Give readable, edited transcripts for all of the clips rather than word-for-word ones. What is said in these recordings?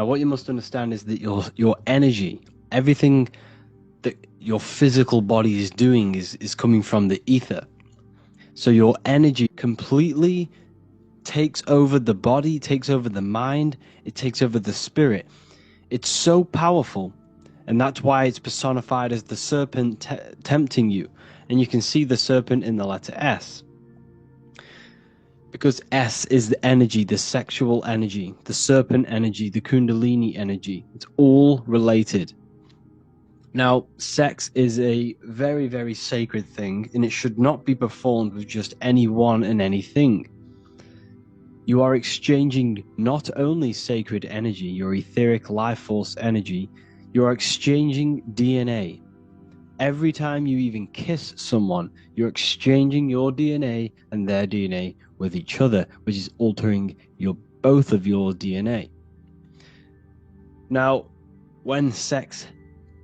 Now, what you must understand is that your energy, everything that your physical body is doing is coming from the ether. So your energy completely takes over the body, takes over the mind, it takes over the spirit. It's so powerful, and that's why it's personified as the serpent tempting you. And you can see the serpent in the letter S. Because S is the energy, the sexual energy, the serpent energy, the kundalini energy. It's all related. Now, sex is a very, very sacred thing, and it should not be performed with just anyone and anything. You are exchanging not only sacred energy, your etheric life force energy, you are exchanging DNA. Every time you even kiss someone, you're exchanging your DNA and their DNA with each other, which is altering both of your DNA. Now, when sex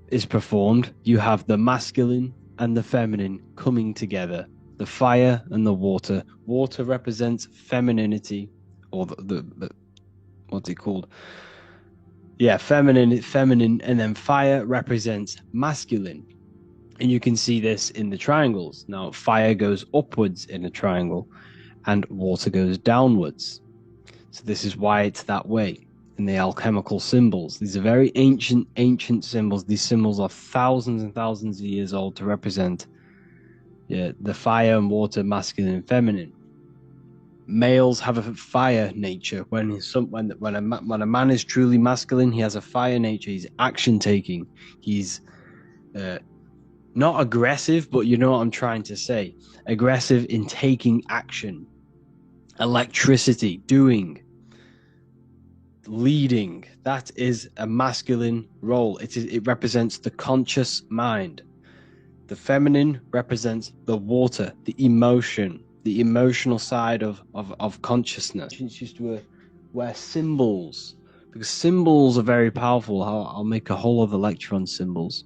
is performed, you have the masculine and the feminine coming together, the fire and the water. Water represents femininity, or the what's it called? Yeah, feminine, and then fire represents masculine. And you can see this in the triangles. Now, fire goes upwards in a triangle and water goes downwards. So this is why it's that way. In the alchemical symbols, these are very ancient symbols. These symbols are thousands and thousands of years old to represent the fire and water, masculine and feminine. Males have a fire nature. When a man is truly masculine, he has a fire nature. He's action taking. He's not aggressive, but you know what I'm trying to say. Aggressive in taking action. Electricity, doing, leading. That is a masculine role. It represents the conscious mind. The feminine represents the water, the emotion, the emotional side of consciousness. It's used to wear symbols, because symbols are very powerful. I'll make a whole other lecture on symbols.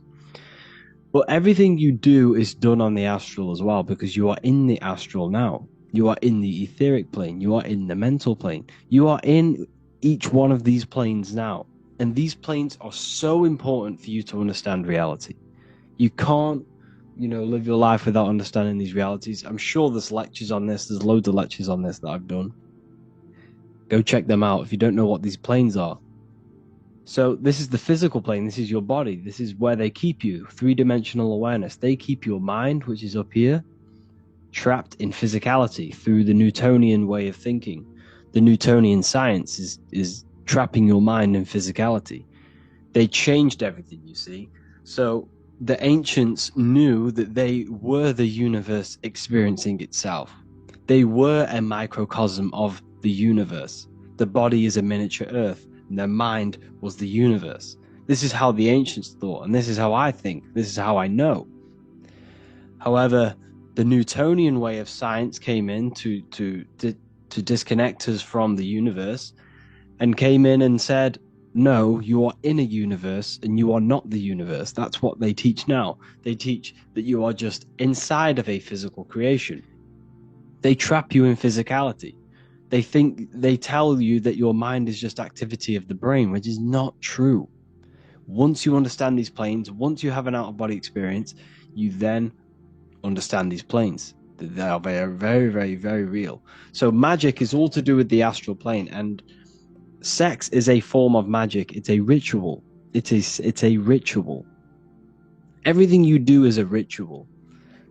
But everything you do is done on the astral as well, because you are in the astral now. You are in the etheric plane. You are in the mental plane. You are in each one of these planes now. And these planes are so important for you to understand reality. You can't, live your life without understanding these realities. I'm sure there's lectures on this. There's loads of lectures on this that I've done. Go check them out if you don't know what these planes are. So this is the physical plane. This is your body. This is where they keep you. Three-dimensional awareness. They keep your mind, which is up here, trapped in physicality through the Newtonian way of thinking. The Newtonian science is trapping your mind in physicality. They changed everything, you see. So the ancients knew that they were the universe experiencing itself. They were a microcosm of the universe. The body is a miniature earth. Their mind was the universe. This is how the ancients thought, and this is how I think. This is how I know. However, the Newtonian way of science came in to disconnect us from the universe, and came in and said, no, you are in a universe and you are not the universe. That's what they teach now. They teach that you are just inside of a physical creation. They trap you in physicality. They tell you that your mind is just activity of the brain, which is not true. Once you understand these planes, once you have an out-of-body experience, you then understand these planes. They are very, very, very, very real. So magic is all to do with the astral plane, and sex is a form of magic. It's a ritual. It's a ritual. Everything you do is a ritual,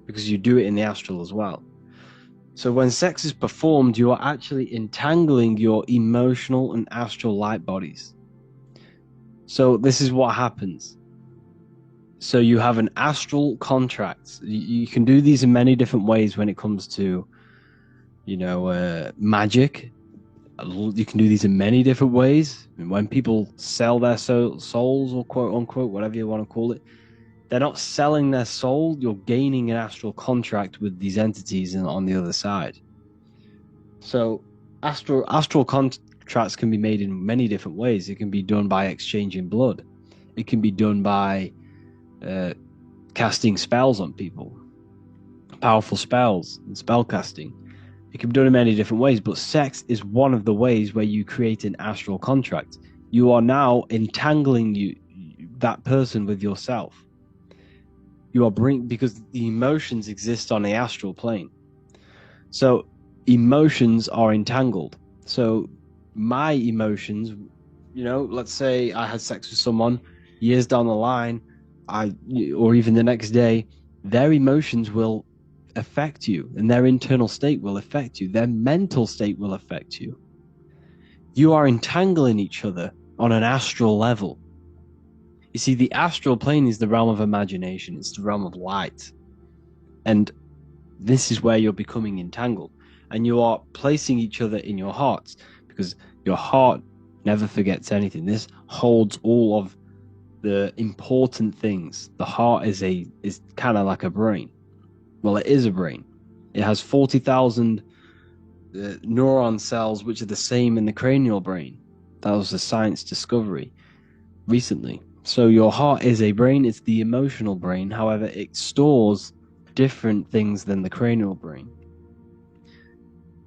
because you do it in the astral as well. So when sex is performed, you are actually entangling your emotional and astral light bodies. So this is what happens. So you have an astral contract. You can do these in many different ways when it comes to, magic. You can do these in many different ways. When people sell their souls, or quote unquote, whatever you want to call it, they're not selling their soul. You're gaining an astral contract with these entities on the other side. So astral contracts can be made in many different ways. It can be done by exchanging blood. It can be done by casting spells on people, powerful spells and spell casting. It can be done in many different ways, but sex is one of the ways where you create an astral contract. You are now entangling that person with yourself. You are because the emotions exist on the astral plane. So emotions are entangled. So my emotions, let's say I had sex with someone years down the line, or even the next day, their emotions will affect you, and their internal state will affect you. Their mental state will affect you. You are entangling each other on an astral level. You see, the astral plane is the realm of imagination. It's the realm of light. And this is where you're becoming entangled. And you are placing each other in your hearts, because your heart never forgets anything. This holds all of the important things. The heart is kind of like a brain. Well, it is a brain. It has 40,000 neuron cells, which are the same in the cranial brain. That was a science discovery recently. So your heart is a brain. It's the emotional brain. However, it stores different things than the cranial brain.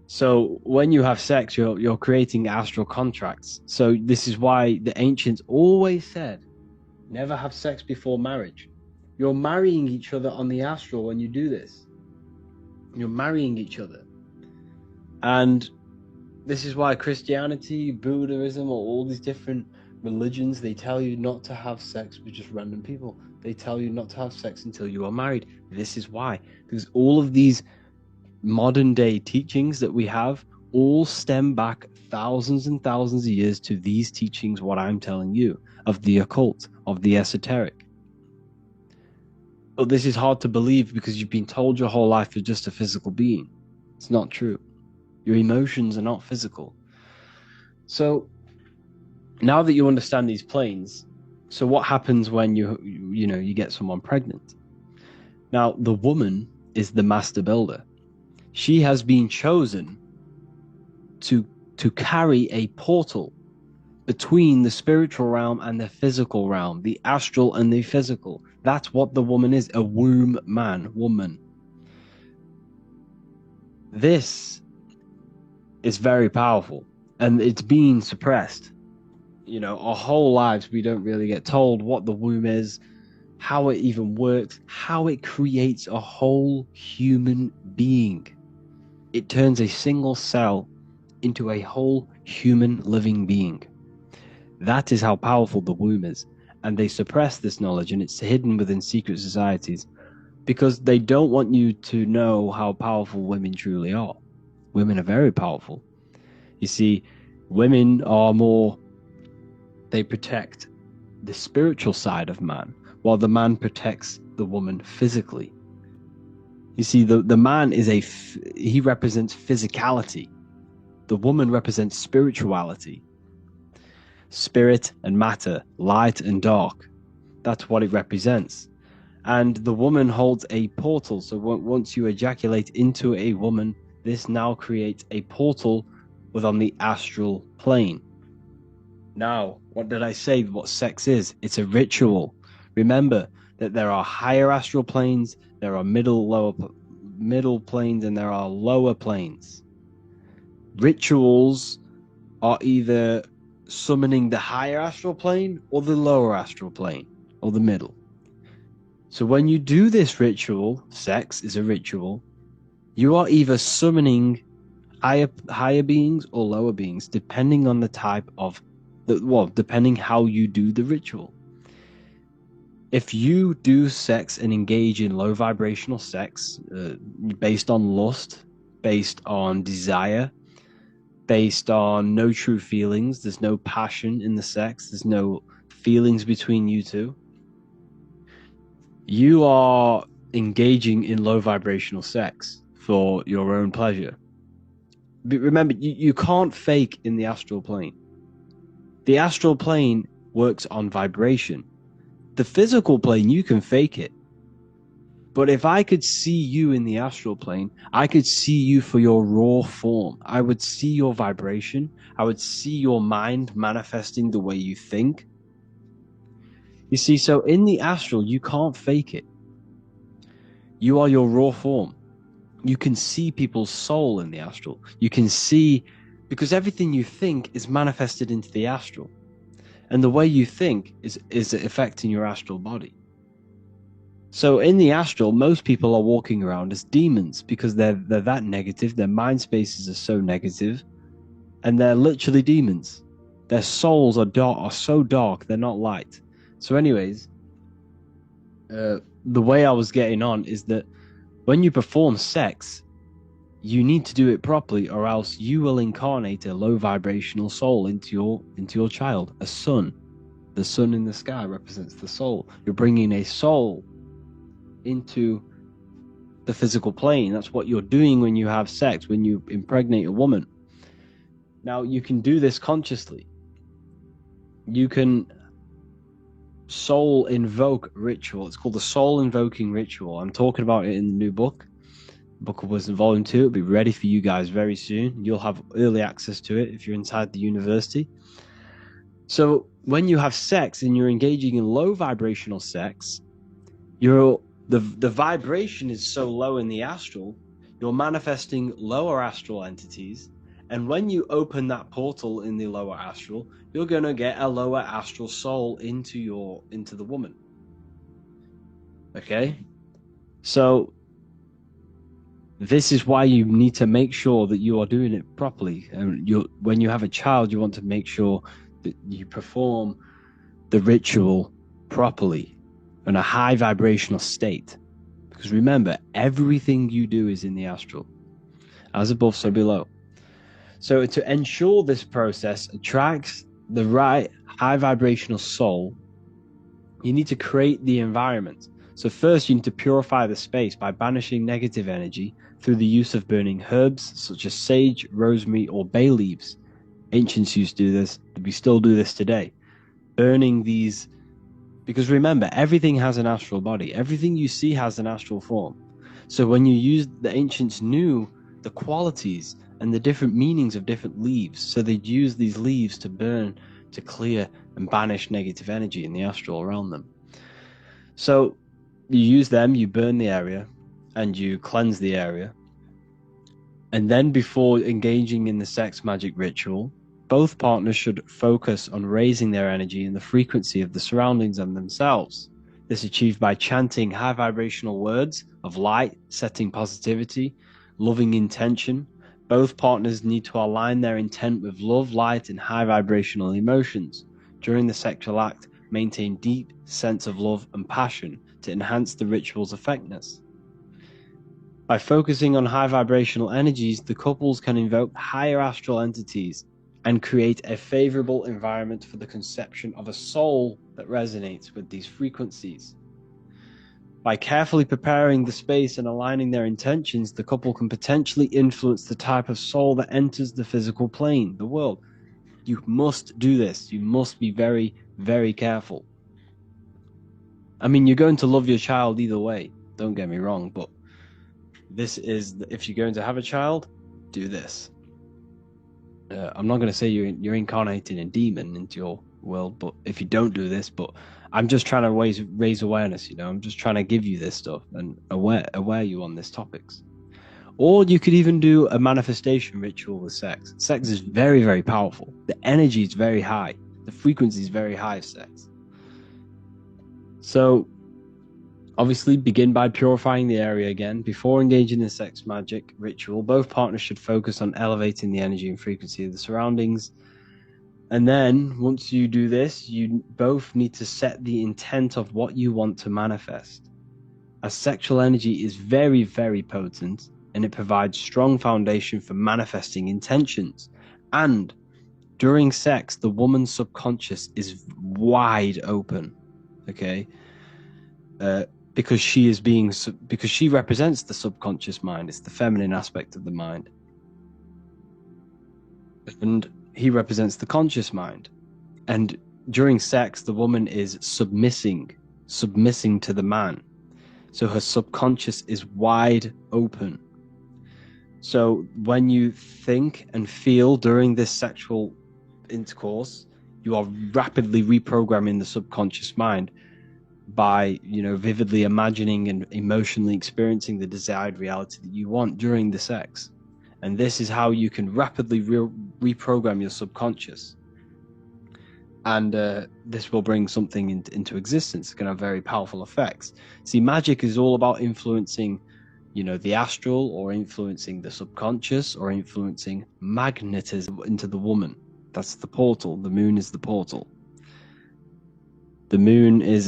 So when you have sex, you're creating astral contracts. So this is why the ancients always said, never have sex before marriage. You're marrying each other on the astral when you do this. You're marrying each other. And this is why Christianity, Buddhism, or all these different religions, they tell you not to have sex with just random people. They tell you not to have sex until you are married. This is why. Because all of these modern day teachings that we have all stem back thousands and thousands of years to these teachings, what I'm telling you, of the occult, of the esoteric. But this is hard to believe because you've been told your whole life you're just a physical being. It's not true. Your emotions are not physical. So now that you understand these planes, so what happens when you get someone pregnant? Now, the woman is the master builder. She has been chosen to carry a portal between the spiritual realm and the physical realm, the astral and the physical. That's what the woman is, a womb woman. This is very powerful, and it's being suppressed. Our whole lives, we don't really get told what the womb is, how it even works, how it creates a whole human being. It turns a single cell into a whole human living being. That is how powerful the womb is. And they suppress this knowledge, and it's hidden within secret societies because they don't want you to know how powerful women truly are. Women are very powerful. You see, women are they protect the spiritual side of man, while the man protects the woman physically. You see, the man he represents physicality. The woman represents spirituality. Spirit and matter, light and dark. That's what it represents. And the woman holds a portal. So once you ejaculate into a woman, this now creates a portal within the astral plane. Now, what did I say? What sex is? It's a ritual. Remember that there are higher astral planes, there are middle planes, and there are lower planes. Rituals are either summoning the higher astral plane or the lower astral plane or the middle. So when you do this ritual, sex is a ritual, you are either summoning higher beings or lower beings, depending on the type of depending how you do the ritual. If you do sex and engage in low vibrational sex, based on lust, based on desire, based on no true feelings, there's no passion in the sex, there's no feelings between you two, you are engaging in low vibrational sex for your own pleasure. But remember, you can't fake in the astral plane. The astral plane works on vibration. The physical plane, you can fake it. But if I could see you in the astral plane, I could see you for your raw form. I would see your vibration. I would see your mind manifesting the way you think. You see, so in the astral, you can't fake it. You are your raw form. You can see people's soul in the astral. You can see, because everything you think is manifested into the astral. And the way you think is affecting your astral body. So in the astral, most people are walking around as demons because they're that negative. Their mind spaces are so negative, and they're literally demons. Their souls are dark, are so dark, they're not light. So, anyways, the way I was getting on is that when you perform sex, you need to do it properly, or else you will incarnate a low vibrational soul into your child, a sun. The sun in the sky represents the soul. You're bringing a soul into the physical plane. That's what you're doing when you have sex, when you impregnate a woman. Now, you can do this consciously. You can soul invoke ritual. It's called the soul invoking ritual. I'm talking about it in the new book, Book of Wisdom Volume 2. It'll be ready for you guys very soon. You'll have early access to it if you're inside the university. So when you have sex and you're engaging in low vibrational sex, the vibration is so low in the astral, you're manifesting lower astral entities. And when you open that portal in the lower astral, you're going to get a lower astral soul into the woman. Okay? So this is why you need to make sure that you are doing it properly. And when you have a child, you want to make sure that you perform the ritual properly in a high vibrational state. Because remember, everything you do is in the astral. As above, so below. So to ensure this process attracts the right high vibrational soul, you need to create the environment. So first you need to purify the space by banishing negative energy through the use of burning herbs such as sage, rosemary, or bay leaves. Ancients used to do this, we still do this today. Burning these, because remember, everything has an astral body. Everything you see has an astral form. So when you use, the ancients knew the qualities and the different meanings of different leaves. So they'd use these leaves to burn, to clear and banish negative energy in the astral around them. So you use them, you burn the area, and you cleanse the area. And then before engaging in the sex magic ritual, both partners should focus on raising their energy and the frequency of the surroundings and themselves. This is achieved by chanting high vibrational words of light, setting positivity, loving intention. Both partners need to align their intent with love, light, and high vibrational emotions. During the sexual act, maintain deep sense of love and passion to enhance the ritual's effectiveness. By focusing on high vibrational energies, the couples can invoke higher astral entities and create a favorable environment for the conception of a soul that resonates with these frequencies. By carefully preparing the space and aligning their intentions, the couple can potentially influence the type of soul that enters the physical plane, the world. You must do this. You must be very, very careful. I mean, you're going to love your child either way, don't get me wrong, but this is, if you're going to have a child, do this. I'm not going to say you're incarnating a demon into your world, but if you don't do this, but I'm just trying to raise awareness, I'm just trying to give you this stuff and aware you on these topics. Or you could even do a manifestation ritual with sex. Sex is very, very powerful. The energy is very high. The frequency is very high of sex. So obviously begin by purifying the area again. Before engaging in sex magic ritual, both partners should focus on elevating the energy and frequency of the surroundings. And then once you do this, you both need to set the intent of what you want to manifest. As sexual energy is very, very potent, and it provides strong foundation for manifesting intentions. And during sex, the woman's subconscious is wide open, okay? Because she represents the subconscious mind. It's the feminine aspect of the mind. And he represents the conscious mind. And during sex, the woman is submissing to the man. So her subconscious is wide open. So when you think and feel during this sexual intercourse, you are rapidly reprogramming the subconscious mind by, vividly imagining and emotionally experiencing the desired reality that you want during the sex. And this is how you can rapidly reprogram your subconscious. and this will bring something into existence. It's going to have very powerful effects. See, magic is all about influencing, the astral, or influencing the subconscious, or influencing magnetism into the woman. That's the portal. The moon is the portal. The moon is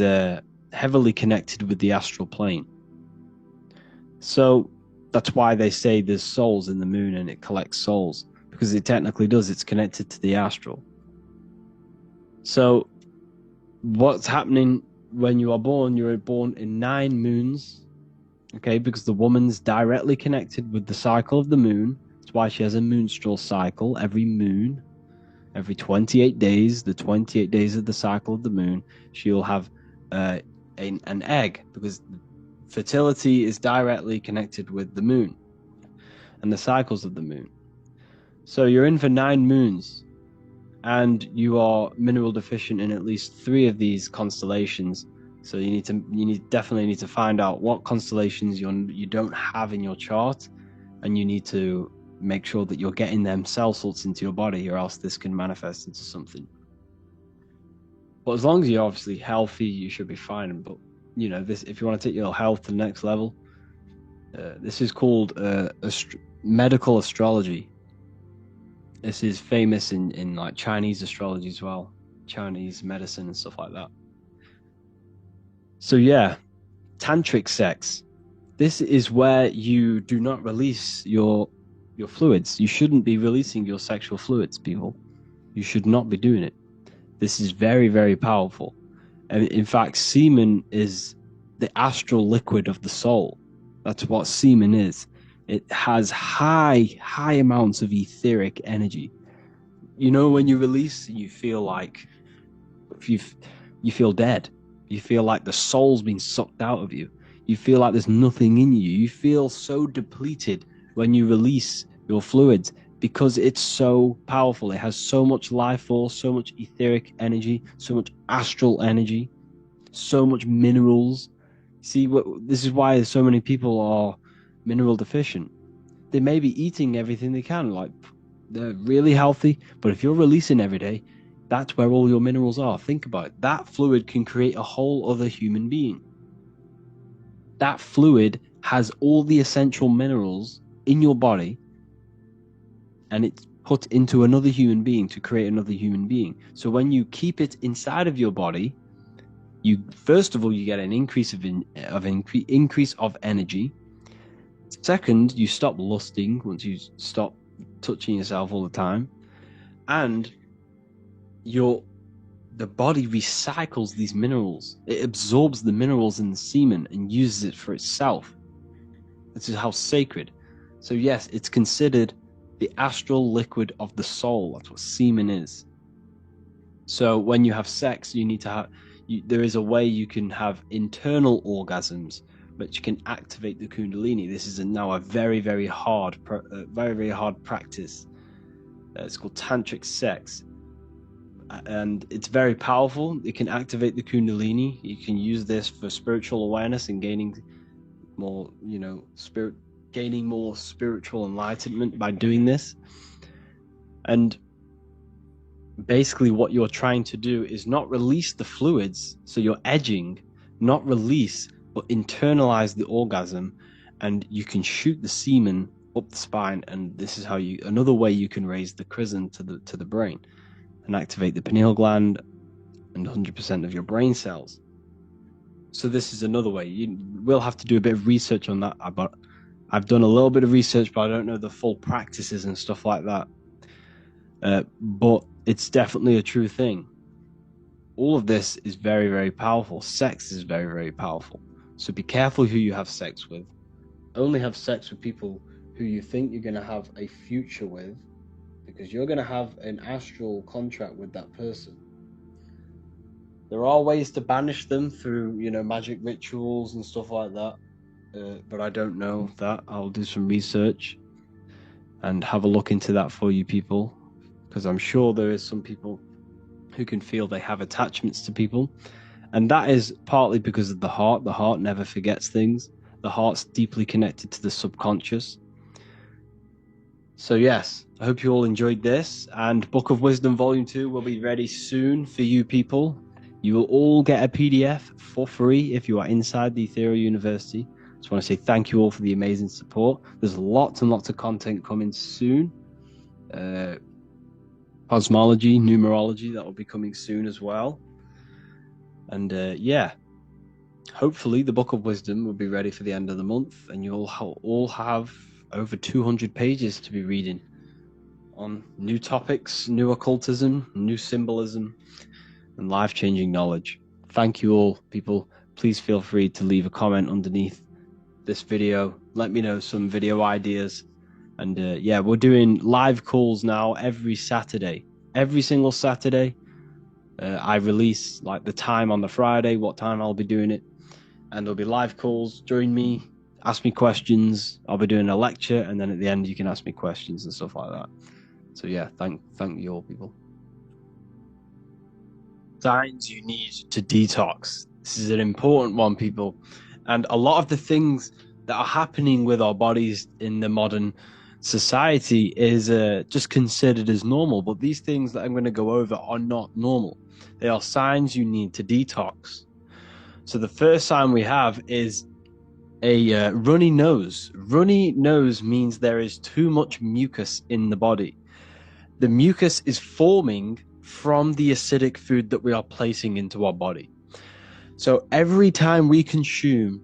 heavily connected with the astral plane. So that's why they say there's souls in the moon and it collects souls, because it technically does. It's connected to the astral. So what's happening when you are born? You're born in 9 moons, okay? Because the woman's directly connected with the cycle of the moon. That's why she has a menstrual cycle every moon. Every 28 days, the 28 days of the cycle of the moon, she'll have an egg, because fertility is directly connected with the moon and the cycles of the moon. So you're in for 9 moons, and you are mineral deficient in at least 3 of these constellations. So you definitely need to find out what constellations you don't have in your chart, and you need to make sure that you're getting them cell salts into your body, or else this can manifest into something. But as long as you're obviously healthy, you should be fine. But if you want to take your health to the next level, this is called medical astrology. This is famous in like Chinese astrology as well, Chinese medicine and stuff like that. So yeah, tantric sex. This is where you do not release your fluids. You shouldn't be releasing your sexual fluids, people. You should not be doing it. This is very, very powerful. And in fact, semen is the astral liquid of the soul. That's what semen is. It has high amounts of etheric energy. When you release, you feel like you feel dead. You feel like the soul's been sucked out of you. You feel like there's nothing in you. You feel so depleted when you release your fluids, because it's so powerful. It has so much life force, so much etheric energy, so much astral energy, so much minerals. See, this is why so many people are mineral deficient. They may be eating everything they can, like they're really healthy, but if you're releasing every day, that's where all your minerals are. Think about it. That fluid can create a whole other human being. That fluid has all the essential minerals in your body, and it's put into another human being to create another human being. So when you keep it inside of your body, first of all, you get an increase of energy. Second, you stop lusting once you stop touching yourself all the time, and the body recycles these minerals. It absorbs the minerals in the semen and uses it for itself. This is how sacred. So yes, it's considered the astral liquid of the soul. That's what semen is. So when you have sex, you need to have. There is a way you can have internal orgasms, which can activate the Kundalini. This is now a very, very hard practice. It's called tantric sex, and it's very powerful. It can activate the Kundalini. You can use this for spiritual awareness and gaining more, gaining more spiritual enlightenment by doing this. And basically what you're trying to do is not release the fluids, so you're edging, not release, but internalize the orgasm, and you can shoot the semen up the spine. And this is how another way you can raise the chrism to the brain and activate the pineal gland and 100% of your brain cells. So this is another way. You will have to do a bit of research on that, but I've done a little bit of research, but I don't know the full practices and stuff like that. But it's definitely a true thing. All of this is very, very powerful. Sex is very, very powerful. So be careful who you have sex with. Only have sex with people who you think you're going to have a future with, because you're going to have an astral contract with that person. There are ways to banish them through, magic rituals and stuff like that. But I don't know that. I'll do some research and have a look into that for you people, because I'm sure there is some people who can feel they have attachments to people. And that is partly because of the heart. The heart never forgets things. The heart's deeply connected to the subconscious. So yes, I hope you all enjoyed this, and Book of Wisdom Volume 2 will be ready soon for you people. You will all get a PDF for free if you are inside the Ethereal University. Just want to say thank you all for the amazing support. There's lots and lots of content coming soon. Cosmology, numerology, that will be coming soon as well. And yeah, hopefully the Book of Wisdom will be ready for the end of the month, and you'll all have over 200 pages to be reading on new topics, new occultism, new symbolism, and life-changing knowledge. Thank you all, people. Please feel free to leave a comment underneath this video. Let me know some video ideas. And yeah, we're doing live calls now every Saturday. Every single Saturday. I release like the time on the Friday, what time I'll be doing it. And there'll be live calls. Join me, ask me questions. I'll be doing a lecture, and then at the end you can ask me questions and stuff like that. So yeah, thank you all, people. Signs you need to detox. This is an important one, people. And a lot of the things that are happening with our bodies in the modern society is just considered as normal. But these things that I'm going to go over are not normal. They are signs you need to detox. So the first sign we have is a runny nose. Runny nose means there is too much mucus in the body. The mucus is forming from the acidic food that we are placing into our body. So every time we consume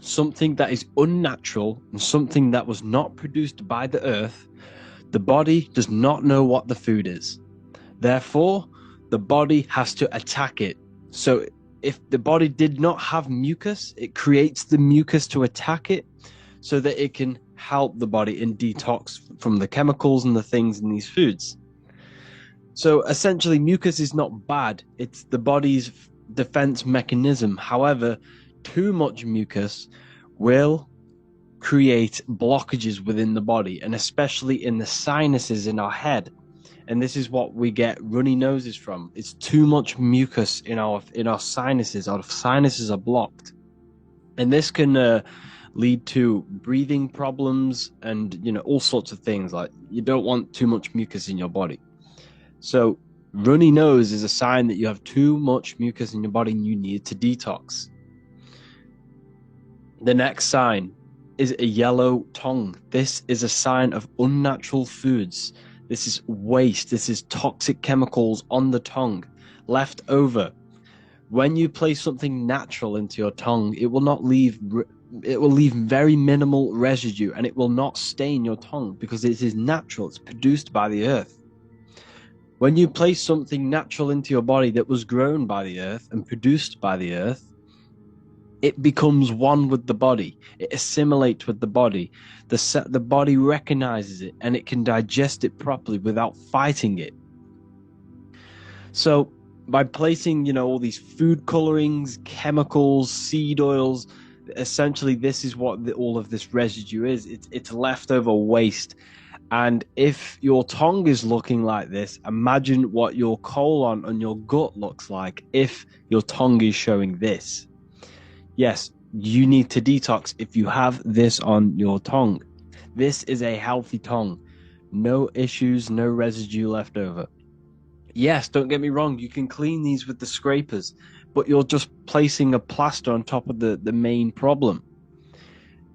something that is unnatural and something that was not produced by the earth, the body does not know what the food is. Therefore, the body has to attack it. So if the body did not have mucus, it creates the mucus to attack it so that it can help the body in detox from the chemicals and the things in these foods. So essentially, mucus is not bad. It's the body's defense mechanism. However, too much mucus will create blockages within the body, and especially in the sinuses in our head. And this is what we get runny noses from. It's too much mucus in our sinuses. Our sinuses are blocked, and this can lead to breathing problems and all sorts of things. Like, you don't want too much mucus in your body. So runny nose is a sign that you have too much mucus in your body and you need to detox. The next sign is a yellow tongue. This is a sign of unnatural foods. This is waste. This is toxic chemicals on the tongue, left over. When you place something natural into your tongue, it will leave very minimal residue, and it will not stain your tongue because it is natural. It's produced by the earth. When you place something natural into your body that was grown by the earth and produced by the earth, it becomes one with the body. It assimilates with the body. The body recognizes it, and it can digest it properly without fighting it. So by placing, all these food colorings, chemicals, seed oils, essentially this is what all of this residue is. It's leftover waste. And if your tongue is looking like this, imagine what your colon and your gut looks like if your tongue is showing this. Yes, you need to detox if you have this on your tongue. This is a healthy tongue. No issues, no residue left over. Yes, don't get me wrong, you can clean these with the scrapers, but you're just placing a plaster on top of the main problem.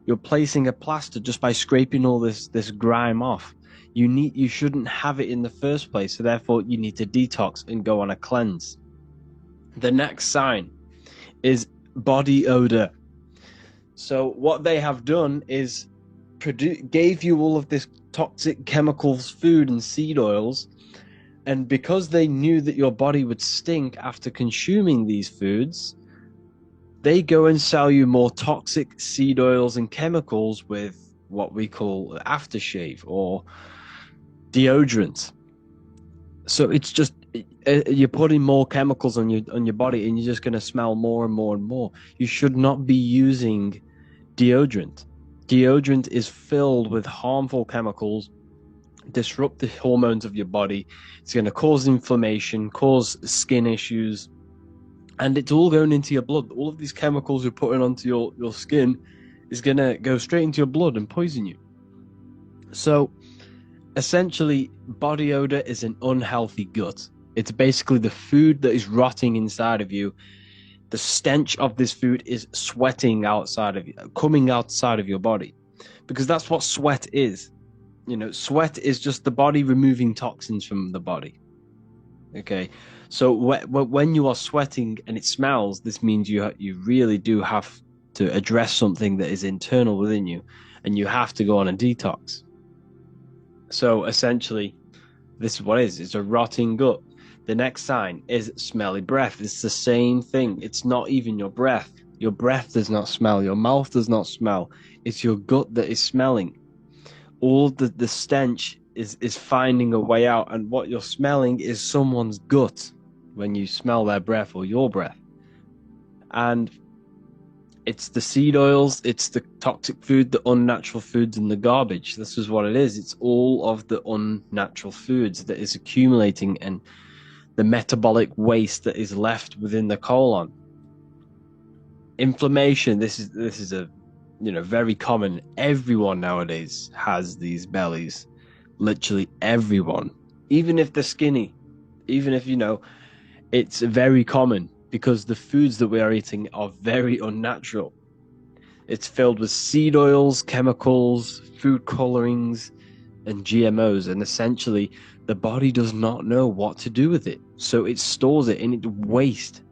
You're placing a plaster just by scraping all this grime off. You shouldn't have it in the first place, so therefore you need to detox and go on a cleanse. The next sign is body odor. So what they have done is gave you all of this toxic chemicals, food and seed oils, and because they knew that your body would stink after consuming these foods, they go and sell you more toxic seed oils and chemicals with what we call aftershave or deodorant. So it's just you're putting more chemicals on your body, and you're just going to smell more and more and more. You should not be using deodorant. Deodorant is filled with harmful chemicals, disrupt the hormones of your body. It's going to cause inflammation, cause skin issues, and it's all going into your blood. All of these chemicals you're putting onto your skin is going to go straight into your blood and poison you. So Essentially, body odor is an unhealthy gut. It's basically the food that is rotting inside of you. The stench of this food is sweating outside of you, coming outside of your body, because that's what sweat is. You know, sweat is just the body removing toxins from the body. Okay, so when you are sweating and it smells, this means you really do have to address something that is internal within you, and you have to go on a detox. So essentially, this is what it is. It's a rotting gut. The next sign is smelly breath. It's the same thing. It's not even your breath. Your breath does not smell. Your mouth does not smell. It's your gut that is smelling. All the stench is finding a way out, and what you're smelling is someone's gut when you smell their breath or your breath. And it's the seed oils, it's the toxic food, the unnatural foods, and the garbage. This is what it is. It's all of the unnatural foods that is accumulating, and the metabolic waste that is left within the colon. Inflammation. This is a very common. Everyone nowadays has these bellies. Literally everyone, even if they're skinny, even if it's very common because the foods that we are eating are very unnatural. It's filled with seed oils, chemicals, food colorings, and GMOs, and essentially the body does not know what to do with it, so it stores it in its waste.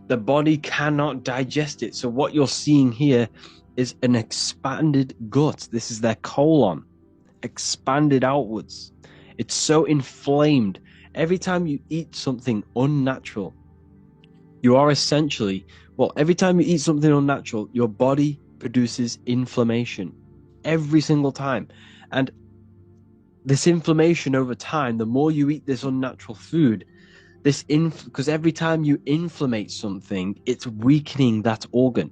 The body cannot digest it. So what you're seeing here is an expanded gut. This is their colon expanded outwards. It's so inflamed. Every time you eat something unnatural, you are essentially, every time you eat something unnatural, your body produces inflammation every single time. And this inflammation over time, the more you eat this unnatural food, because every time you inflammate something, it's weakening that organ.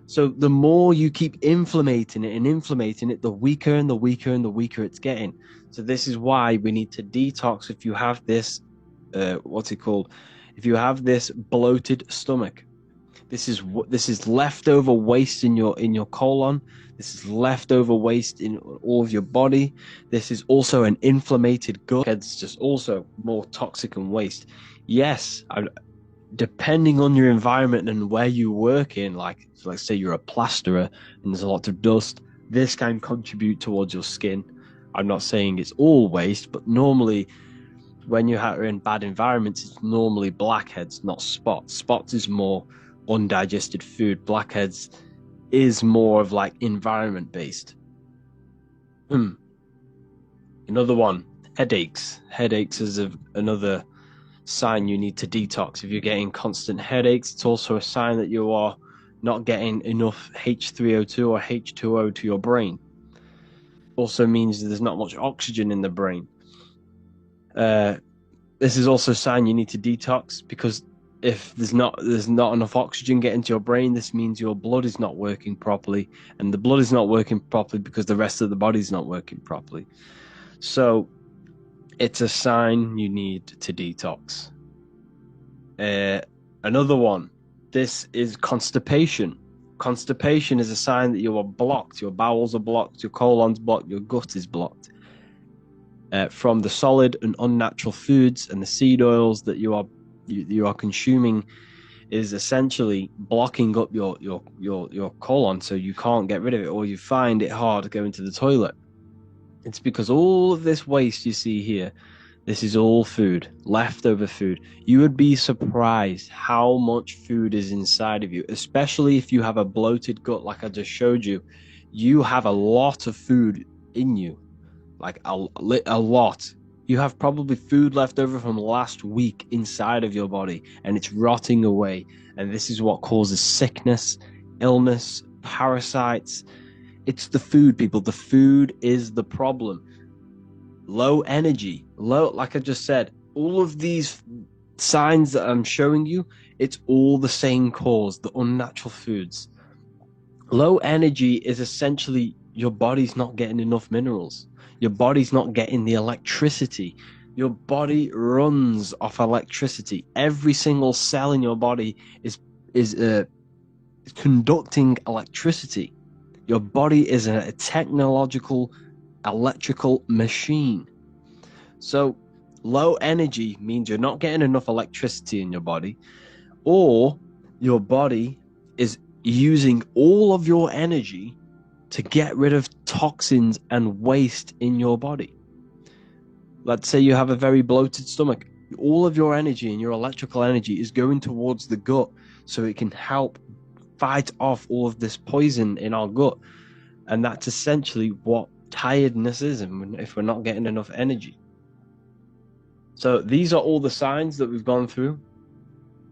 So the more you keep inflamming it, the weaker and the weaker and the weaker it's getting. So this is why we need to detox. If you have this, if you have this bloated stomach, this is leftover waste in your colon. This is leftover waste in all of your body. This is also an inflamed gut. It's just also more toxic and waste. Yes, depending on your environment and where you work in, like let's say you're a plasterer and there's a lot of dust, this can contribute towards your skin. I'm not saying it's all waste, but normally when you are in bad environments, it's normally blackheads, not spots. Spots is more undigested food. Blackheads is more of like environment based. Another one, headaches. Headaches is another sign you need to detox. If you're getting constant headaches, it's also a sign that you are not getting enough H3O2 or H2O to your brain. Also means there's not much oxygen in the brain. This is also a sign you need to detox, because if there's not enough oxygen getting to your brain, this means your blood is not working properly, and the blood is not working properly because the rest of the body is not working properly. So it's a sign you need to detox. Another one, this is constipation. Constipation is a sign that you are blocked. Your bowels are blocked, your colon's blocked, your gut is blocked. From the solid and unnatural foods and the seed oils that you are consuming is essentially blocking up your colon, so you can't get rid of it, or you find it hard to go into the toilet. It's because all of this waste you see here, this is all food, leftover food. You would be surprised how much food is inside of you, especially if you have a bloated gut like I just showed you. You have a lot of food in you, like a lot. You have probably food left over from last week inside of your body, and it's rotting away. And this is what causes sickness, illness, parasites. It's the food, people. The food is the problem. Low energy, like I just said, all of these signs that I'm showing you, it's all the same cause, the unnatural foods. Low energy is essentially your body's not getting enough minerals. Your body's not getting the electricity. Your body runs off electricity. Every single cell in your body is conducting electricity. Your body is a technological electrical machine. So low energy means you're not getting enough electricity in your body, or your body is using all of your energy to get rid of toxins and waste in your body. Let's say you have a very bloated stomach. All of your energy and your electrical energy is going towards the gut so it can help fight off all of this poison in our gut. And that's essentially what tiredness is if we're not getting enough energy. So these are all the signs that we've gone through.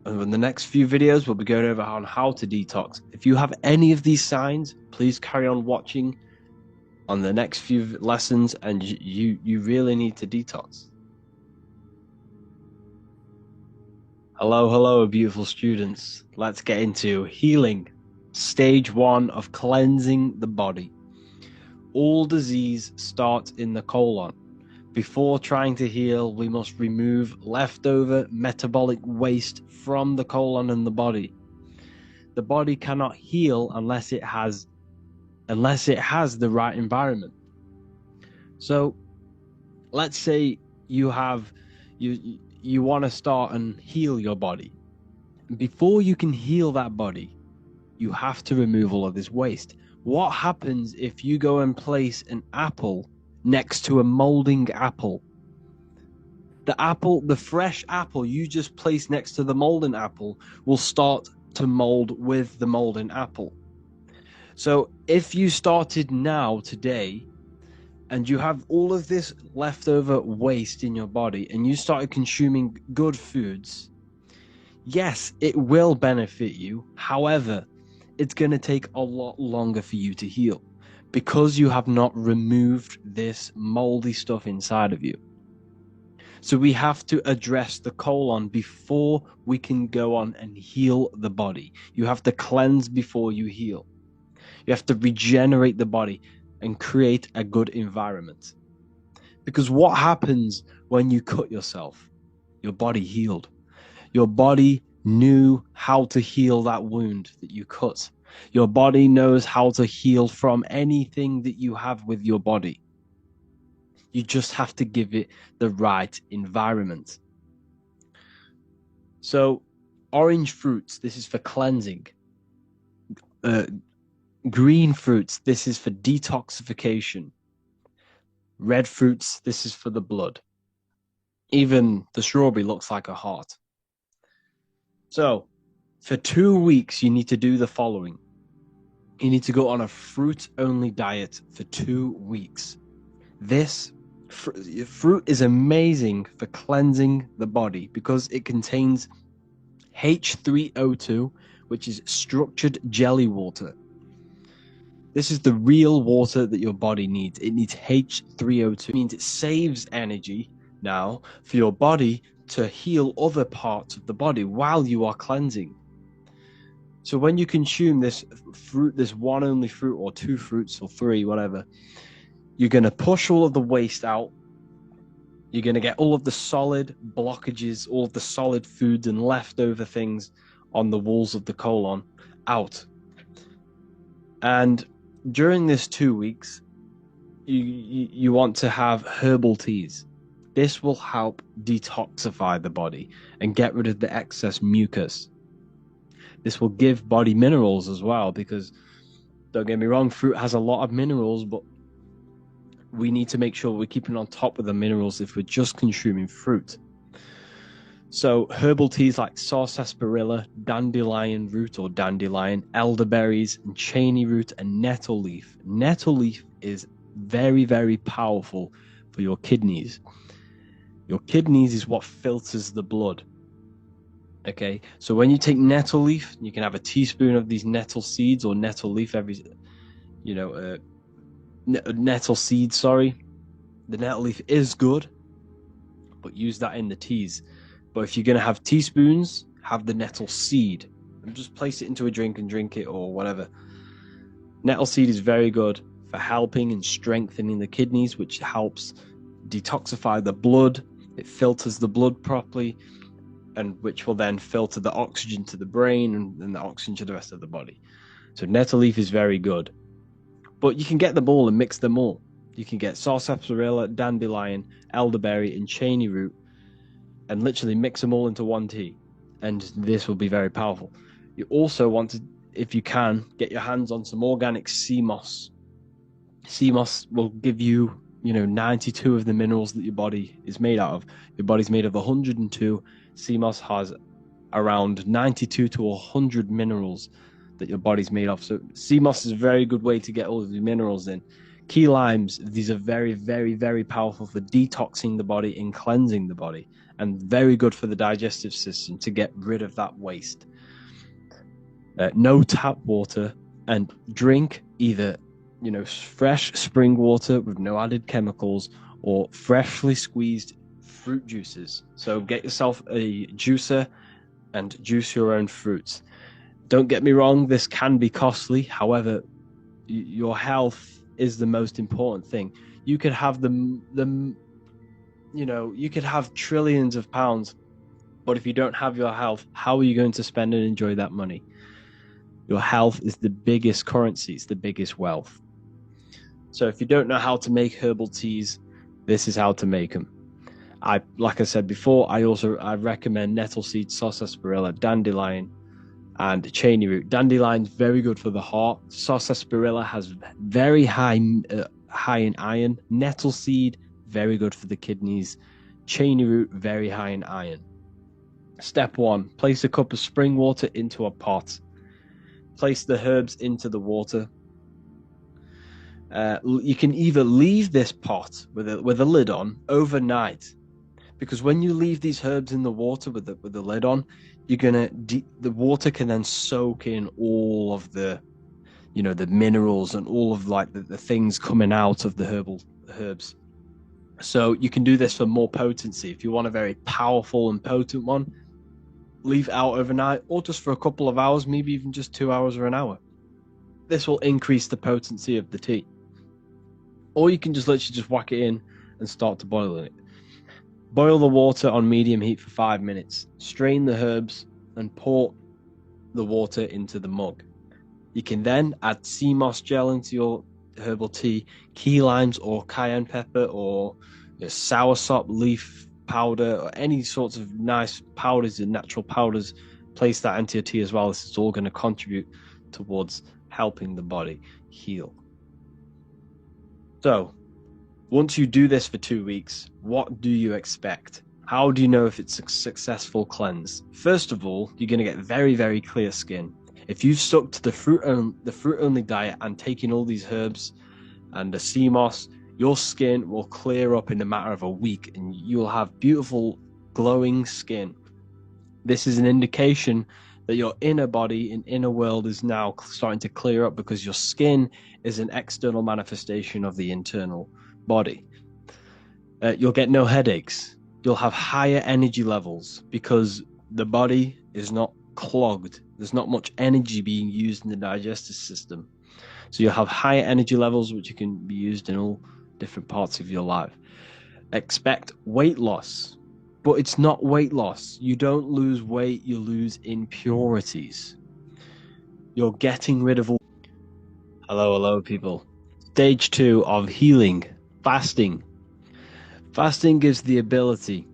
And in the next few videos, we'll be going over on how to detox. If you have any of these signs, please carry on watching on the next few lessons, and you really need to detox. Hello, beautiful students. Let's get into healing. Stage 1 of cleansing the body. All disease starts in the colon. Before trying to heal, we must remove leftover metabolic waste from the colon and the body. The body cannot heal unless it has the right environment. So let's say you want to start and heal your body. Before you can heal that body, you have to remove all of this waste. What happens if you go and place an apple next to a molding apple? The fresh apple you just placed next to the molding apple will start to mold with the molding apple. So if you started now, today, and you have all of this leftover waste in your body and you started consuming good foods, yes, it will benefit you. However, it's going to take a lot longer for you to heal because you have not removed this moldy stuff inside of you. So we have to address the colon before we can go on and heal the body. You have to cleanse before you heal. You have to regenerate the body and create a good environment. Because what happens when you cut yourself? Your body healed. Your body knew how to heal that wound that you cut. Your body knows how to heal from anything that you have with your body. You just have to give it the right environment. So, orange fruits, this is for cleansing. Green fruits, this is for detoxification. Red fruits, this is for the blood. Even the strawberry looks like a heart. So, for 2 weeks, you need to do the following. You need to go on a fruit-only diet for 2 weeks. This fruit is amazing for cleansing the body because it contains H3O2, which is structured jelly water. This is the real water that your body needs. It needs H3O2. It means it saves energy now for your body to heal other parts of the body while you are cleansing. So when you consume this fruit, this one only fruit, or 2 fruits, or 3, whatever, you're going to push all of the waste out. You're going to get all of the solid blockages, all of the solid foods and leftover things on the walls of the colon out. And during this 2 weeks, you want to have herbal teas. This will help detoxify the body and get rid of the excess mucus. This will give body minerals as well, because don't get me wrong, fruit has a lot of minerals, but we need to make sure we're keeping on top of the minerals if we're just consuming fruit. So herbal teas like sarsaparilla, dandelion root or dandelion, elderberries, and cheney root, and nettle leaf. Nettle leaf is very, very powerful for your kidneys. Your kidneys is what filters the blood. Okay, so when you take nettle leaf, you can have a teaspoon of these nettle seeds or nettle leaf every, nettle seeds, sorry. The nettle leaf is good, but use that in the teas. But if you're going to have teaspoons, have the nettle seed and just place it into a drink and drink it or whatever. Nettle seed is very good for helping and strengthening the kidneys, which helps detoxify the blood. It filters the blood properly, and which will then filter the oxygen to the brain and the oxygen to the rest of the body. So nettle leaf is very good. But you can get them all and mix them all. You can get sarsaparilla, dandelion, elderberry, and cheney root, and literally mix them all into one tea, and this will be very powerful. You also want to, if you can, get your hands on some organic sea moss. Sea moss will give you, 92 of the minerals that your body is made out of. Your body's made of 102. Sea moss has around 92 to 100 minerals that your body's made of. So sea moss is a very good way to get all of the minerals in. Key limes, these are very, very, very powerful for detoxing the body and cleansing the body, and very good for the digestive system to get rid of that waste. No tap water, and drink either fresh spring water with no added chemicals or freshly squeezed fruit juices. So get yourself a juicer and juice your own fruits. Don't get me wrong, this can be costly. However, your health is the most important thing. You could have you could have trillions of pounds, but if you don't have your health, how are you going to spend and enjoy that money? Your health is the biggest currency, it's the biggest wealth. So if you don't know how to make herbal teas, this is how to make them. Like I said before, I recommend nettle seed, sarsaparilla, dandelion, and cheney root. Dandelion's very good for the heart. Sarsaparilla has very high in iron. Nettle seed, very good for the kidneys. Cheney root, very high in iron. Step 1, place a cup of spring water into a pot. Place the herbs into the water. You can either leave this pot with a lid on overnight, because when you leave these herbs in the water with the lid on, the water can then soak in all of the the minerals and all of like the things coming out of the herbs. So you can do this for more potency. If you want a very powerful and potent one, leave it out overnight, or just for a couple of hours, maybe even just 2 hours or an hour. This will increase the potency of the tea. Or you can just literally just whack it in and start to boil it. Boil the water on medium heat for 5 minutes. Strain the herbs and pour the water into the mug. You can then add sea moss gel into your herbal tea, key limes or cayenne pepper or soursop leaf powder or any sorts of nice powders and natural powders. Place that into your tea as well. This is all going to contribute towards helping the body heal. So, once you do this for 2 weeks, what do you expect? How do you know if it's a successful cleanse? First of all, you're going to get very, very clear skin. If you've stuck to the fruit-only diet and taken all these herbs and the sea moss, your skin will clear up in a matter of a week and you'll have beautiful, glowing skin. This is an indication that your inner body and inner world is now starting to clear up, because your skin is an external manifestation of the internal body. You'll get no headaches. You'll have higher energy levels because the body is not clogged. There's not much energy being used in the digestive system. So you'll have higher energy levels, which can be used in all different parts of your life. Expect weight loss. But it's not weight loss. You don't lose weight, you lose impurities. You're getting rid of all... Hello, people. Stage 2 of healing, fasting. Fasting gives the ability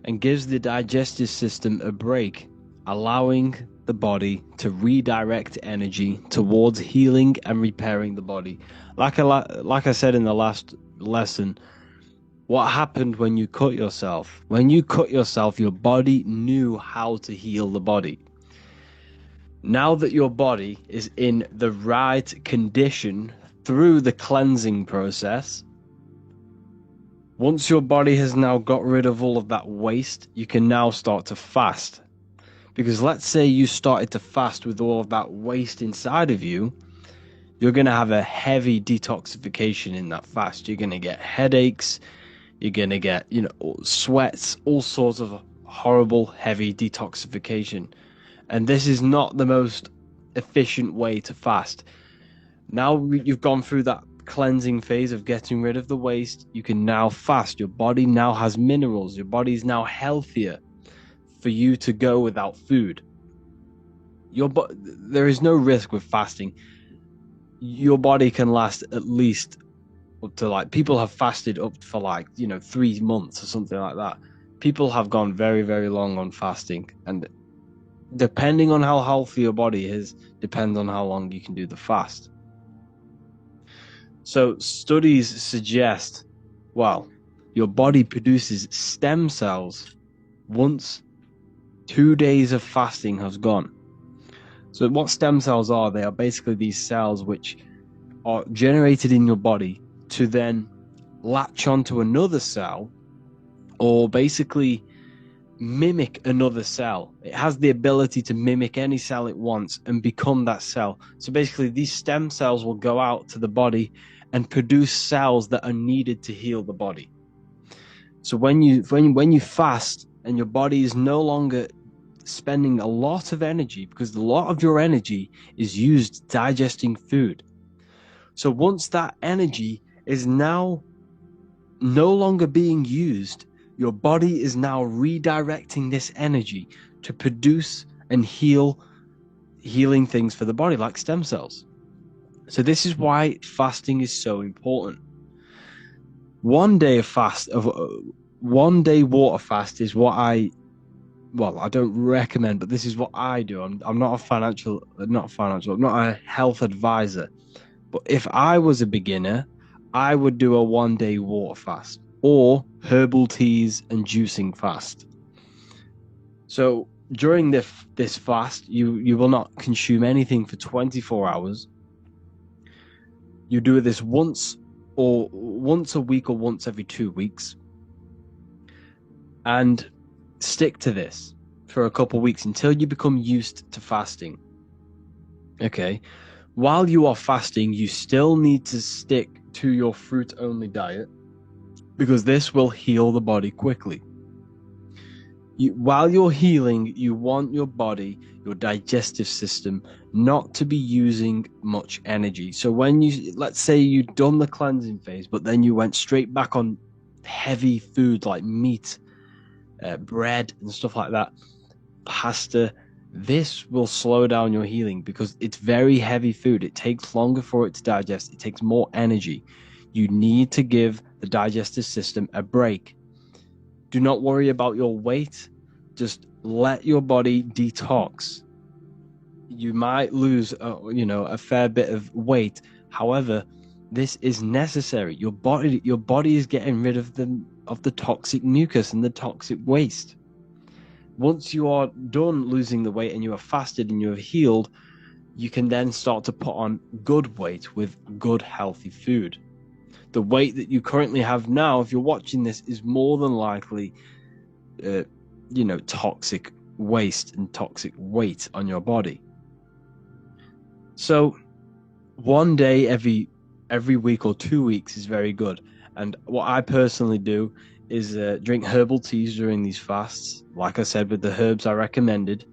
and gives the digestive system a break, allowing the body to redirect energy towards healing and repairing the body. Like I said in the last lesson, what happened when you cut yourself? When you cut yourself, your body knew how to heal the body. Now that your body is in the right condition through the cleansing process, once your body has now got rid of all of that waste, you can now start to fast. Because let's say you started to fast with all of that waste inside of you, you're going to have a heavy detoxification in that fast. You're going to get headaches. You're going to get, sweats, all sorts of horrible, heavy detoxification. And this is not the most efficient way to fast. Now you've gone through that cleansing phase of getting rid of the waste, you can now fast. Your body now has minerals. Your body is now healthier for you to go without food. There is no risk with fasting. Your body can last at least up to like people have fasted up for like 3 months or something like that. People have gone very, very long on fasting, and depending on how healthy your body is, depends on how long you can do the fast. So studies suggest, well, your body produces stem cells once 2 days of fasting has gone. So what stem cells are, they are basically these cells which are generated in your body to then latch onto another cell, or basically mimic another cell. It has the ability to mimic any cell it wants and become that cell. So basically these stem cells will go out to the body and produce cells that are needed to heal the body. So when you fast and your body is no longer spending a lot of energy, because a lot of your energy is used digesting food. So once that energy is now no longer being used, your body is now redirecting this energy to produce and healing things for the body, like stem cells. So this is why fasting is so important. 1 day of 1 day water fast is what I don't recommend, but this is what I do. I'm not a health advisor, but if I was a beginner, I would do a 1 day water fast or herbal teas and juicing fast. So during this fast, you will not consume anything for 24 hours. You do this once a week or once every 2 weeks, and stick to this for a couple of weeks until you become used to fasting. Okay. While you are fasting, you still need to stick to your fruit-only diet, because this will heal the body quickly. While you're healing, you want your body, your digestive system, not to be using much energy. So let's say you've done the cleansing phase, but then you went straight back on heavy food like meat, bread and stuff like that, pasta, this will slow down your healing because it's very heavy food. It takes longer for it to digest. It takes more energy. You need to give the digestive system a break. Do not worry about your weight. Just let your body detox. You might lose, a fair bit of weight. However, this is necessary. Your body is getting rid of the toxic mucus and the toxic waste. Once you are done losing the weight and you have fasted and you have healed, you can then start to put on good weight with good, healthy food. The weight that you currently have now, if you're watching this, is more than likely, toxic waste and toxic weight on your body. So 1 day every week or 2 weeks is very good. And what I personally do is drink herbal teas during these fasts. Like I said, with the herbs I recommended.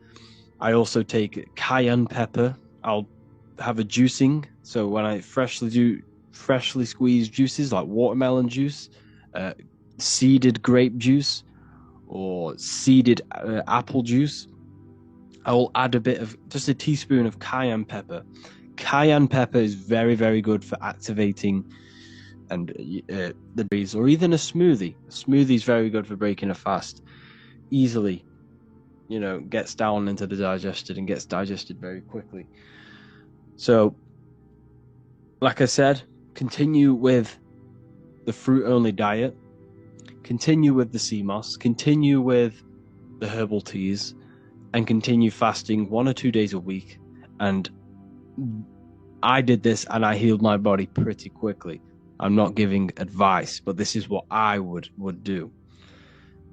I also take cayenne pepper. I'll have a juicing. So when I freshly squeezed juices like watermelon juice, seeded grape juice, or seeded apple juice, I will add just a teaspoon of cayenne pepper. Cayenne pepper is very, very good for activating and the breeze, or even a smoothie. A smoothie is very good for breaking a fast easily. Gets down into the digestion and gets digested very quickly. So, like I said, continue with the fruit-only diet. Continue with the sea moss. Continue with the herbal teas, and continue fasting 1 or 2 days a week. And I did this, and I healed my body pretty quickly. I'm not giving advice, but this is what I would do.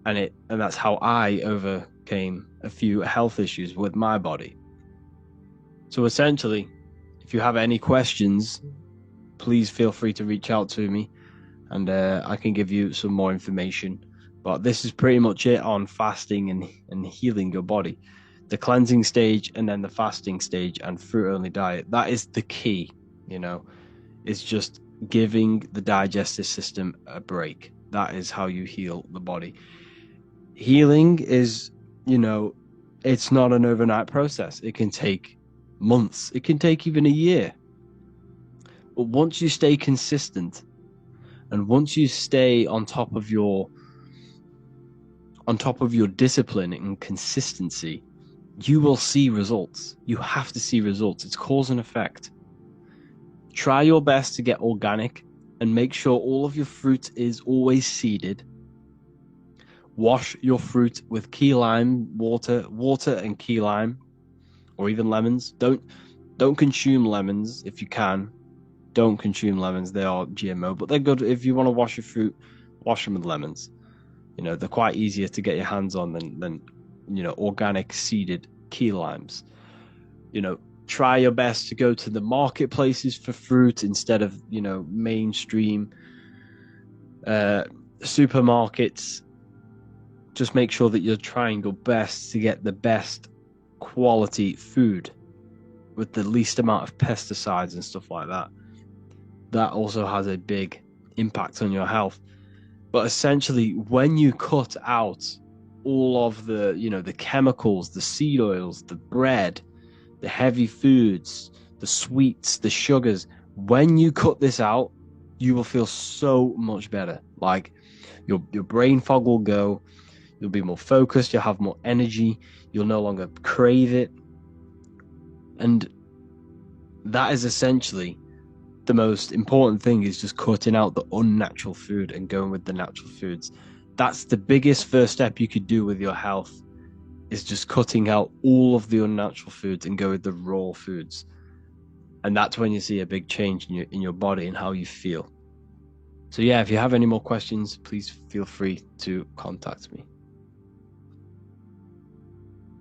And that's how I overcame a few health issues with my body. So essentially, if you have any questions, please feel free to reach out to me, and I can give you some more information. But this is pretty much it on fasting and healing your body. The cleansing stage, and then the fasting stage, and fruit-only diet. That is the key, It's just giving the digestive system a break. That is how you heal the body. Healing is, it's not an overnight process. It can take months. It can take even a year. But once you stay consistent, And once you stay on top of your discipline and consistency, you will see results. You have to see results. It's cause and effect. Try your best to get organic and make sure all of your fruit is always seeded. Wash your fruit with key lime water and key lime, or even lemons. Don't consume lemons if you can. Don't consume lemons. They are GMO, but they're good if you want to wash your fruit. Wash them with lemons. You know, they're quite easier to get your hands on than organic seeded key limes. You know, try your best to go to the marketplaces for fruit instead of mainstream supermarkets. Just make sure that you're trying your best to get the best quality food with the least amount of pesticides and stuff like that. That also has a big impact on your health. But essentially, when you cut out all of the chemicals, the seed oils, the bread, the heavy foods, the sweets, the sugars, when you cut this out, you will feel so much better. Like your brain fog will go, you'll be more focused, you'll have more energy, you'll no longer crave it. And that is essentially the most important thing, is just cutting out the unnatural food and going with the natural foods. That's the biggest first step you could do with your health, is just cutting out all of the unnatural foods and go with the raw foods. And that's when you see a big change in your body and how you feel. So yeah, if you have any more questions, please feel free to contact me.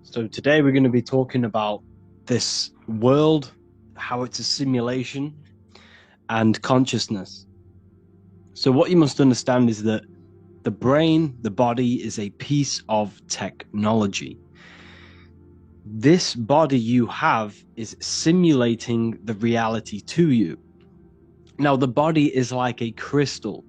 So today we're going to be talking about this world, how it's a simulation, and consciousness. So what you must understand is that the brain, the body, is a piece of technology. This body you have is simulating the reality to you. Now, the body is like a crystal.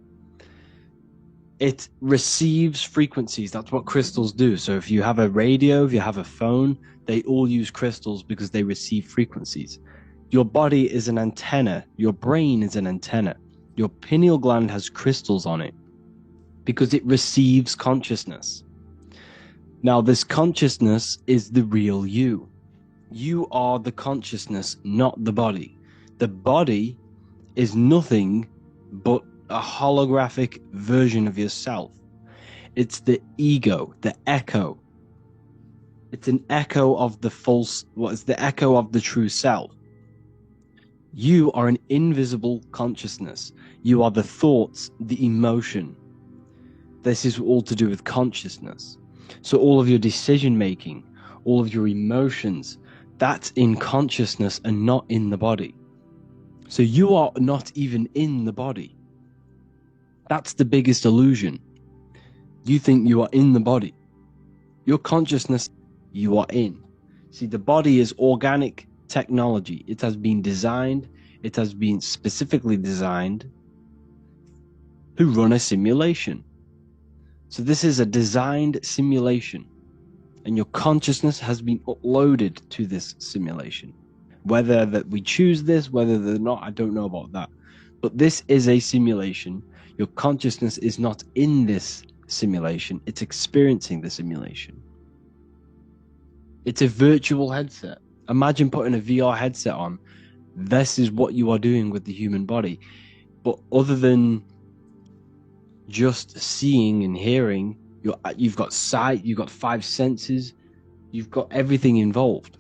It receives frequencies. That's what crystals do. So if you have a radio, if you have a phone, they all use crystals because they receive frequencies. Your body is an antenna. Your brain is an antenna. Your pineal gland has crystals on it because it receives consciousness. Now, this consciousness is the real you. You are the consciousness, not the body. The body is nothing but a holographic version of yourself. It's the ego, the echo. It's an echo of the false, it's the echo of the true self. You are an invisible consciousness. You are the thoughts, the emotion. This is all to do with consciousness. So all of your decision making, all of your emotions, that's in consciousness and not in the body. So you are not even in the body. That's the biggest illusion. You think you are in the body. Your consciousness, you are in. See, the body is organic technology. It has been designed, it has been specifically designed to run a simulation. So this is a designed simulation, and your consciousness has been uploaded to this simulation. Whether that we choose this, whether they're not, I don't know about that. But this is a simulation. Your consciousness is not in this simulation. It's experiencing the simulation. It's a virtual headset. Imagine putting a VR headset on. This is what you are doing with the human body. But other than just seeing and hearing, you've got sight, you've got 5 senses, you've got everything involved.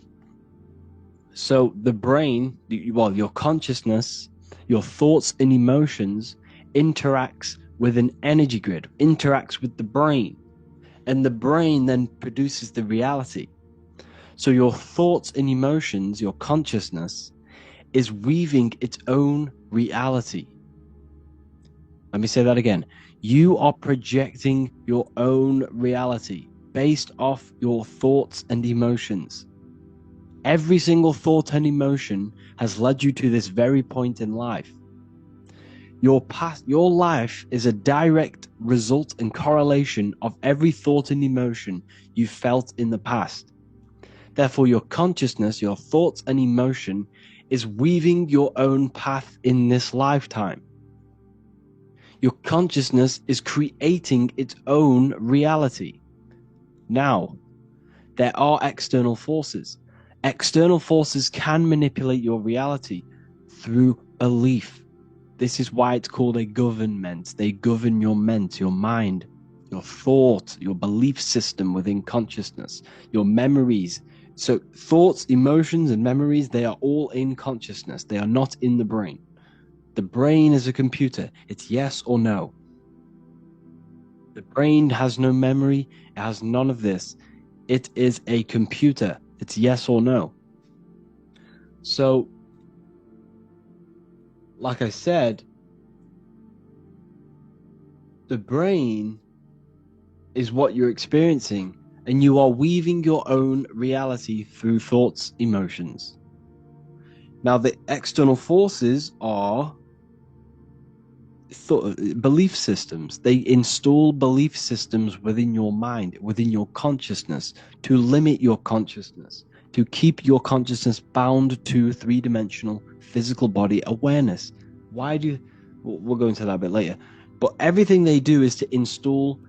So the brain, your consciousness, your thoughts and emotions interacts with an energy grid, interacts with the brain, and the brain then produces the reality. So your thoughts and emotions, your consciousness, is weaving its own reality. Let me say that again. You are projecting your own reality based off your thoughts and emotions. Every single thought and emotion has led you to this very point in life. Your life is a direct result and correlation of every thought and emotion you felt in the past. Therefore, your consciousness, your thoughts and emotion is weaving your own path in this lifetime. Your consciousness is creating its own reality. Now, there are external forces. External forces can manipulate your reality through belief. This is why it's called a government. They govern your ment, your mind, your thought, your belief system within consciousness, your memories. So thoughts, emotions, and memories, they are all in consciousness. They are not in the brain. The brain is a computer. It's yes or no. The brain has no memory. It has none of this. It is a computer. It's yes or no. So, like I said, the brain is what you're experiencing, and you are weaving your own reality through thoughts, emotions. Now, the external forces are belief systems. They install belief systems within your mind, within your consciousness, to limit your consciousness, to keep your consciousness bound to three-dimensional physical body awareness. We'll go into that a bit later, but everything they do is to install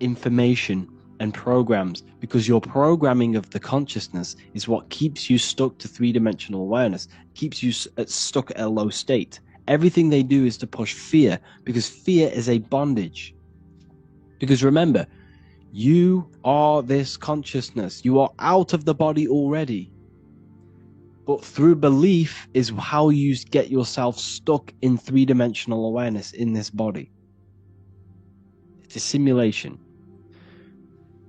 information and programs, because your programming of the consciousness is what keeps you stuck to three-dimensional awareness, keeps you stuck at a low state. Everything they do is to push fear, because fear is a bondage. Because remember, you are this consciousness. You are out of the body already. But through belief is how you get yourself stuck in three-dimensional awareness in this body. It's a simulation.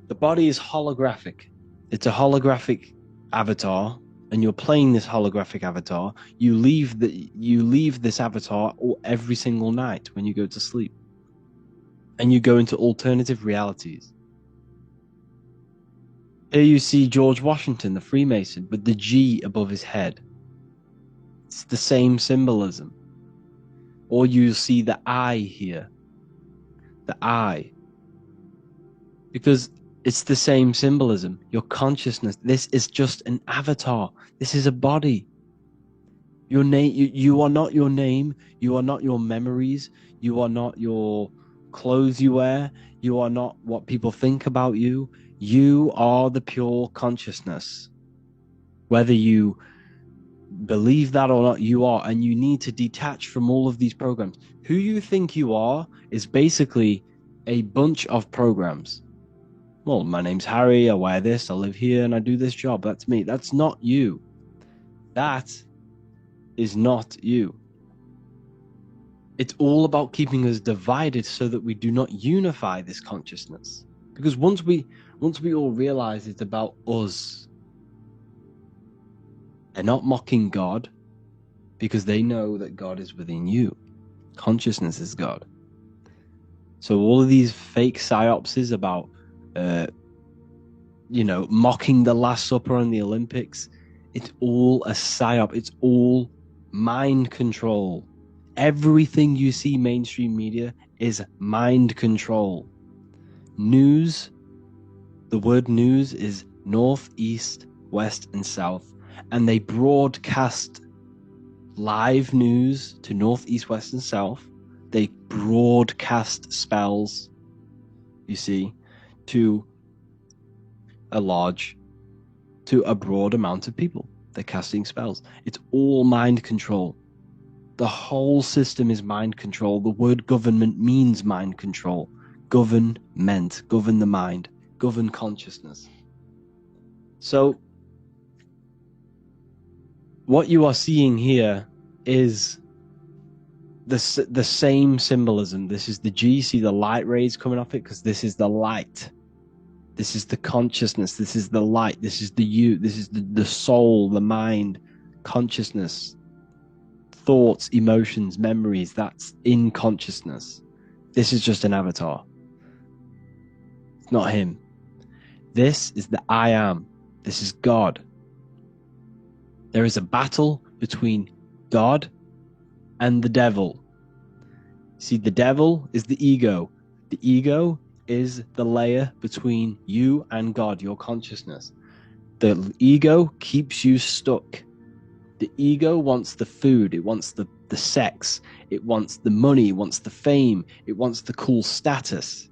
The body is holographic. It's a holographic avatar, and you're playing this holographic avatar. You leave this avatar every single night when you go to sleep, and you go into alternative realities. Here you see George Washington, the Freemason, with the G above his head. It's the same symbolism. Or you see the I here, the I, because it's the same symbolism. Your consciousness. This is just an avatar. This is a body. Your name. You are not your name. You are not your memories. You are not your clothes you wear. You are not what people think about you. You are the pure consciousness. Whether you believe that or not, you are, and you need to detach from all of these programs. Who you think you are is basically a bunch of programs. Well, my name's Harry, I wear this, I live here, and I do this job. That's me. That's not you. That is not you. It's all about keeping us divided so that we do not unify this consciousness. Because once we all realize it's about us, they're not mocking God, because they know that God is within you. Consciousness is God. So all of these fake psyopses about mocking the Last Supper and the Olympics, it's all a psyop. It's all mind control. Everything you see mainstream media is mind control. News, the word news is north, east, west, and south. And they broadcast live news to north, east, west, and south. They broadcast spells, you see, to a broad amount of people. They're casting spells. It's all mind control. The whole system is mind control. The word government means mind control. Government, govern the mind, govern consciousness. So what you are seeing here is the same symbolism. This is the G. See the light rays coming off it, because this is the light. This is the consciousness. This is the light. This is the you. This is the soul, the mind, consciousness, thoughts, emotions, memories. That's in consciousness. This is just an avatar. It's not him. This is the I am. This is God. There is a battle between God and the devil. See, the devil is the ego. The ego is the layer between you and God, your consciousness. The ego keeps you stuck. The ego wants the food. It wants the the sex, it wants the money, it wants the fame, it wants the cool status.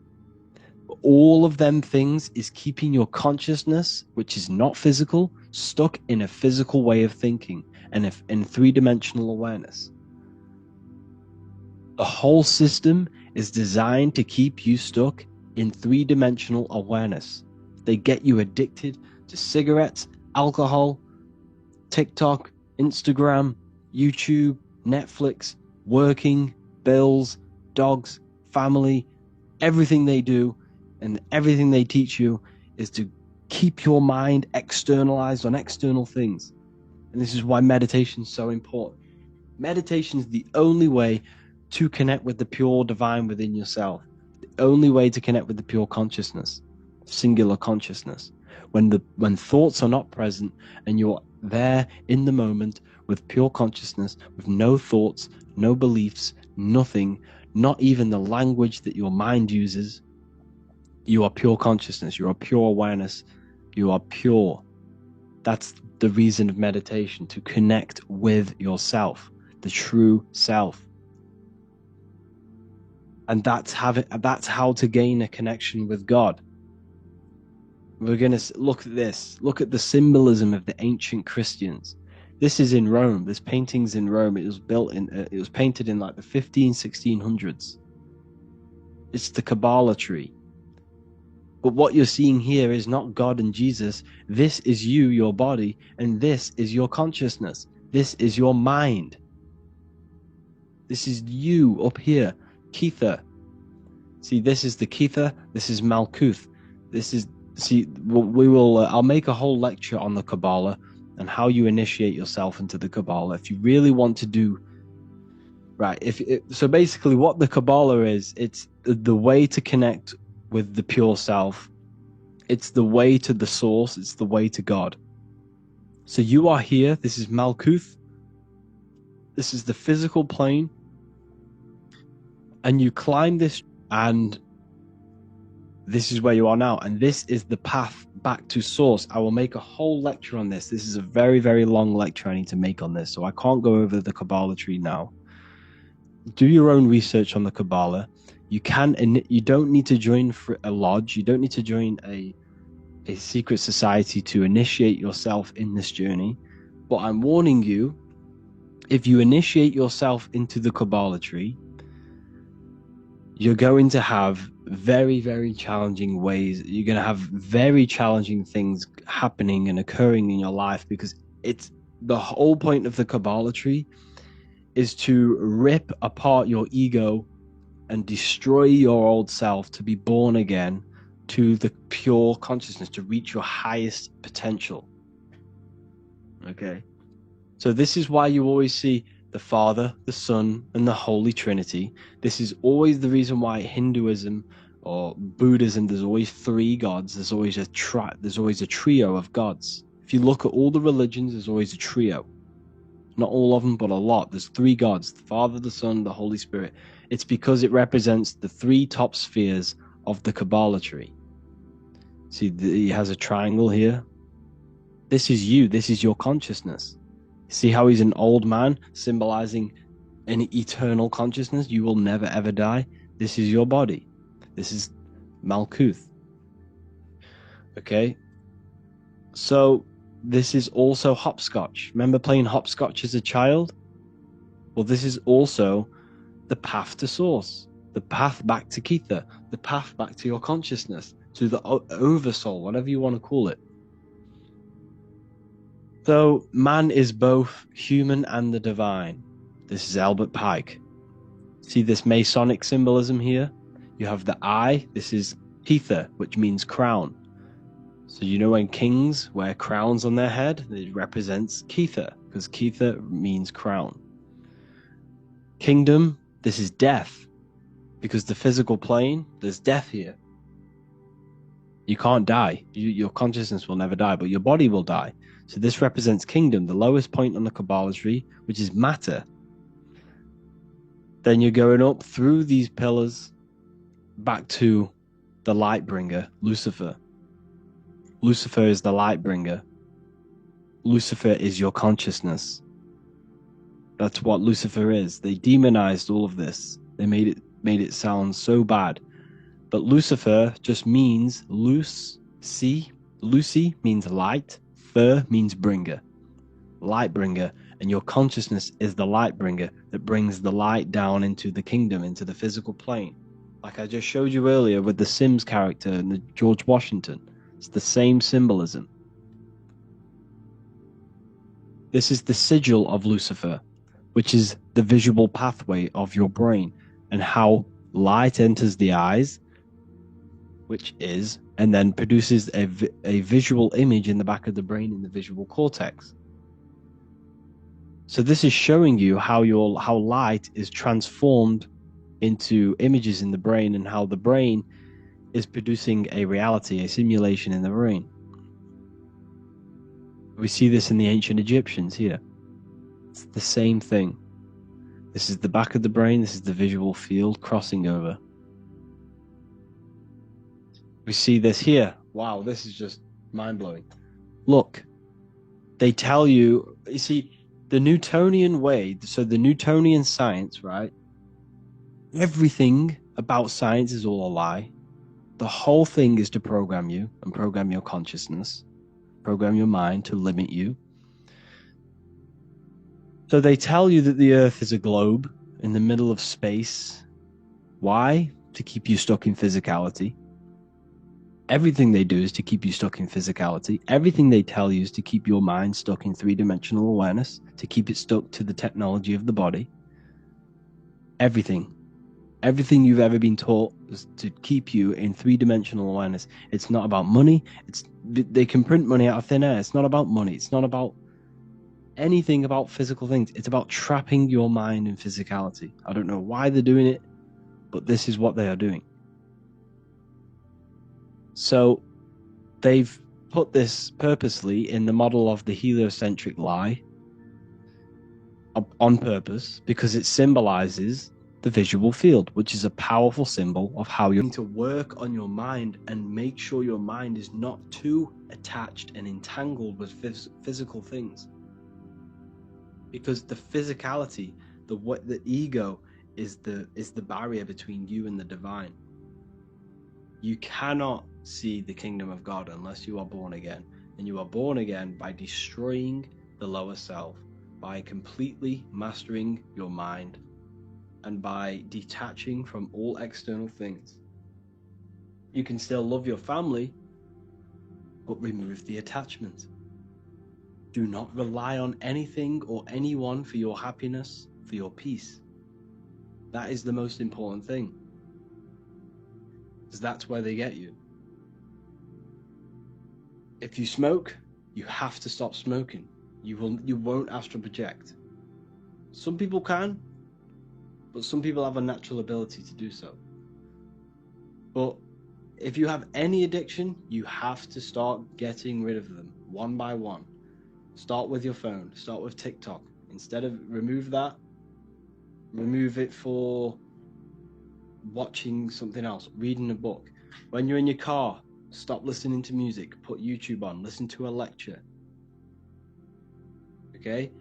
All of them things is keeping your consciousness, which is not physical, stuck in a physical way of thinking and in three-dimensional awareness. The whole system is designed to keep you stuck in three-dimensional awareness. They get you addicted to cigarettes, alcohol, TikTok, Instagram, YouTube, Netflix, working, bills, dogs, family. Everything they do and everything they teach you is to keep your mind externalized on external things. And this is why meditation is so important. Meditation is the only way to connect with the pure divine within yourself. The only way to connect with the pure consciousness, singular consciousness. When thoughts are not present and you're there in the moment with pure consciousness, with no thoughts, no beliefs, nothing, not even the language that your mind uses, you are pure consciousness, you are pure awareness, you are pure. That's the reason of meditation, to connect with yourself, the true self. And that's how to gain a connection with God. We're going to look at this. Look at the symbolism of the ancient Christians. This is in Rome. This painting's in Rome. It was painted in like the 1600s. It's the Kabbalah tree. But what you're seeing here is not God and Jesus. This is you, your body, and this is your consciousness. This is your mind. This is you up here, Kether. See, this is the Kether. This is Malkuth. I'll make a whole lecture on the Kabbalah and how you initiate yourself into the Kabbalah if you really want to do right. So basically what the Kabbalah is, it's the way to connect with the pure self. It's the way to the source. It's the way to God. So you are here. This is Malkuth. This is the physical plane. And you climb this, and this is where you are now. And this is the path back to source. I will make a whole lecture on this. This is a very, very long lecture I need to make on this. So I can't go over the Kabbalah tree now. Do your own research on the Kabbalah. You don't need to join a lodge. You don't need to join a secret society to initiate yourself in this journey. But I'm warning you, if you initiate yourself into the Kabbalah tree, you're going to have very, very challenging ways. You're going to have very challenging things happening and occurring in your life, because it's the whole point of the Kabbalah tree is to rip apart your ego and destroy your old self to be born again to the pure consciousness, to reach your highest potential. Okay? So this is why you always see the Father, the Son, and the Holy Trinity. This is always the reason why Hinduism or Buddhism, there's always three gods. There's always a trio of gods. If you look at all the religions, there's always a trio. Not all of them, but a lot. There's three gods: the Father, the Son, the Holy Spirit. It's because it represents the three top spheres of the Kabbalah tree. See, he has a triangle here. This is you. This is your consciousness. See how he's an old man, symbolizing an eternal consciousness? You will never ever die. This is your body. This is Malkuth. Okay? So this is also hopscotch. Remember playing hopscotch as a child? Well, this is also the path to source, the path back to Kether, the path back to your consciousness, to the oversoul, whatever you want to call it. So man is both human and the divine. This is Albert Pike. See this Masonic symbolism here? You have the eye. This is Kether, which means crown. So you know when kings wear crowns on their head, it represents Kether, because Kether means crown. Kingdom, this is death, because the physical plane, there's death here. You can't die. Your consciousness will never die, but your body will die. So this represents kingdom, the lowest point on the Kabbalah tree, which is matter. Then you're going up through these pillars back to the light bringer, Lucifer. Lucifer is the light bringer. Lucifer is your consciousness. That's what Lucifer is. They demonized all of this. They made it sound so bad. But Lucifer just means Lucy means light, fer means bringer, light bringer, and your consciousness is the light bringer that brings the light down into the kingdom, into the physical plane. Like I just showed you earlier with the Sims character and the George Washington. It's the same symbolism. This is the sigil of Lucifer, which is the visual pathway of your brain and how light enters the eyes, which is, and then produces a visual image in the back of the brain in the visual cortex. So this is showing you how light is transformed into images in the brain and how the brain is producing a reality, a simulation in the brain. We see this in the ancient Egyptians here. It's the same thing. This is the back of the brain, this is the visual field crossing over. We see this here. Wow, this is just mind-blowing. Look, they tell you, you see, the Newtonian way, so the Newtonian science, right? Everything about science is all a lie. The whole thing is to program you and program your consciousness, program your mind to limit you. So they tell you that the Earth is a globe in the middle of space. Why? To keep you stuck in physicality. Everything they do is to keep you stuck in physicality. Everything they tell you is to keep your mind stuck in three-dimensional awareness, to keep it stuck to the technology of the body. Everything. Everything you've ever been taught is to keep you in three-dimensional awareness. It's not about money. They can print money out of thin air. It's not about money. It's not about anything about physical things. It's about trapping your mind in physicality. I don't know why they're doing it, but this is what they are doing. So they've put this purposely in the model of the heliocentric lie on purpose because it symbolizes the visual field, which is a powerful symbol of how you're going to work on your mind and make sure your mind is not too attached and entangled with physical things. Because the physicality, the ego is the barrier between you and the divine. You cannot see the kingdom of God unless you are born again. And you are born again by destroying the lower self, by completely mastering your mind, and by detaching from all external things. You can still love your family, but remove the attachment. Do not rely on anything or anyone for your happiness, for your peace. That is the most important thing. Because that's where they get you. If you smoke, you have to stop smoking. You won't astral project. Some people can, but some people have a natural ability to do so. But if you have any addiction, you have to start getting rid of them one by one. Start with your phone. Start with TikTok. Instead of remove that, remove it for watching something else, reading a book. When you're in your car, stop listening to music. Put YouTube on. Listen to a lecture. Okay?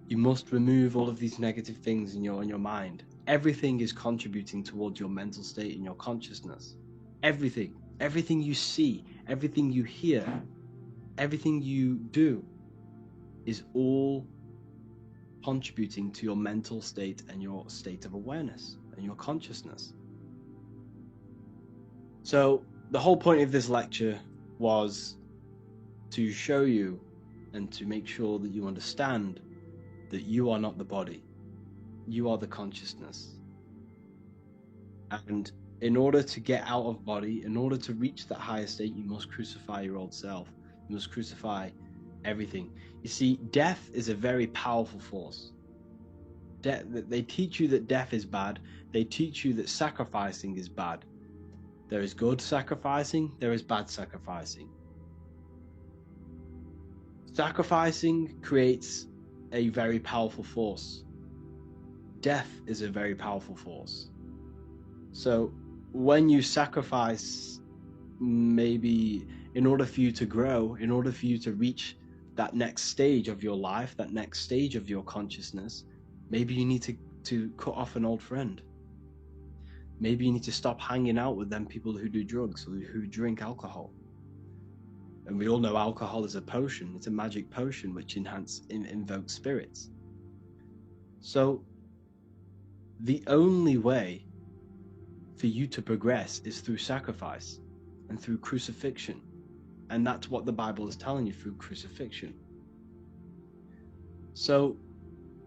You must remove all of these negative things in your mind. Everything is contributing towards your mental state and your consciousness. Everything. Everything you see, everything you hear, everything you do is all contributing to your mental state and your state of awareness and your consciousness. So the whole point of this lecture was to show you and to make sure that you understand that you are not the body. You are the consciousness. And in order to get out of body, in order to reach that higher state, you must crucify your old self. You must crucify everything. You see, death is a very powerful force. They teach you that death is bad. They teach you that sacrificing is bad. There is good sacrificing, there is bad sacrificing. Sacrificing creates a very powerful force. Death is a very powerful force. So when you sacrifice, maybe in order for you to grow, in order for you to reach that next stage of your life, that next stage of your consciousness, Maybe you need to cut off an old friend. Maybe you need to stop hanging out with them people who do drugs or who drink alcohol. And we all know alcohol is a potion. It's a magic potion which invokes spirits. So the only way for you to progress is through sacrifice and through crucifixion. And that's what the Bible is telling you, through crucifixion. So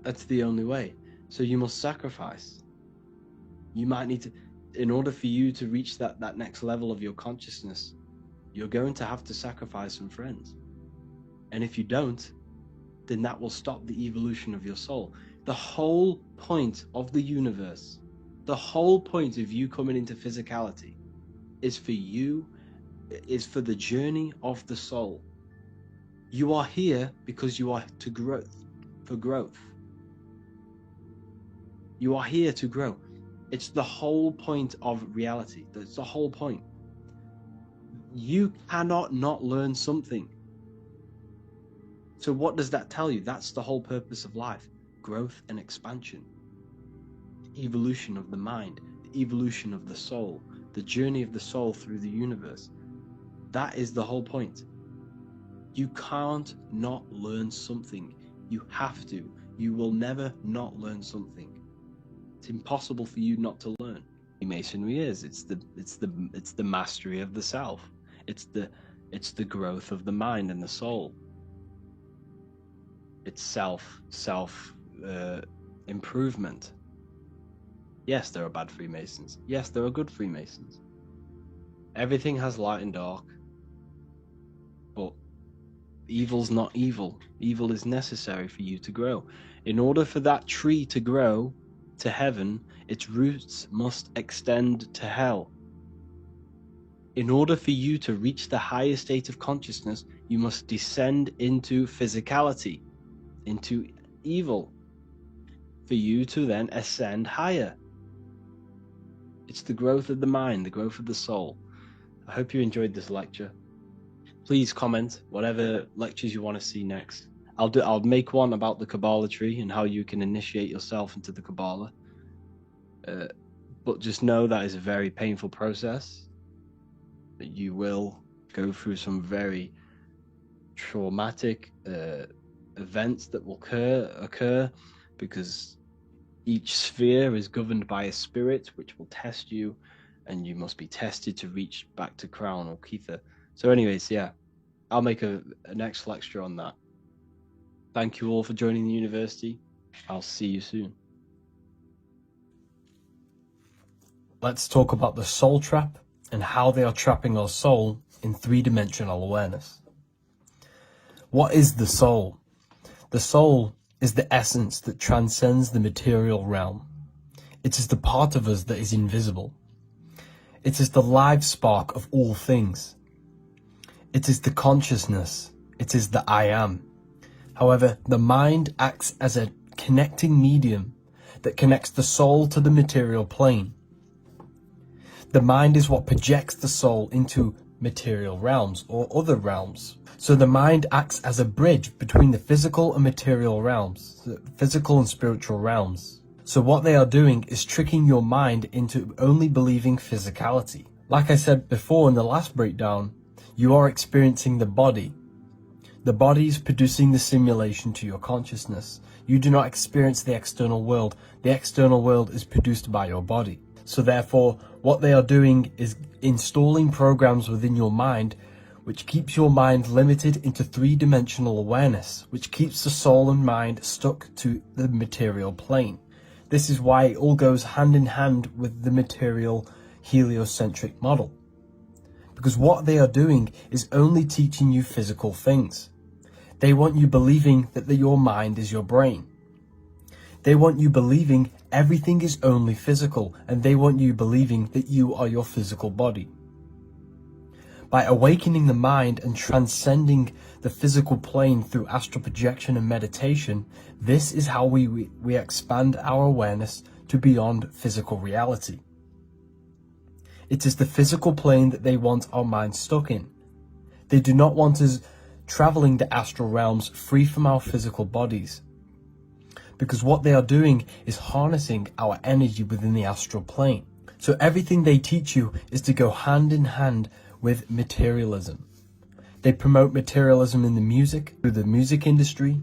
that's the only way. So you must sacrifice. You might need to, in order for you to reach that next level of your consciousness, you're going to have to sacrifice some friends. And if you don't, then that will stop the evolution of your soul. The whole point of the universe, the whole point of you coming into physicality is for the journey of the soul. You are here because you are for growth. You are here to grow. It's the whole point of reality. That's the whole point. You cannot not learn something. So what does that tell you? That's the whole purpose of life. Growth and expansion. The evolution of the mind, the evolution of the soul, the journey of the soul through the universe. That is the whole point. You can't not learn something. You have to. You will never not learn something. It's impossible for you not to learn. Masonry is. It's the mastery of the self. It's the growth of the mind and the soul. It's self improvement. Yes, there are bad Freemasons. Yes, there are good Freemasons. Everything has light and dark. But evil's not evil. Evil is necessary for you to grow. In order for that tree to grow to heaven, its roots must extend to hell. In order for you to reach the higher state of consciousness, you must descend into physicality, into evil, for you to then ascend higher. It's the growth of the mind, the growth of the soul. I hope you enjoyed this lecture. Please comment whatever lectures you want to see next. I'll make one about the Kabbalah tree and how you can initiate yourself into the Kabbalah. But just know that is a very painful process. That you will go through some very traumatic events that will occur because each sphere is governed by a spirit which will test you, and you must be tested to reach back to Crown or Kether. So anyways, yeah, I'll make a next lecture on that. Thank you all for joining the university. I'll see you soon. Let's talk about the soul trap and how they are trapping our soul in three-dimensional awareness. What is the soul? The soul is the essence that transcends the material realm. It is the part of us that is invisible. It is the live spark of all things. It is the consciousness. It is the I am. However, the mind acts as a connecting medium that connects the soul to the material plane. The mind is what projects the soul into material realms or other realms. So the mind acts as a bridge between the physical and material realms, the physical and spiritual realms. So what they are doing is tricking your mind into only believing physicality. Like I said before in the last breakdown, you are experiencing the body. The body is producing the simulation to your consciousness. You do not experience the external world. The external world is produced by your body. So therefore, what they are doing is installing programs within your mind which keeps your mind limited into three-dimensional awareness, which keeps the soul and mind stuck to the material plane. This is why it all goes hand in hand with the material heliocentric model. Because what they are doing is only teaching you physical things. They want you believing that your mind is your brain. They want you believing everything is only physical, and they want you believing that you are your physical body. By awakening the mind and transcending the physical plane through astral projection and meditation, this is how we expand our awareness to beyond physical reality. It is the physical plane that they want our mind stuck in. They do not want us traveling the astral realms free from our physical bodies. because what they are doing is harnessing our energy within the astral plane. So everything they teach you is to go hand in hand with materialism. They promote materialism in the music, through the music industry,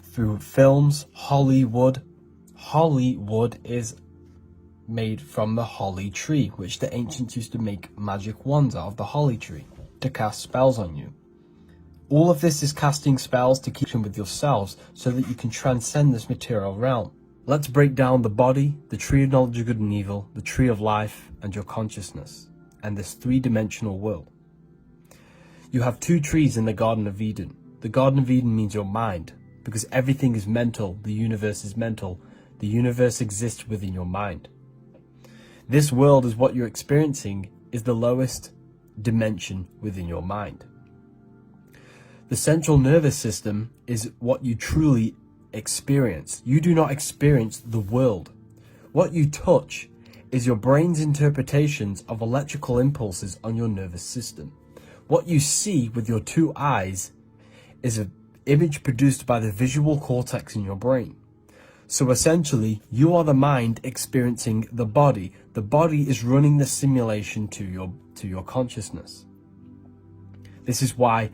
through films, Hollywood. Hollywood is made from the holly tree, which the ancients used to make magic wands out of the holly tree to cast spells on you. All of this is casting spells to keep in with yourselves so that you can transcend this material realm. Let's break down the body, the tree of knowledge of good and evil, the tree of life, and your consciousness, and this three-dimensional world. You have two trees in the Garden of Eden. The Garden of Eden means your mind, because everything is mental, the universe is mental, the universe exists within your mind. This world is what you're experiencing, is the lowest dimension within your mind. The central nervous system is what you truly experience. You do not experience the world. What you touch is your brain's interpretations of electrical impulses on your nervous system. What you see with your two eyes is an image produced by the visual cortex in your brain. So essentially, you are the mind experiencing the body. The body is running the simulation to your consciousness. This is why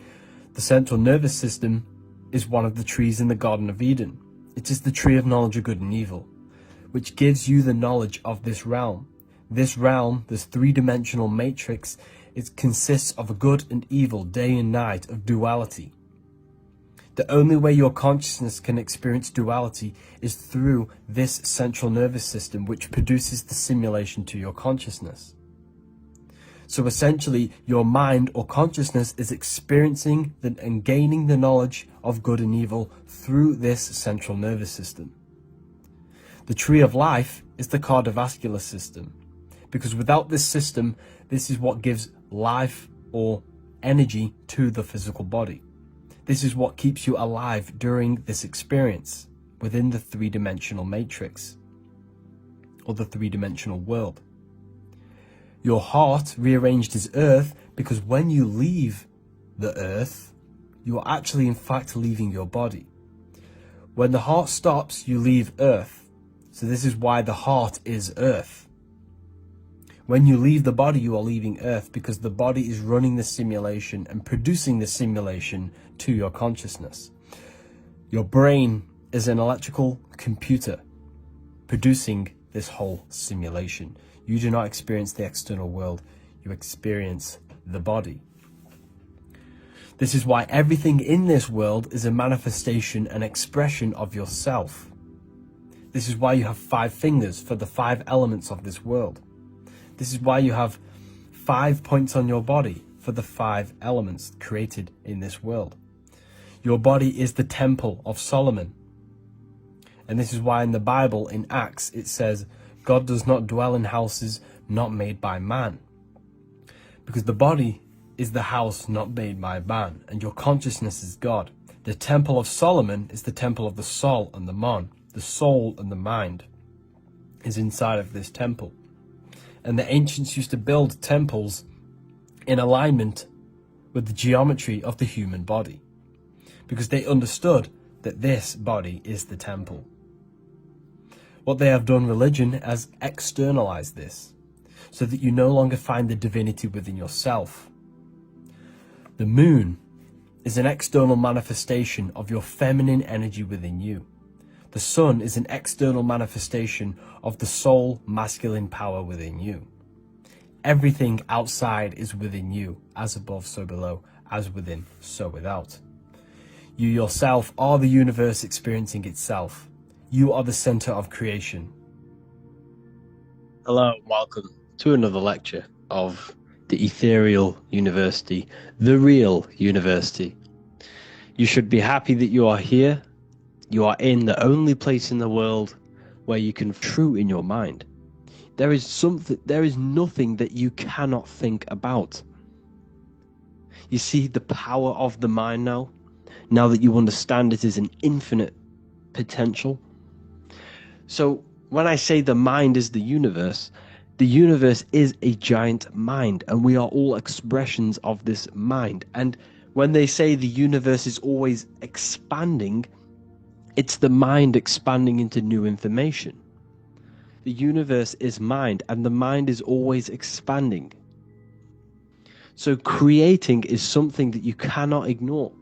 the central nervous system is one of the trees in the Garden of Eden. It is the tree of knowledge of good and evil, which gives you the knowledge of this realm. This realm, this three-dimensional matrix, it consists of a good and evil, day and night, of duality. The only way your consciousness can experience duality is through this central nervous system, which produces the simulation to your consciousness. So essentially, your mind or consciousness is experiencing and gaining the knowledge of good and evil through this central nervous system. The tree of life is the cardiovascular system, because without this system, this is what gives life or energy to the physical body. This is what keeps you alive during this experience within the three-dimensional matrix or the three-dimensional world. Your heart, rearranged as earth, because when you leave the earth, you are actually in fact leaving your body. When the heart stops, you leave earth. So this is why the heart is earth. When you leave the body, you are leaving earth, because the body is running the simulation and producing the simulation to your consciousness. Your brain is an electrical computer producing this whole simulation. You do not experience the external world, you experience the body. This is why everything in this world is a manifestation and expression of yourself. This is why you have 5 fingers for the 5 elements of this world. This is why you have 5 points on your body for the 5 elements created in this world. Your body is the temple of Solomon. And this is why in the Bible, in Acts, it says, God does not dwell in houses not made by man. Because the body is the house not made by man, and your consciousness is God. The temple of Solomon is the temple of the soul and the mon. The soul and the mind is inside of this temple. And the ancients used to build temples in alignment with the geometry of the human body, because they understood that this body is the temple. What they have done, religion, has externalized this, so that you no longer find the divinity within yourself. The moon is an external manifestation of your feminine energy within you. The sun is an external manifestation of the soul masculine power within you. Everything outside is within you, as above, so below, as within, so without. You yourself are the universe experiencing itself. You are the center of creation. Hello and welcome to another lecture of the Ethereal University, the real university. You should be happy that you are here. You are in the only place in the world where you can true in your mind. There is nothing that you cannot think about. You see the power of the mind now that you understand it is an infinite potential. So when I say the mind is the universe is a giant mind, and we are all expressions of this mind. And when they say the universe is always expanding, It's the mind expanding into new information. The universe is mind, and the mind is always expanding. So creating is something that you cannot ignore.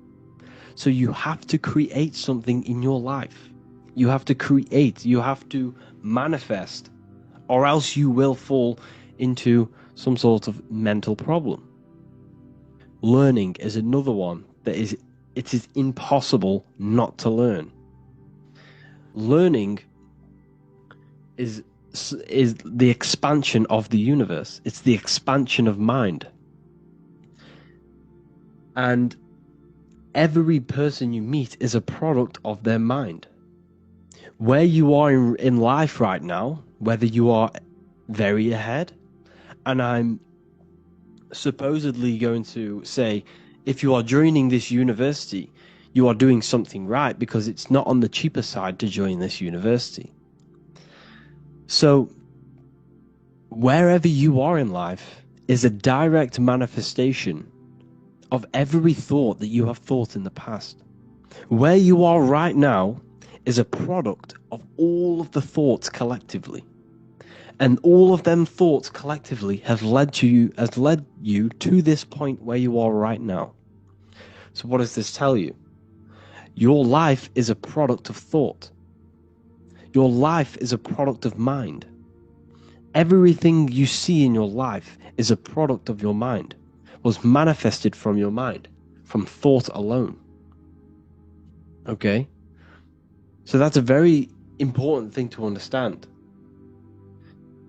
So you have to create something in your life. You have to create, you have to manifest, or else you will fall into some sort of mental problem. Learning is another one that it is impossible not to learn. Learning is the expansion of the universe. It's the expansion of mind. And every person you meet is a product of their mind. Where you are in life right now, whether you are very ahead, and I'm supposedly going to say, if you are joining this university, you are doing something right because it's not on the cheaper side to join this university. So wherever you are in life is a direct manifestation of every thought that you have thought in the past. Where you are right now is a product of all of the thoughts collectively. And all of them thoughts collectively has led you to this point where you are right now. So what does this tell you? Your life is a product of thought. Your life is a product of mind. Everything you see in your life is a product of your mind, was manifested from your mind, from thought alone. Okay? So that's a very important thing to understand.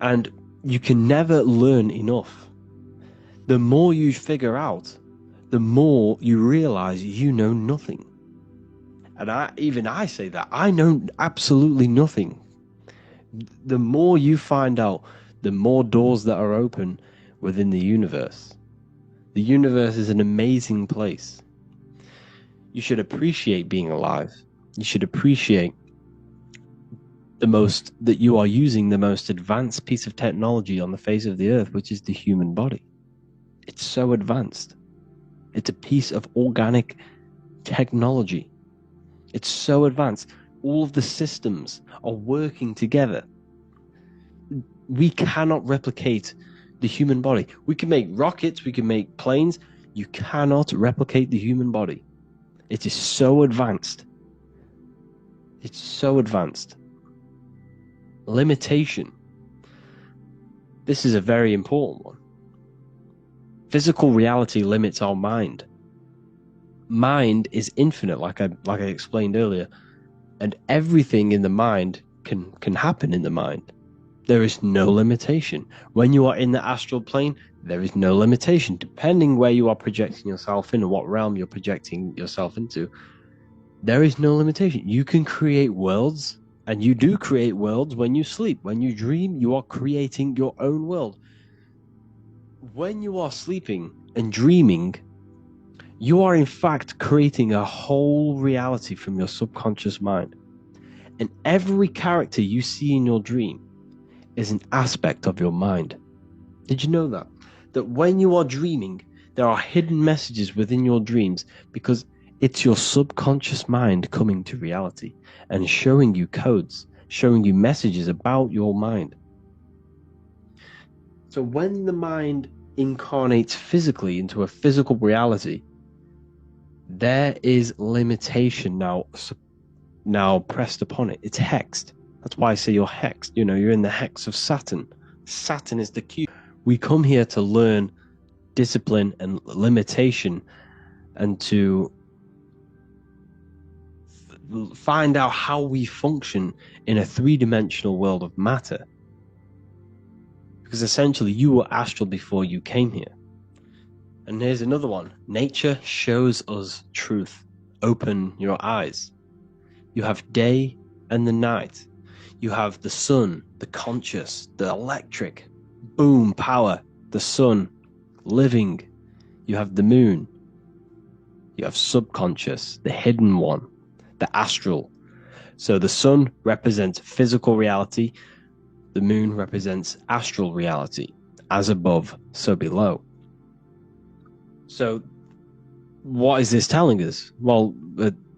And you can never learn enough. The more you figure out, the more you realize you know nothing. And I say that. I know absolutely nothing. The more you find out, the more doors that are open within the universe. The universe is an amazing place. You should appreciate being alive. You should appreciate that you are using the most advanced piece of technology on the face of the earth, which is the human body. It's so advanced. It's a piece of organic technology. It's so advanced. All of the systems are working together. We cannot replicate the human body. We can make rockets, we can make planes. You cannot replicate the human body. It is so advanced. It's so advanced. Limitation. This is a very important one. Physical reality limits our mind. Mind is infinite, like I explained earlier, and everything in the mind can happen in the mind. There is no limitation. When you are in the astral plane, there is no limitation. Depending where you are projecting yourself in and what realm you're projecting yourself into, there is no limitation. You can create worlds, and you do create worlds when you sleep. When you dream, you are creating your own world. When you are sleeping and dreaming, you are in fact creating a whole reality from your subconscious mind. And every character you see in your dream is an aspect of your mind. Did you know that? That when you are dreaming, there are hidden messages within your dreams because it's your subconscious mind coming to reality and showing you codes, showing you messages about your mind. So when the mind incarnates physically into a physical reality, there is limitation now pressed upon it. It's hexed. That's why I say you're hexed. You know, you're in the hex of Saturn. Saturn is the cube. We come here to learn discipline and limitation and to find out how we function in a three-dimensional world of matter. Because essentially you were astral before you came here. And here's another one. Nature shows us truth. Open your eyes. You have day and the night. You have the sun, the conscious, the electric, boom, power, the sun, living. You have the moon. You have subconscious, the hidden one, the astral. So the sun represents physical reality. The moon represents astral reality. As above, so below. So what is this telling us? Well,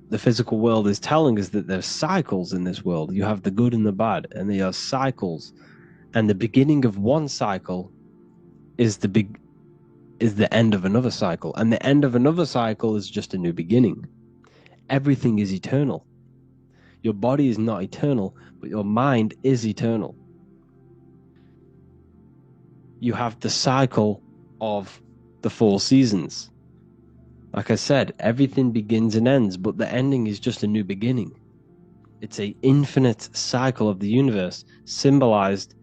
the physical world is telling us that there's cycles in this world. You have the good and the bad, and they are cycles. And the beginning of one cycle is the end of another cycle, and the end of another cycle is just a new beginning. Everything is eternal. Your body is not eternal, but your mind is eternal. You have the cycle of the 4 seasons. Like I said, everything begins and ends, but the ending is just a new beginning. It's an infinite cycle of the universe, symbolized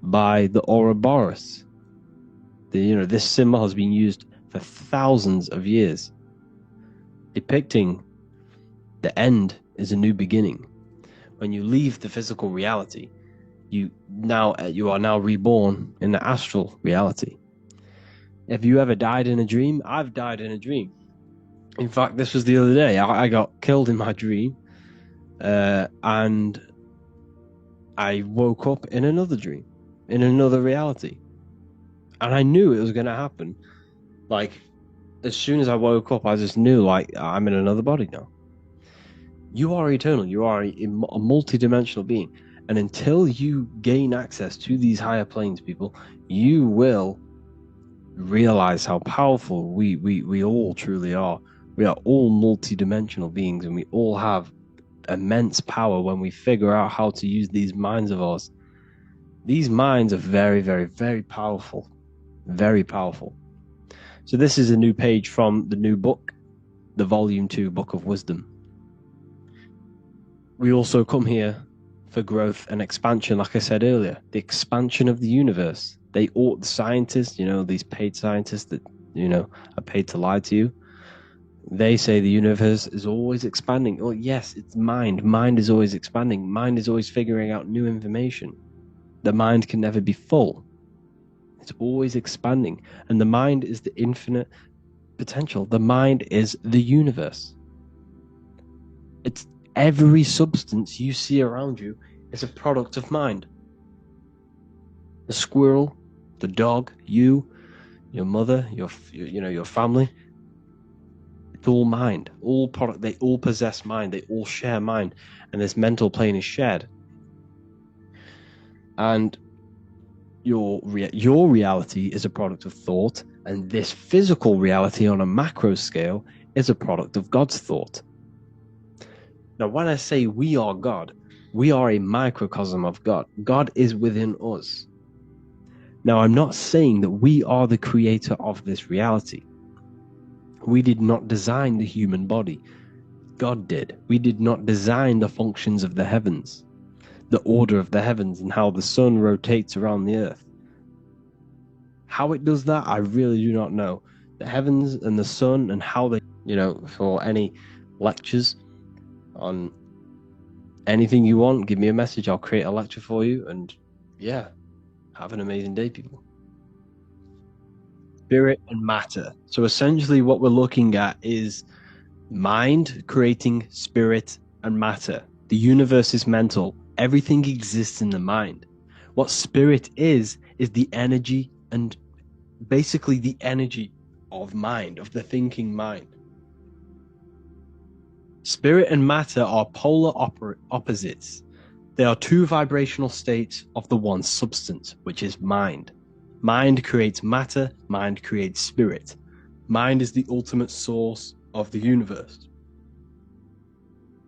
by the Ouroboros. This symbol has been used for thousands of years, depicting the end is a new beginning. When you leave the physical reality, you are now reborn in the astral reality. Have you ever died in a dream? I've died in a dream. In fact, this was the other day. I got killed in my dream, and I woke up in another dream, in another reality. And I knew it was going to happen. Like, as soon as I woke up, I just knew, like, I'm in another body now. You are eternal. You are a multi-dimensional being. And until you gain access to these higher planes, people, you will realize how powerful we all truly are. We are all multi-dimensional beings, and we all have immense power when we figure out how to use these minds of ours. These minds are very, very, very powerful. Very powerful. So this is a new page from the new book, the Volume 2 Book of Wisdom. We also come here for growth and expansion, like I said earlier, the expansion of the universe. The scientists, these paid scientists that, are paid to lie to you, they say the universe is always expanding. Oh, yes, it's mind. Mind is always expanding. Mind is always figuring out new information. The mind can never be full. It's always expanding. And the mind is the infinite potential. The mind is the universe. It's every substance you see around you is a product of mind. The squirrel, the dog, you, your mother, your family. It's all mind. All product. They all possess mind. They all share mind, and this mental plane is shared. And your reality is a product of thought, and this physical reality on a macro scale is a product of God's thought. Now, when I say we are God, we are a microcosm of God. God is within us. Now, I'm not saying that we are the creator of this reality. We did not design the human body. God did. We did not design the functions of the heavens, the order of the heavens, and how the sun rotates around the earth. How it does that, I really do not know. The heavens and the sun and how they, for any lectures on anything you want, give me a message. I'll create a lecture for you. And yeah, have an amazing day, people. Spirit and matter. So essentially what we're looking at is mind creating spirit and matter. The universe is mental. Everything exists in the mind. What spirit is the energy, and basically the energy of mind, of the thinking mind. Spirit and matter are polar opposites. They are two vibrational states of the one substance, which is mind. Mind creates matter, mind creates spirit. Mind is the ultimate source of the universe.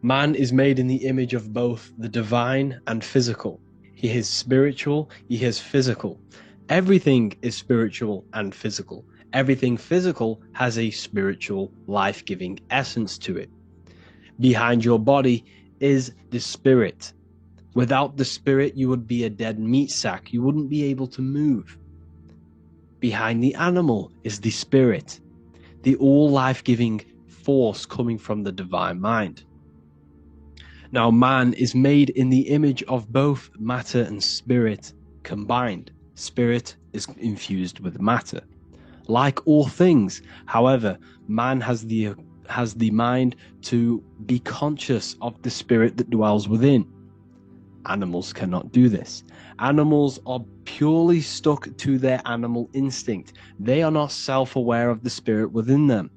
Man is made in the image of both the divine and physical. He is spiritual, he is physical. Everything is spiritual and physical. Everything physical has a spiritual, life-giving essence to it. Behind your body is the spirit. Without the spirit, you would be a dead meat sack. You wouldn't be able to move. Behind the animal is the spirit, the all life-giving force coming from the divine mind. Now, man is made in the image of both matter and spirit combined. Spirit is infused with matter. Like all things, however, man has the mind to be conscious of the spirit that dwells within. Animals cannot do this. Animals are purely stuck to their animal instinct. They are not self-aware of the spirit within them.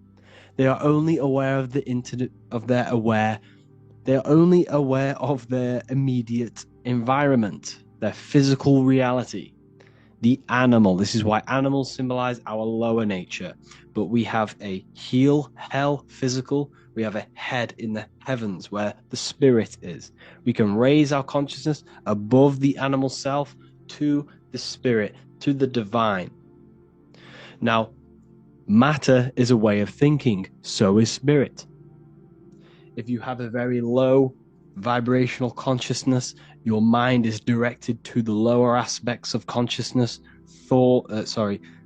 They are only aware of the internet of their aware. They are only aware of their immediate environment, their physical reality. The animal. This is why animals symbolize our lower nature. But we have a hell, physical. We have a head in the heavens where the spirit is. We can raise our consciousness above the animal self to the spirit, to the divine. Now, matter is a way of thinking, so is spirit. If you have a very low vibrational consciousness, your mind is directed to the lower aspects of consciousness,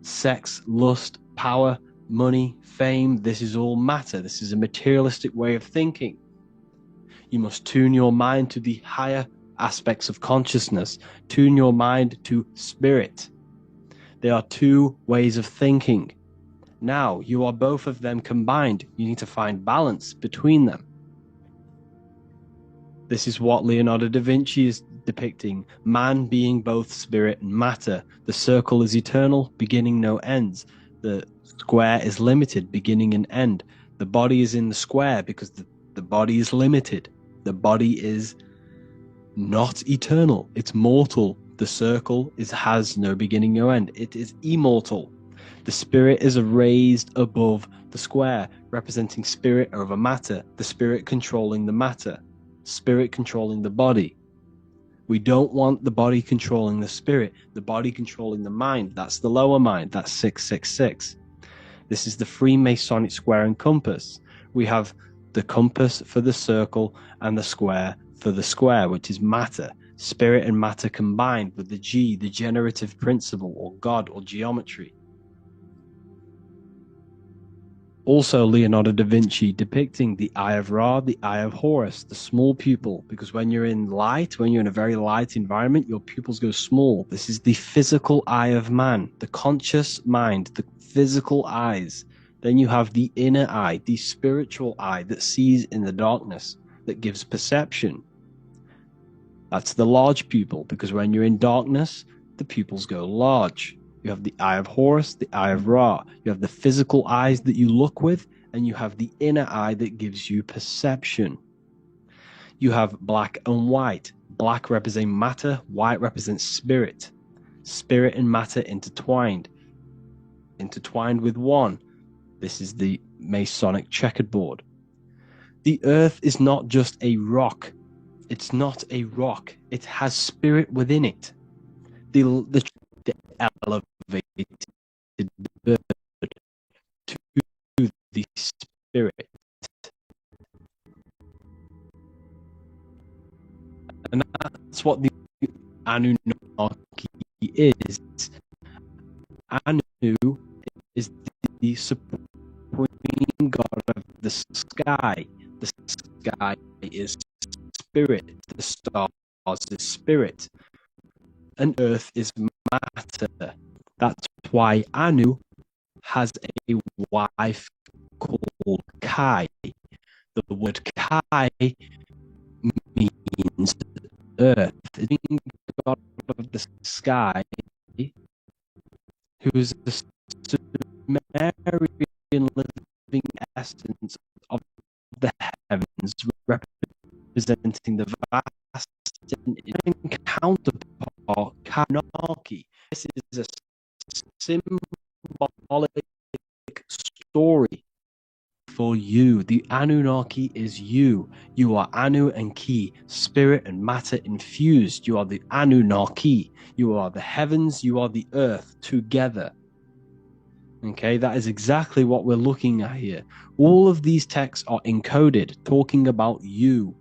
sex, lust, power, money, fame. This is all matter. This is a materialistic way of thinking. You must tune your mind to the higher aspects of consciousness. Tune your mind to spirit. There are two ways of thinking. Now, you are both of them combined. You need to find balance between them. This is what Leonardo da Vinci is depicting. Man being both spirit and matter. The circle is eternal, beginning no ends. The square is limited, beginning and end. The body is in the square because the body is limited. The body is not eternal. It's mortal. The circle has no beginning, no end. It is immortal. The spirit is raised above the square, representing spirit over matter. The spirit controlling the matter. Spirit controlling the body. We don't want the body controlling the spirit, the body controlling the mind. That's the lower mind. That's 666. This is the Freemasonic square and compass. We have the compass for the circle and the square for the square, which is matter. Spirit and matter combined with the G, the generative principle, or God, or geometry. Also, Leonardo da Vinci depicting the eye of Ra, the eye of Horus, the small pupil, because when you're in light, when you're in a very light environment, your pupils go small. This is the physical eye of man, the conscious mind, the physical eyes. Then you have the inner eye, the spiritual eye that sees in the darkness, that gives perception. That's the large pupil, because when you're in darkness, the pupils go large. You have the eye of Horus, the eye of Ra. You have the physical eyes that you look with, and you have the inner eye that gives you perception. You have black and white. Black represents matter, white represents spirit. Spirit and matter intertwined with one. This is the Masonic checkerboard. The earth is not just a rock. It's not a rock. It has spirit within it. The elevated bird to the spirit. And that's what the Anunnaki is. Anu is the supreme god of the sky. The sky is spirit. The stars is spirit. And earth is matter. That's why Anu has a wife called Kai. The word Kai means earth. It means God of the sky, who is the Sumerian living essence of the heavens, representing the vast and incountable Kanaki. This is a symbolic story for you. The Anunnaki is you. You are Anu and Ki, spirit and matter infused. You are the Anunnaki. You are the heavens. You are the earth together. Okay, that is exactly what we're looking at here. All of these texts are encoded, talking about you.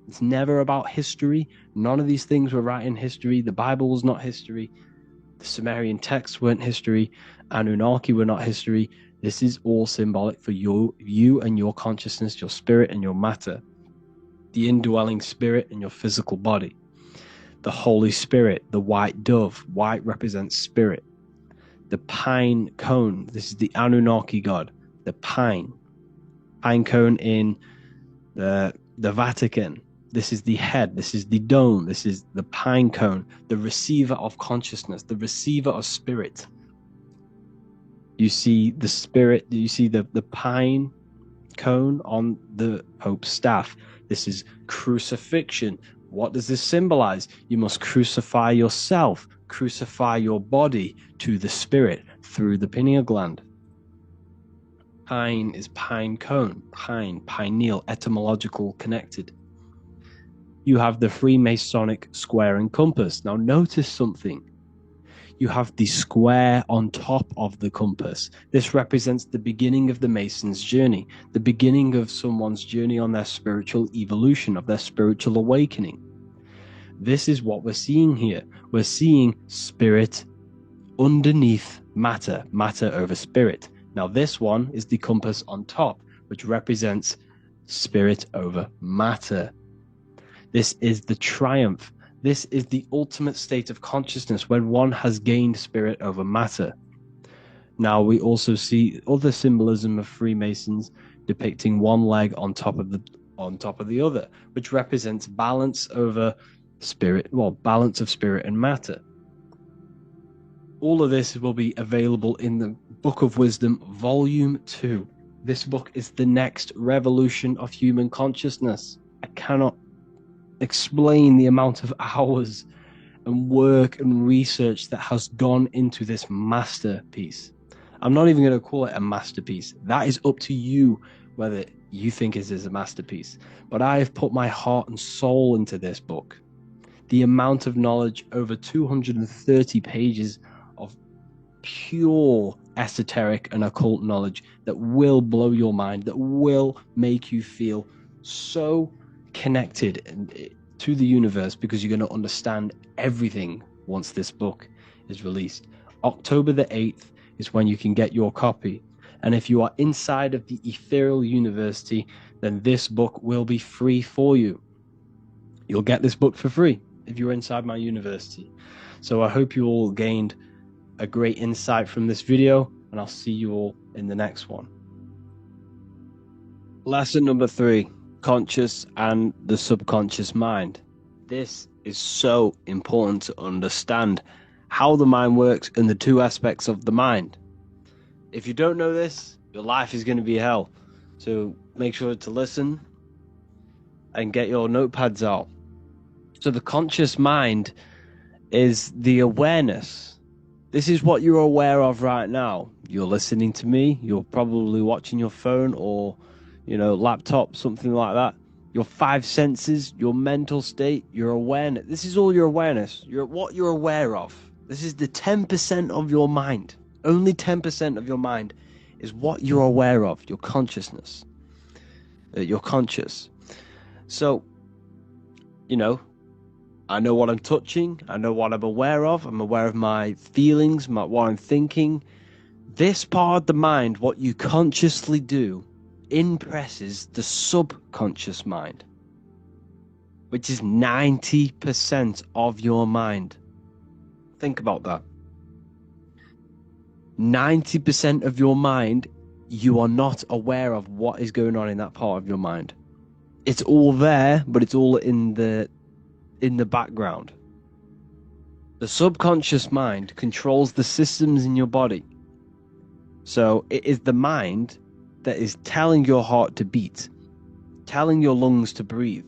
It's never about history. None of these things were right in history. The Bible was not history. The Sumerian texts weren't history. Anunnaki were not history. This is all symbolic for you and your consciousness, your spirit and your matter. The indwelling spirit and your physical body. The Holy Spirit, the white dove. White represents spirit. The pine cone. This is the Anunnaki god. The pine cone in the Vatican. This is the head. This is the dome. This is the pine cone, the receiver of consciousness, the receiver of spirit. You see the spirit, you see the pine cone on the Pope's staff. This is crucifixion. What does this symbolize? You must crucify yourself, crucify your body to the spirit through the pineal gland. Pine is pine cone, pine, pineal, etymological connected. You have the Freemasonic square and compass. Now notice something. You have the square on top of the compass. This represents the beginning of the Mason's journey, the beginning of someone's journey on their spiritual evolution, of their spiritual awakening. This is what we're seeing here. We're seeing spirit underneath matter, matter over spirit. Now this one is the compass on top, which represents spirit over matter. This is the triumph. This is the ultimate state of consciousness when one has gained spirit over matter. Now we also see other symbolism of Freemasons depicting one leg on top of the other, which represents balance over spirit, well, balance of spirit and matter. All of this will be available in the Book of Wisdom, Volume 2. This book is the next revolution of human consciousness. I cannot explain the amount of hours and work and research that has gone into this masterpiece. I'm not even going to call it a masterpiece. That is up to you whether you think it is a masterpiece. But I have put my heart and soul into this book. The amount of knowledge, over 230 pages of pure esoteric and occult knowledge that will blow your mind, that will make you feel so connected to the universe, because you're going to understand everything once this book is released. October the 8th is when you can get your copy. And if you are inside of the Ethereal University, then this book will be free for you. You'll get this book for free if you're inside my university. So I hope you all gained a great insight from this video, and I'll see you all in the next one. Lesson number 3. Conscious and the subconscious mind. This is so important to understand how the mind works and the two aspects of the mind. If you don't know this, your life is going to be hell. So make sure to listen and get your notepads out. So the conscious mind is the awareness. This is what you're aware of right now. You're listening to me. You're probably watching your phone or laptop, something like that. Your 5 senses, your mental state, your awareness. This is all your awareness. What you're aware of. This is the 10% of your mind. Only 10% of your mind is what you're aware of, your consciousness. You're conscious. So, I know what I'm touching. I know what I'm aware of. I'm aware of my feelings, what I'm thinking. This part of the mind, what you consciously do, impresses the subconscious mind, which is 90% of your mind. Think about that. 90% of your mind, you are not aware of what is going on in that part of your mind. It's all there, but it's all in the background. The subconscious mind controls the systems in your body. So it is the mind that is telling your heart to beat, telling your lungs to breathe,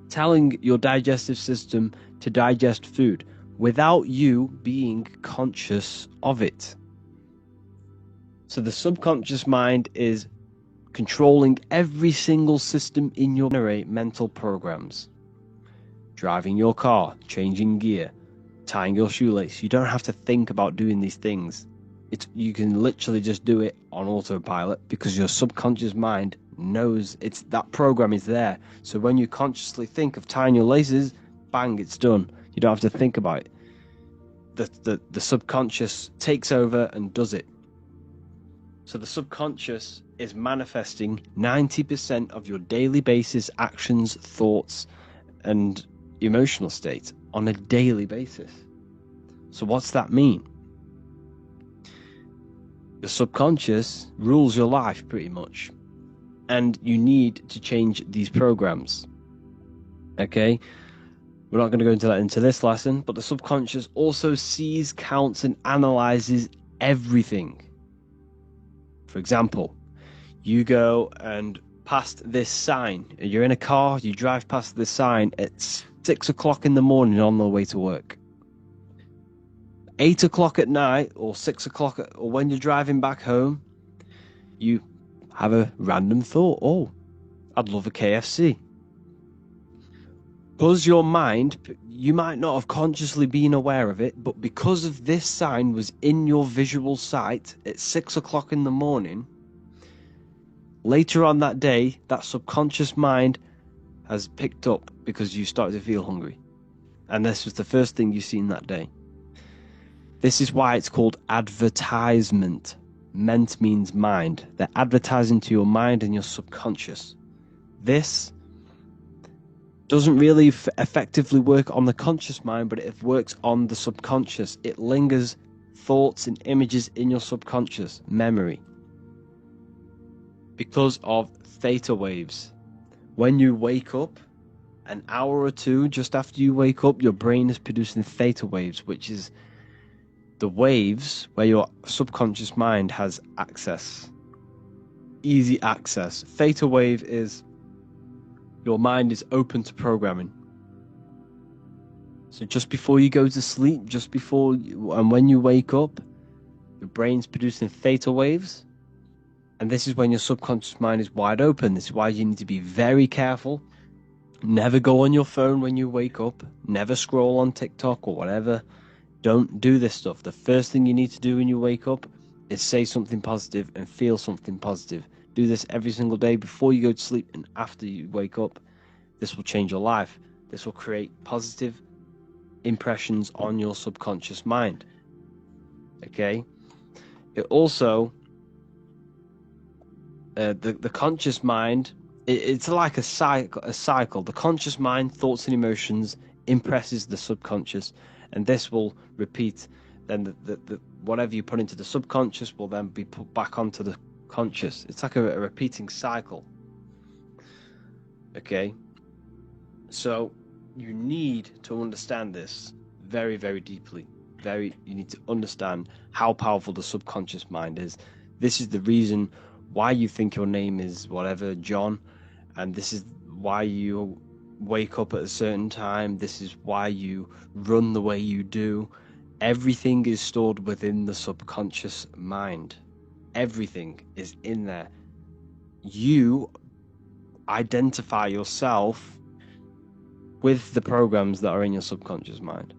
telling your digestive system to digest food without you being conscious of it. So the subconscious mind is controlling every single system in your generate mental programs. Driving your car, changing gear, tying your shoelace. You don't have to think about doing these things. You can literally just do it on autopilot because your subconscious mind knows that program is there. So when you consciously think of tying your laces, bang, it's done. You don't have to think about it. The subconscious takes over and does it. So the subconscious is manifesting 90% of your daily basis actions, thoughts, and emotional state on a daily basis. So what's that mean? The subconscious rules your life pretty much, and you need to change these programs. Okay, we're not going to go into this lesson, but the subconscious also sees, counts, and analyzes everything. For example, you go and past this sign. You're in a car, you drive past this sign at 6 o'clock in the morning on the way to work. 8 o'clock at night or 6 o'clock, or when you're driving back home, you have a random thought, oh, I'd love a KFC. Because your mind, you might not have consciously been aware of it, but because of this sign was in your visual sight at 6 o'clock in the morning, later on that day, that subconscious mind has picked up because you started to feel hungry. And this was the first thing you seen that day. This is why it's called advertisement. Ment means mind. They're advertising to your mind and your subconscious. This doesn't really effectively work on the conscious mind, but it works on the subconscious. It lingers thoughts and images in your subconscious memory because of theta waves. When you wake up, an hour or two just after you wake up, your brain is producing theta waves, which is the waves where your subconscious mind has access, easy access. Theta wave is your mind is open to programming. So just before you go to sleep, and when you wake up, your brain's producing theta waves. And this is when your subconscious mind is wide open. This is why you need to be very careful. Never go on your phone when you wake up. Never scroll on TikTok or whatever. Don't do this stuff. The first thing you need to do when you wake up is say something positive and feel something positive. Do this every single day before you go to sleep and after you wake up. This will change your life. This will create positive impressions on your subconscious mind. Okay? It also, the conscious mind, it's like a cycle. The conscious mind, thoughts and emotions impresses the subconscious, and this will repeat. Then the whatever you put into the subconscious will then be put back onto the conscious. It's like a repeating cycle. Okay? So you need to understand this very, very deeply. You need to understand how powerful the subconscious mind is. This is the reason why you think your name is whatever, John, and this is why you wake up at a certain time. This is why you run the way you do. Everything is stored within the subconscious mind. Everything is in there. You identify yourself with the programs that are in your subconscious mind.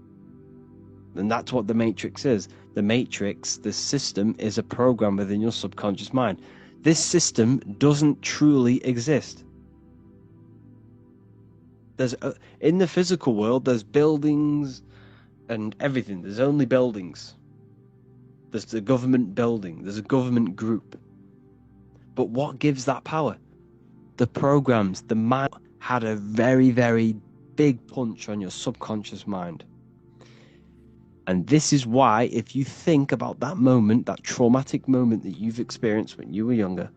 And that's what the Matrix is. The Matrix, the system, is a program within your subconscious mind. This system doesn't truly exist. In the physical world, there's buildings and everything. There's only buildings. There's the government building. There's a government group. But what gives that power? The programs. The mind had a very, very big punch on your subconscious mind. And this is why, if you think about that moment, that traumatic moment that you've experienced when you were younger,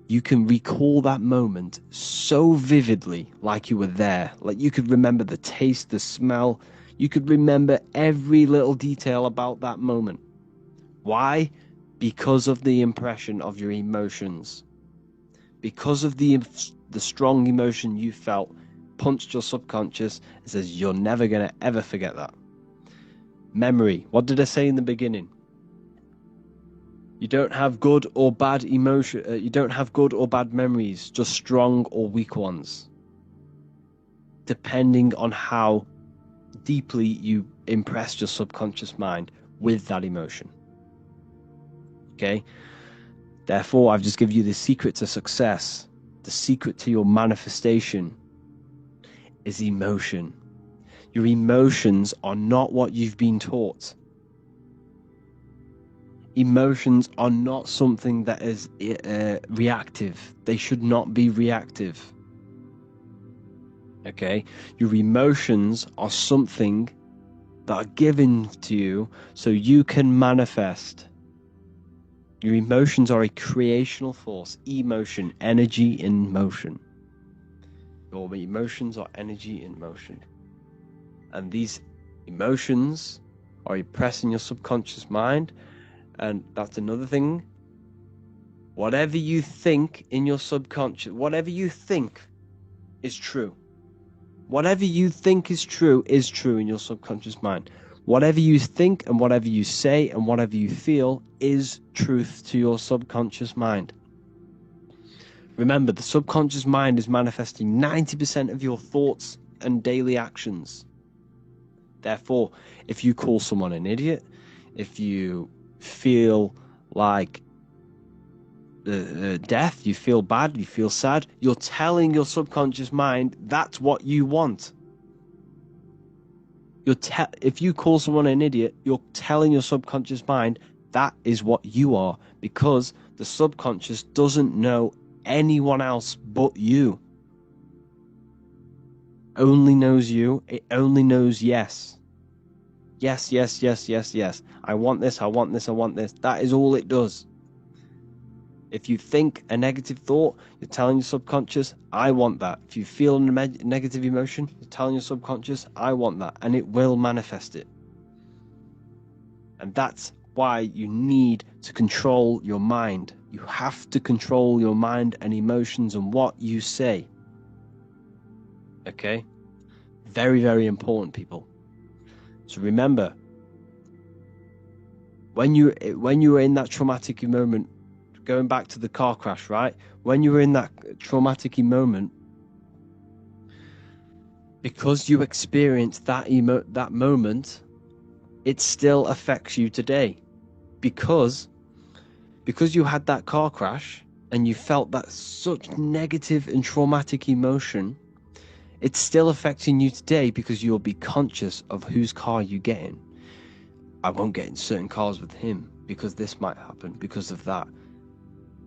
you can recall that moment so vividly, like you were there. Like you could remember the taste, the smell. You could remember every little detail about that moment. Why? Because of the impression of your emotions. Because of the strong emotion you felt punched your subconscious. It says you're never going to ever forget that. Memory. What did I say in the beginning? You don't have good or bad emotion. You don't have good or bad memories, just strong or weak ones, depending on how deeply you impressed your subconscious mind with that emotion. Okay? Therefore, I've just given you the secret to success. The secret to your manifestation is emotion. Your emotions are not what you've been taught. Emotions are not something that is reactive. They should not be reactive. Okay? Your emotions are something that are given to you so you can manifest. Your emotions are a creational force. Emotion, energy in motion. Your emotions are energy in motion. And these emotions are impressed in your subconscious mind. And that's another thing. Whatever you think in your subconscious, whatever you think is true. Whatever you think is true in your subconscious mind. Whatever you think and whatever you say and whatever you feel is truth to your subconscious mind. Remember, the subconscious mind is manifesting 90% of your thoughts and daily actions. Therefore, if you call someone an idiot, if you feel like death, you feel bad, you feel sad, you're telling your subconscious mind that's what you want. If you call someone an idiot, you're telling your subconscious mind that is what you are, because the subconscious doesn't know anyone else but you. Only knows you. It only knows yes. Yes, yes, yes, yes, yes. I want this, I want this, I want this. That is all it does. If you think a negative thought, you're telling your subconscious, I want that. If you feel a negative emotion, you're telling your subconscious, I want that. And it will manifest it. And that's why you need to control your mind. You have to control your mind and emotions and what you say. Okay? Very, very important, people. So remember, when you were in that traumatic moment, going back to the car crash, right? When you were in that traumatic moment, because you experienced that moment, it still affects you today. Because you had that car crash and you felt that such negative and traumatic emotion, it's still affecting you today because you'll be conscious of whose car you get in. I won't get in certain cars with him because this might happen because of that.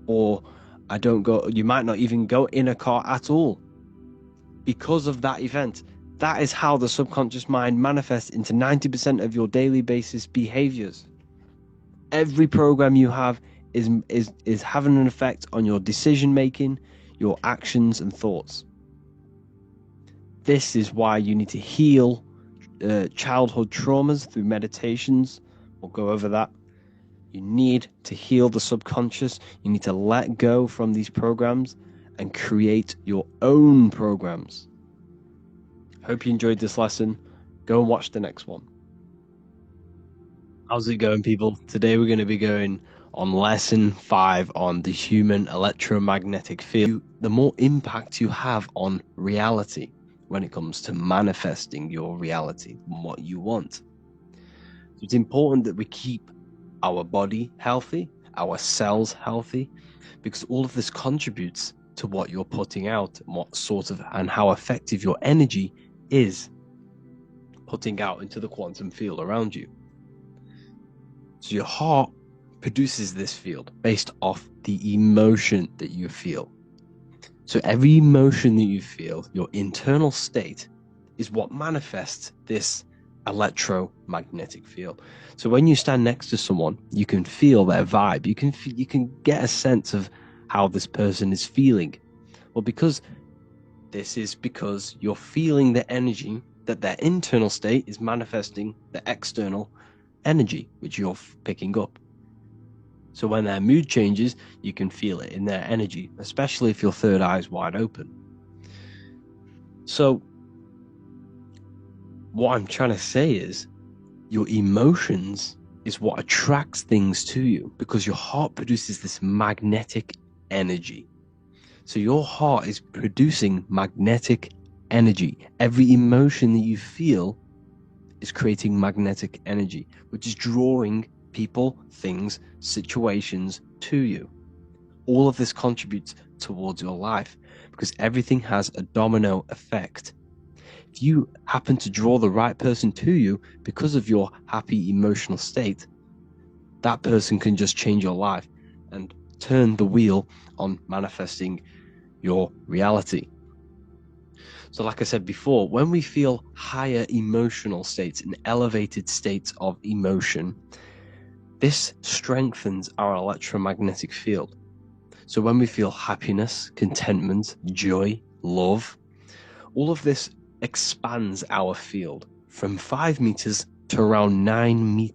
Or you might not even go in a car at all because of that event. That is how the subconscious mind manifests into 90% of your daily basis behaviors. Every program you have is having an effect on your decision making, your actions and thoughts. This is why you need to heal childhood traumas through meditations. We'll go over that. You need to heal the subconscious. You need to let go from these programs and create your own programs. Hope you enjoyed this lesson. Go and watch the next one. How's it going, people? Today we're going to be going on lesson 5 on the human electromagnetic field. The more impact you have on reality when it comes to manifesting your reality and what you want. So it's important that we keep our body healthy, our cells healthy, because all of this contributes to what you're putting out and how effective your energy is putting out into the quantum field around you. So your heart produces this field based off the emotion that you feel. So every emotion that you feel, your internal state, is what manifests this electromagnetic field. So when you stand next to someone, you can feel their vibe. You can get a sense of how this person is feeling. Well, because you're feeling the energy that their internal state is manifesting the external energy, which you're picking up. So when their mood changes, you can feel it in their energy, especially if your third eye is wide open. So what I'm trying to say is your emotions is what attracts things to you, because your heart produces this magnetic energy. So your heart is producing magnetic energy. Every emotion that you feel is creating magnetic energy, which is drawing people, things, situations to you. All of this contributes towards your life because everything has a domino effect. If you happen to draw the right person to you because of your happy emotional state, that person can just change your life and turn the wheel on manifesting your reality. So like I said before, when we feel higher emotional states and elevated states of emotion, this strengthens our electromagnetic field. So when we feel happiness, contentment, joy, love, all of this expands our field from 5 meters to around 9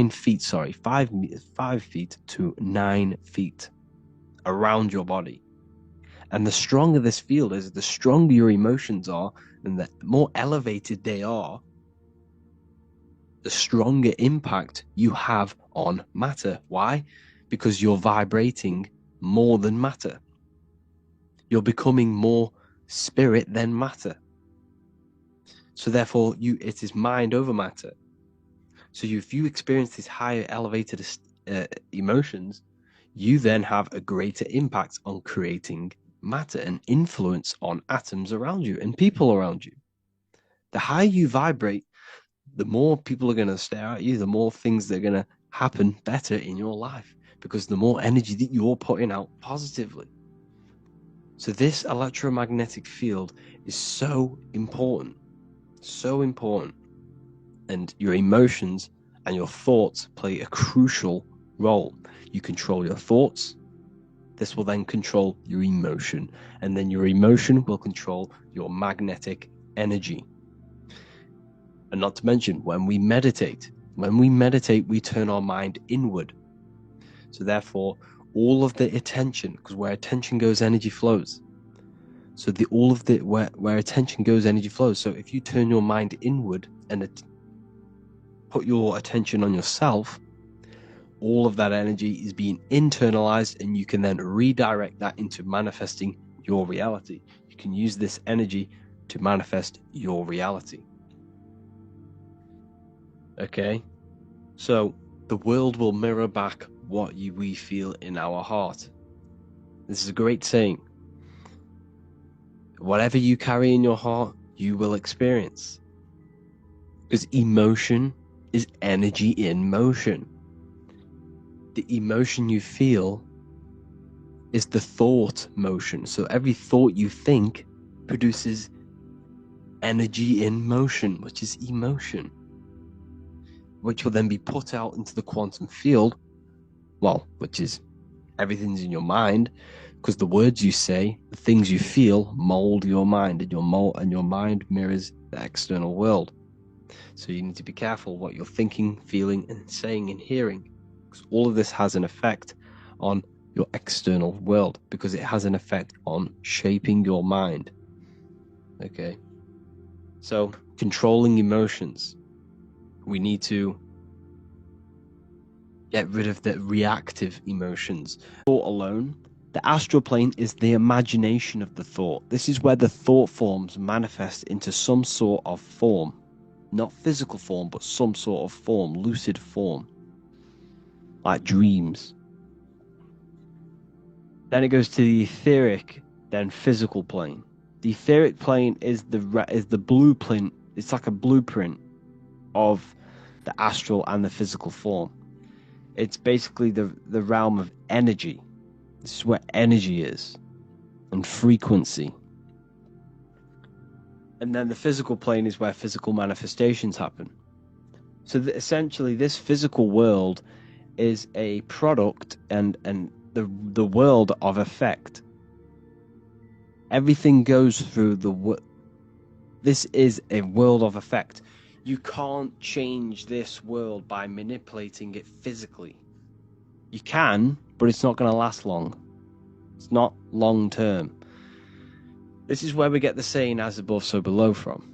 feet, 5 feet to 9 feet. around your body. And the stronger this field is, the stronger your emotions are, and the more elevated they are, the stronger impact you have on matter. Why? Because you're vibrating more than matter. You're becoming more spirit than matter. So therefore, it is mind over matter. So if you experience these higher elevated emotions, you then have a greater impact on creating matter and influence on atoms around you and people around you. The higher you vibrate, the more people are going to stare at you, the more things that are going to happen better in your life, because the more energy that you're putting out positively. So this electromagnetic field is so important, and your emotions and your thoughts play a crucial role. You control your thoughts. This will then control your emotion, and then your emotion will control your magnetic energy. And not to mention, when we meditate, we turn our mind inward. So therefore, all of the attention, because where attention goes, energy flows. So where attention goes, energy flows. So if you turn your mind inward and put your attention on yourself, all of that energy is being internalized, and you can then redirect that into manifesting your reality. You can use this energy to manifest your reality. Okay, so the world will mirror back what we feel in our heart. This is a great saying. Whatever you carry in your heart, you will experience. Because emotion is energy in motion. The emotion you feel is the thought motion. So every thought you think produces energy in motion, which is emotion, which will then be put out into the quantum field, which is everything's in your mind, because the words you say, the things you feel, mold your mind, and your mind mirrors the external world. So you need to be careful what you're thinking, feeling, and saying and hearing, because all of this has an effect on your external world, because it has an effect on shaping your mind. Okay, so controlling emotions, we need to get rid of the reactive emotions. Thought alone, the astral plane is the imagination of the thought. This is where the thought forms manifest into some sort of form, not physical form, but some sort of form, lucid form, like dreams. Then it goes to the etheric, then physical plane. The etheric plane is the blueprint. It's like a blueprint of the astral and the physical form. It's basically the realm of energy. This is where energy is, and frequency. And then the physical plane is where physical manifestations happen. So essentially, this physical world is a product and the world of effect. Everything goes through this is a world of effect. You can't change this world by manipulating it physically. You can, but it's not going to last long. It's not long term. This is where we get the saying, as above, so below from.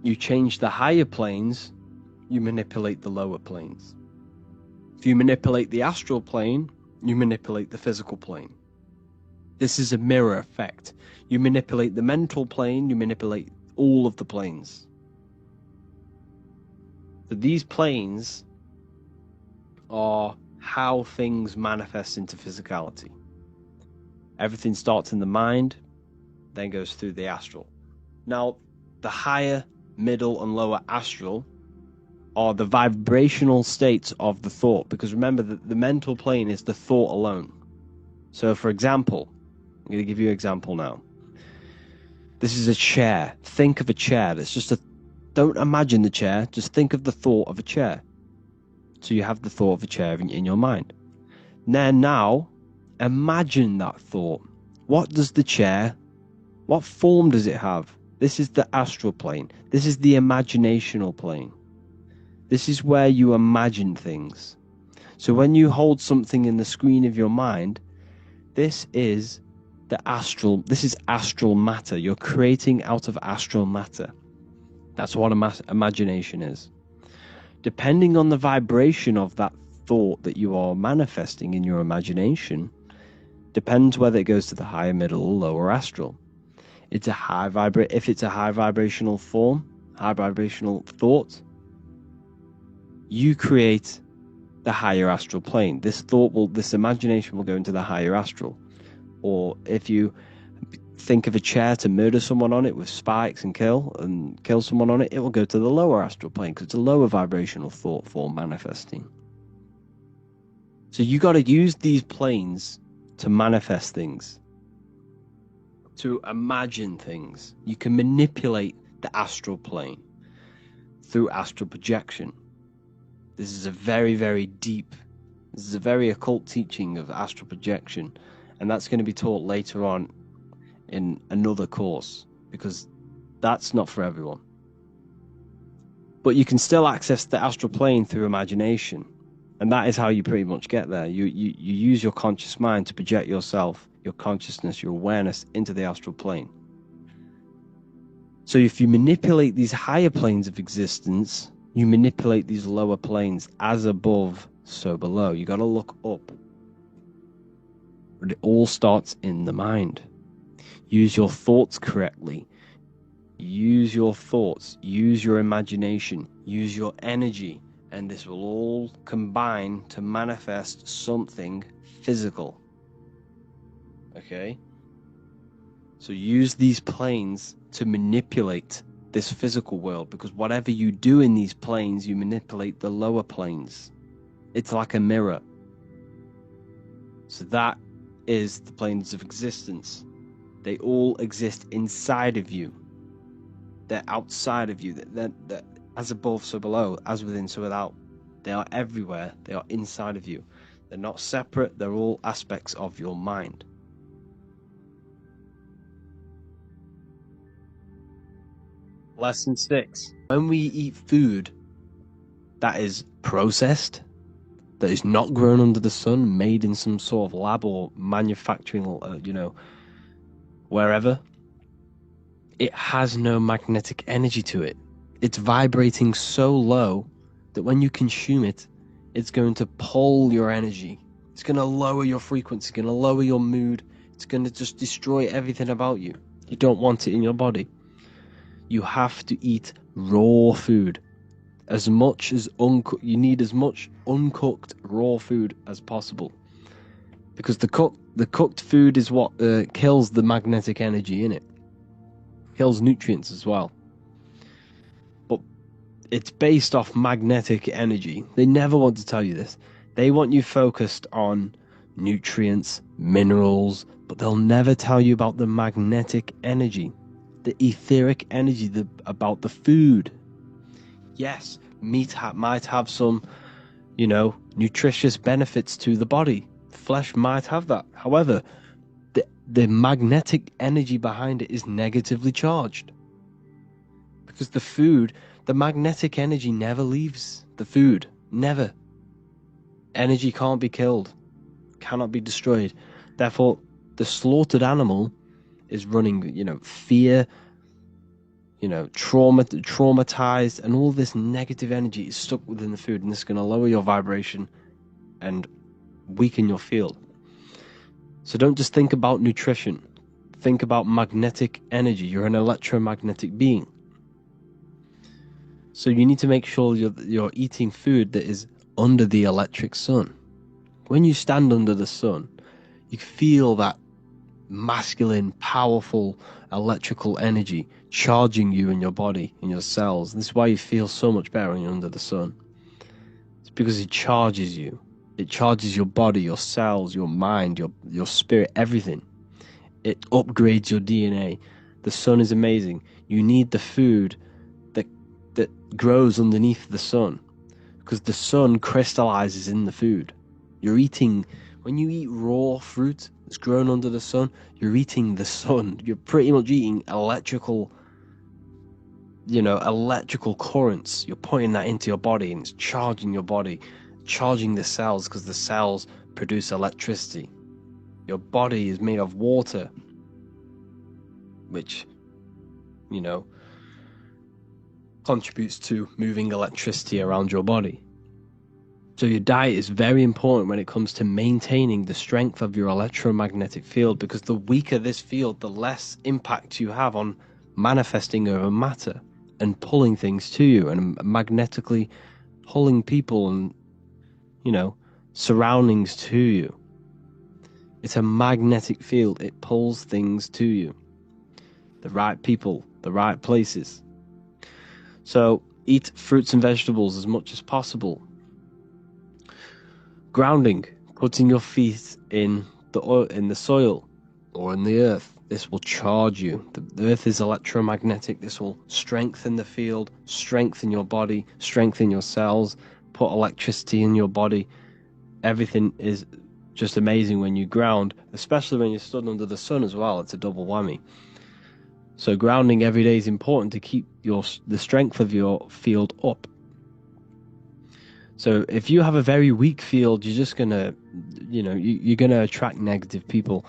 You change the higher planes, you manipulate the lower planes. If you manipulate the astral plane, you manipulate the physical plane. This is a mirror effect. You manipulate the mental plane, you manipulate all of the planes. So these planes are how things manifest into physicality. Everything starts in the mind, then goes through the astral. Now, the higher, middle, and lower astral are the vibrational states of the thought, because remember that the mental plane is the thought alone. So, for example, I'm going to give you an example now. This is a chair. Think of a chair. Don't imagine the chair, just think of the thought of a chair. So you have the thought of a chair in your mind. Now, imagine that thought. What form does it have? This is the astral plane. This is the imaginational plane. This is where you imagine things. So when you hold something in the screen of your mind, This is this is astral matter. You're creating out of astral matter. That's what imagination is. Depending on the vibration of that thought that you are manifesting in your imagination, depends whether it goes to the higher, middle, or lower astral. If it's a high vibrational form, high vibrational thought, you create the higher astral plane. This imagination will go into the higher astral. Or if you think of a chair to murder someone on it with spikes and kill someone on it, it will go to the lower astral plane because it's a lower vibrational thought form manifesting. So you got to use these planes to manifest things, to imagine things. You can manipulate the astral plane through astral projection. This is a very, very deep, this is a very occult teaching of astral projection, and that's going to be taught later on in another course, because that's not for everyone. But you can still access the astral plane through imagination, and that is how you pretty much get there. You use your conscious mind to project yourself, your consciousness, your awareness into the astral plane. So if you manipulate these higher planes of existence, you manipulate these lower planes. As above, so below. You got to look up. But it all starts in the mind. Use your thoughts correctly. Use your thoughts. Use your imagination. Use your energy. And this will all combine to manifest something physical. Okay? So use these planes to manipulate this physical world, because whatever you do in these planes, you manipulate the lower planes. It's like a mirror. So that is the planes of existence. They all exist inside of you. They're outside of you. They're as above, so below, as within, so without. They are everywhere. They are inside of you. They're not separate. They're all aspects of your mind. Lesson 6. When we eat food that is processed, that is not grown under the sun, made in some sort of lab or manufacturing, wherever, it has no magnetic energy to it. It's vibrating so low that when you consume it, it's going to pull your energy. It's going to lower your frequency, it's going to lower your mood. It's going to just destroy everything about you. You don't want it in your body. You have to eat raw food. As much as you need as much uncooked raw food as possible, because the cooked food is what kills the magnetic energy in it. Kills nutrients as well. But it's based off magnetic energy. They never want to tell you this. They want you focused on nutrients, minerals, but they'll never tell you about the magnetic energy, the etheric energy about the food. Yes, meat might have some, nutritious benefits to the body. Flesh might have that. However, the magnetic energy behind it is negatively charged. Because the magnetic energy never leaves the food. Never. Energy can't be killed, cannot be destroyed. Therefore, the slaughtered animal is running, fear, traumatized, and all this negative energy is stuck within the food, and this is going to lower your vibration and weaken your field. So don't just think about nutrition. Think about magnetic energy. You're an electromagnetic being. So you need to make sure you're eating food that is under the electric sun. When you stand under the sun, you feel that masculine, powerful electrical energy charging you in your body, in your cells. This is why you feel so much better when you're under the sun. It's because it charges you. It charges your body, your cells, your mind, your spirit, everything. It upgrades your DNA. The sun is amazing. You need the food that grows underneath the sun, because the sun crystallizes in the food. When you eat raw fruit that's grown under the sun, you're eating the sun. You're pretty much eating electrical currents. You're putting that into your body, and it's charging your body, charging the cells, because the cells produce electricity. Your body is made of water, which, contributes to moving electricity around your body. So your diet is very important when it comes to maintaining the strength of your electromagnetic field, because the weaker this field, the less impact you have on manifesting over matter and pulling things to you and magnetically pulling people and, surroundings to you. It's a magnetic field. It pulls things to you. The right people, the right places. So eat fruits and vegetables as much as possible. Grounding, putting your feet in the soil or in the earth. This will charge you. The earth is electromagnetic. This will strengthen the field, strengthen your body, strengthen your cells, put electricity in your body. Everything is just amazing when you ground, especially when you're stood under the sun as well. It's a double whammy. So grounding every day is important to keep the strength of your field up. So if you have a very weak field, you're just gonna, you're gonna attract negative people.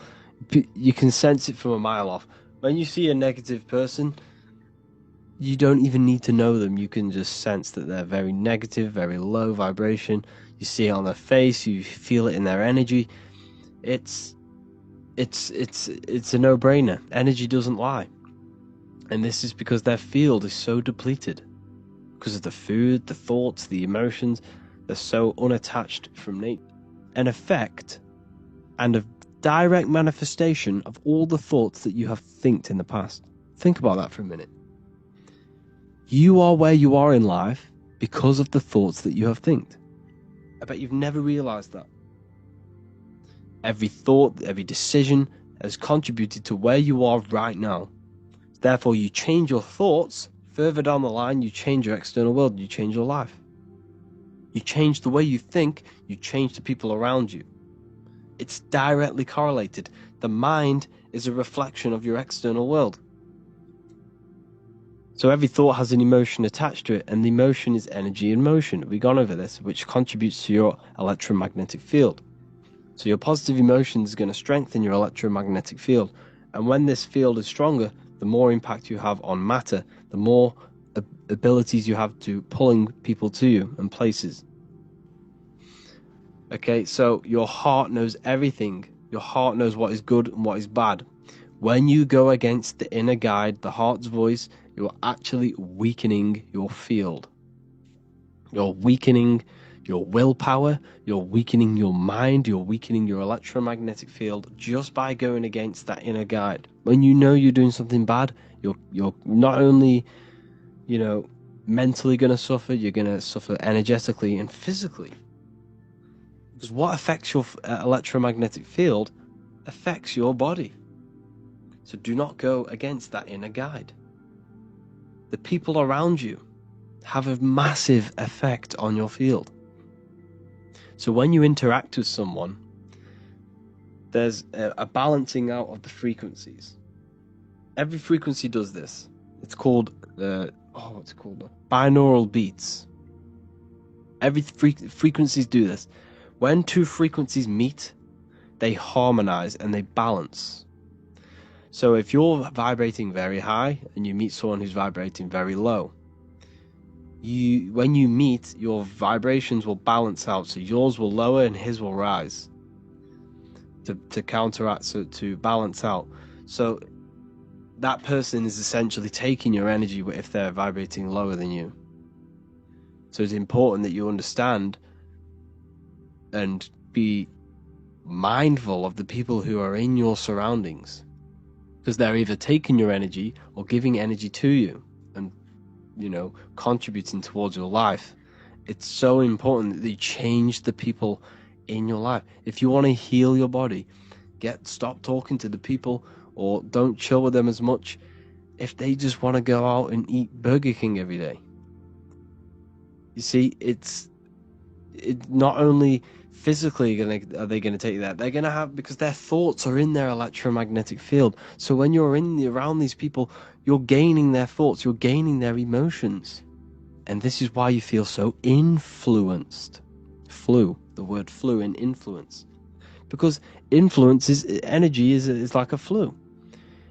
You can sense it from a mile off. When you see a negative person, you don't even need to know them. You can just sense that they're very negative, very low vibration. You see it on their face. You feel it in their energy. It's a no-brainer. Energy doesn't lie. And this is because their field is so depleted. Because of the food, the thoughts, the emotions. They're so unattached from nature. An effect and a direct manifestation of all the thoughts that you have thinked in the past. Think about that for a minute. You are where you are in life because of the thoughts that you have thinked. I bet you've never realized that. Every thought, every decision has contributed to where you are right now. Therefore, you change your thoughts, further down the line, you change your external world, you change your life. You change the way you think, you change the people around you. It's directly correlated. The mind is a reflection of your external world. So every thought has an emotion attached to it, and the emotion is energy in motion. We've gone over this, which contributes to your electromagnetic field. So your positive emotion is going to strengthen your electromagnetic field. And when this field is stronger, the more impact you have on matter, the more abilities you have to pulling people to you and places. Okay, so your heart knows everything. Your heart knows what is good and what is bad. When you go against the inner guide, the heart's voice, you're actually weakening your field. You're weakening your willpower, you're weakening your mind, you're weakening your electromagnetic field just by going against that inner guide. When you know you're doing something bad, you're not only, mentally going to suffer, you're going to suffer energetically and physically. Because what affects your electromagnetic field affects your body. So do not go against that inner guide. The people around you have a massive effect on your field. So when you interact with someone, there's a balancing out of the frequencies. Every frequency does this. It's called binaural beats. Every frequencies do this. When two frequencies meet, they harmonize and they balance. So if you're vibrating very high and you meet someone who's vibrating very low, when you meet, your vibrations will balance out. So yours will lower and his will rise to counteract, so to balance out. So that person is essentially taking your energy if they're vibrating lower than you. So it's important that you understand and be mindful of the people who are in your surroundings, because they're either taking your energy or giving energy to you and contributing towards your life. It's so important that you change the people in your life. If you want to heal your body, stop talking to the people or don't chill with them as much if they just want to go out and eat Burger King every day. You see, it's not only physically are they going to take that, they're going to have, because their thoughts are in their electromagnetic field. So when you're around these people, you're gaining their thoughts, you're gaining their emotions. And this is why you feel so influenced. The word flu in influence. because influence is energy is like a flu.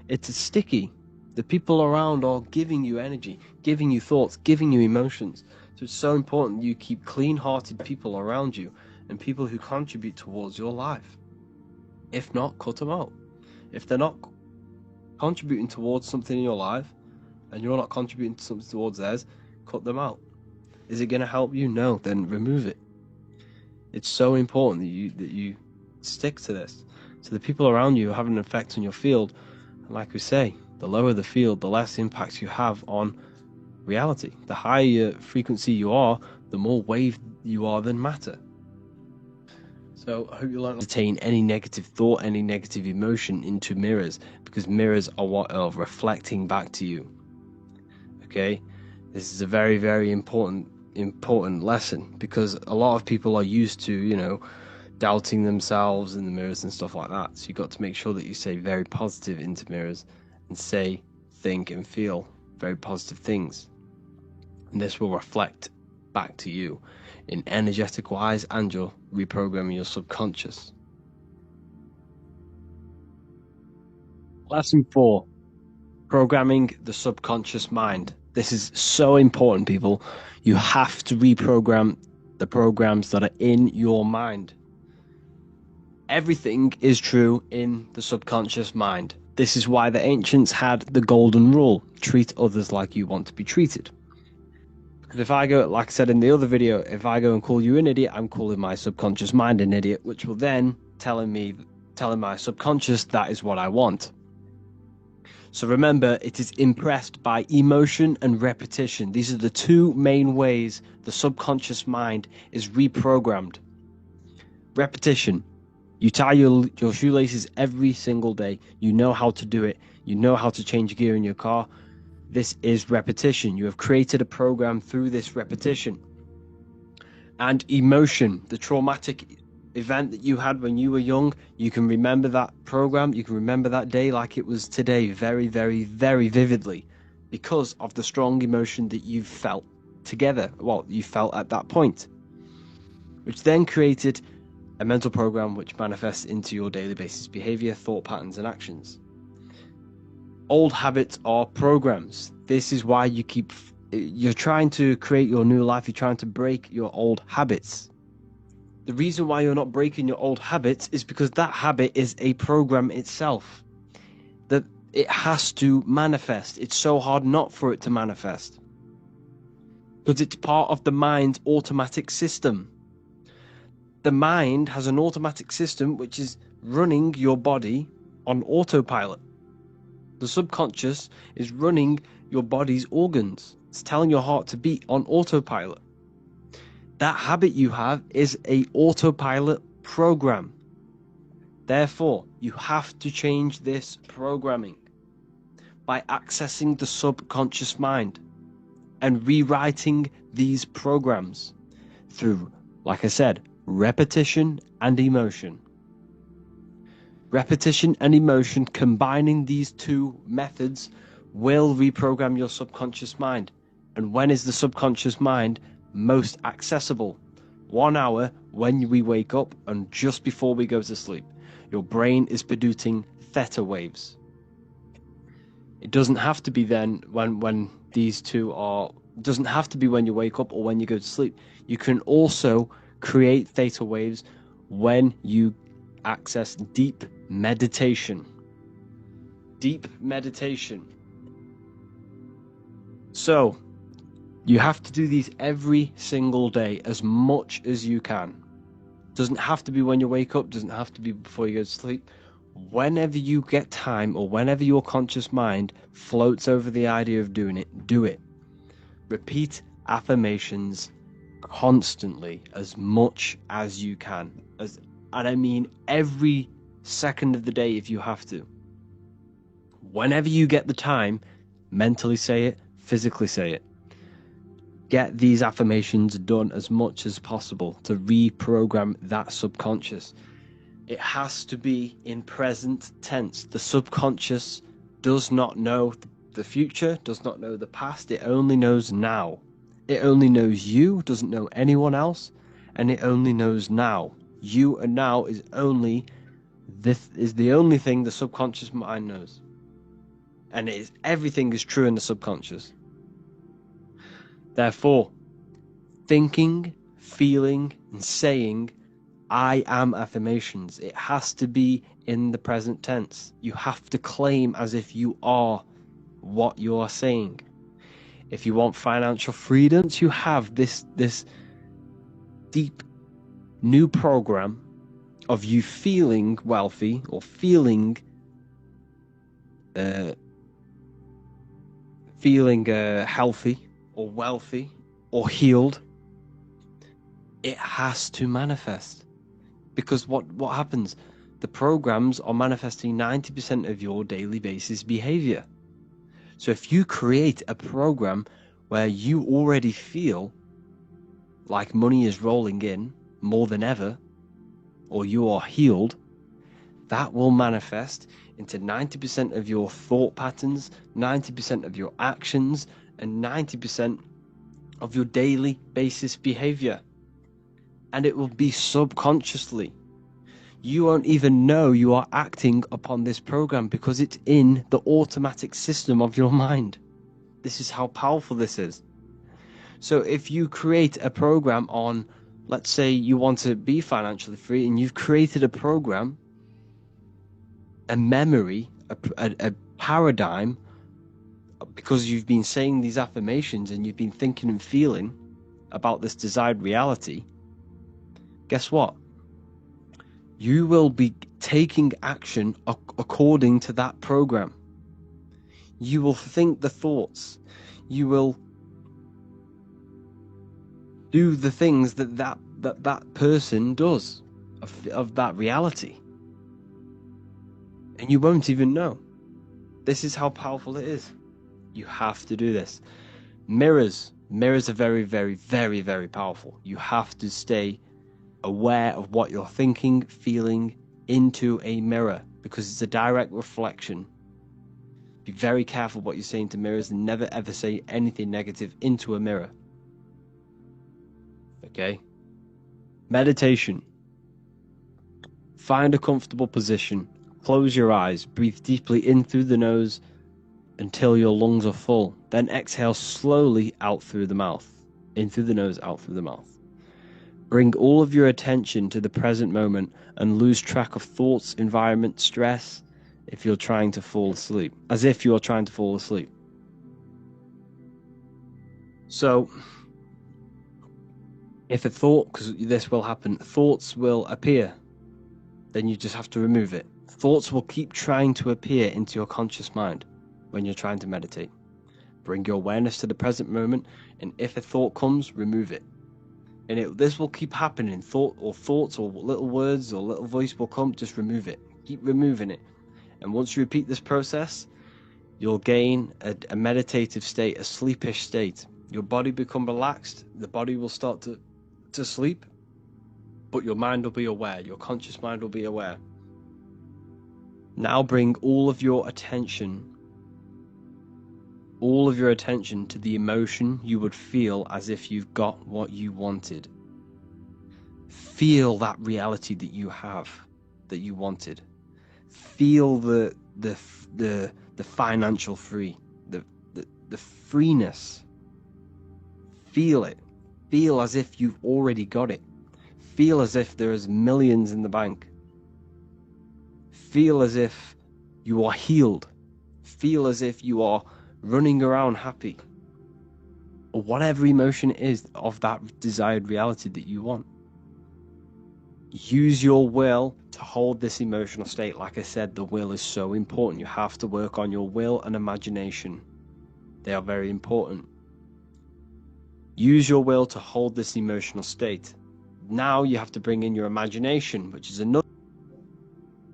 It's sticky. The people around are giving you energy, giving you thoughts, giving you emotions. So it's so important you keep clean-hearted people around you and people who contribute towards your life. If not, cut them out. If they're not contributing towards something in your life and you're not contributing to something towards theirs, cut them out. Is it going to help you? No, then remove it. It's so important that you stick to this. So the people around you have an effect on your field. And like we say, the lower the field, the less impact you have on reality. The higher frequency you are, the more wave you are than matter. So I hope you learn to entertain any negative thought, any negative emotion into mirrors, because mirrors are what are reflecting back to you. Okay, this is a very, very important lesson, because a lot of people are used to, doubting themselves in the mirrors and stuff like that. So you've got to make sure that you say very positive into mirrors and say, think, and feel very positive things. And this will reflect back to you in energetic wise, and you're reprogramming your subconscious. Lesson 4, programming the subconscious mind. This is so important, people. You have to reprogram the programs that are in your mind. Everything is true in the subconscious mind. This is why the ancients had the golden rule: treat others like you want to be treated. Because if I go, like I said in the other video, if I go and call you an idiot, I'm calling my subconscious mind an idiot, which will then telling my subconscious that is what I want. So remember, it is impressed by emotion and repetition. These are the two main ways the subconscious mind is reprogrammed. Repetition. You tie your shoelaces every single day. You know how to do it. You know how to change gear in your car. This is repetition. You have created a program through this repetition. And emotion, the traumatic event that you had when you were young, you can remember that program, you can remember that day like it was today, very, very, very vividly, because of the strong emotion that you felt together, you felt at that point, which then created a mental program which manifests into your daily basis behavior, thought patterns, and actions. Old habits are programs. This is why you're trying to create your new life, you're trying to break your old habits. The reason why you're not breaking your old habits is because that habit is a program itself. That it has to manifest. It's so hard not for it to manifest. Because it's part of the mind's automatic system. The mind has an automatic system which is running your body on autopilot. The subconscious is running your body's organs. It's telling your heart to beat on autopilot. That habit you have is an autopilot program. Therefore, you have to change this programming by accessing the subconscious mind and rewriting these programs through, like I said, repetition and emotion. Repetition and emotion, combining these two methods, will reprogram your subconscious mind. And when is the subconscious mind most accessible? 1 hour when we wake up and just before we go to sleep. Your brain is producing theta waves. It doesn't have to be then when these two are, it doesn't have to be when you wake up or when you go to sleep. You can also create theta waves when you access deep meditation. Deep meditation. So you have to do these every single day, as much as you can. Doesn't have to be when you wake up, doesn't have to be before you go to sleep. Whenever you get time, or whenever your conscious mind floats over the idea of doing it, do it. Repeat affirmations constantly, as much as you can. And I mean every second of the day if you have to. Whenever you get the time, mentally say it, physically say it. Get these affirmations done as much as possible to reprogram that subconscious. It has to be in present tense. The subconscious does not know the future, does not know the past. It only knows now. It only knows you, doesn't know anyone else, and it only knows now. You and now is only this is the only thing the subconscious mind knows. And everything is true in the subconscious. Therefore, thinking, feeling, and saying I am affirmations. It has to be in the present tense. You have to claim as if you are what you are saying. If you want financial freedom, you have this deep new program of you feeling wealthy or feeling healthy or wealthy or healed. It has to manifest, because what happens? The programs are manifesting 90% of your daily basis behavior. So if you create a program where you already feel like money is rolling in more than ever, or you are healed, that will manifest into 90% of your thought patterns, 90% of your actions, and 90% of your daily basis behavior. And it will be subconsciously. You won't even know you are acting upon this program because it's in the automatic system of your mind. This is how powerful this is. So if you create a program on, let's say you want to be financially free, and you've created a program, a memory, a paradigm, because you've been saying these affirmations and you've been thinking and feeling about this desired reality, guess what? You will be taking action according to that program. You will think the thoughts. You will do the things that person does of that reality. And you won't even know. This is how powerful it is. You have to do this. Mirrors are very, very, very, very powerful. You have to stay aware of what you're thinking, feeling into a mirror, because it's a direct reflection. Be very careful what you're saying to mirrors, and never ever say anything negative into a mirror. Okay? Meditation. Find a comfortable position. Close your eyes. Breathe deeply in through the nose until your lungs are full. Then exhale slowly out through the mouth. In through the nose, out through the mouth. Bring all of your attention to the present moment and lose track of thoughts, environment, stress, if you're trying to fall asleep. As if you're trying to fall asleep. So, if a thought, because this will happen, thoughts will appear, then you just have to remove it. Thoughts will keep trying to appear into your conscious mind when you're trying to meditate. Bring your awareness to the present moment, and if a thought comes, remove it. And this will keep happening. Thoughts or little words or little voice will come, just remove it. Keep removing it. And once you repeat this process, you'll gain a meditative state, a sleepish state. Your body become relaxed. The body will start to sleep, but your mind will be aware. Your conscious mind will be aware. Now bring all of your attention to the emotion you would feel as if you've got what you wanted. Feel that reality that you have, that you wanted. Feel the financial free, the freeness. Feel it. Feel as if you've already got it. Feel as if there is millions in the bank. Feel as if you are healed. Feel as if you are running around happy, or whatever emotion it is of that desired reality that you want. Use your will to hold this emotional state. Like I said, the will is so important. You have to work on your will and imagination. They are very important. Use your will to hold this emotional state. Now you have to bring in your imagination, which is another.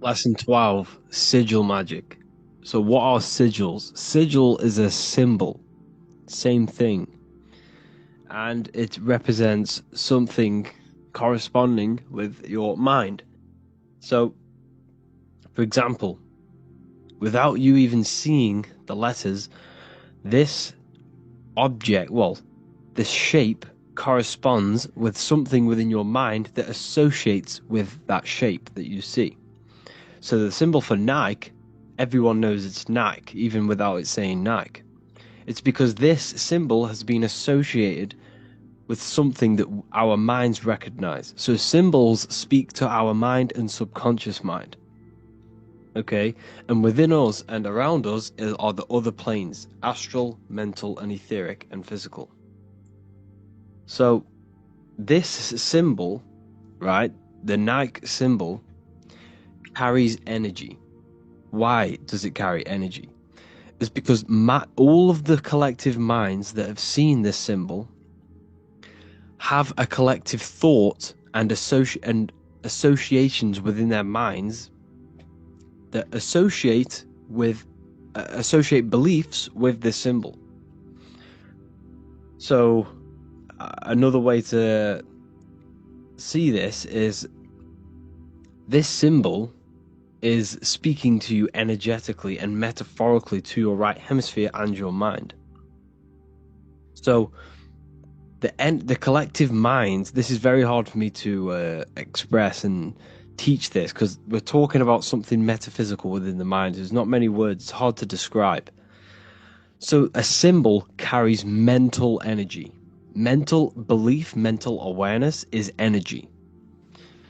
Lesson 12, sigil magic. So what are sigils? Sigil is a symbol, same thing, and it represents something corresponding with your mind. So, for example, without you even seeing the letters, this object, this shape corresponds with something within your mind that associates with that shape that you see. So the symbol for Nike, everyone knows it's Nike, even without it saying Nike. It's because this symbol has been associated with something that our minds recognize. So symbols speak to our mind and subconscious mind. Okay, and within us and around us are the other planes: astral, mental, and etheric, and physical. So this symbol, right, the Nike symbol, carries energy. Why does it carry energy? It's because all of the collective minds that have seen this symbol have a collective thought and associations within their minds that associate beliefs with this symbol. So another way to see this is this symbol is speaking to you energetically and metaphorically to your right hemisphere and your mind. So the collective minds, this is very hard for me to express and teach this, because we're talking about something metaphysical within the mind. There's not many words, it's hard to describe. So a symbol carries mental energy. Mental belief, mental awareness is energy.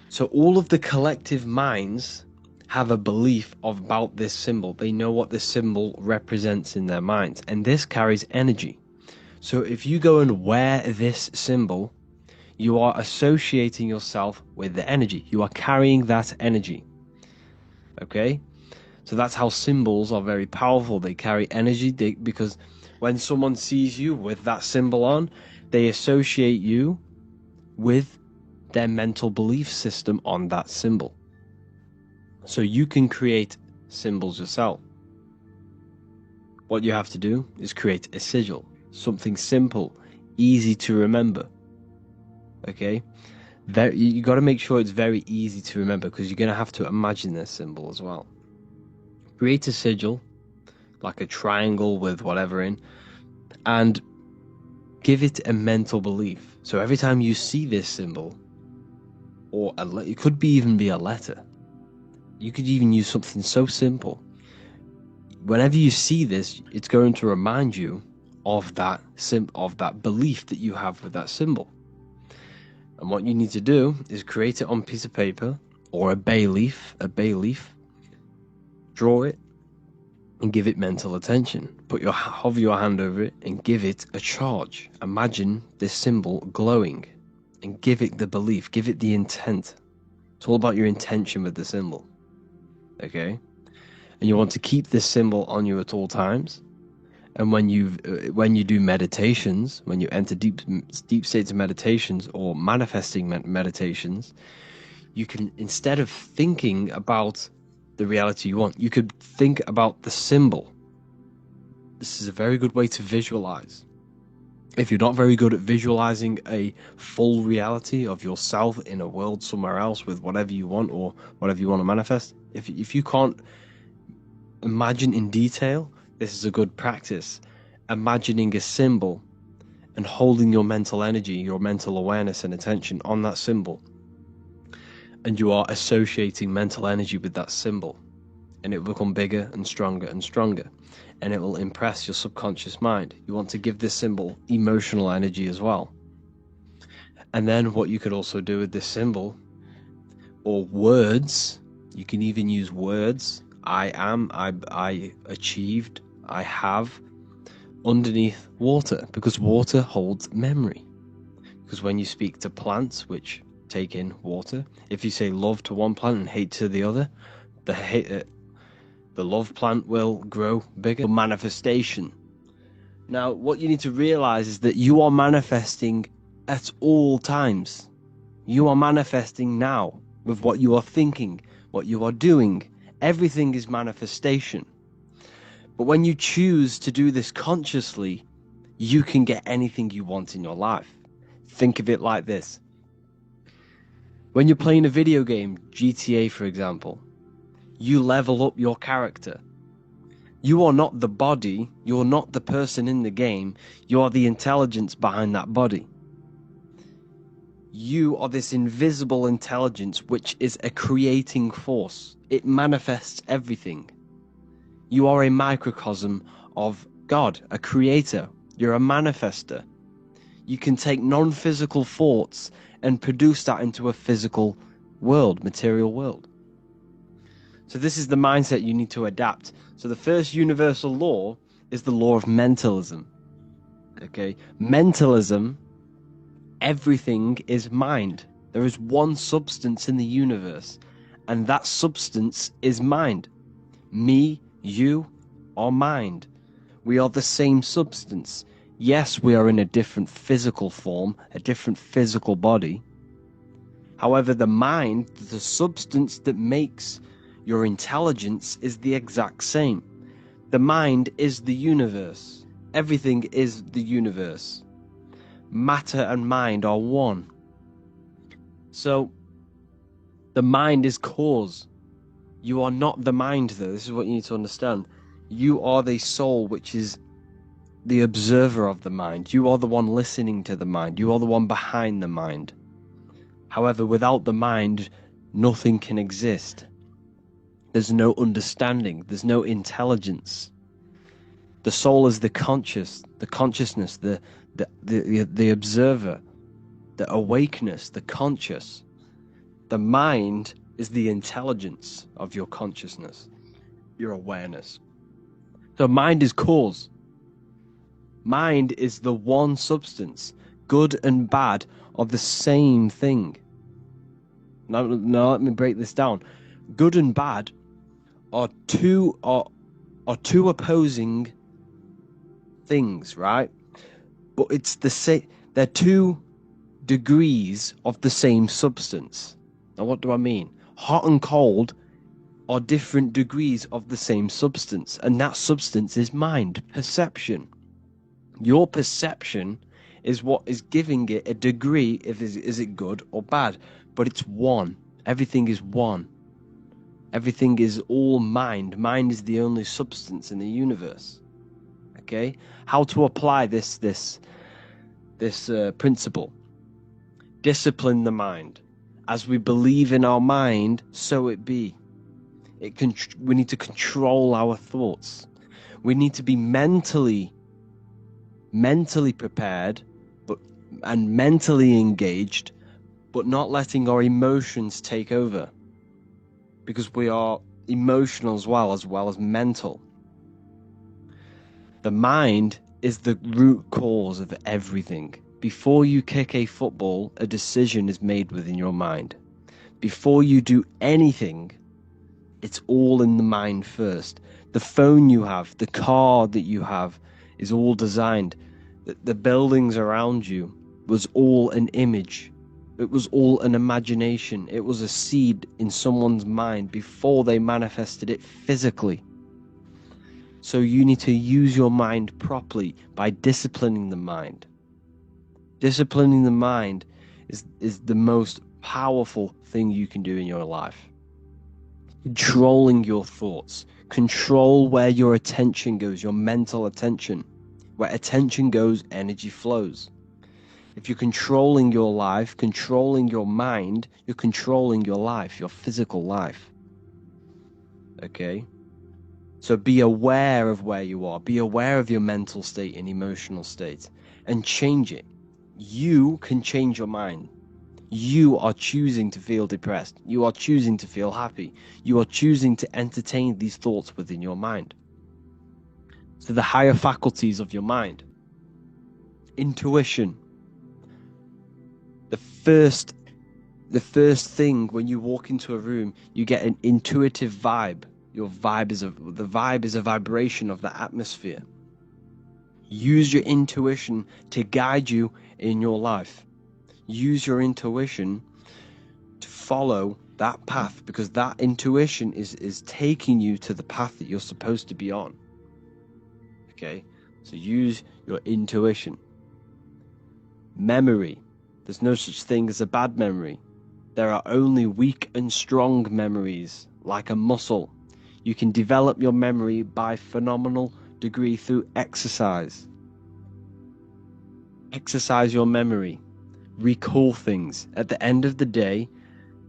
So all of the collective minds have a belief about this symbol. They know what this symbol represents in their minds, and this carries energy. So if you go and wear this symbol, you are associating yourself with the energy. You are carrying that energy. Okay? So that's how symbols are very powerful. They carry energy because when someone sees you with that symbol on, they associate you with their mental belief system on that symbol. So you can create symbols yourself. What you have to do is create a sigil, something simple, easy to remember. Okay? You got to make sure it's very easy to remember, because you're going to have to imagine this symbol as well. Create a sigil, like a triangle with whatever in, and give it a mental belief. So every time you see this symbol, or it could even be a letter, you could even use something so simple. Whenever you see this, it's going to remind you of that belief that you have with that symbol. And what you need to do is create it on a piece of paper or a bay leaf, draw it and give it mental attention. Hover your hand over it and give it a charge. Imagine this symbol glowing and give it the belief, give it the intent. It's all about your intention with the symbol. Okay? And you want to keep this symbol on you at all times. And when you do meditations, when you enter deep states of meditations or manifesting meditations, you can, instead of thinking about the reality you want, you could think about the symbol. This is a very good way to visualize. If you're not very good at visualizing a full reality of yourself in a world somewhere else with whatever you want or whatever you want to manifest, if you can't imagine in detail, this is a good practice. Imagining a symbol and holding your mental energy, your mental awareness and attention on that symbol. And you are associating mental energy with that symbol. And it will become bigger and stronger and stronger. And it will impress your subconscious mind. You want to give this symbol emotional energy as well. And then what you could also do with this symbol, or words, you can even use words. I am, I achieved, I have, underneath water, because water holds memory. Because when you speak to plants, which take in water, if you say love to one plant and hate to the other, the love plant will grow bigger. Manifestation. Now, what you need to realize is that you are manifesting at all times. You are manifesting now with what you are thinking, what you are doing. Everything is manifestation. But when you choose to do this consciously, you can get anything you want in your life. Think of it like this. When you're playing a video game, GTA for example, you level up your character. You are not the body, you're not the person in the game, you are the intelligence behind that body. You are this invisible intelligence which is a creating force. It manifests everything. You are a microcosm of God, a creator. You're a manifester. You can take non-physical thoughts and produce that into a physical world, material world. So this is the mindset you need to adapt. So the first universal law is the law of mentalism. Okay, mentalism, everything is mind. There is one substance in the universe, and that substance is mind. Me, you, are mind. We are the same substance. Yes, we are in a different physical form, a different physical body. However, the mind, the substance that makes your intelligence, is the exact same. The mind is the universe. Everything is the universe. Matter and mind are one. So, the mind is cause. You are not the mind, though. This is what you need to understand. You are the soul, which is the observer of the mind. You are the one listening to the mind. You are the one behind the mind. However, without the mind, nothing can exist. There's no understanding. There's no intelligence. The soul is the consciousness, the observer, the awakeness, the conscious. The mind is the intelligence of your consciousness, your awareness. So mind is cause. Mind is the one substance. Good and bad are the same thing. Now let me break this down. Good and bad are two opposing things, right? But it's the same. They're two degrees of the same substance. Now, what do I mean? Hot and cold are different degrees of the same substance, and that substance is mind, perception. Your perception is what is giving it a degree. Is it good or bad? But it's one. Everything is one. Everything is all mind. Mind is the only substance in the universe. Okay, how to apply this principle? Discipline the mind. As we believe in our mind, so it be. We need to control our thoughts. We need to be mentally prepared, and mentally engaged, but not letting our emotions take over, because we are emotional as well as mental. The mind is the root cause of everything. Before you kick a football, a decision is made within your mind. Before you do anything, it's all in the mind first. The phone you have, the car that you have, is all designed. The buildings around you was all an image. It was all an imagination. It was a seed in someone's mind before they manifested it physically. So you need to use your mind properly by disciplining the mind. Disciplining the mind is the most powerful thing you can do in your life. Controlling your thoughts. Control where your attention goes, your mental attention. Where attention goes, energy flows. If you're controlling your life, controlling your mind, you're controlling your life, your physical life. Okay? So be aware of where you are. Be aware of your mental state and emotional state, and change it. You can change your mind. You are choosing to feel depressed. You are choosing to feel happy. You are choosing to entertain these thoughts within your mind. So the higher faculties of your mind. Intuition. The first thing when you walk into a room, you get an intuitive vibe. The vibe is a vibration of the atmosphere. Use your intuition to guide you in your life. Use your intuition to follow that path, because that intuition is taking you to the path that you're supposed to be on. Okay, so use your intuition. Memory. There's no such thing as a bad memory. There are only weak and strong memories, like a muscle. You can develop your memory by phenomenal degree through exercise. Exercise your memory. recall things. At the end of the day,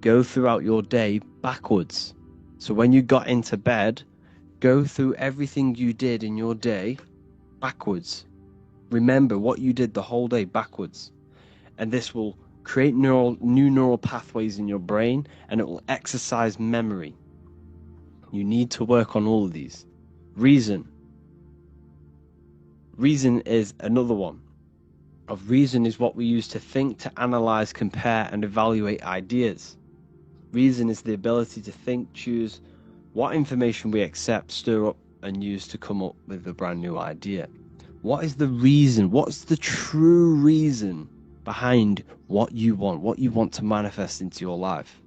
go throughout your day backwards. So when you got into bed, go through everything you did in your day backwards. Remember what you did the whole day backwards. And this will create new neural pathways in your brain, and it will exercise memory. You need to work on all of these. Reason is another one. Reason is what we use to think, to analyze, compare, and evaluate ideas. Reason is the ability to think, choose what information we accept, stir up, and use to come up with a brand new idea. What is the reason? What's the true reason behind what you want to manifest into your life?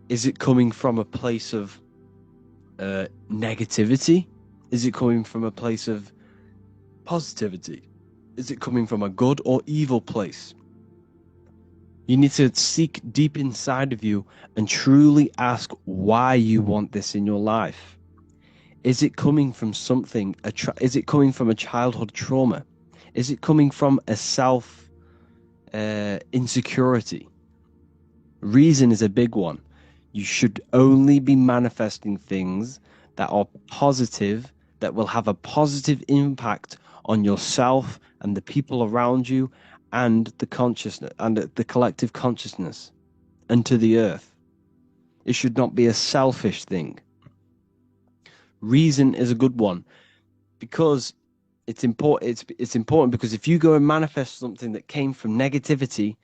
Is it coming from a place of negativity? Is it coming from a place of positivity? Is it coming from a good or evil place? You need to seek deep inside of you and truly ask why you want this in your life. Is it coming from something? Is it coming from a childhood trauma? Is it coming from a self insecurity? Reason is a big one. You should only be manifesting things that are positive, that will have a positive impact on yourself and the people around you, and the consciousness and the collective consciousness, and to the earth. It should not be a selfish thing. Reason is a good one because it's important. It's important because if you go and manifest something that came from negativity,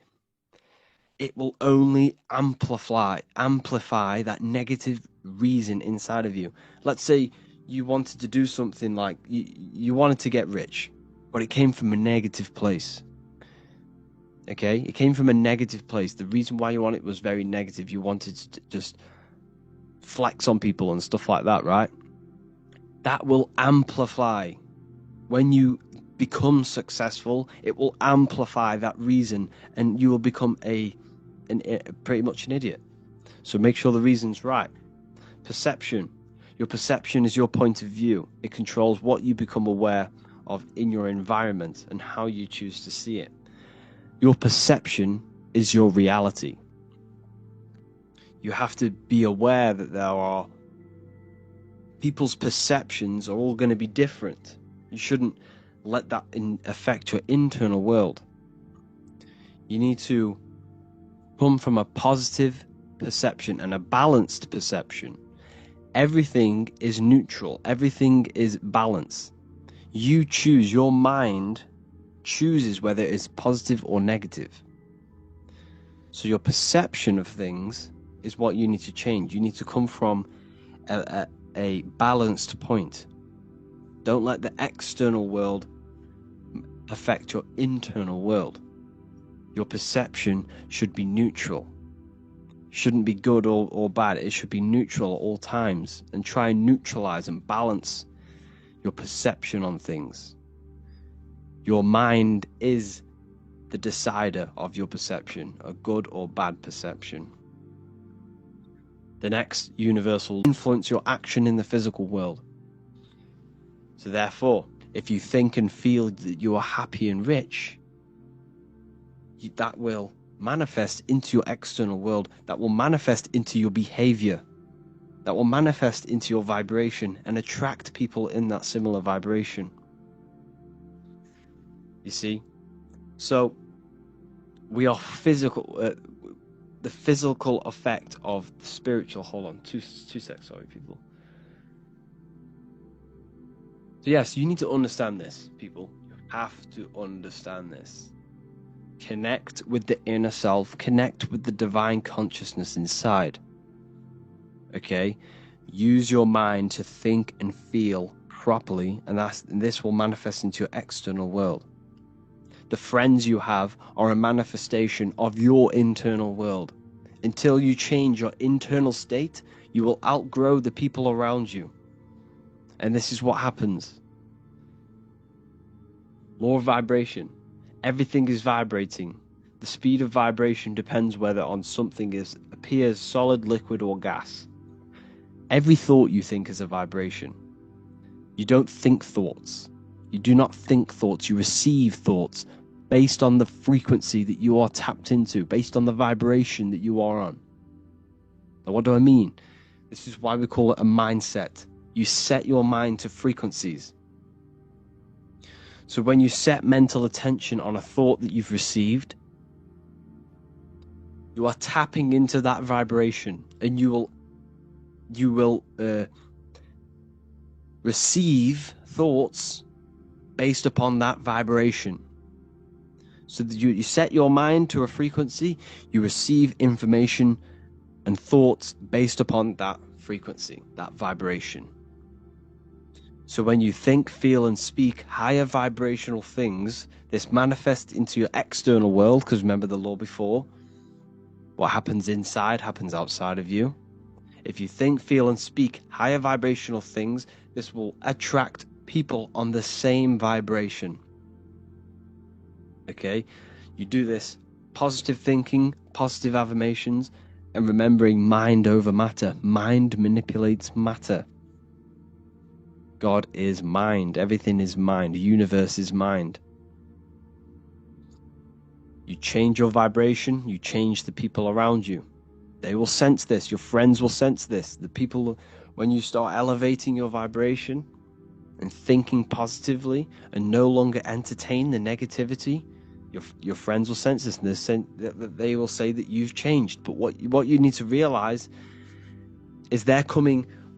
it will only amplify that negative reason inside of you. Let's say you wanted to do something like you wanted to get rich, but it came from a negative place. Okay, it came from a negative place. The reason why you want it was very negative. You wanted to just flex on people and stuff like that, right? That will amplify. When you become successful, it will amplify that reason, and you will become pretty much an idiot. So make sure the reason's right. Perception. Your perception is your point of view. It controls what you become aware of in your environment and how you choose to see it. Your perception is your reality. You have to be aware that there are people's perceptions are all going to be different. You shouldn't let that affect your internal world. You need to come from a positive perception and a balanced perception. Everything is neutral. Everything is balance. You choose. Your mind chooses whether it's positive or negative. So your perception of things is what you need to change. You need to come from a balanced point. Don't let the external world affect your internal world. Your perception should be neutral. Shouldn't be good or bad. It should be neutral at all times, and try and neutralize and balance your perception on things. Your mind is the decider of your perception, a good or bad perception. The next universal influence your action in the physical world. So therefore, if you think and feel that you are happy and rich, that will manifest into your external world, that will manifest into your behavior, that will manifest into your vibration and attract people in that similar vibration. You see? So we are physical, the physical effect of the spiritual. Hold on, two seconds, sorry, people. So yes, you need to understand this, people. You have to understand this. Connect with the inner self, connect with the divine consciousness inside. Okay? Use your mind to think and feel properly, and this will manifest into your external world. The friends you have are a manifestation of your internal world. Until you change your internal state, you will outgrow the people around you. And this is what happens. Law of vibration. Everything is vibrating. The speed of vibration depends whether on something appears solid, liquid, or gas. Every thought you think is a vibration. You don't think thoughts. You do not think thoughts. You receive thoughts based on the frequency that you are tapped into, based on the vibration that you are on. Now, what do I mean? This is why we call it a mindset. You set your mind to frequencies. So when you set mental attention on a thought that you've received, you are tapping into that vibration, and you will receive thoughts based upon that vibration. So that you set your mind to a frequency, you receive information and thoughts based upon that frequency, that vibration. So when you think, feel, and speak higher vibrational things, this manifests into your external world, because remember the law before, what happens inside happens outside of you. If you think, feel, and speak higher vibrational things, this will attract people on the same vibration. Okay? You do this positive thinking, positive affirmations, and remembering mind over matter. Mind manipulates matter. God is mind. Everything is mind. The universe is mind. You change your vibration, you change the people around you. They will sense this. Your friends will sense this. The people, when you start elevating your vibration and thinking positively and no longer entertain the negativity, your friends will sense this, and they will say that you've changed. But what you need to realize is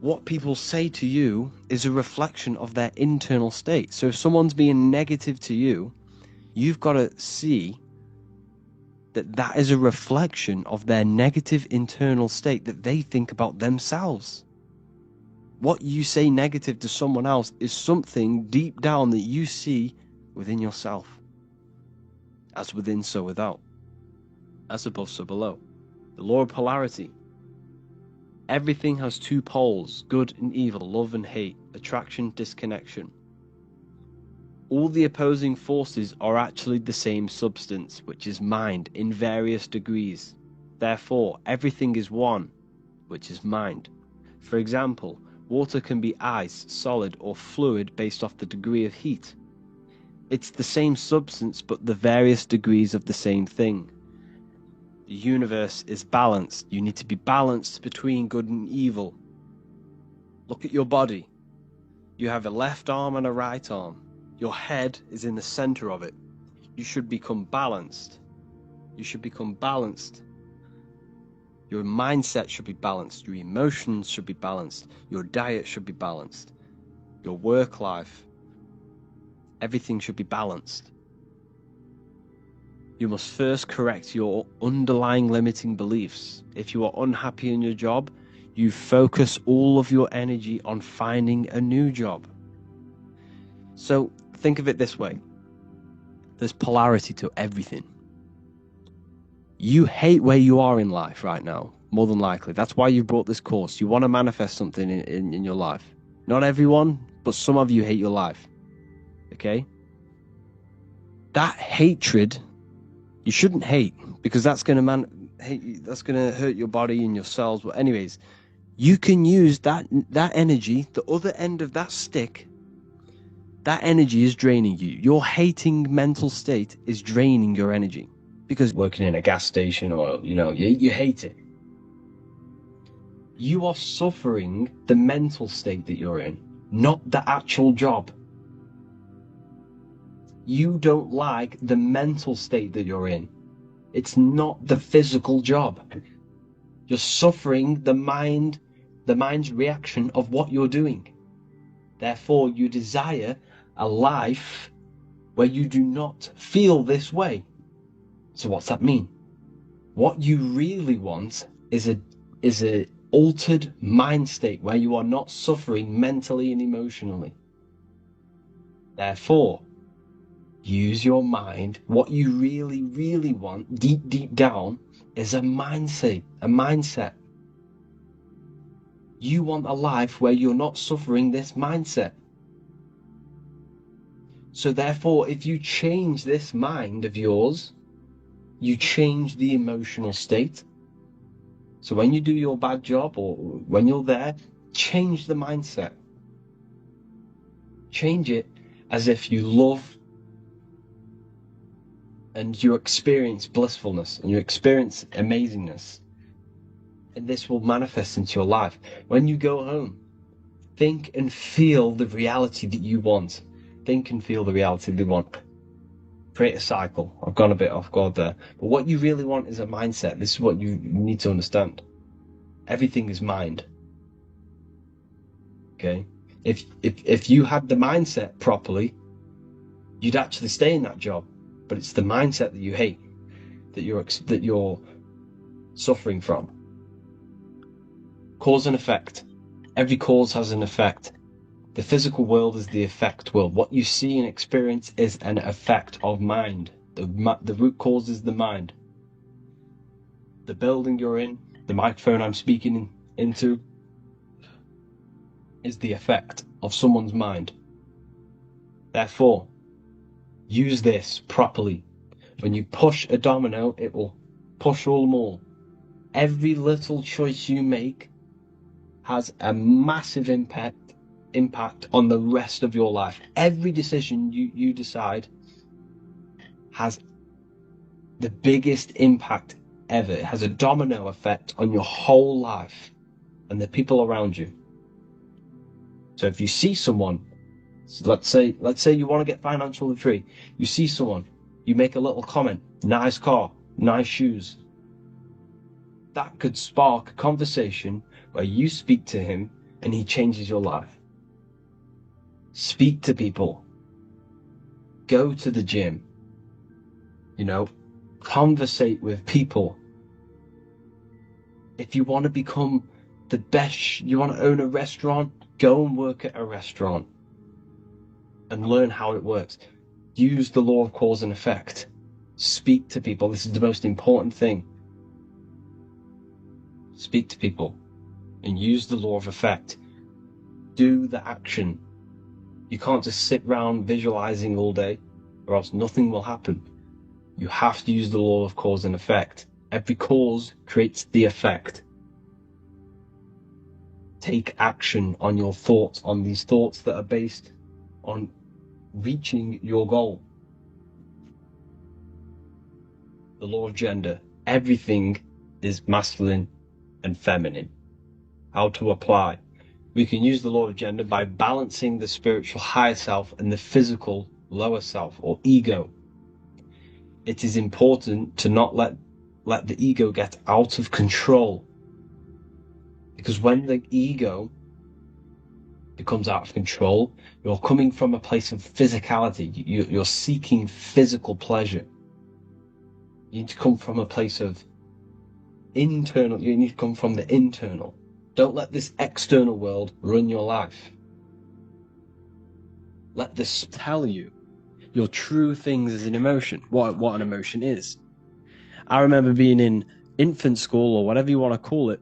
what people say to you is a reflection of their internal state. So if someone's being negative to you, you've got to see that is a reflection of their negative internal state that they think about themselves. What you say negative to someone else is something deep down that you see within yourself. As within, so without. As above, so below. The law of polarity. Everything has two poles, good and evil, love and hate, attraction, disconnection. All the opposing forces are actually the same substance, which is mind, in various degrees. Therefore, everything is one, which is mind. For example, water can be ice, solid, or fluid based off the degree of heat. It's the same substance, but the various degrees of the same thing. The universe is balanced. You need to be balanced between good and evil. Look at your body. You have a left arm and a right arm. Your head is in the center of it. You should become balanced. You should become balanced. Your mindset should be balanced. Your emotions should be balanced. Your diet should be balanced. Your work life. Everything should be balanced. You must first correct your underlying limiting beliefs. If you are unhappy in your job, you focus all of your energy on finding a new job. So think of it this way. There's polarity to everything. You hate where you are in life right now, more than likely. That's why you brought this course. You want to manifest something in your life. Not everyone, but some of you hate your life. Okay? That hatred, you shouldn't hate, because that's going to hurt your body and your cells. But anyways, you can use that energy, the other end of that stick. That energy is draining you. Your hating mental state is draining your energy, because working in a gas station, or you hate it. You are suffering the mental state that you're in, not the actual job. You don't like the mental state that you're in. It's not the physical job. You're suffering the mind's reaction of what you're doing. Therefore, you desire a life where you do not feel this way. So what's that mean? What you really want is a altered mind state where you are not suffering mentally and emotionally. Therefore, use your mind. What you really, really want, deep down, is a mindset. You want a life where you're not suffering this mindset. So therefore, if you change this mind of yours, you change the emotional state. So when you do your bad job, or when you're there, change the mindset. Change it as if you love and you experience blissfulness and you experience amazingness. And this will manifest into your life. When you go home, think and feel the reality that you want. Think and feel the reality that you want. Create a cycle. I've gone a bit off guard there. But what you really want is a mindset. This is what you need to understand. Everything is mind. Okay? If you had the mindset properly, you'd actually stay in that job. But it's the mindset that you hate, that you're suffering from. Cause and effect. Every cause has an effect. The physical world is the effect world. What you see and experience is an effect of mind. The root cause is the mind. The building you're in, the microphone I'm speaking into, is the effect of someone's mind. Therefore, use this properly. When you push a domino, it will push all more. Every little choice you make has a massive impact on the rest of your life. Every decision you decide has the biggest impact ever. It has a domino effect on your whole life and the people around you. So if you see someone, let's say you want to get financially free, you see someone, you make a little comment, nice car, nice shoes. That could spark a conversation where you speak to him and he changes your life. Speak to people. Go to the gym. Conversate with people. If you want to become the best, you want to own a restaurant, go and work at a restaurant and learn how it works. Use the law of cause and effect. Speak to people. This is the most important thing. Speak to people and use the law of effect. Do the action. You can't just sit around visualizing all day, or else nothing will happen. You have to use the law of cause and effect. Every cause creates the effect. Take action on your thoughts, on these thoughts that are based on reaching your goal. The law of gender. Everything is masculine and feminine. How to apply? We can use the law of gender by balancing the spiritual higher self and the physical lower self or ego. It is important to not let the ego get out of control. Because when the ego becomes out of control, you're coming from a place of physicality. You're seeking physical pleasure. You need to come from a place of internal. You need to come from the internal. Don't let this external world run your life. Let this tell you your true things as an emotion, what an emotion is. I remember being in infant school, or whatever you want to call it.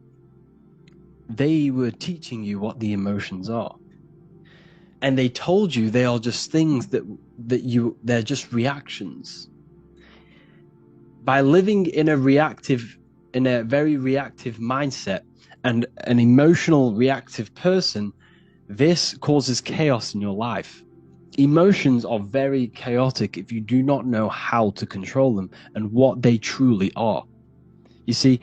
They were teaching you what the emotions are. And they told you they are just things they're just reactions. By living in a very reactive mindset, and an emotional reactive person, this causes chaos in your life. Emotions are very chaotic if you do not know how to control them and what they truly are. You see,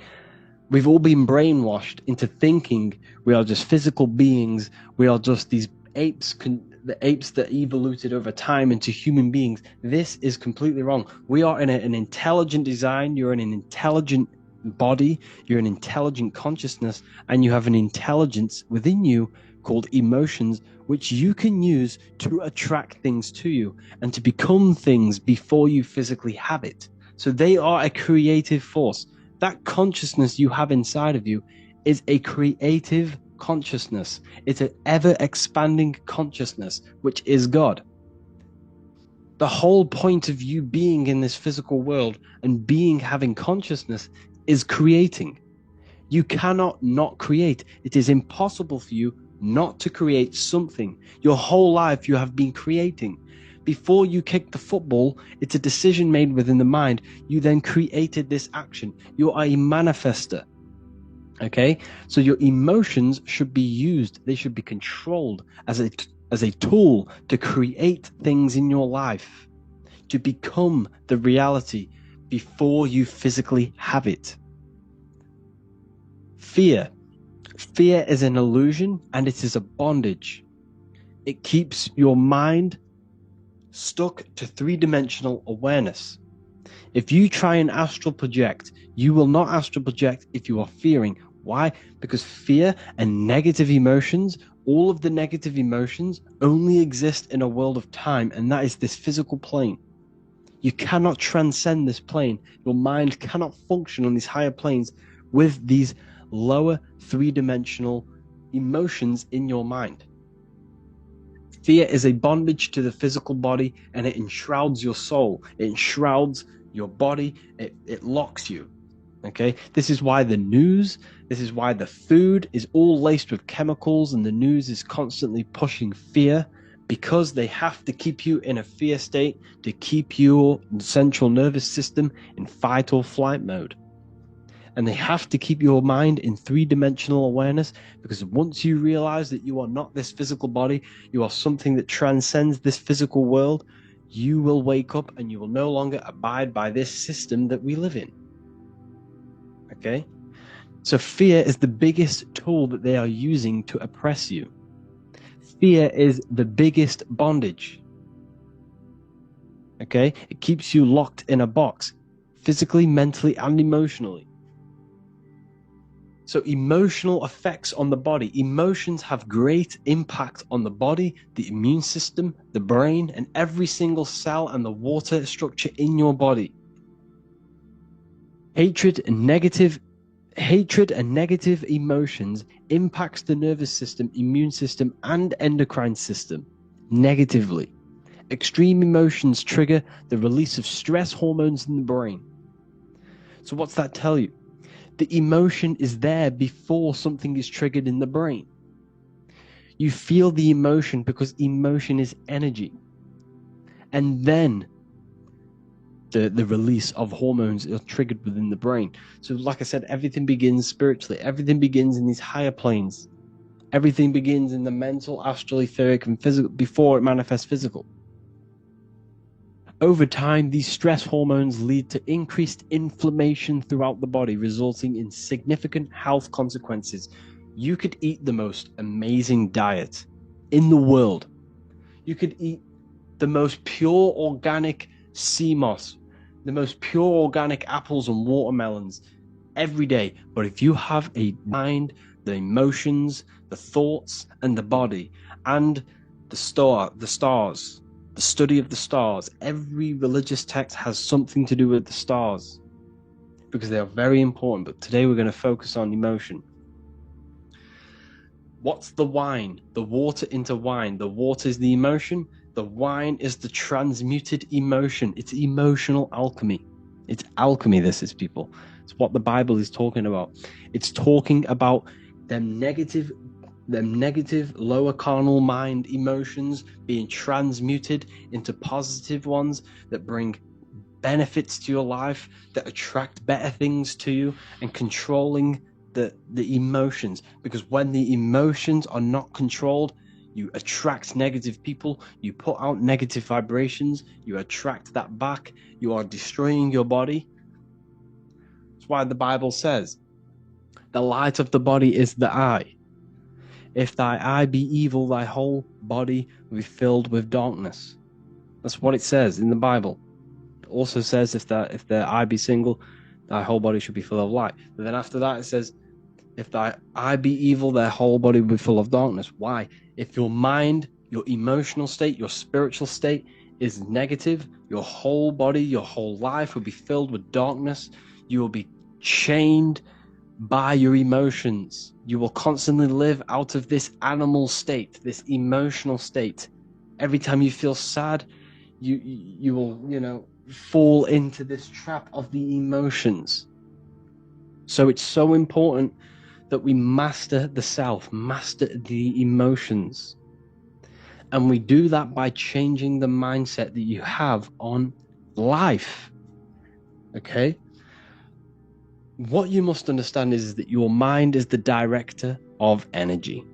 we've all been brainwashed into thinking we are just physical beings. We are just these apes, the apes that evoluted over time into human beings. This is completely wrong. We are in an intelligent design. You're in an intelligent body, you're an intelligent consciousness, and you have an intelligence within you called emotions, which you can use to attract things to you and to become things before you physically have it. So they are a creative force. That consciousness you have inside of you is a creative consciousness. It's an ever expanding consciousness, which is God. The whole point of you being in this physical world and having consciousness is creating. You cannot not create. It is impossible for you not to create something. Your whole life you have been creating. Before you kick the football, it's a decision made within the mind. You then created this action. You are a manifester. Okay? So your emotions should be used. They should be controlled as a tool to create things in your life. to become the reality before you physically have it. Fear. Fear is an illusion and it is a bondage. It keeps your mind stuck to three-dimensional awareness. If you try and astral project, you will not astral project if you are fearing. Why? Because fear and negative emotions, all of the negative emotions, only exist in a world of time, and that is this physical plane. You cannot transcend this plane. Your mind cannot function on these higher planes with these lower three-dimensional emotions in your mind. Fear is a bondage to the physical body, and it enshrouds your soul. It enshrouds your body. It locks you. Okay? This is why the news, this is why the food is all laced with chemicals, and the news is constantly pushing fear, because they have to keep you in a fear state to keep your central nervous system in fight or flight mode. And they have to keep your mind in three-dimensional awareness, because once you realize that you are not this physical body, you are something that transcends this physical world, you will wake up and you will no longer abide by this system that we live in. Okay? So fear is the biggest tool that they are using to oppress you. Fear is the biggest bondage. Okay? It keeps you locked in a box, physically, mentally, and emotionally. So emotional effects on the body. Emotions have great impact on the body, the immune system, the brain, and every single cell and the water structure in your body. Hatred and negative emotions impacts the nervous system, immune system, and endocrine system negatively. Extreme emotions trigger the release of stress hormones in the brain. So what's that tell you? The emotion is there before something is triggered in the brain. You feel the emotion because emotion is energy. And then the release of hormones are triggered within the brain. So like I said, everything begins spiritually. Everything begins in these higher planes. Everything begins in the mental, astral, etheric, and physical before it manifests physical. Over time, these stress hormones lead to increased inflammation throughout the body, resulting in significant health consequences. You could eat the most amazing diet in the world. You could eat the most pure organic sea moss, the most pure organic apples and watermelons every day. But if you have a mind, the emotions, the thoughts, and the body, and the stars, the study of the stars, every religious text has something to do with the stars because they are very important. But today we're going to focus on emotion. What's the wine? The water into wine. The water is the emotion. The wine is the transmuted emotion. It's emotional alchemy. It's alchemy, this is, people. It's what the Bible is talking about. It's talking about them negative lower carnal mind emotions being transmuted into positive ones that bring benefits to your life, that attract better things to you, and controlling the emotions. Because when the emotions are not controlled, you attract negative people, you put out negative vibrations, you attract that back, you are destroying your body. That's why the Bible says the light of the body is the eye. If thy eye be evil, thy whole body will be filled with darkness. That's what it says in the Bible. It also says if their eye be single, thy whole body should be full of light. But then after that it says, if thy eye be evil, their whole body will be full of darkness. Why? If your mind, your emotional state, your spiritual state is negative, your whole body, your whole life will be filled with darkness. You will be chained by your emotions. You will constantly live out of this animal state, this emotional state. Every time you feel sad, you will, fall into this trap of the emotions. So it's so important that we master the self, master the emotions. And we do that by changing the mindset that you have on life. Okay? What you must understand is that your mind is the director of energy.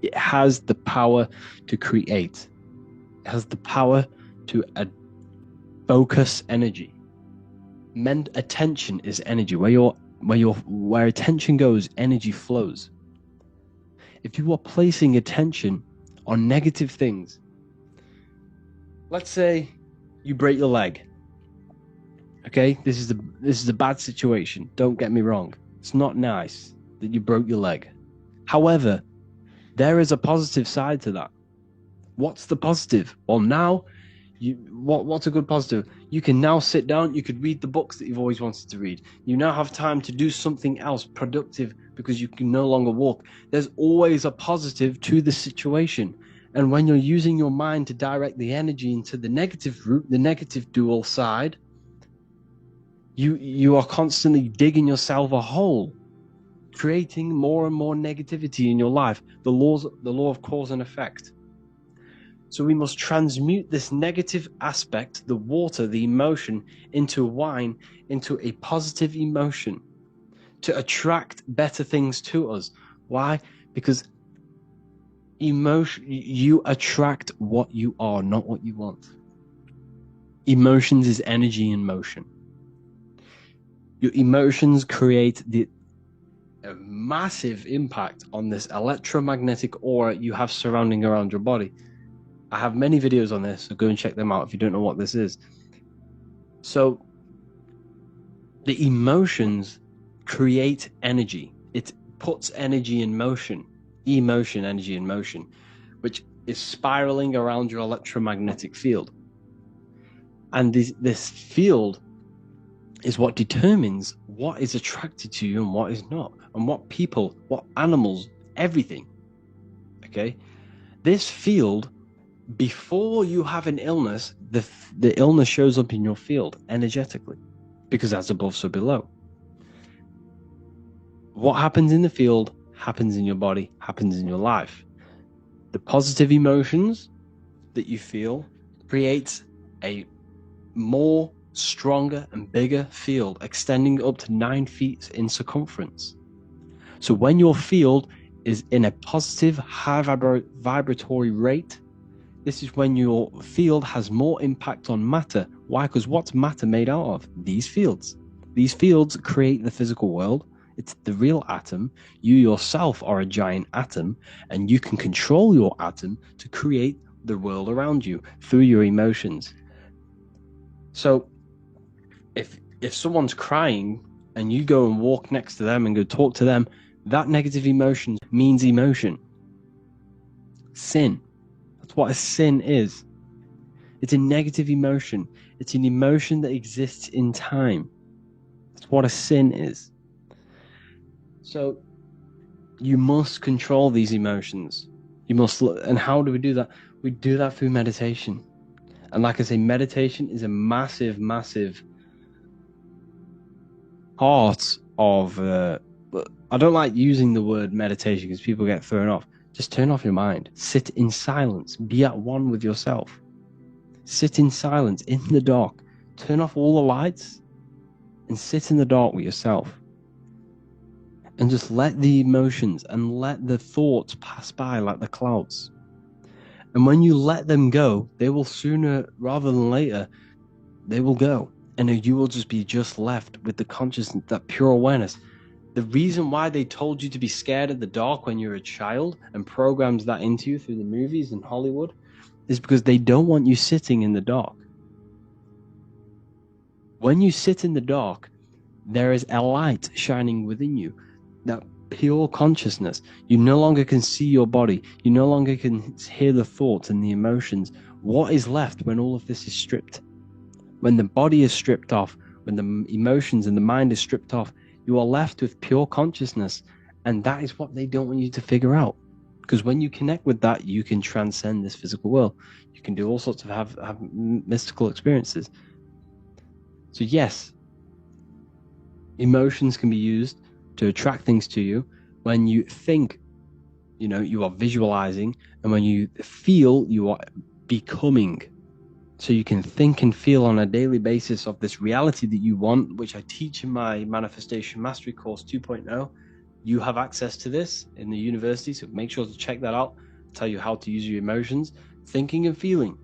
It has the power to create. It has the power to focus energy. Attention is energy. Where attention goes, energy flows. If you are placing attention on negative things, let's say you break your leg. Okay, this is a bad situation. Don't get me wrong. It's not nice that you broke your leg. However, there is a positive side to that. What's the positive? Well, now what's a good positive? You can now sit down, you could read the books that you've always wanted to read. You now have time to do something else productive because you can no longer walk. There's always a positive to the situation. And when you're using your mind to direct the energy into the negative route, the negative dual side, you are constantly digging yourself a hole, creating more and more negativity in your life. The law of cause and effect. So we must transmute this negative aspect, the water, the emotion, into wine, into a positive emotion to attract better things to us. Why? Because you attract what you are, not what you want. Emotions is energy in motion. Your emotions create a massive impact on this electromagnetic aura you have surrounding around your body. I have many videos on this, so go and check them out if you don't know what this is. So the emotions create energy. It puts energy in motion, energy in motion, which is spiraling around your electromagnetic field. And this field is what determines what is attracted to you and what is not, and what people, what animals, everything. Okay? This field, before you have an illness, the illness shows up in your field energetically, because as above, so below. What happens in the field happens in your body, happens in your life. The positive emotions that you feel creates a more stronger and bigger field, extending up to 9 feet in circumference. So when your field is in a positive, high vibratory rate, this is when your field has more impact on matter. Why? Because what's matter made out of? These fields. These fields create the physical world. It's the real atom. You yourself are a giant atom, and you can control your atom to create the world around you through your emotions. So if someone's crying and you go and walk next to them and go talk to them, that negative emotion means emotion. Sin. That's what a sin is. It's a negative emotion. It's an emotion that exists in time. That's what a sin is. So you must control these emotions. And how do we do that? We do that through meditation. And like I say, meditation is a massive, massive part of I don't like using the word meditation because people get thrown off. Just turn off your mind. Sit in silence. Be at one with yourself. Sit in silence, in the dark. Turn off all the lights and sit in the dark with yourself. And just let the emotions and let the thoughts pass by like the clouds. And when you let them go, they will sooner rather than later, they will go. And you will just be left with the consciousness, that pure awareness. The reason why they told you to be scared of the dark when you're a child and programmed that into you through the movies and Hollywood is because they don't want you sitting in the dark. When you sit in the dark, there is a light shining within you, that pure consciousness. You no longer can see your body. You no longer can hear the thoughts and the emotions. What is left when all of this is stripped? When the body is stripped off, when the emotions and the mind is stripped off, you are left with pure consciousness. And that is what they don't want you to figure out. Because when you connect with that, you can transcend this physical world. You can do all sorts of have mystical experiences. So yes, emotions can be used to attract things to you. When you think, you are visualizing, and when you feel, you are becoming. So you can think and feel on a daily basis of this reality that you want, which I teach in my Manifestation Mastery Course 2.0. You have access to this in the university, so make sure to check that out. I'll tell you how to use your emotions, thinking and feeling.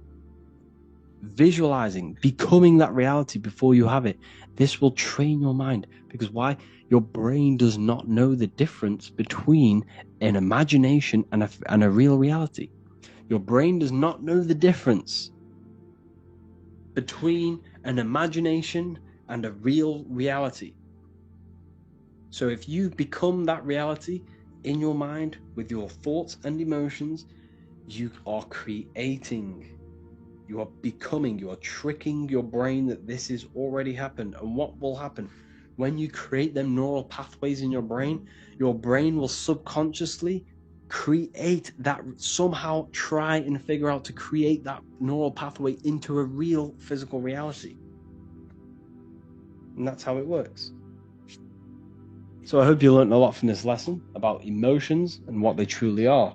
visualizing, becoming that reality before you have it. This will train your mind, because why? Your brain does not know the difference between an imagination and a real reality. Your brain does not know the difference between an imagination and a real reality. So if you become that reality in your mind with your thoughts and emotions, you are creating, you are becoming, you are tricking your brain that this has already happened. And what will happen when you create them neural pathways in your brain will subconsciously create that, somehow try and figure out to create that neural pathway into a real physical reality. And that's how it works. So I hope you learned a lot from this lesson about emotions and what they truly are.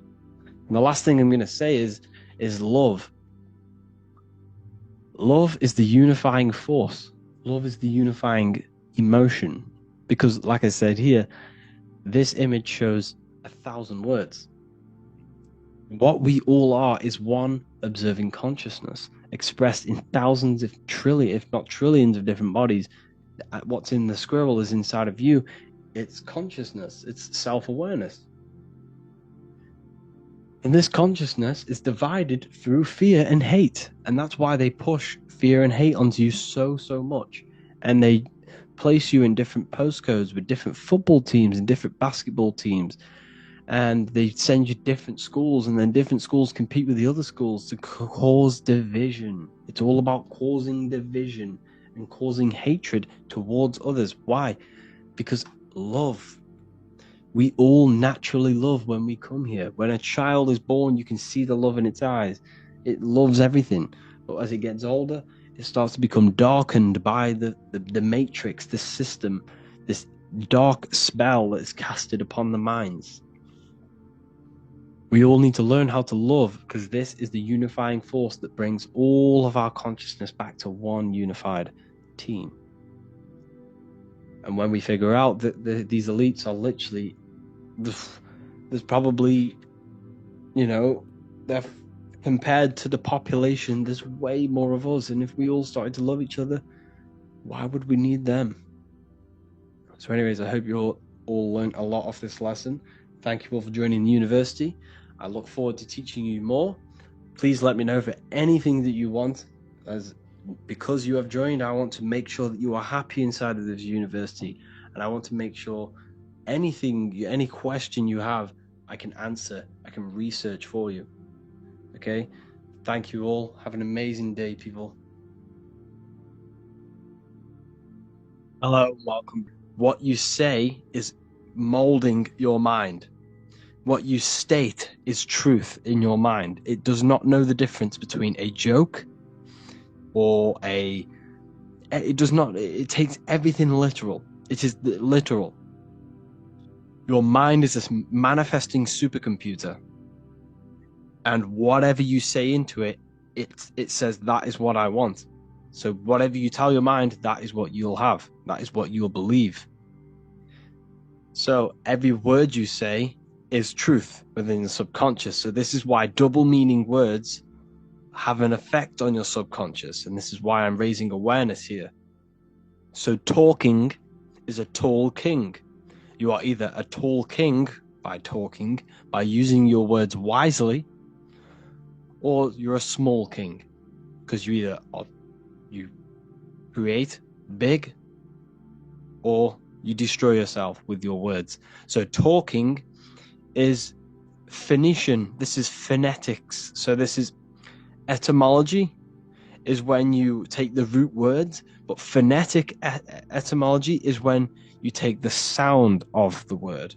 And the last thing I'm going to say is love. Love is the unifying force. Love is the unifying emotion. Because, like I said here, this image shows 1,000 words. What we all are is one observing consciousness expressed in thousands, if not trillions of different bodies. What's in the squirrel is inside of you. It's consciousness. It's self-awareness. And this consciousness is divided through fear and hate. And that's why they push fear and hate onto you so much. And they place you in different postcodes with different football teams and different basketball teams. And they send you different schools, and then different schools compete with the other schools to cause division. It's all about causing division and causing hatred towards others. Why? Because love. We all naturally love when we come here. When a child is born, you can see the love in its eyes. It loves everything. But as it gets older, it starts to become darkened by the matrix, the system, this dark spell that is casted upon the minds. We all need to learn how to love, because this is the unifying force that brings all of our consciousness back to one unified team. And when we figure out that these elites are literally, there's probably, they're compared to the population, there's way more of us. And if we all started to love each other, why would we need them? So anyways, I hope you all learned a lot off this lesson. Thank you all for joining the university. I look forward to teaching you more. Please let me know for anything that you want. Because you have joined, I want to make sure that you are happy inside of this university. And I want to make sure any question you have, I can answer. I can research for you. Okay? Thank you all. Have an amazing day, people. Hello, welcome. What you say is molding your mind. What you state is truth in your mind. It does not know the difference between a joke or it takes everything literal. It is literal. Your mind is a manifesting supercomputer. And whatever you say into it, it says that is what I want. So whatever you tell your mind, that is what you'll have. That is what you'll believe. So every word you say is truth within the subconscious. So this is why double meaning words have an effect on your subconscious. And this is why I'm raising awareness here. So talking is a tall king. You are either a tall king by talking, by using your words wisely, or you're a small king, because you create big or you destroy yourself with your words. So talking is Phoenician. This is phonetics. So this is etymology, is when you take the root words, but phonetic etymology is when you take the sound of the word.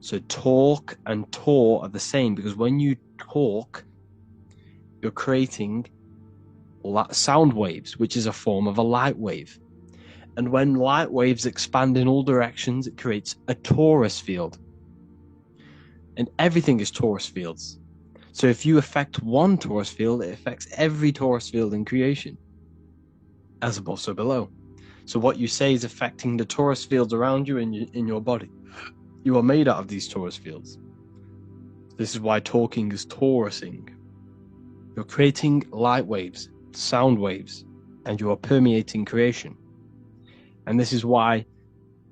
So talk and taw are the same, because when you talk, you're creating sound waves, which is a form of a light wave. And when light waves expand in all directions, it creates a torus field. And everything is torus fields. So if you affect one torus field, it affects every torus field in creation, as above, so below. So what you say is affecting the torus fields around you in your body. You are made out of these torus fields. This is why talking is torusing. You're creating light waves, sound waves, and you are permeating creation. And this is why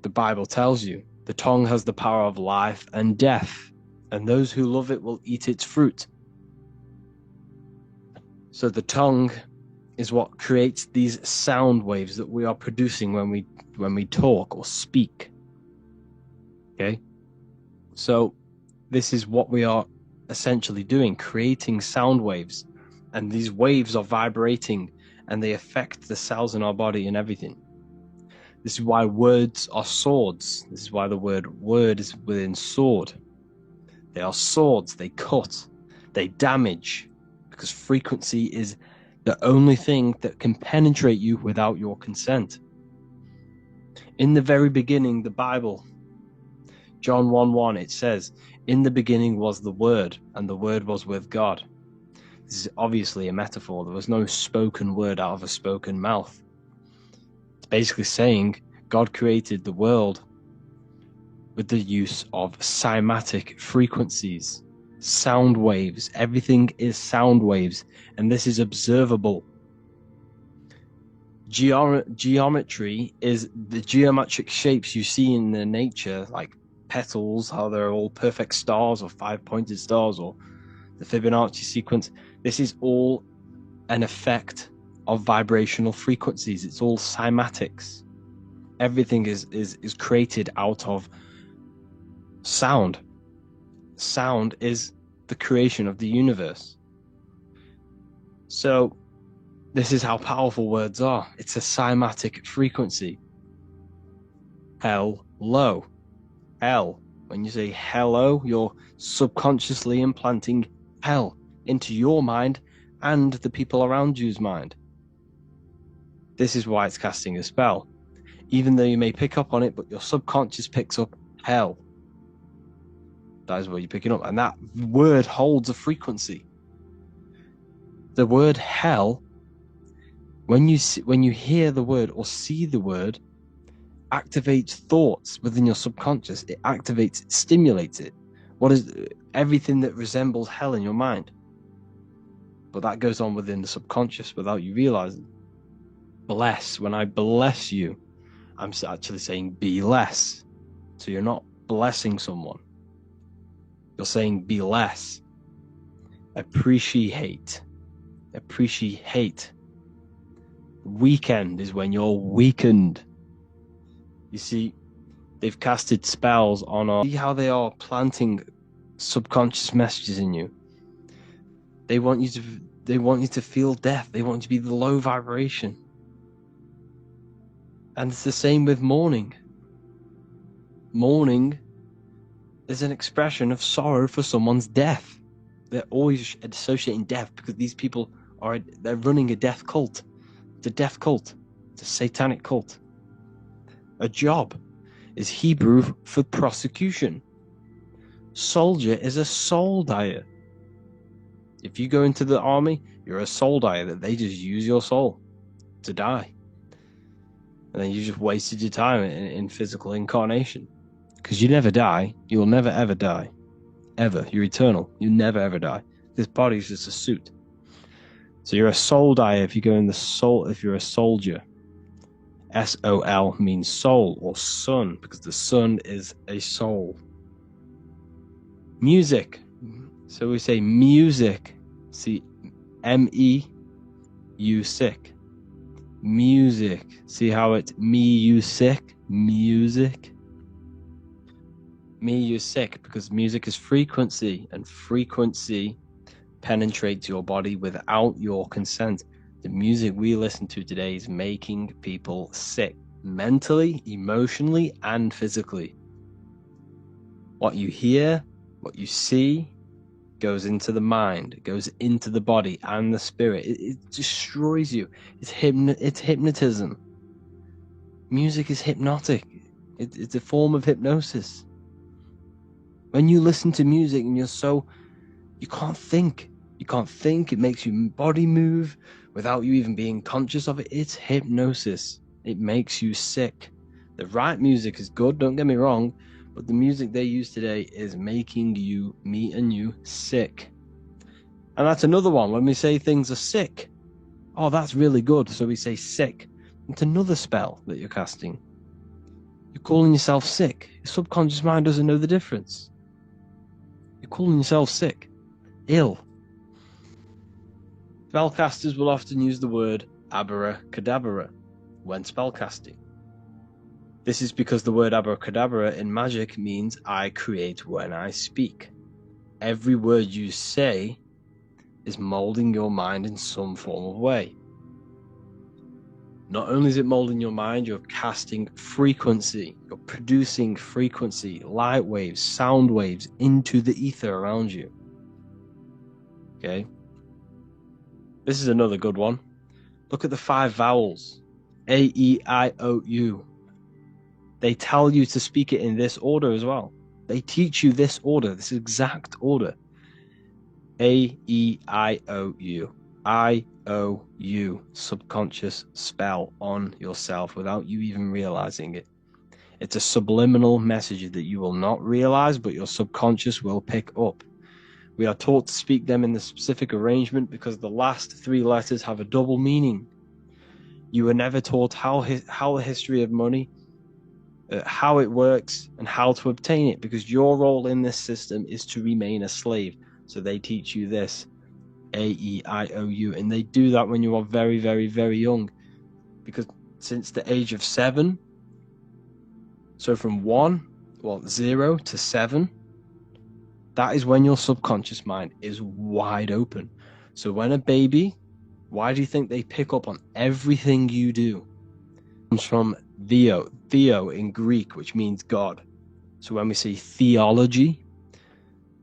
the Bible tells you the tongue has the power of life and death, and those who love it will eat its fruit. So the tongue is what creates these sound waves that we are producing when we talk or speak. Okay? So this is what we are essentially doing, creating sound waves. And these waves are vibrating and they affect the cells in our body and everything. This is why words are swords. This is why the word is within sword. They are swords, they cut, they damage, because frequency is the only thing that can penetrate you without your consent. In the very beginning, the Bible, John 1:1, it says, "In the beginning was the Word, and the Word was with God." This is obviously a metaphor. There was no spoken word out of a spoken mouth. It's basically saying God created the world with the use of cymatic frequencies, sound waves. Everything is sound waves, and this is observable. Geometry is the geometric shapes you see in the nature, like petals, how they're all perfect stars or 5-pointed stars, or the Fibonacci sequence. This is all an effect of vibrational frequencies. It's all cymatics. Everything is created out of sound. Sound is the creation of the universe. So this is how powerful words are. It's a cymatic frequency. Hello. Hell. When you say hello, you're subconsciously implanting hell into your mind and the people around you's mind. This is why it's casting a spell. Even though you may pick up on it, but your subconscious picks up hell. That is what you're picking up. And that word holds a frequency. The word hell, when you hear the word or see the word, activates thoughts within your subconscious. It activates, it stimulates it. What is everything that resembles hell in your mind? But that goes on within the subconscious without you realizing. Bless. When I bless you, I'm actually saying be less. So you're not blessing someone. You're saying be less. Appreciate. Weekend is when you're weakened. You see, they've casted spells on our... See how they are planting subconscious messages in you. They want you to feel death. They want you to be the low vibration. And it's the same with mourning. Mourning is an expression of sorrow for someone's death. They're always associating death because these people they're running a death cult. It's a death cult. It's a satanic cult. A job is Hebrew for prosecution. Soldier is a soul dyer. If you go into the army, you're a soul dyer, that they just use your soul to die. And then you just wasted your time in physical incarnation. Because you never die. You will never ever die. Ever. You're eternal. You never ever die. This body's just a suit. So you're a soul dyer if you go in the soul, if you're a soldier. S-O-L means soul or sun, because the sun is a soul. Music. So we say music. See, M-E-U sick. Music. See how it's me, you sick? Music. Me, you sick, because music is frequency, and frequency penetrates your body without your consent. The music we listen to today is making people sick, mentally, emotionally, and physically. What you hear, what you see, goes into the mind, it goes into the body and the spirit. It destroys you. It's hypnotism. Music is hypnotic. It's a form of hypnosis. When you listen to music and you can't think. You can't think. It makes your body move without you even being conscious of it. It's hypnosis. It makes you sick. The right music is good, don't get me wrong, but the music they use today is making you, me and you, sick. And that's another one. When we say things are sick, Oh, that's really good. So we say sick. It's another spell that you're casting. You're calling yourself sick. Your subconscious mind doesn't know the difference. You're calling yourself sick, ill. Spellcasters will often use the word abracadabra when spellcasting. This is because the word abracadabra in magic means I create when I speak. Every word you say is molding your mind in some form of way. Not only is it molding your mind, you're casting frequency, you're producing frequency, light waves, sound waves into the ether around you. Okay? This is another good one. Look at the 5 vowels. A, E, I, O, U. They tell you to speak it in this order as well. They teach you this order, this exact order. A, E, I, O, U. I, O, U. Subconscious spell on yourself without you even realizing it. It's a subliminal message that you will not realize, but your subconscious will pick up. We are taught to speak them in the specific arrangement because the last 3 letters have a double meaning. You were never taught how the history of money, how it works, and how to obtain it, because your role in this system is to remain a slave. So they teach you this, A-E-I-O-U, and they do that when you are very, very, very young, because since the age of 7, so from 0 to 7, that is when your subconscious mind is wide open. So when a baby, why do you think they pick up on everything you do? It comes from theo in Greek, which means God. So when we say theology,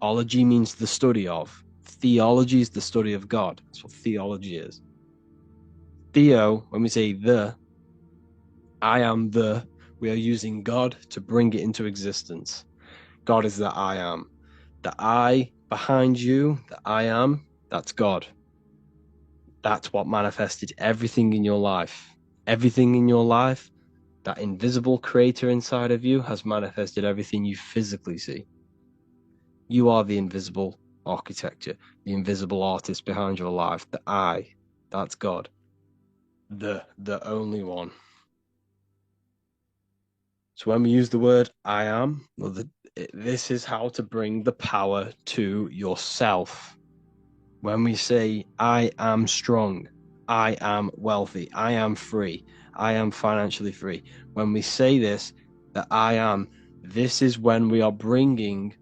ology means the study of. Theology is the study of God. That's what theology is. Theo, when we say I am we are using God to bring it into existence. God is the I am. The I behind you, the I am, that's God. That's what manifested everything in your life. Everything in your life, that invisible creator inside of you has manifested everything you physically see. You are the invisible architecture, the invisible artist behind your life. The I, that's God. The only one. So when we use the word I am, this is how to bring the power to yourself. When we say I am strong, I am wealthy, I am free, I am financially free. When we say this, that I am, this is when we are bringing,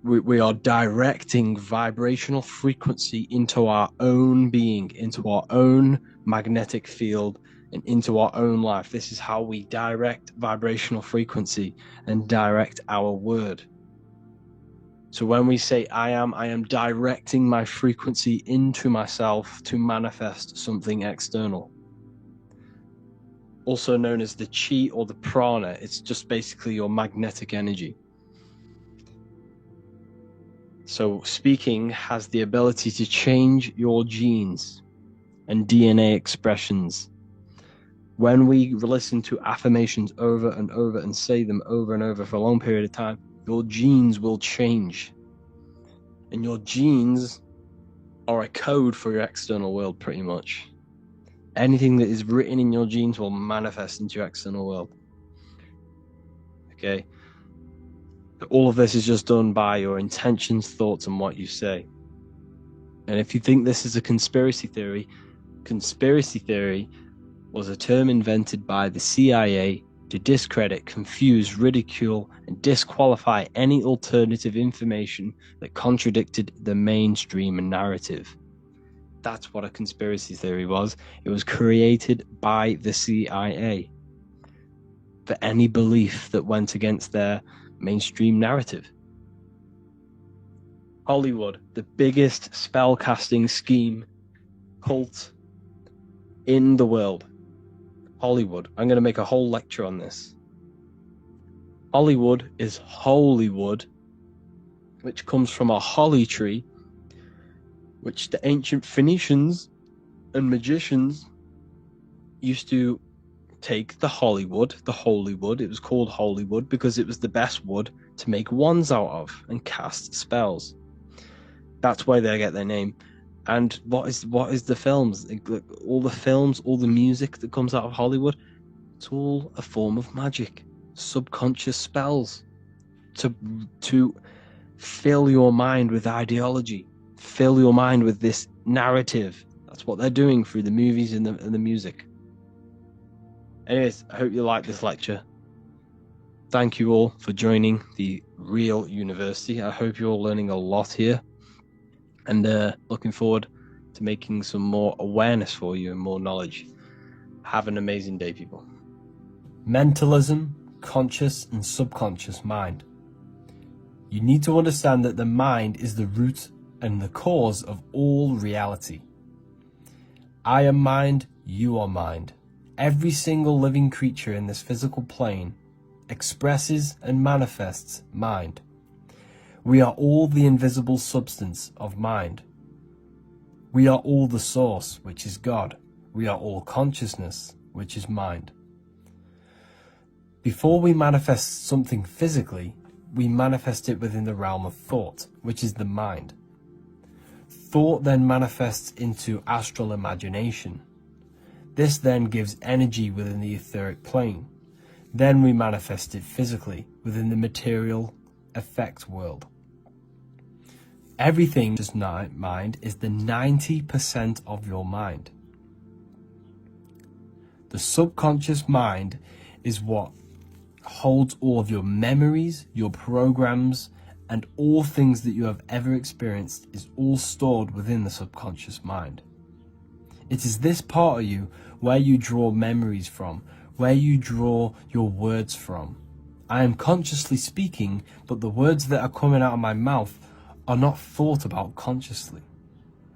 we are directing vibrational frequency into our own being, into our own magnetic field, and into our own life. This is how we direct vibrational frequency and direct our word. So when we say I am directing my frequency into myself to manifest something external. Also known as the chi or the prana. It's just basically your magnetic energy. So speaking has the ability to change your genes and DNA expressions. When we listen to affirmations over and over and say them over and over for a long period of time, your genes will change. And your genes are a code for your external world, pretty much. Anything that is written in your genes will manifest into your external world. Okay? All of this is just done by your intentions, thoughts, and what you say. And if you think this is a conspiracy theory was a term invented by the CIA to discredit, confuse, ridicule, and disqualify any alternative information that contradicted the mainstream narrative. That's what a conspiracy theory was. It was created by the CIA for any belief that went against their mainstream narrative. Hollywood, the biggest spellcasting scheme cult in the world. Hollywood. I'm going to make a whole lecture on this. Hollywood is Holywood, which comes from a holly tree, which the ancient Phoenicians and magicians used to take the Hollywood, the holy wood. It was called Holywood because it was the best wood to make wands out of and cast spells. That's why they get their name. And what is the films? Like, all the films, all the music that comes out of Hollywood, it's all a form of magic, subconscious spells to fill your mind with ideology, fill your mind with this narrative. That's what they're doing through the movies and the music. Anyways, I hope you like this lecture. Thank you all for joining the Real University. I hope you're all learning a lot here, and looking forward to making some more awareness for you and more knowledge. Have an amazing day, people. Mentalism, conscious and subconscious mind. You need to understand that the mind is the root and the cause of all reality. I am mind, you are mind. Every single living creature in this physical plane expresses and manifests mind. We are all the invisible substance of mind. We are all the source, which is God. We are all consciousness, which is mind. Before we manifest something physically, we manifest it within the realm of thought, which is the mind. Thought then manifests into astral imagination. This then gives energy within the etheric plane. Then we manifest it physically within the material effect world. Everything just mind is the 90% of your mind. The subconscious mind is what holds all of your memories, your programs, and all things that you have ever experienced is all stored within the subconscious mind. It is this part of you where you draw memories from, where you draw your words from. I am consciously speaking, but the words that are coming out of my mouth are not thought about consciously.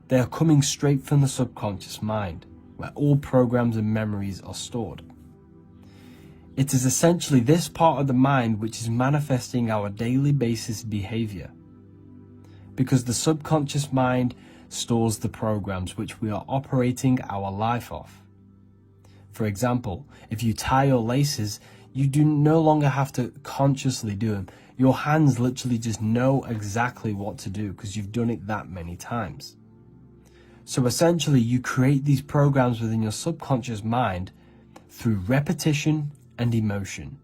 They are coming straight from the subconscious mind, where all programs and memories are stored. It is essentially this part of the mind which is manifesting our daily basis behavior, because the subconscious mind stores the programs which we are operating our life off. For example, if you tie your laces, you do no longer have to consciously do them. Your hands literally just know exactly what to do because you've done it that many times. So essentially, you create these programs within your subconscious mind through repetition and emotion.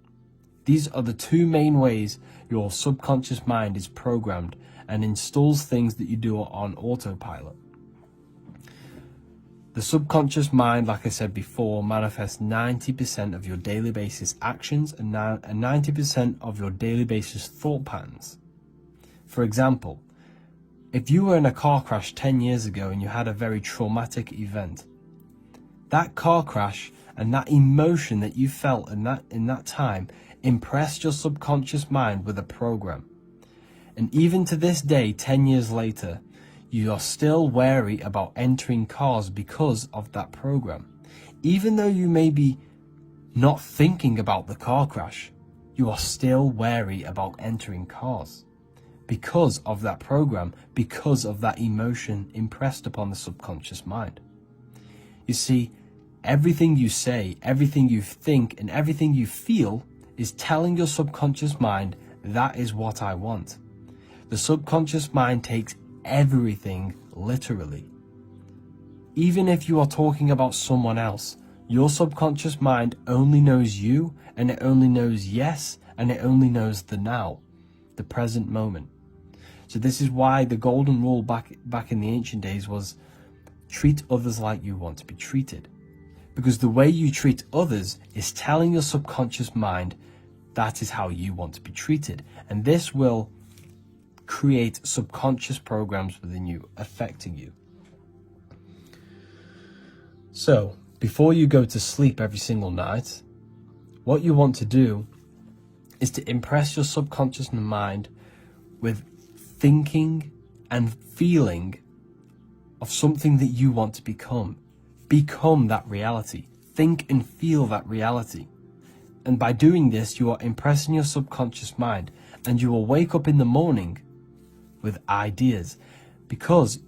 These are the two main ways your subconscious mind is programmed and installs things that you do on autopilot. The subconscious mind, like I said before, manifests 90% of your daily basis actions and 90% of your daily basis thought patterns. For example, if you were in a car crash 10 years ago and you had a very traumatic event, that car crash and that emotion that you felt in that time impressed your subconscious mind with a program. And even to this day, 10 years later, you are still wary about entering cars because of that program. Even though you may be not thinking about the car crash, you are still wary about entering cars because of that program, because of that emotion impressed upon the subconscious mind. You see, everything you say, everything you think, and everything you feel is telling your subconscious mind, that is what I want. The subconscious mind takes everything literally. Even if you are talking about someone else, your subconscious mind only knows you, and it only knows yes, and it only knows the now, the present moment. So this is why the golden rule back in the ancient days was treat others like you want to be treated. Because the way you treat others is telling your subconscious mind that is how you want to be treated. And this will create subconscious programs within you, affecting you. So, before you go to sleep every single night, what you want to do is to impress your subconscious mind with thinking and feeling of something that you want to become. Become that reality. Think and feel that reality. And by doing this, you are impressing your subconscious mind, and you will wake up in the morning with ideas. Because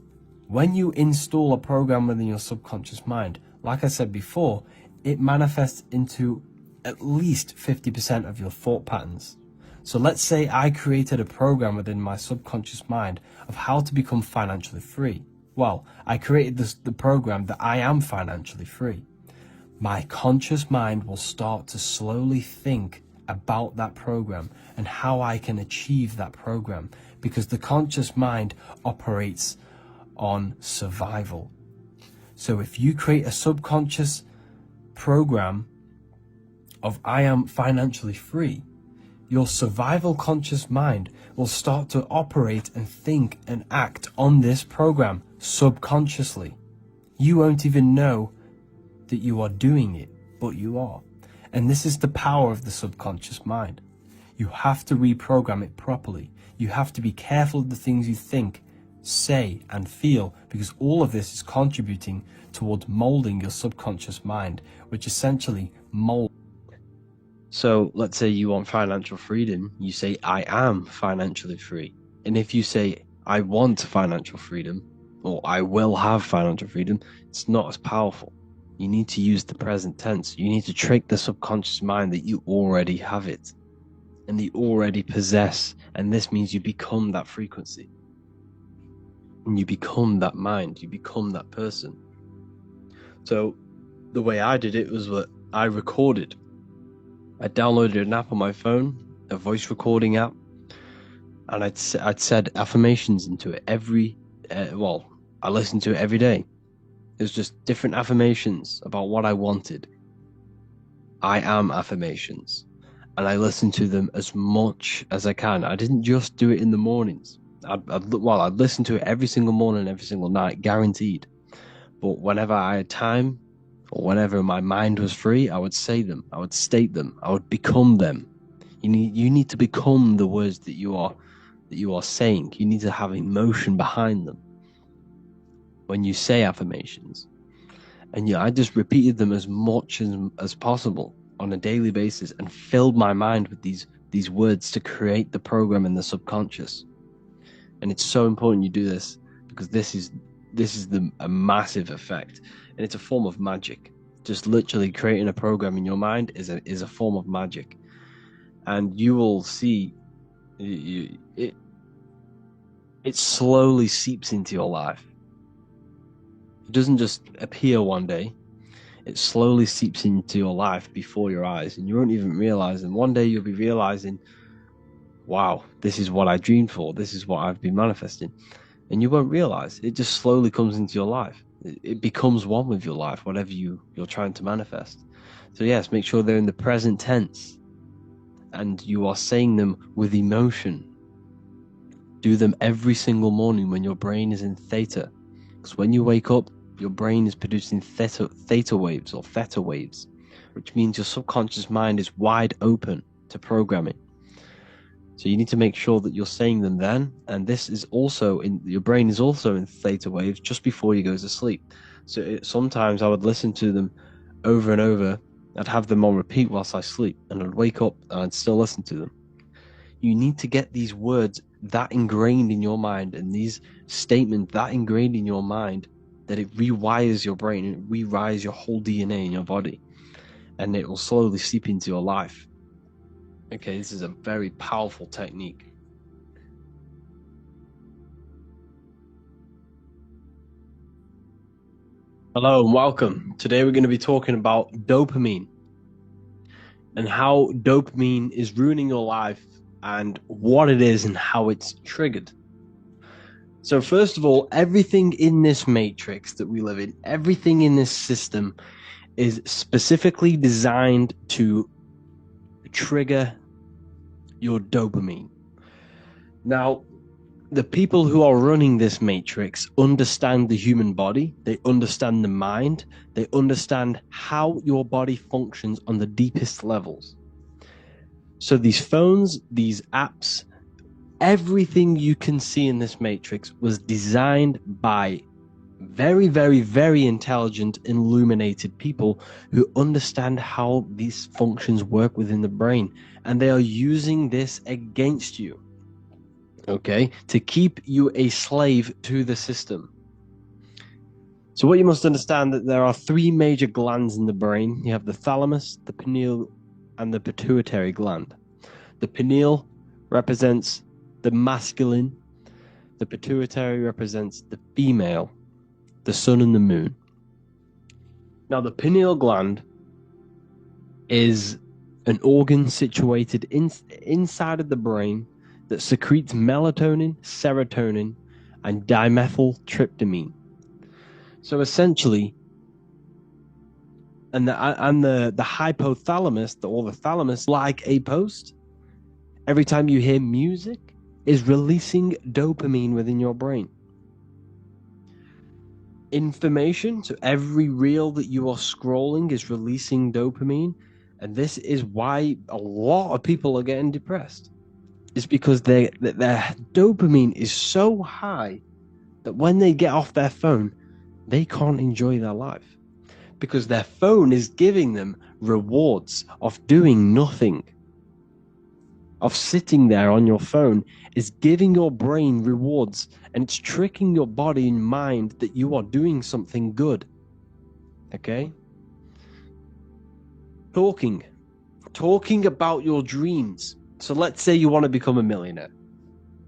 when you install a program within your subconscious mind, like I said before, it manifests into at least 50% of your thought patterns. So let's say I created a program within my subconscious mind of how to become financially free. Well, I created the program that I am financially free. My conscious mind will start to slowly think about that program and how I can achieve that program, because the conscious mind operates on survival. So if you create a subconscious program of I am financially free, your survival conscious mind will start to operate and think and act on this program subconsciously. You won't even know that you are doing it, but you are. And this is the power of the subconscious mind. You have to reprogram it properly. You have to be careful of the things you think, say, and feel, because all of this is contributing towards molding your subconscious mind, which essentially molds. So let's say you want financial freedom, you say, I am financially free. And if you say, I want financial freedom, or I will have financial freedom, it's not as powerful. You need to use the present tense. You need to trick the subconscious mind that you already have it and you already possess. And this means you become that frequency. And you become that mind. You become that person. So the way I did it was that I recorded. I downloaded an app on my phone, a voice recording app, and I'd said affirmations into it I listened to it every day. It was just different affirmations about what I wanted. I am affirmations. And I listened to them as much as I can. I didn't just do it in the mornings. I'd listen to it every single morning, every single night, guaranteed. But whenever I had time, or whenever my mind was free, I would say them, I would state them, I would become them. You need to become the words that you are saying. You need to have emotion behind them when you say affirmations. And I just repeated them as much as possible on a daily basis and filled my mind with these words to create the program in the subconscious. And it's so important you do this, because this is a massive effect, and it's a form of magic. Just literally creating a program in your mind is a form of magic, and you will see it slowly seeps into your life. It doesn't just appear one day. It slowly seeps into your life before your eyes, and you won't even realize. And one day you'll be realizing, wow, this is what I dreamed for. This is what I've been manifesting. And you won't realize. It just slowly comes into your life. It becomes one with your life, whatever you're trying to manifest. So yes, make sure they're in the present tense and you are saying them with emotion. Do them every single morning when your brain is in theta. Because when you wake up, your brain is producing theta waves or theta waves, which means your subconscious mind is wide open to programming. So you need to make sure that you're saying them then, and this is also your brain is also in theta waves just before you go to sleep. So sometimes I would listen to them over and over. I'd have them on repeat whilst I sleep, and I'd wake up and I'd still listen to them. You need to get these words that ingrained in your mind and these statements that ingrained in your mind that it rewires your brain and it rewires your whole DNA in your body, and it will slowly seep into your life. Okay, this is a very powerful technique. Hello and welcome. Today we're going to be talking about dopamine and how dopamine is ruining your life and what it is and how it's triggered. So first of all, everything in this matrix that we live in, everything in this system is specifically designed to trigger your dopamine. Now, the people who are running this matrix understand the human body, they understand the mind, they understand how your body functions on the deepest levels. So these phones, these apps, everything you can see in this matrix was designed by very, very, very intelligent, illuminated people who understand how these functions work within the brain, and they are using this against you. Okay, to keep you a slave to the system. So what you must understand that there are three major glands in the brain. You have the thalamus, the pineal, and the pituitary gland. The pineal represents the masculine, the pituitary represents the female, the sun and the moon. Now, the pineal gland is an organ situated inside of the brain that secretes melatonin, serotonin, and dimethyltryptamine. So essentially, and the hypothalamus, or the thalamus, like a post, every time you hear music, is releasing dopamine within your brain. Information, so every reel that you are scrolling is releasing dopamine, and this is why a lot of people are getting depressed. It's because their dopamine is so high that when they get off their phone, they can't enjoy their life, because their phone is giving them rewards of doing nothing. Of sitting there on your phone is giving your brain rewards, and it's tricking your body and mind that you are doing something good. Okay? Talking about your dreams. So let's say you want to become a millionaire,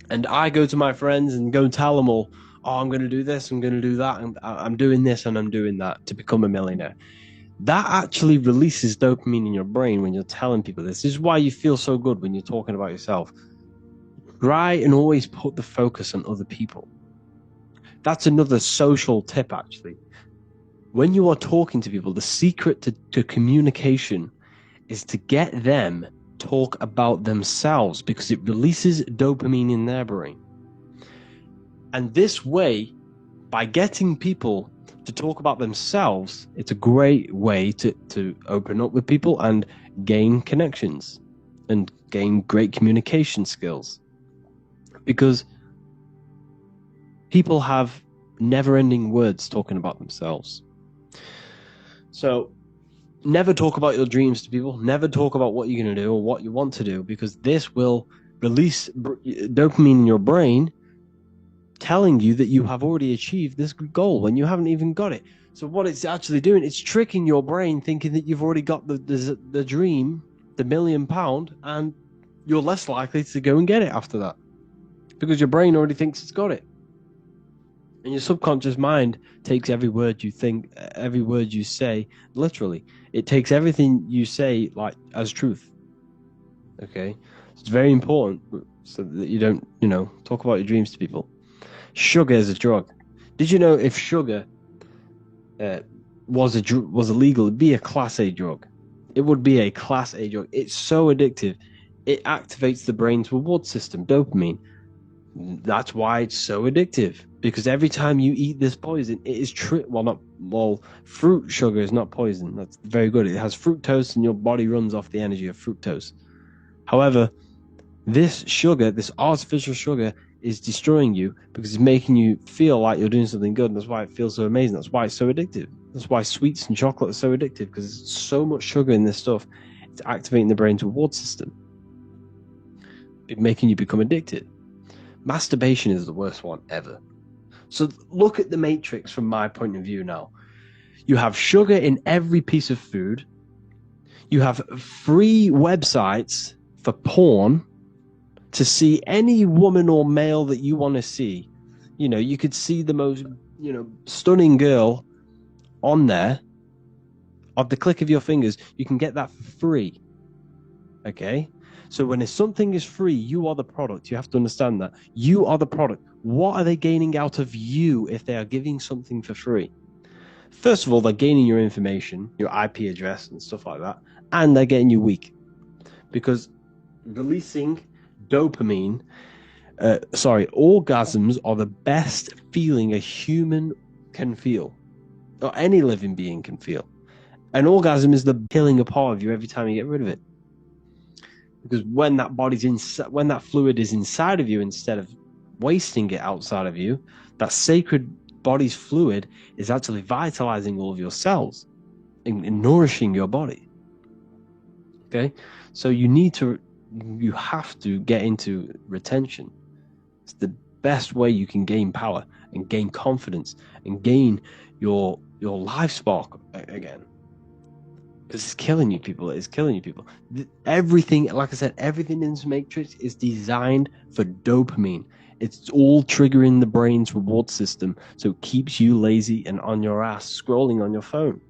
and I go to my friends and go and tell them all, oh, I'm going to do this, I'm going to do that, and I'm doing this and I'm doing that to become a millionaire. That actually releases dopamine in your brain when you're telling people this. This is why you feel so good when you're talking about yourself. Try and always put the focus on other people. That's another social tip, actually. When you are talking to people, the secret to communication is to get them talk about themselves, because it releases dopamine in their brain. And this way, by getting people to talk about themselves, it's a great way to open up with people and gain connections and gain great communication skills, because people have never-ending words talking about themselves. So never talk about your dreams to people. Never talk about what you're going to do or what you want to do, because this will release dopamine in your brain, telling you that you have already achieved this goal when you haven't even got it. So what it's actually doing, it's tricking your brain, thinking that you've already got the dream, the £1 million, and you're less likely to go and get it after that, because your brain already thinks it's got it. And your subconscious mind takes every word you think, every word you say, literally. It takes everything you say like as truth. Okay? It's very important so that you don't, talk about your dreams to people. Sugar is a drug. Did you know if sugar was illegal, it'd be a Class A drug? It would be a Class A drug. It's so addictive. It activates the brain's reward system, dopamine. That's why it's so addictive, because every time you eat this poison, it is fruit sugar is not poison. That's very good. It has fructose, and your body runs off the energy of fructose. However, this sugar, this artificial sugar, is destroying you, because it's making you feel like you're doing something good, and that's why it feels so amazing. That's why it's so addictive. That's why sweets and chocolate are so addictive, because there's so much sugar in this stuff. It's activating the brain's reward system, making you become addicted. Masturbation is the worst one ever. So look at the matrix from my point of view now. You have sugar in every piece of food. You have free websites for porn to see any woman or male that you want to see. You could see the most, stunning girl on there. At the click of your fingers, you can get that for free. Okay? So when something is free, you are the product. You have to understand that. You are the product. What are they gaining out of you if they are giving something for free? First of all, they're gaining your information, your IP address and stuff like that, and they're getting you weak. Because releasing dopamine, orgasms are the best feeling a human can feel, or any living being can feel. An orgasm is the killing a part of you every time you get rid of it. Because when that fluid is inside of you, instead of wasting it outside of you, that sacred body's fluid is actually vitalizing all of your cells and nourishing your body. Okay, so you have to get into retention. It's the best way you can gain power and gain confidence and gain your life spark again. Because it's killing you, people. It's killing you, people. Everything, like I said, everything in this matrix is designed for dopamine. It's all triggering the brain's reward system, so it keeps you lazy and on your ass scrolling on your phone.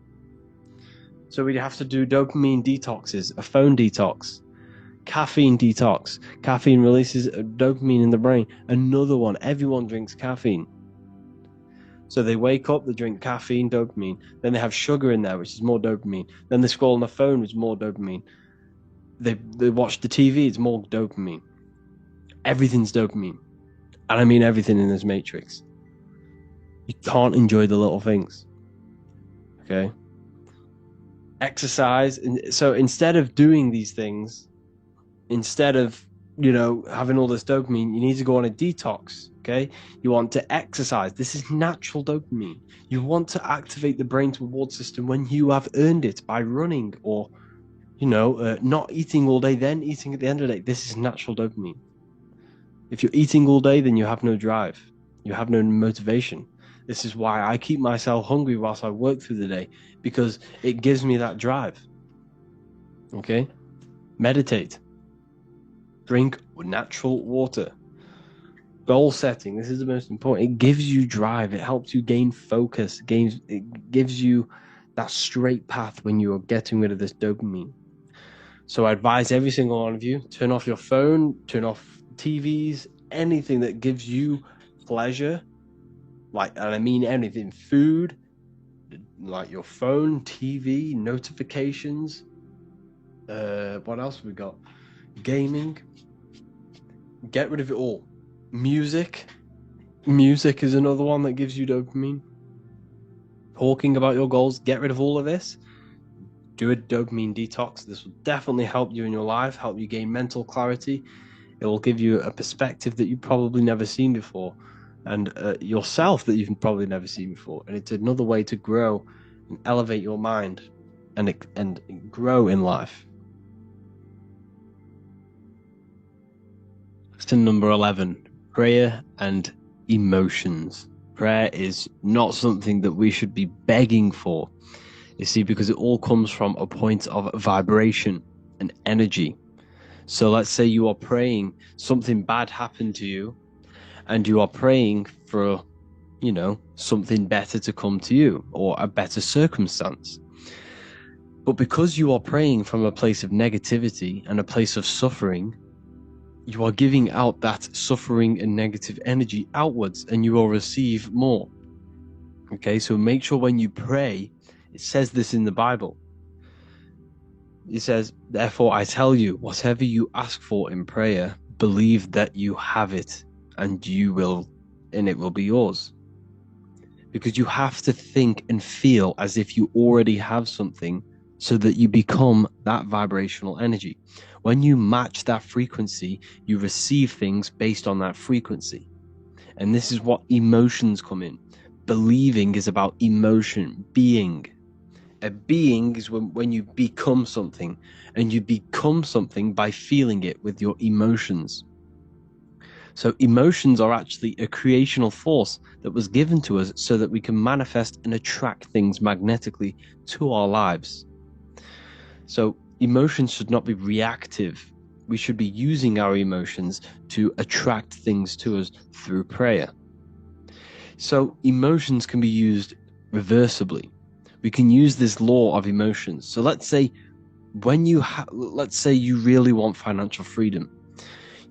So we'd have to do dopamine detoxes, a phone detox, caffeine detox. Caffeine releases dopamine in the brain. Another one. Everyone drinks caffeine. So they wake up, they drink caffeine, dopamine. Then they have sugar in there, which is more dopamine. Then they scroll on their phone, which is more dopamine. They watch the TV, it's more dopamine. Everything's dopamine. And I mean everything in this matrix. You can't enjoy the little things. Okay? Exercise. So instead of doing these things, instead of, having all this dopamine, you need to go on a detox. Okay? You want to exercise. This is natural dopamine. You want to activate the brain's reward system when you have earned it by running or, not eating all day, then eating at the end of the day. This is natural dopamine. If you're eating all day, then you have no drive. You have no motivation. This is why I keep myself hungry whilst I work through the day, because it gives me that drive. Okay? Meditate. Drink natural water. Goal setting. This is the most important. It gives you drive. It helps you gain focus. It gives you that straight path when you are getting rid of this dopamine. So I advise every single one of you, turn off your phone, turn off TVs, anything that gives you pleasure. And I mean anything. Food, like your phone, TV, notifications. What else have we got? Gaming. Get rid of it all. Music is another one that gives you dopamine. Talking about your goals, get rid of all of this. Do a dopamine detox. This will definitely help you in your life, help you gain mental clarity. It will give you a perspective that you've probably never seen before, and yourself that you've probably never seen before. And it's another way to grow and elevate your mind and grow in life. Lesson number 11, prayer and emotions. Prayer is not something that we should be begging for. You see, because it all comes from a point of vibration and energy. So let's say you are praying, something bad happened to you, and you are praying for, something better to come to you or a better circumstance. But because you are praying from a place of negativity and a place of suffering, you are giving out that suffering and negative energy outwards, and you will receive more. Okay, so make sure when you pray, it says this in the Bible. It says, therefore I tell you, whatever you ask for in prayer, believe that you have it, and it will be yours. Because you have to think and feel as if you already have something, so that you become that vibrational energy. When you match that frequency, you receive things based on that frequency. And this is what emotions come in. Believing is about emotion, being. A being is when you become something, and you become something by feeling it with your emotions. So emotions are actually a creational force that was given to us so that we can manifest and attract things magnetically to our lives. So emotions should not be reactive. We should be using our emotions to attract things to us through prayer. So emotions can be used reversibly. We can use this law of emotions. So let's say you really want financial freedom.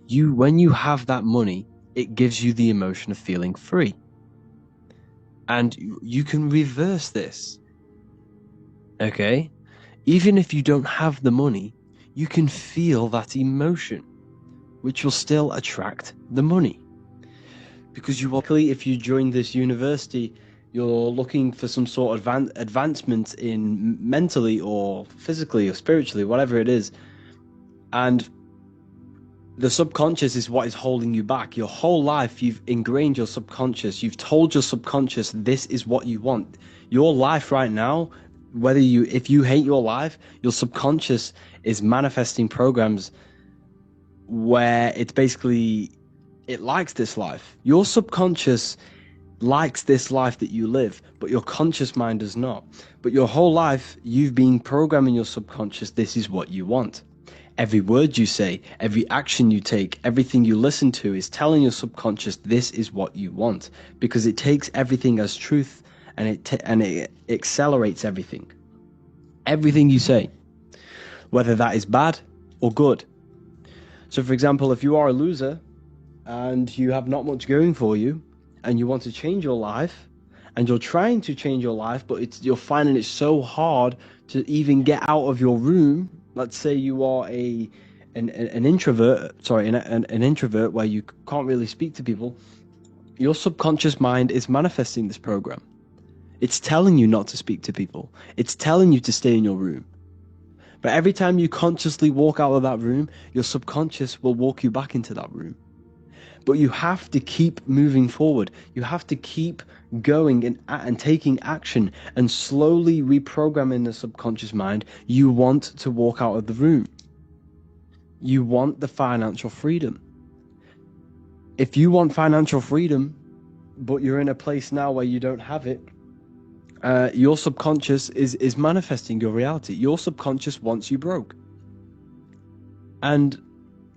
When you have that money, it gives you the emotion of feeling free. And you can reverse this. Okay? Even if you don't have the money, you can feel that emotion, which will still attract the money. Because if you join this university, you're looking for some sort of advancement in mentally or physically or spiritually, whatever it is. And the subconscious is what is holding you back. Your whole life, you've ingrained your subconscious. You've told your subconscious, this is what you want. Your life right now, if you hate your life, your subconscious is manifesting programs where it's basically, it likes this life. Your subconscious likes this life that you live, but your conscious mind does not. But your whole life, you've been programming your subconscious, this is what you want. Every word you say, every action you take, everything you listen to is telling your subconscious this is what you want, because it takes everything as truth, and it accelerates everything. Everything you say, whether that is bad or good. So for example, if you are a loser and you have not much going for you and you want to change your life and you're trying to change your life, but you're finding it so hard to even get out of your room. Let's say you are an introvert, an introvert where you can't really speak to people. Your subconscious mind is manifesting this program. It's telling you not to speak to people. It's telling you to stay in your room. But every time you consciously walk out of that room, your subconscious will walk you back into that room. But you have to keep moving forward. You have to keep going and taking action and slowly reprogramming the subconscious mind. You want to walk out of the room. You want the financial freedom. If you want financial freedom, but you're in a place now where you don't have it, your subconscious is manifesting your reality. Your subconscious wants you broke. And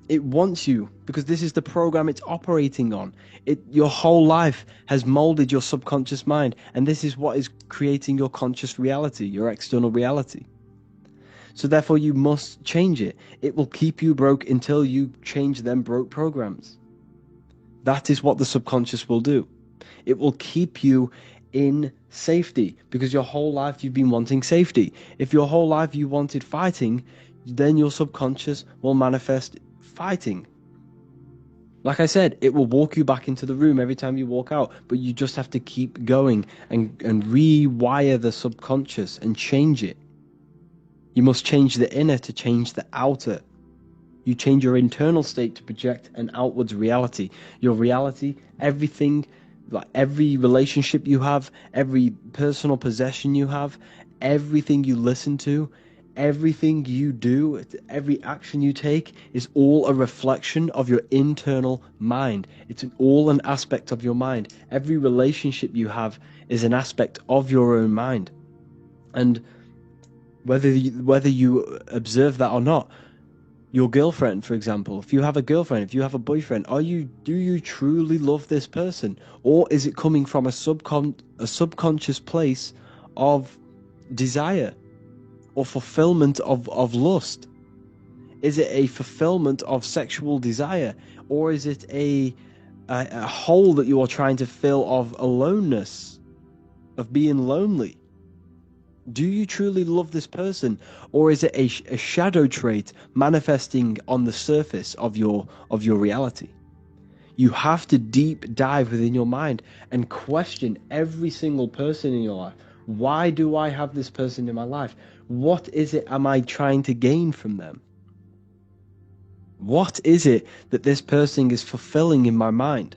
it wants you because this is the program it's operating on. Your whole life has molded your subconscious mind, and this is what is creating your conscious reality, your external reality. So therefore you must change it. It will keep you broke until you change them broke programs. That is what the subconscious will do. It will keep you in safety because your whole life you've been wanting safety. If your whole life you wanted fighting, then your subconscious will manifest fighting. Like I said, it will walk you back into the room every time you walk out, but you just have to keep going and rewire the subconscious and change it. You must change the inner to change the outer. You change your internal state to project an outwards reality. Your reality, everything, like every relationship you have, every personal possession you have, everything you listen to, everything you do, every action you take is all a reflection of your internal mind. It's all an aspect of your mind. Every relationship you have is an aspect of your own mind. And whether you observe that or not, your girlfriend, for example, if you have a girlfriend, if you have a boyfriend, do you truly love this person? Or is it coming from a subconscious place of desire or fulfillment of lust? Is it a fulfillment of sexual desire? Or is it a hole that you are trying to fill of aloneness, of being lonely? Do you truly love this person, or is it a shadow trait manifesting on the surface of your reality? You have to deep dive within your mind and question every single person in your life. Why do I have this person in my life? What is it am I trying to gain from them? What is it that this person is fulfilling in my mind?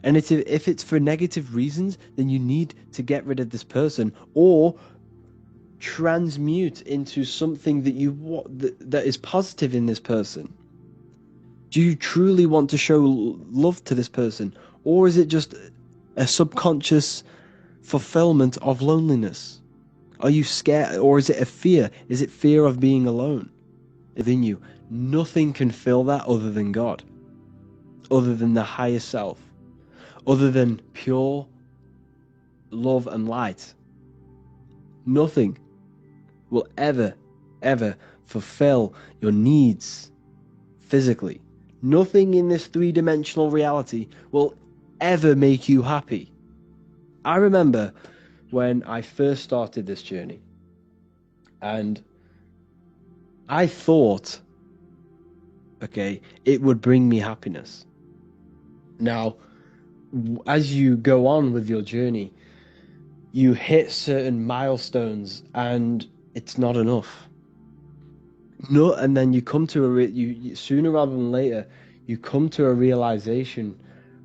And if it's for negative reasons, then you need to get rid of this person or transmute into something that is positive in this person. Do you truly want to show love to this person, or is it just a subconscious fulfillment of loneliness? Are you scared, or is it a fear? Is it fear of being alone within you? Nothing can fill that other than God, other than the higher self, other than pure love and light. Nothing will ever fulfill your needs physically. Nothing in this three-dimensional reality will ever make you happy. I remember when I first started this journey, and I thought, okay, it would bring me happiness. Now, as you go on with your journey, you hit certain milestones and it's not enough. No, and then you come to you sooner rather than later, you come to a realization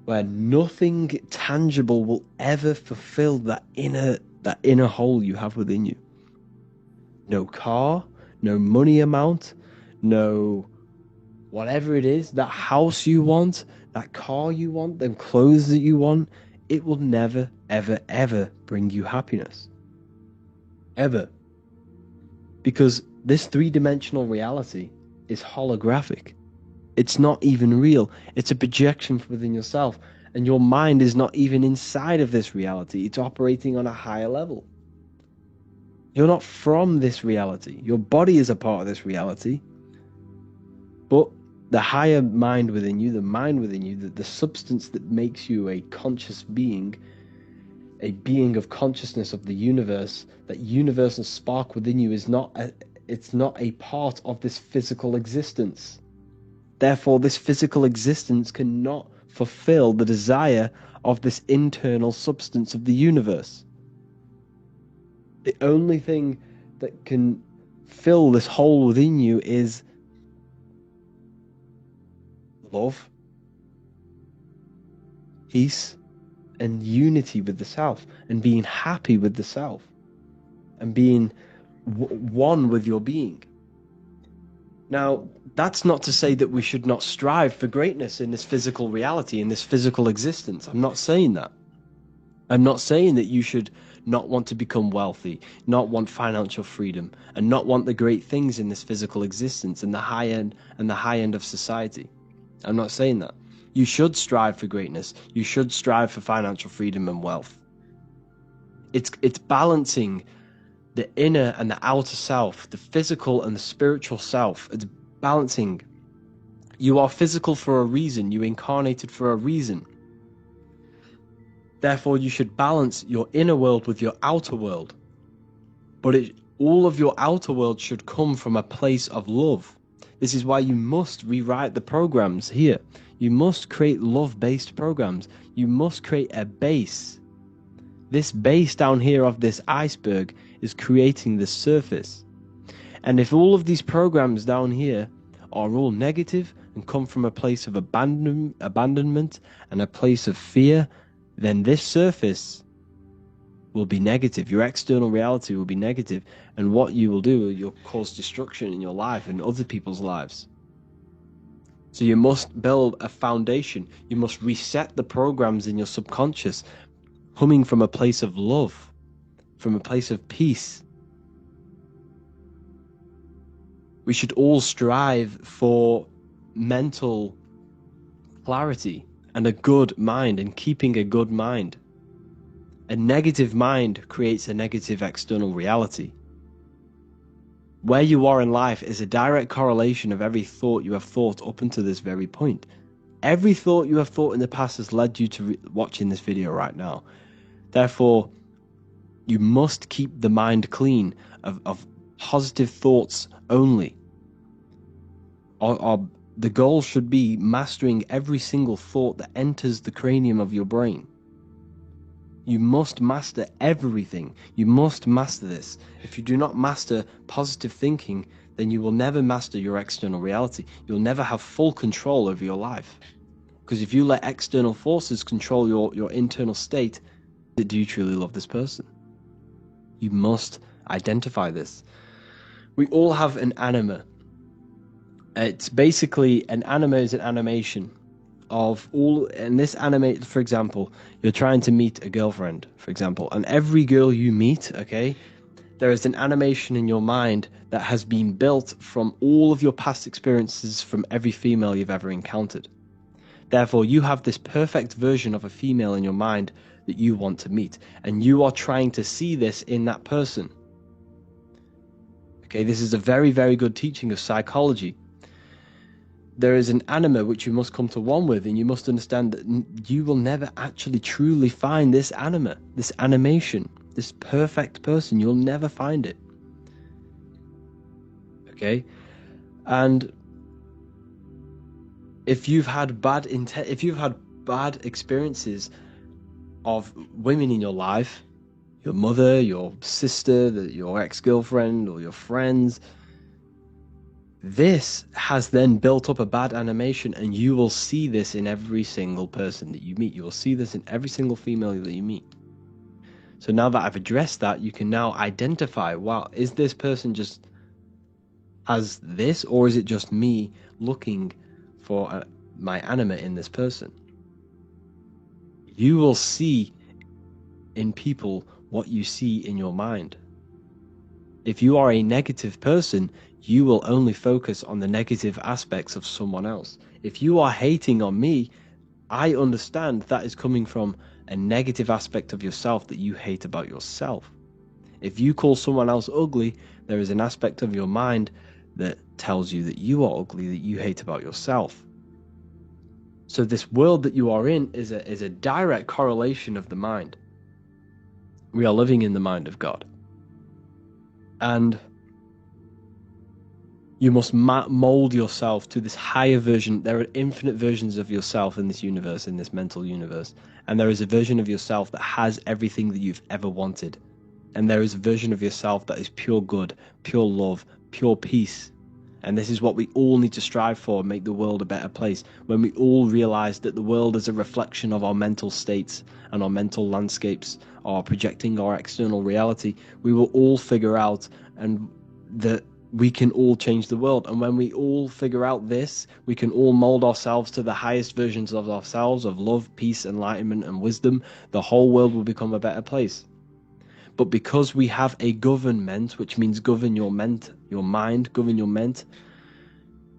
where nothing tangible will ever fulfill that inner hole you have within you. No car, no money amount, no whatever it is, that house you want, that car you want, them clothes that you want, it will never, ever, ever bring you happiness. Ever. Because this three-dimensional reality is holographic. It's not even real. It's a projection within yourself. And your mind is not even inside of this reality. It's operating on a higher level. You're not from this reality. Your body is a part of this reality. But the higher mind within you, the mind within you, the substance that makes you a conscious being, a being of consciousness of the universe, that universal spark within you is not a part of this physical existence. Therefore, this physical existence cannot fulfill the desire of this internal substance of the universe. The only thing that can fill this hole within you is love, peace, and unity with the self, and being happy with the self, and being one with your being. Now, that's not to say that we should not strive for greatness in this physical reality, in this physical existence. I'm not saying that. I'm not saying that you should not want to become wealthy, not want financial freedom, and not want the great things in this physical existence and the high end of society. I'm not saying that. You should strive for greatness. You should strive for financial freedom and wealth. It's balancing the inner and the outer self, the physical and the spiritual self. It's balancing. You are physical for a reason. You incarnated for a reason. Therefore, you should balance your inner world with your outer world. But all of your outer world should come from a place of love. This is why you must rewrite the programs here. You must create love-based programs. You must create a base. This base down here of this iceberg is creating the surface. And if all of these programs down here are all negative and come from a place of abandonment and a place of fear, then this surface will be negative. Your external reality will be negative. And what you will do, you'll cause destruction in your life and other people's lives. So you must build a foundation. You must reset the programs in your subconscious, coming from a place of love, from a place of peace. We should all strive for mental clarity and a good mind, and keeping a good mind. A negative mind creates a negative external reality. Where you are in life is a direct correlation of every thought you have thought up until this very point. Every thought you have thought in the past has led you to watching this video right now. Therefore, you must keep the mind clean of positive thoughts only. The goal should be mastering every single thought that enters the cranium of your brain. You must master everything. You must master this. If you do not master positive thinking, then you will never master your external reality. You'll never have full control over your life. Because if you let external forces control your internal state, do you truly love this person? You must identify this. We all have an anima. It's basically, an anima is an animation of all, and this animate, for example, you're trying to meet a girlfriend, for example, and every girl you meet, okay, there is an animation in your mind that has been built from all of your past experiences from every female you've ever encountered. Therefore, you have this perfect version of a female in your mind that you want to meet, and you are trying to see this in that person. Okay, this is a very, very good teaching of psychology. There is an anima which you must come to one with, and you must understand that you will never actually truly find this anima, this animation, this perfect person. You'll never find it. Okay? And if you've had bad experiences of women in your life, your mother, your sister, your ex-girlfriend, or your friends, this has then built up a bad animation, and you will see this in every single person that you meet. You will see this in every single female that you meet. So now that I've addressed that, you can now identify, wow, is this person just has this, or is it just me looking for my anima in this person? You will see in people what you see in your mind. If you are a negative person, you will only focus on the negative aspects of someone else. If you are hating on me, I understand that is coming from a negative aspect of yourself that you hate about yourself. If you call someone else ugly, there is an aspect of your mind that tells you that you are ugly, that you hate about yourself. So this world that you are in is a direct correlation of the mind. We are living in the mind of God. And you must mold yourself to this higher version. There are infinite versions of yourself in this universe, in this mental universe. And there is a version of yourself that has everything that you've ever wanted. And there is a version of yourself that is pure good, pure love, pure peace. And this is what we all need to strive for, make the world a better place. When we all realize that the world is a reflection of our mental states and our mental landscapes are projecting our external reality, we will all figure out and that we can all change the world. And when we all figure out this, we can all mold ourselves to the highest versions of ourselves, of love, peace, enlightenment, and wisdom. The whole world will become a better place. But because we have a government, which means govern your mind, govern your ment,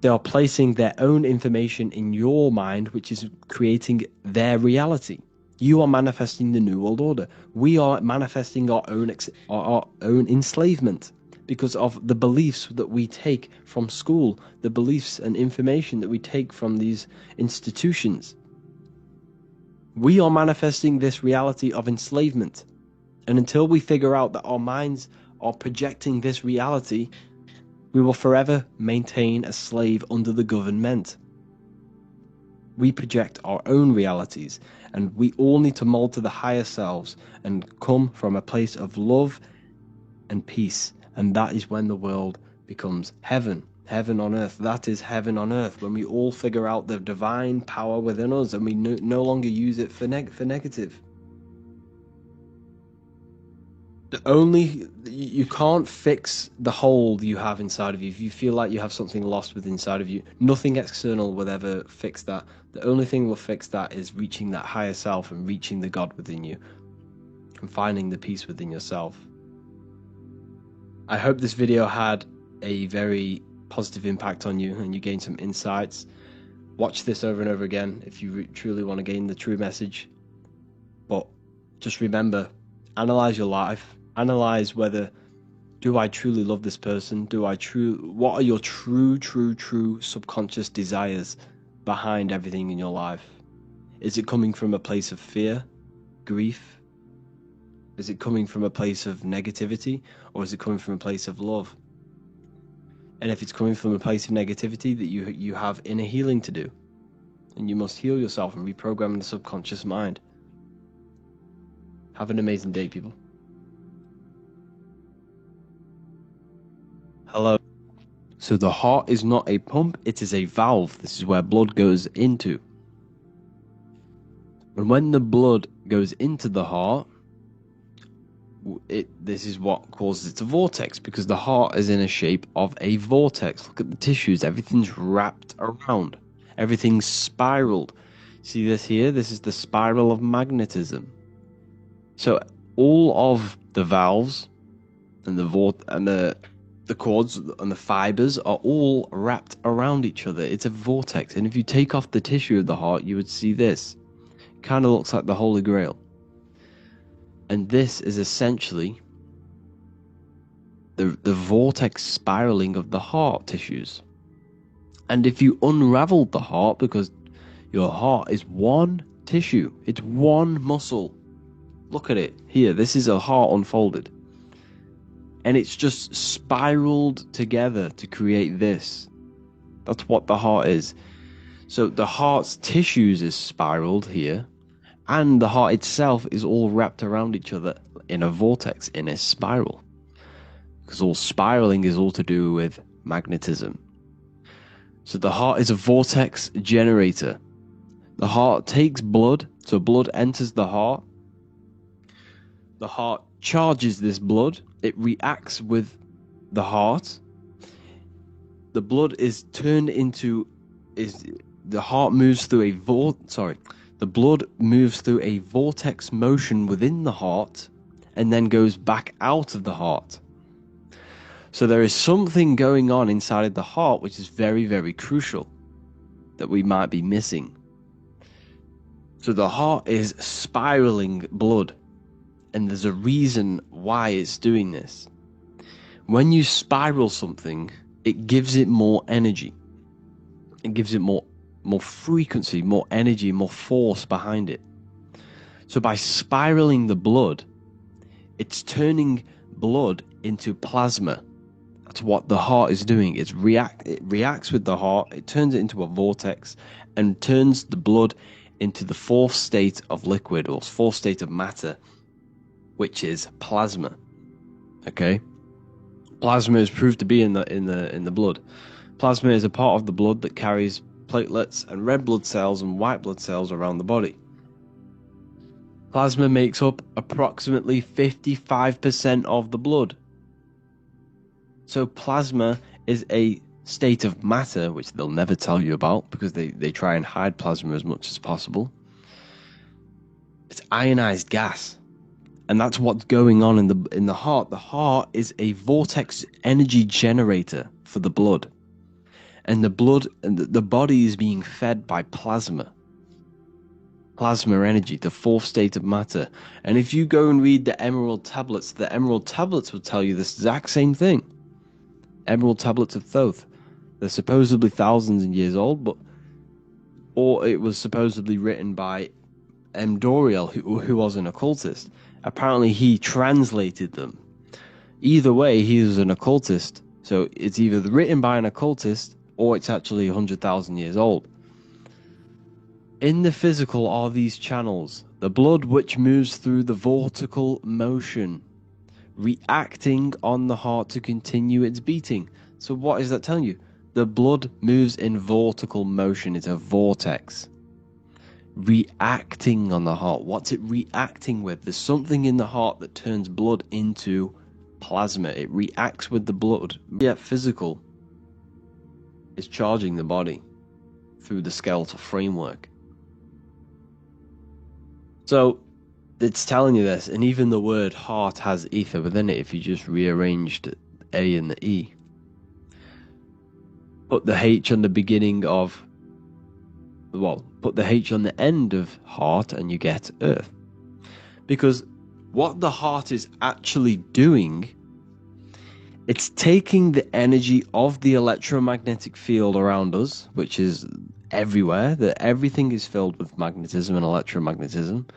they are placing their own information in your mind, which is creating their reality. You are manifesting the New World Order. We are manifesting our own enslavement because of the beliefs that we take from school, the beliefs and information that we take from these institutions. We are manifesting this reality of enslavement. And until we figure out that our minds are projecting this reality, we will forever maintain a slave under the government. We project our own realities, and we all need to mold to the higher selves and come from a place of love and peace. And that is when the world becomes heaven. Heaven on earth. That is heaven on earth. When we all figure out the divine power within us and we no longer use it for negative. You can't fix the hole you have inside of you. If you feel like you have something lost within inside of you, nothing external will ever fix that. The only thing will fix that is reaching that higher self and reaching the God within you and finding the peace within yourself. I hope this video had a very positive impact on you and you gained some insights. Watch this over and over again if you truly want to gain the true message. But just remember, analyze your life. Analyze whether, do I truly love this person? What are your true subconscious desires behind everything in your life? Is it coming from a place of fear, grief? Is it coming from a place of negativity? Or is it coming from a place of love? And if it's coming from a place of negativity, that you have inner healing to do. And you must heal yourself and reprogram the subconscious mind. Have an amazing day, people. Hello. So the heart is not a pump, it is a valve. This is where blood goes into. And when the blood goes into the heart, this is what causes it to vortex, because the heart is in a shape of a vortex. Look at the tissues, everything's wrapped around. Everything's spiraled. See this here? This is the spiral of magnetism. So all of the valves and the cords and the fibers are all wrapped around each other. It's a vortex. And if you take off the tissue of the heart, you would see this. It kind of looks like the Holy Grail. And this is essentially the vortex spiraling of the heart tissues. And if you unraveled the heart, because your heart is one tissue, it's one muscle. Look at it here. This is a heart unfolded. And it's just spiraled together to create this. That's what the heart is. So the heart's tissues is spiraled here, and the heart itself is all wrapped around each other in a vortex, in a spiral. Because all spiraling is all to do with magnetism. So the heart is a vortex generator. The heart takes blood, so blood enters the heart. The heart charges this blood. It reacts with the heart. The blood is turned into, the heart moves through The blood moves through a vortex motion within the heart and then goes back out of the heart. So there is something going on inside of the heart which is very, very crucial that we might be missing. So the heart is spiraling blood, and there's a reason why it's doing this. When you spiral something, it gives it more energy. It gives it more frequency, more energy, more force behind it. So by spiraling the blood, it's turning blood into plasma. That's what the heart is doing. It reacts with the heart, it turns it into a vortex and turns the blood into the fourth state of liquid, or fourth state of matter, which is plasma. Okay? Plasma is proved to be in the blood. Plasma is a part of the blood that carries platelets and red blood cells and white blood cells around the body. Plasma makes up approximately 55% of the blood. So plasma is a state of matter, which they'll never tell you about because they try and hide plasma as much as possible. It's ionized gas. And that's what's going on in the heart. The heart is a vortex energy generator for the blood. And the blood and the body is being fed by plasma. Plasma energy, the fourth state of matter. And if you go and read the Emerald Tablets will tell you this exact same thing. Emerald Tablets of Thoth. They're supposedly thousands of years old, or it was supposedly written by M. Doriel, who was an occultist. Apparently he translated them. Either way, he was an occultist. So it's either written by an occultist or it's actually 100,000 years old. In the physical are these channels, the blood which moves through the vortical motion, reacting on the heart to continue its beating. So what is that telling you? The blood moves in vortical motion. It's a vortex. Reacting on the heart. What's it reacting with? There's something in the heart that turns blood into plasma. It reacts with the blood. Yet physical is charging the body through the skeletal framework. So it's telling you this, and even the word heart has ether within it if you just rearranged A and the E. Put the H on the beginning of, put the H on the end of heart and you get earth. Because what the heart is actually doing, it's taking the energy of the electromagnetic field around us, which is everywhere, that everything is filled with magnetism and electromagnetism.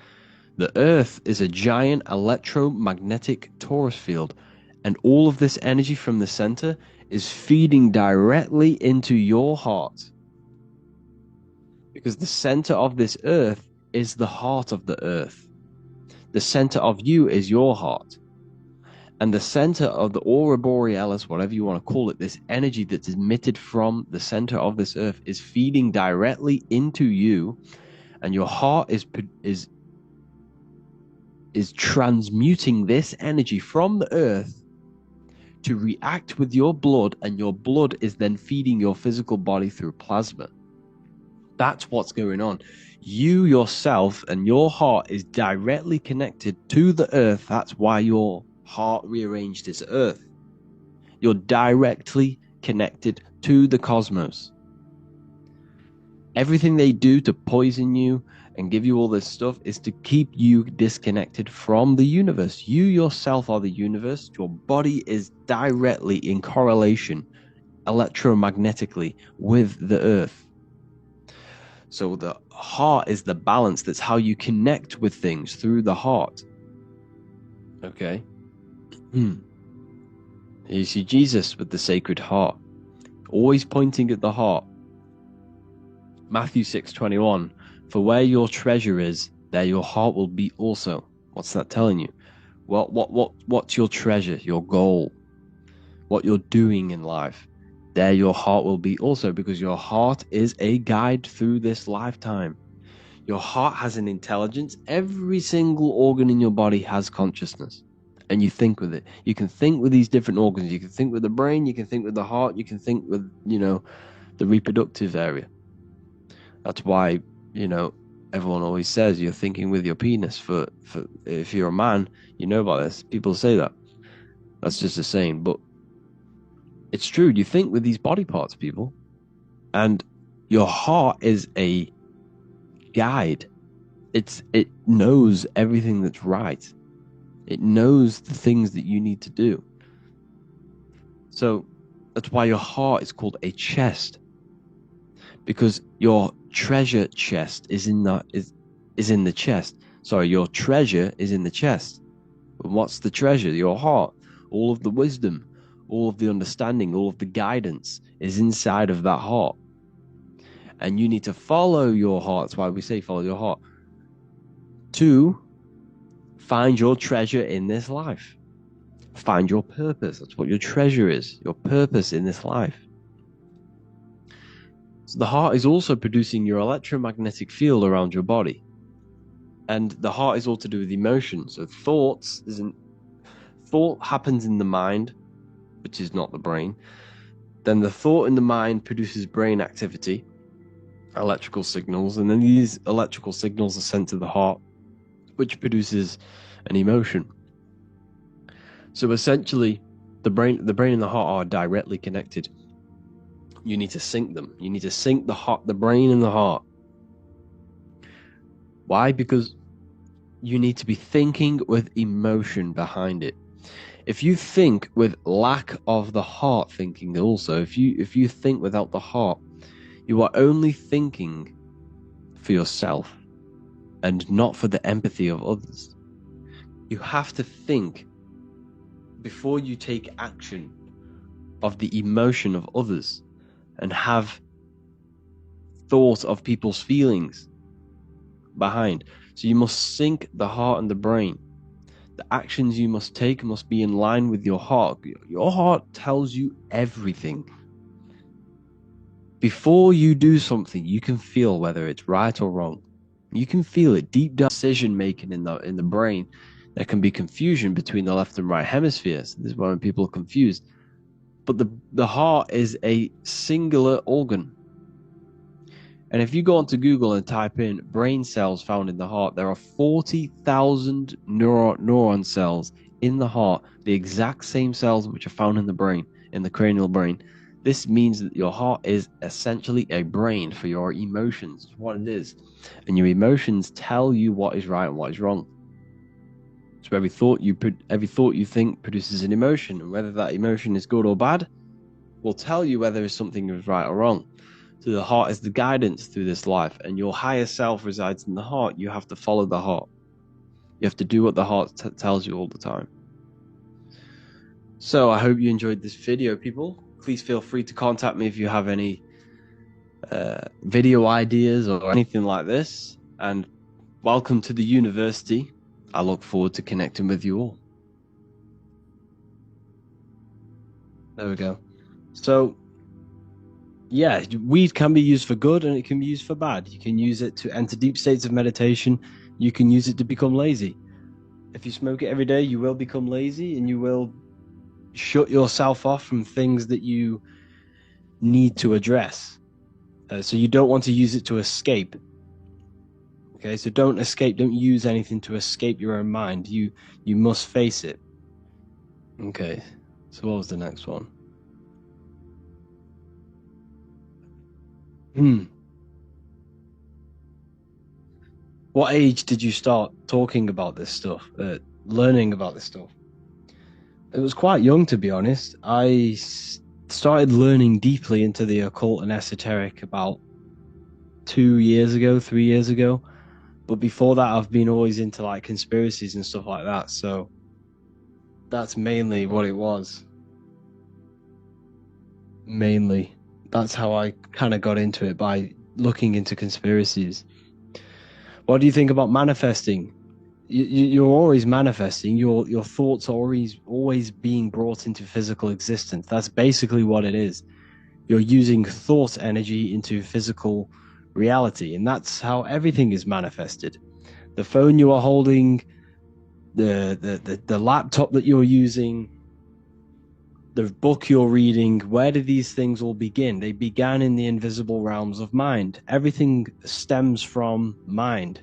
The earth is a giant electromagnetic torus field, and all of this energy from the center is feeding directly into your heart. Because the center of this earth is the heart of the earth. The center of you is your heart. And the center of the aura borealis, whatever you want to call it, this energy that's emitted from the center of this earth is feeding directly into you, and your heart is transmuting this energy from the earth to react with your blood, and your blood is then feeding your physical body through plasma. That's what's going on. You yourself and your heart is directly connected to the earth. That's why your heart rearranged its earth. You're directly connected to the cosmos. Everything they do to poison you and give you all this stuff is to keep you disconnected from the universe. You yourself are the universe. Your body is directly in correlation electromagnetically with the earth. So the heart is the balance. That's how you connect with things, through the heart. Okay. You see Jesus with the Sacred Heart, always pointing at the heart. Matthew 6:21, for where your treasure is, there your heart will be also. What's that telling you? What's your treasure, your goal, what you're doing in life? There your heart will be also, because your heart is a guide through this lifetime. Your heart has an intelligence. Every single organ in your body has consciousness, and you think with it. You can think with these different organs. You can think with the brain, you can think with the heart, you can think with, the reproductive area. That's why, Everyone always says you're thinking with your penis. For if you're a man, you know about this. People say that. That's just a saying, but it's true. You think with these body parts, people, and your heart is a guide. It knows everything that's right. It knows the things that you need to do. So that's why your heart is called a chest, because your treasure chest is in the chest. Sorry, your treasure is in the chest. And what's the treasure? Your heart. All of the wisdom, all of the understanding, all of the guidance is inside of that heart. And you need to follow your heart. That's why we say follow your heart, to find your treasure in this life. Find your purpose. That's what your treasure is, your purpose in this life. So the heart is also producing your electromagnetic field around your body. And the heart is all to do with emotions. So thought happens in the mind, which is not the brain. Then the thought in the mind produces brain activity, electrical signals, and then these electrical signals are sent to the heart, which produces an emotion. So essentially, the brain and the heart are directly connected. You need to sync them. You need to sync the brain and the heart. Why? Because you need to be thinking with emotion behind it. If you think with lack of the heart thinking, also, if you think without the heart, you are only thinking for yourself and not for the empathy of others. You have to think before you take action of the emotion of others and have thought of people's feelings behind. So you must sync the heart and the brain. The actions you must take must be in line with your heart. Your heart tells you everything. Before you do something, you can feel whether it's right or wrong. You can feel it deep down. Decision making in the brain. There can be confusion between the left and right hemispheres. This is when people are confused. But the heart is a singular organ. And if you go onto Google and type in brain cells found in the heart, there are 40,000 neuron cells in the heart, the exact same cells which are found in the brain, in the cranial brain. This means that your heart is essentially a brain for your emotions. It's what it is. And your emotions tell you what is right and what is wrong. So every thought you think produces an emotion, and whether that emotion is good or bad will tell you whether something is right or wrong. So the heart is the guidance through this life, and your higher self resides in the heart. You have to follow the heart. You have to do what the heart tells you all the time. So I hope you enjoyed this video, people. Please feel free to contact me if you have any video ideas or anything like this. And welcome to the university. I look forward to connecting with you all. There we go. So yeah, weed can be used for good and it can be used for bad. You can use it to enter deep states of meditation. You can use it to become lazy. If you smoke it every day, you will become lazy and you will shut yourself off from things that you need to address. So you don't want to use it to escape. Okay, so don't escape. Don't use anything to escape your own mind. You must face it. Okay, so what was the next one? What age did you start talking about this stuff, learning about this stuff? It was quite young, to be honest. I started learning deeply into the occult and esoteric about 2 years ago, 3 years ago. But before that, I've been always into like conspiracies and stuff like that. So that's mainly what it was. Mainly. That's how I kind of got into it, by looking into conspiracies. What do you think about manifesting? You're always manifesting. Your thoughts are always being brought into physical existence. That's basically what it is. You're using thought energy into physical reality, and that's how everything is manifested. The phone you are holding, the laptop that you're using, the book you're reading, where did these things all begin? They began in the invisible realms of mind. Everything stems from mind.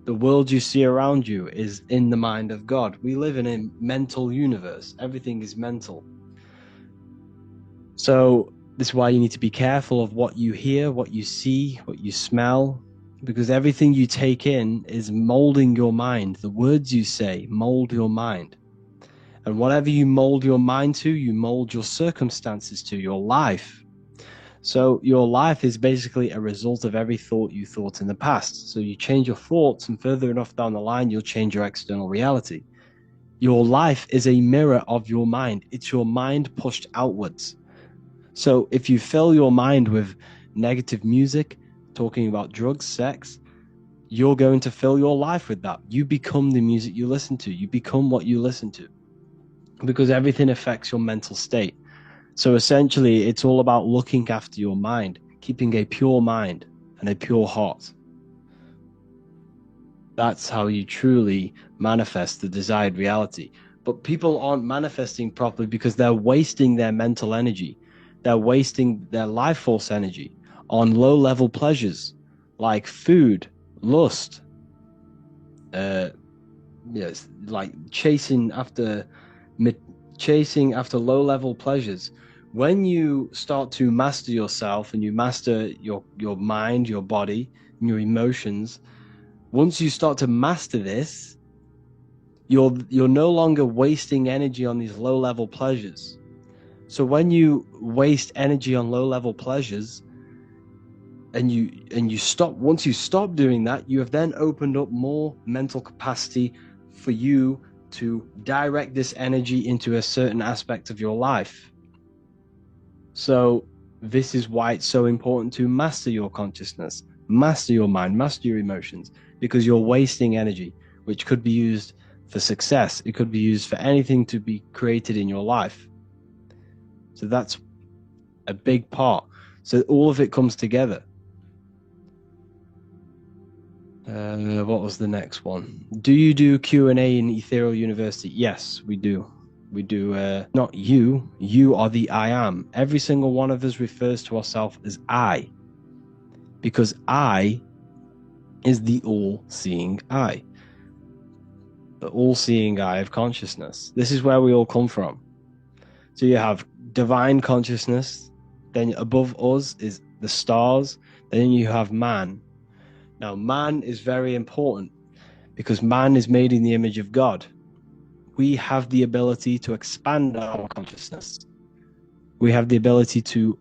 The world you see around you is in the mind of God. We live in a mental universe. Everything is mental. So this is why you need to be careful of what you hear, what you see, what you smell, because everything you take in is molding your mind. The words you say mold your mind. And whatever you mold your mind to, you mold your circumstances to, your life. So your life is basically a result of every thought you thought in the past. So you change your thoughts, and further enough down the line, you'll change your external reality. Your life is a mirror of your mind. It's your mind pushed outwards. So if you fill your mind with negative music, talking about drugs, sex, you're going to fill your life with that. You become the music you listen to. You become what you listen to, because everything affects your mental state. So essentially, it's all about looking after your mind, keeping a pure mind and a pure heart. That's how you truly manifest the desired reality. But people aren't manifesting properly because they're wasting their mental energy. They're wasting their life force energy on low-level pleasures like food, lust, yes, like chasing after low-level pleasures. When you start to master yourself and you master your mind, your body, and your emotions, once you start to master this, you're no longer wasting energy on these low-level pleasures. So when you waste energy on low-level pleasures, and you stop, once you stop doing that, you have then opened up more mental capacity for you to direct this energy into a certain aspect of your life. So this is why it's so important to master your consciousness, master your mind, master your emotions, because you're wasting energy, which could be used for success. It could be used for anything to be created in your life. So that's a big part. So all of it comes together. What was the next one? Do you do Q&A in Ethereal University? Yes, we do. We do. Not you. You are the I am. Every single one of us refers to ourselves as I, because I is the all-seeing I, the all-seeing eye of consciousness. This is where we all come from. So you have divine consciousness, then above us is the stars, then you have man. Now, man is very important because man is made in the image of God. We have the ability to expand our consciousness. We have the ability to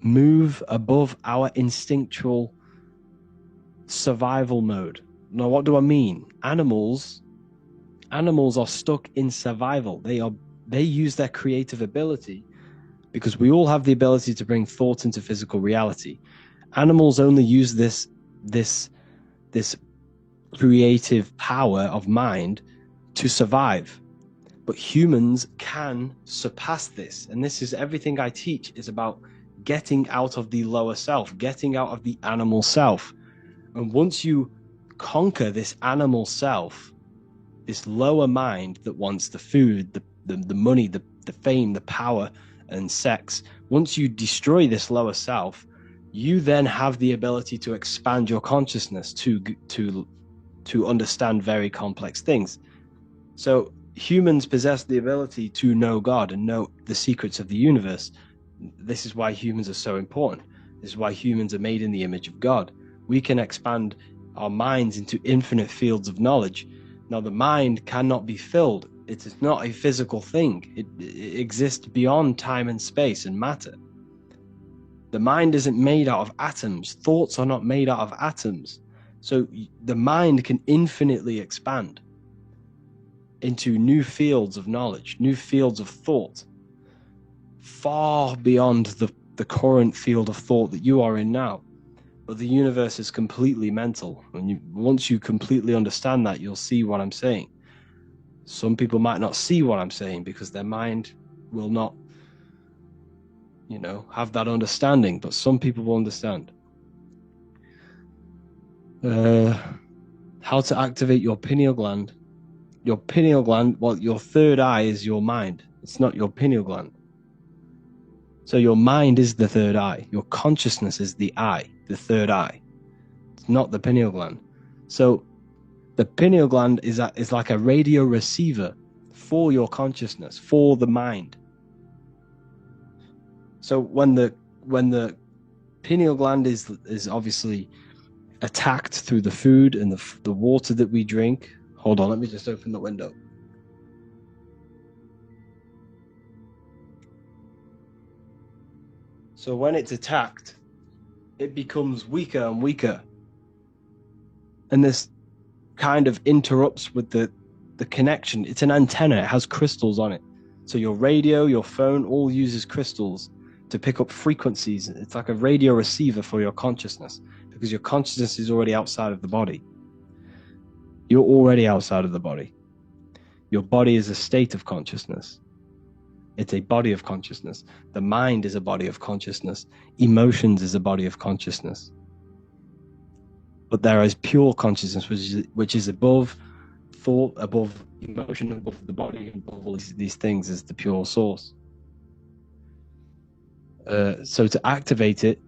move above our instinctual survival mode. Now, what do I mean? Animals are stuck in survival. They use their creative ability, because we all have the ability to bring thought into physical reality. Animals only use this creative power of mind to survive. But humans can surpass this. And this is everything I teach is about getting out of the lower self, getting out of the animal self. And once you conquer this animal self, this lower mind that wants the food, the money, the fame, the power, and sex, once you destroy this lower self, you then have the ability to expand your consciousness to understand very complex things. So humans possess the ability to know God and know the secrets of the universe. This is why humans are so important. This is why humans are made in the image of God. We can expand our minds into infinite fields of knowledge. Now, the mind cannot be filled. It is not a physical thing. It exists beyond time and space and matter. The mind isn't made out of atoms. Thoughts are not made out of atoms. So the mind can infinitely expand into new fields of knowledge, new fields of thought, far beyond the current field of thought that you are in now. But the universe is completely mental. And once you completely understand that, you'll see what I'm saying. Some people might not see what I'm saying because their mind will not, have that understanding. But some people will understand. How to activate your pineal gland. Your pineal gland, well, your third eye is your mind. It's not your pineal gland. So your mind is the third eye. Your consciousness is the eye, the third eye. It's not the pineal gland. So the pineal gland is like a radio receiver for your consciousness, for the mind. So when the pineal gland is obviously attacked through the food and the water that we drink. Hold on, let me just open the window. So when it's attacked, it becomes weaker and weaker. And this kind of interrupts with the connection. It's an antenna, it has crystals on it. So your radio, your phone, all uses crystals to pick up frequencies. It's like a radio receiver for your consciousness, because your consciousness is already outside of the body. You're already outside of the body. Your body is a state of consciousness. It's a body of consciousness. The mind is a body of consciousness. Emotions is a body of consciousness. But there is pure consciousness, which is above thought, above emotion, above the body, above all these things, is the pure source. So to activate it,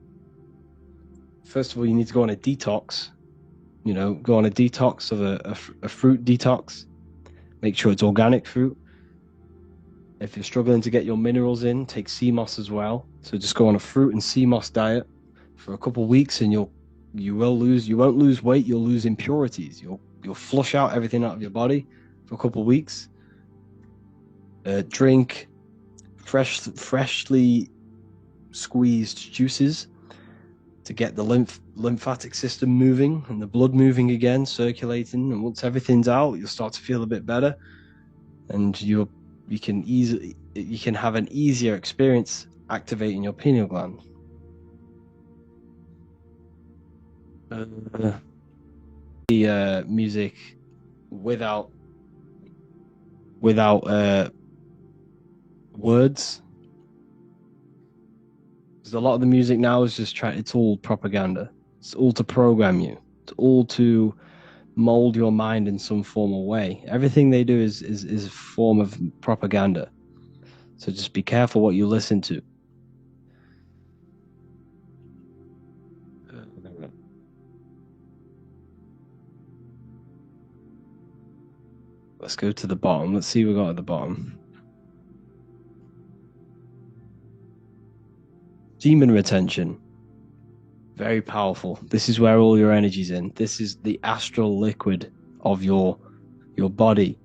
first of all, you need to go on a detox. Go on a detox of a fruit detox. Make sure it's organic fruit. If you're struggling to get your minerals in, take sea moss as well. So just go on a fruit and sea moss diet for a couple of weeks, and you won't lose weight, you'll lose impurities. You'll flush out everything out of your body for a couple of weeks. Drink freshly squeezed juices to get the lymphatic system moving and the blood moving again, circulating. And once everything's out, you'll start to feel a bit better, and you can have an easier experience activating your pineal gland. The music without words, because a lot of the music now is just it's all propaganda. It's all to program you. It's all to mold your mind in some formal way. Everything they do is a form of propaganda. So just be careful what you listen to. Let's go to the bottom. Let's see what we got at the bottom. Demon retention. Very powerful. This is where all your energy's in. This is the astral liquid of your body.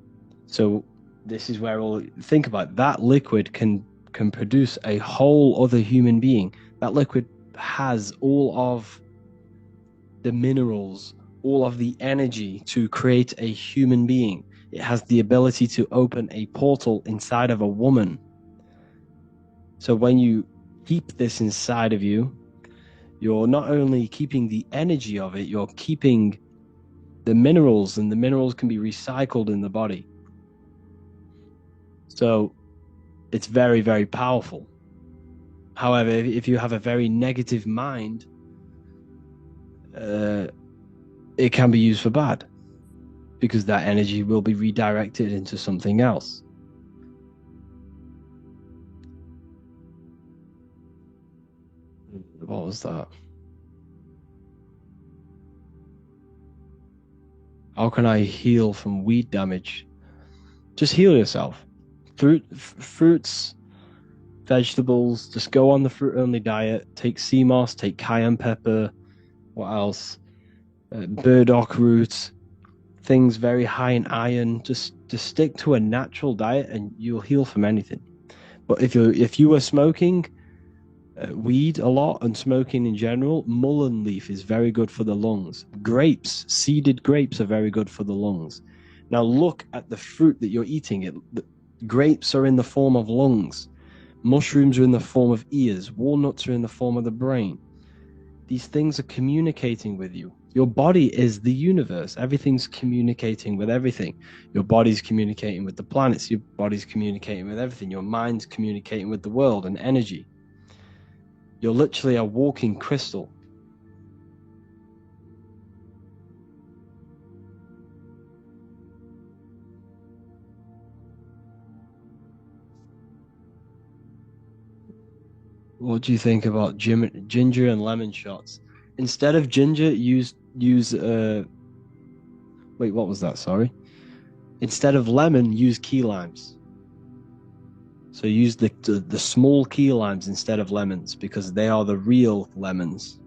So this is where think about it. That liquid can produce a whole other human being. That liquid has all of the minerals, all of the energy to create a human being. It has the ability to open a portal inside of a woman. So when you keep this inside of you, you're not only keeping the energy of it, you're keeping the minerals, and the minerals can be recycled in the body. So it's very, very powerful. However, if you have a very negative mind, it can be used for bad, because that energy will be redirected into something else. What was that? How can I heal from weed damage? Just heal yourself. Fruits, vegetables, just go on the fruit-only diet. Take sea moss, take cayenne pepper. What else? Burdock roots. Things very high in iron. Just stick to a natural diet, and you'll heal from anything. But if you were smoking weed a lot and smoking in general, mullein leaf is very good for the lungs. Seeded grapes are very good for the lungs. Now look at the fruit that you're eating. Grapes are in the form of lungs. Mushrooms are in the form of ears. Walnuts are in the form of the brain. These things are communicating with you. Your body is the universe. Everything's communicating with everything. Your body's communicating with the planets. Your body's communicating with everything. Your mind's communicating with the world and energy. You're literally a walking crystal. what do you think about ginger and lemon shots? Instead of ginger, use wait, what was that? Sorry. Instead of lemon, use key limes. So use the small key limes instead of lemons because they are the real lemons.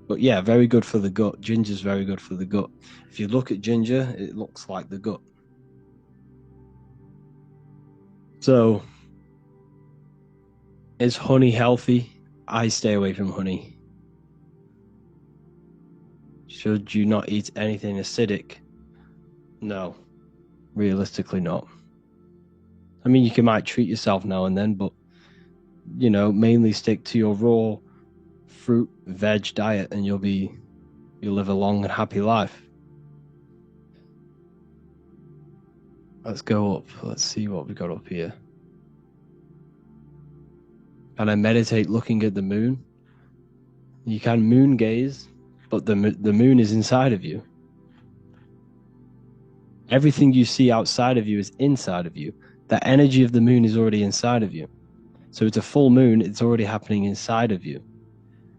But yeah, very good for the gut. Ginger's very good for the gut. If you look at ginger, it looks like the gut. So, is honey healthy? I stay away from honey. Should you not eat anything acidic? No, realistically not. I mean, might treat yourself now and then, but mainly stick to your raw fruit, veg diet, and you'll live a long and happy life. Let's go up. Let's see what we got up here. Can I meditate looking at the moon? You can moon gaze, but the moon is inside of you. Everything you see outside of you is inside of you. The energy of the moon is already inside of you. So it's a full moon, it's already happening inside of you.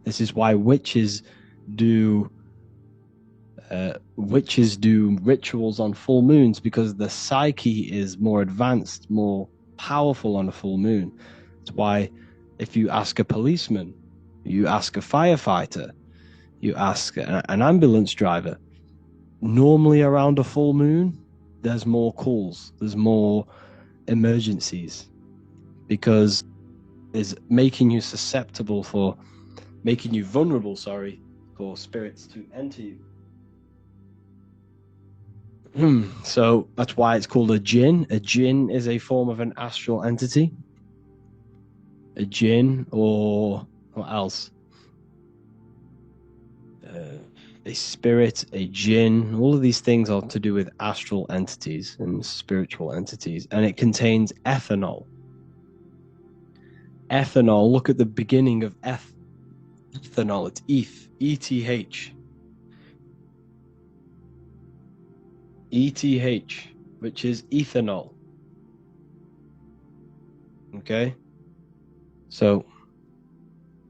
This is why witches do rituals on full moons, because the psyche is more advanced, more powerful on a full moon. It's why if you ask a policeman, you ask a firefighter, you ask an ambulance driver, normally around a full moon, there's more calls, there's more emergencies, because it's making you vulnerable, for spirits to enter you. So that's why it's called a jinn. A jinn is a form of an astral entity. A jinn, or what else? A spirit, a jinn. All of these things are to do with astral entities and spiritual entities, and it contains ethanol. Ethanol. Look at the beginning of ethanol. It's ETH. ETH, which is ethanol. Okay? So,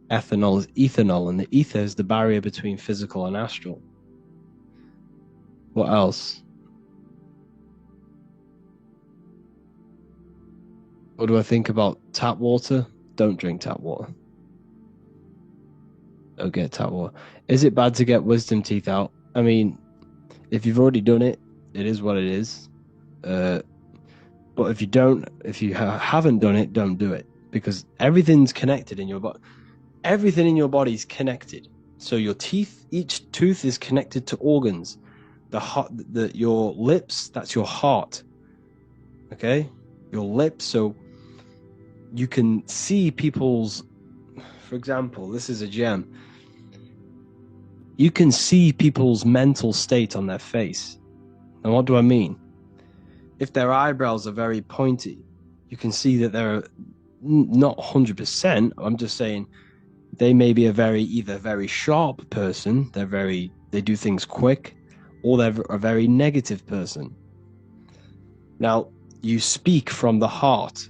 ethanol is ethanol, and the ether is the barrier between physical and astral. What else? What do I think about tap water? Don't drink tap water. Don't get tap water. Is it bad to get wisdom teeth out? I mean, if you've already done it, it is what it is. But if you haven't done it, don't do it, because everything's connected in your body. Everything in your body is connected. So your teeth, each tooth is connected to organs. Your lips, that's your heart. Okay, your lips. So you can see people's. For example, this is a gem. You can see people's mental state on their face. And what do I mean? If their eyebrows are very pointy, you can see that they're not 100%. I'm just saying they may be either very sharp person, they do things quick, or they're a very negative person. Now, you speak from the heart.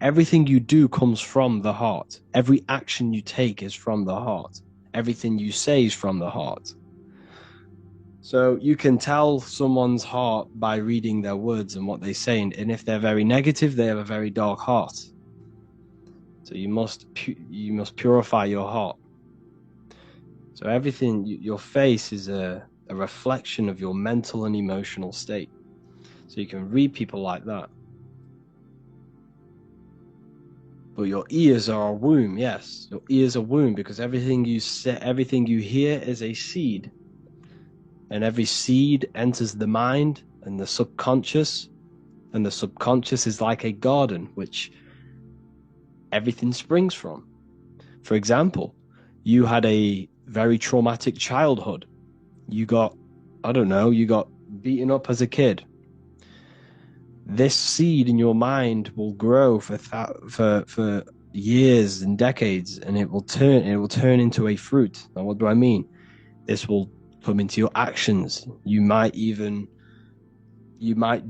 Everything you do comes from the heart. Every action you take is from the heart. Everything you say is from the heart. So you can tell someone's heart by reading their words and what they say. And if they're very negative, they have a very dark heart. So you must purify your heart. So everything, your face is a reflection of your mental and emotional state. So you can read people like that. But your ears are a womb. Yes, your ears are womb, because everything you say, everything you hear is a seed. And every seed enters the mind and the subconscious. And the subconscious is like a garden, which everything springs from. For example, you had a very traumatic childhood. You got beaten up as a kid. This seed in your mind will grow for years and decades, and it will turn into a fruit. Now, what do I mean? This will come into your actions. You might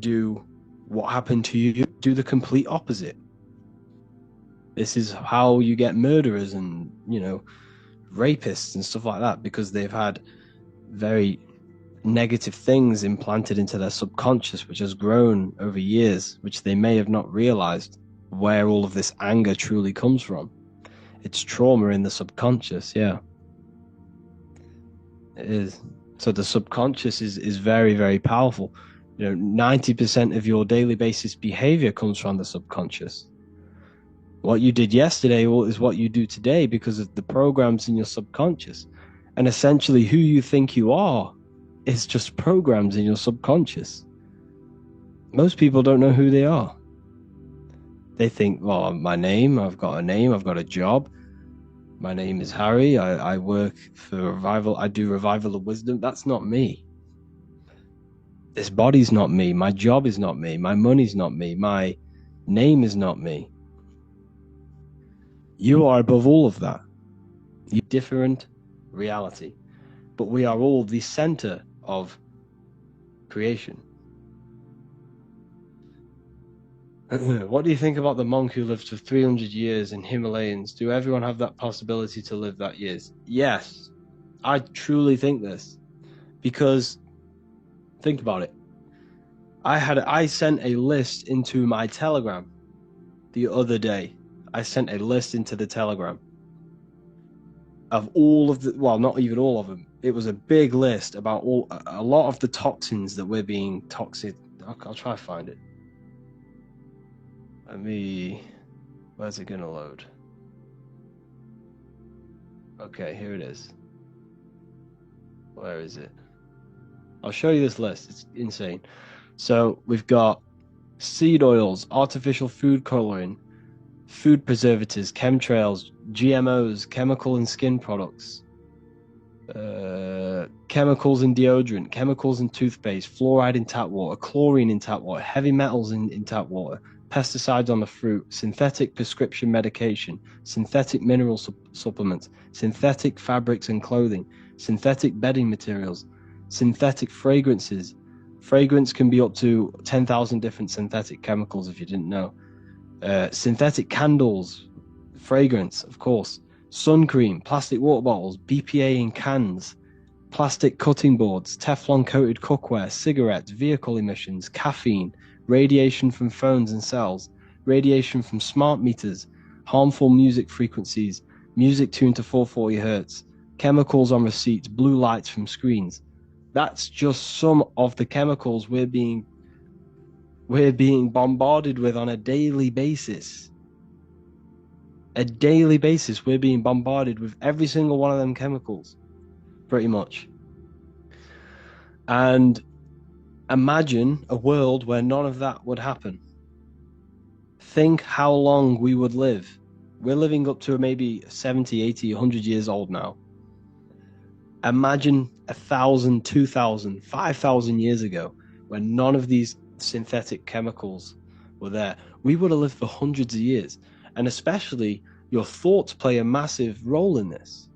do what happened to you, do the complete opposite. This is how you get murderers and, rapists and stuff like that, because they've had very negative things implanted into their subconscious, which has grown over years, which they may have not realized where all of this anger truly comes from. It's trauma in the subconscious. Yeah, it is. So the subconscious is very, very powerful. 90% of your daily basis behavior comes from the subconscious. What you did yesterday is what you do today because of the programs in your subconscious. And essentially who you think you are is just programs in your subconscious. Most people don't know who they are. They think, well, my name, I've got a name, I've got a job. My name is Harry. I work for Revival. I do Revival of Wisdom. That's not me. This body's not me. My job is not me. My money's not me. My name is not me. You are above all of that. You're different reality. But we are all the center of creation. What do you think about the monk who lived for 300 years in Himalayas? Do everyone have that possibility to live that years? Yes, I truly think this. Because, think about it. I sent a list into my Telegram the other day. I sent a list into the Telegram of all of the, well, not even all of them. It was a big list about a lot of the toxins that we're being toxic. I'll try to find it. Where's it gonna load? Okay, here it is. Where is it? I'll show you this list. It's insane. So we've got seed oils, artificial food coloring, food preservatives, chemtrails, GMOs, chemical and skin products, chemicals in deodorant, chemicals in toothpaste, fluoride in tap water, chlorine in tap water, heavy metals in tap water, pesticides on the fruit, synthetic prescription medication, synthetic mineral supplements, synthetic fabrics and clothing, synthetic bedding materials, synthetic fragrances. Fragrance can be up to 10,000 different synthetic chemicals if you didn't know. Synthetic candles, fragrance, of course, sun cream, plastic water bottles, BPA in cans, plastic cutting boards, Teflon coated cookware, cigarettes, vehicle emissions, caffeine, radiation from phones and cells, radiation from smart meters, harmful music frequencies, music tuned to 440 hertz, chemicals on receipts, blue lights from screens. That's just some of the chemicals we're being bombarded with on a daily basis. A daily basis, we're being bombarded with every single one of them chemicals, pretty much. And imagine a world where none of that would happen. Think how long we would live. We're living up to maybe 70, 80, 100 years old now. Imagine 1,000, 2,000, 5,000 years ago when none of these synthetic chemicals were there. We would have lived for hundreds of years. And especially your thoughts play a massive role in this.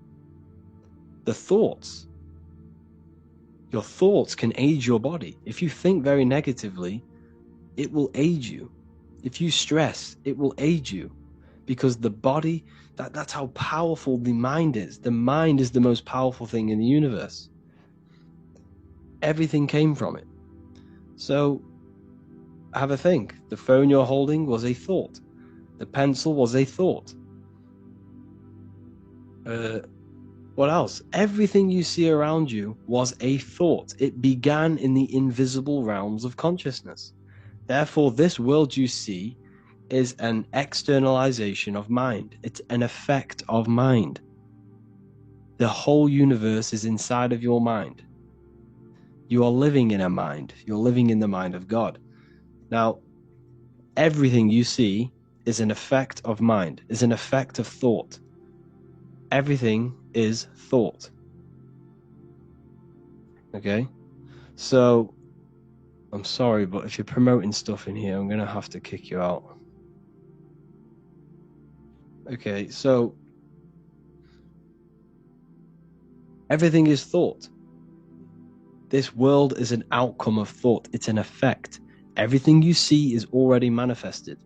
The thoughts. Your thoughts can age your body. If you think very negatively, it will age you. If you stress, it will age you. Because the body, that's how powerful the mind is. The mind is the most powerful thing in the universe. Everything came from it. So have a think. The phone you're holding was a thought. The pencil was a thought. What else? Everything you see around you was a thought. It began in the invisible realms of consciousness. Therefore, this world you see is an externalization of mind. It's an effect of mind. The whole universe is inside of your mind. You are living in a mind. You're living in the mind of God. Now, everything you see is an effect of mind, is an effect of thought. Everything is thought. Okay? So, I'm sorry, but if you're promoting stuff in here, I'm going to have to kick you out. Okay, so everything is thought. This world is an outcome of thought. It's an effect. Everything you see is already manifested.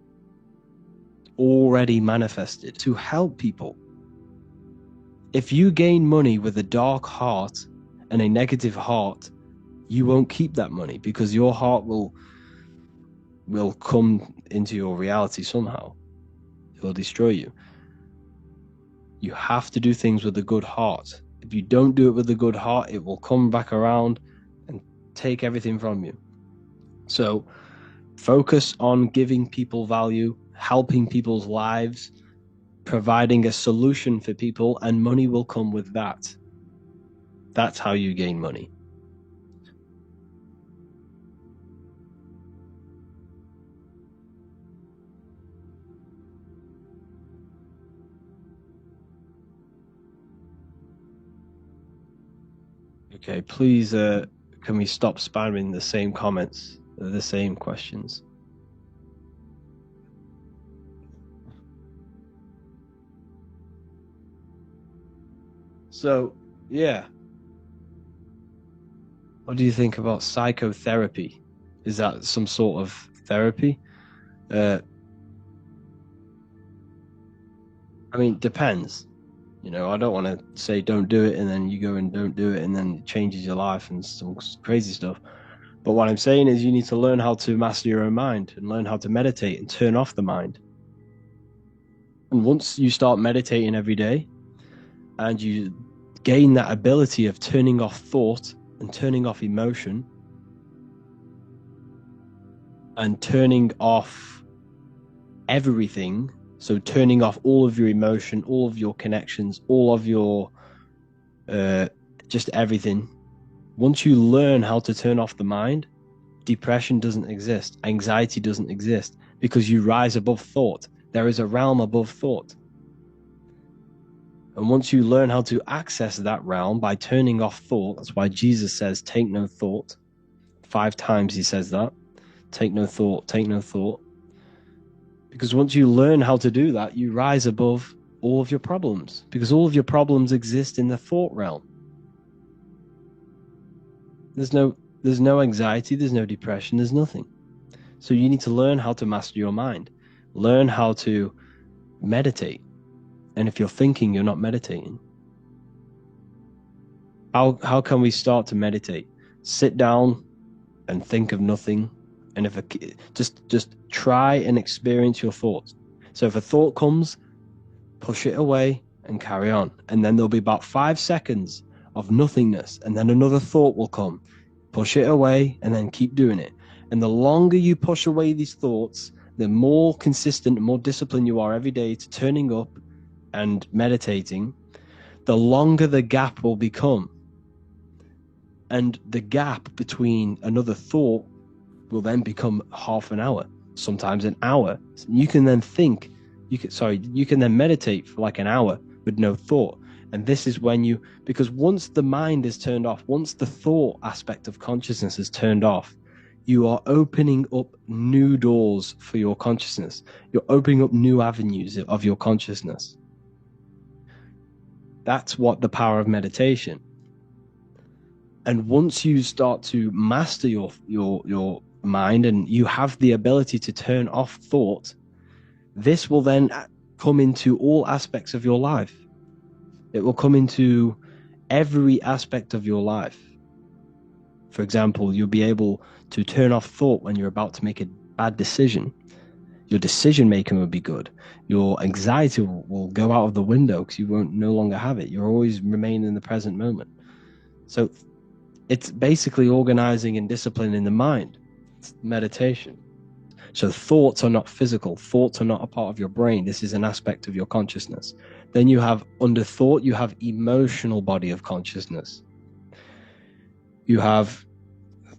already manifested to help people. If you gain money with a dark heart and a negative heart, you won't keep that money, because your heart will come into your reality somehow. It will destroy you. You have to do things with a good heart. If you don't do it with a good heart, it will come back around and take everything from you. So focus on giving people value, helping people's lives, providing a solution for people, and money will come with that. That's how you gain money. Okay, please, can we stop spamming the same comments, the same questions? So, yeah. What do you think about psychotherapy? Is that some sort of therapy? I mean, depends. You know, I don't want to say don't do it and then you go and don't do it and then it changes your life and some crazy stuff. But what I'm saying is you need to learn how to master your own mind and learn how to meditate and turn off the mind. And once you start meditating every day and you gain that ability of turning off thought and turning off emotion and turning off everything, so turning off all of your emotion, all of your connections, all of your just everything. Once you learn how to turn off the mind, depression doesn't exist, anxiety doesn't exist, because you rise above thought. There is a realm above thought. And once you learn how to access that realm by turning off thought, that's why Jesus says, take no thought. 5 times he says that. Take no thought, take no thought. Because once you learn how to do that, you rise above all of your problems, because all of your problems exist in the thought realm. There's no anxiety, there's no depression, there's nothing. So you need to learn how to master your mind. Learn how to meditate. And if you're thinking, you're not meditating. How can we start to meditate? Sit down and think of nothing. And if just try and experience your thoughts. So if a thought comes, push it away and carry on. And then there'll be about 5 seconds of nothingness, and then another thought will come. Push it away and then keep doing it. And the longer you push away these thoughts, the more consistent and more disciplined you are every day to turning up and meditating, the longer the gap will become. And the gap between another thought will then become half an hour, sometimes an hour. You can then think, you can then meditate for like an hour with no thought. And this is when because once the mind is turned off, once the thought aspect of consciousness is turned off, you are opening up new doors for your consciousness. You're opening up new avenues of your consciousness. That's what the power of meditation. And once you start to master your mind and you have the ability to turn off thought, this will then come into all aspects of your life. It will come into every aspect of your life. For example, you'll be able to turn off thought when you're about to make a bad decision. Your decision making will be good. Your anxiety will go out of the window because you won't no longer have it. You'll always remain in the present moment. So it's basically organizing and disciplining the mind. It's meditation. So thoughts are not physical. Thoughts are not a part of your brain. This is an aspect of your consciousness. Then you have, under thought, you have emotional body of consciousness. You have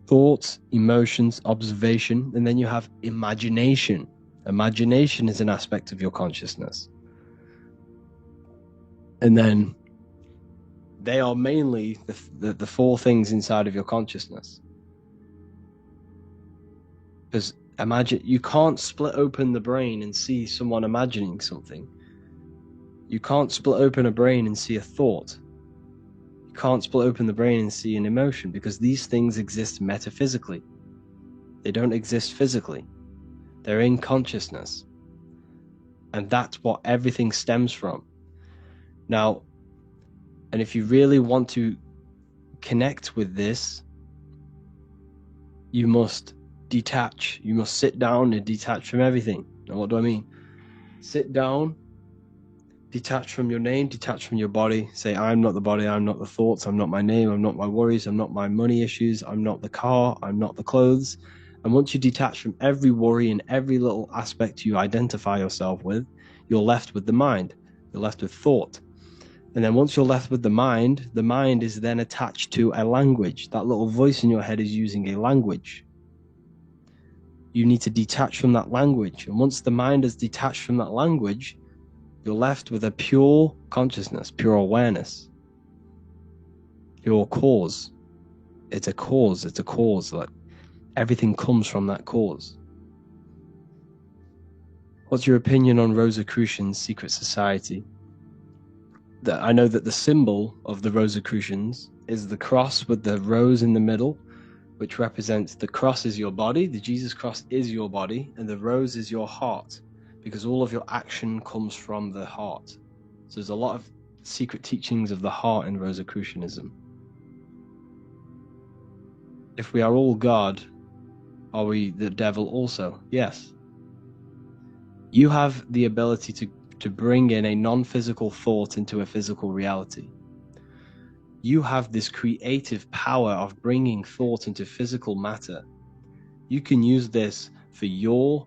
thoughts, emotions, observation, and then you have imagination. Imagination is an aspect of your consciousness. And then they are mainly the 4 things inside of your consciousness. Because imagine, you can't split open the brain and see someone imagining something. You can't split open a brain and see a thought. You can't split open the brain and see an emotion, because these things exist metaphysically. They don't exist physically. They're in consciousness. And that's what everything stems from. Now, and if you really want to connect with this, you must detach. You must sit down and detach from everything. Now, what do I mean? Sit down, detach from your name, detach from your body. Say, I'm not the body, I'm not the thoughts, I'm not my name, I'm not my worries, I'm not my money issues, I'm not the car, I'm not the clothes. And once you detach from every worry and every little aspect you identify yourself with, you're left with the mind. You're left with thought. And then once you're left with the mind is then attached to a language. That little voice in your head is using a language. You need to detach from that language. And once the mind is detached from that language, you're left with a pure consciousness, pure awareness. Your cause. It's a cause. It's a cause. Like everything comes from that cause. What's your opinion on Rosicrucians' secret society? I know that the symbol of the Rosicrucians is the cross with the rose in the middle, which represents the cross is your body, the Jesus cross is your body, and the rose is your heart, because all of your action comes from the heart. So there's a lot of secret teachings of the heart in Rosicrucianism. If we are all God, are we the devil also? Yes. You have the ability to bring in a non-physical thought into a physical reality. You have this creative power of bringing thought into physical matter. You can use this for your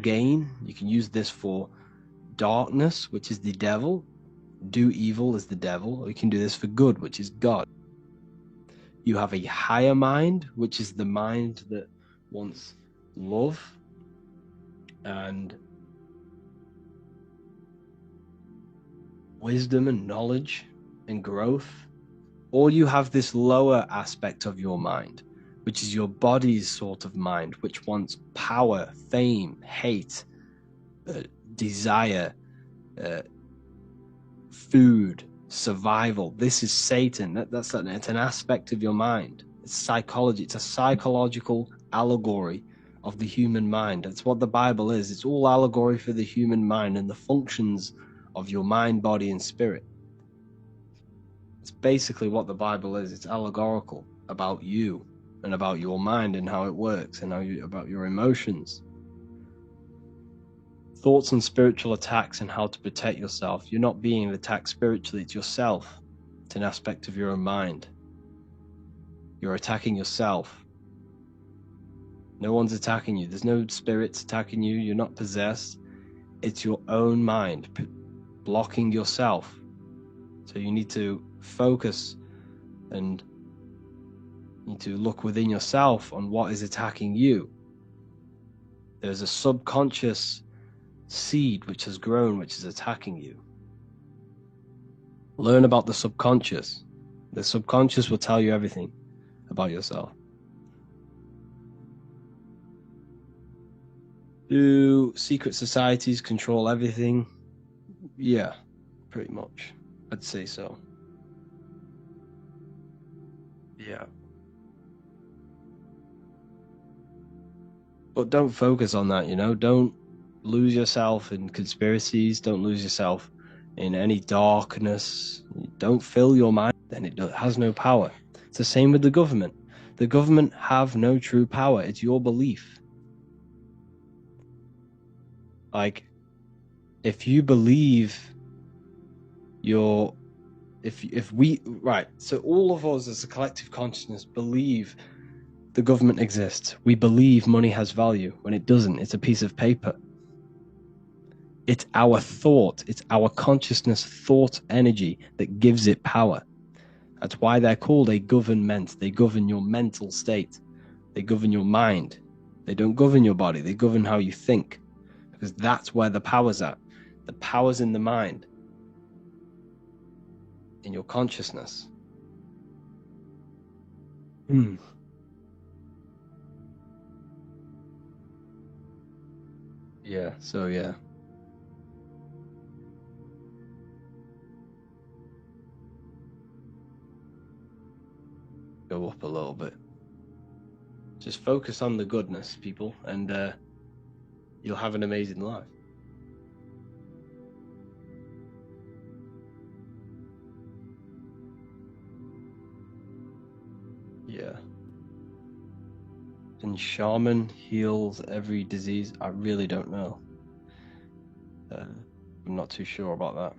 gain. You can use this for darkness, which is the devil. Do evil is the devil. Or you can do this for good, which is God. You have a higher mind, which is the mind that wants love and wisdom and knowledge and growth. Or you have this lower aspect of your mind, which is your body's sort of mind, which wants power, fame, hate, desire, food, survival. This is Satan. It's an aspect of your mind. It's psychology. It's a psychological allegory of the human mind. That's what the Bible is. It's all allegory for the human mind and the functions of your mind, body, and spirit. It's basically what the Bible is. It's allegorical about you and about your mind and how it works and about your emotions. Thoughts on spiritual attacks and how to protect yourself. You're not being attacked spiritually, it's yourself. It's an aspect of your own mind. You're attacking yourself. No one's attacking you. There's no spirits attacking you. You're not possessed. It's your own mind blocking yourself. So you need to focus and need to look within yourself on what is attacking you. There's a subconscious seed which has grown, which is attacking you. Learn about the subconscious. The subconscious will tell you everything about yourself. Do secret societies control everything? Yeah, pretty much. I'd say so. Yeah. But don't focus on that, Don't lose yourself in conspiracies. Don't lose yourself in any darkness. Don't fill your mind, then it has no power. It's the same with the government. The government have no true power. It's your belief. Like, if you believe so all of us as a collective consciousness believe the government exists. We believe money has value when it doesn't. It's a piece of paper. It's our thought. It's our consciousness thought energy that gives it power. That's why they're called a government. They govern your mental state. They govern your mind. They don't govern your body. They govern how you think, because that's where the power's at. The power's in the mind, in your consciousness. Yeah, so yeah. Go up a little bit. Just focus on the goodness, people, and you'll have an amazing life. Yeah. And shaman heals every disease. I really don't know. I'm not too sure about that.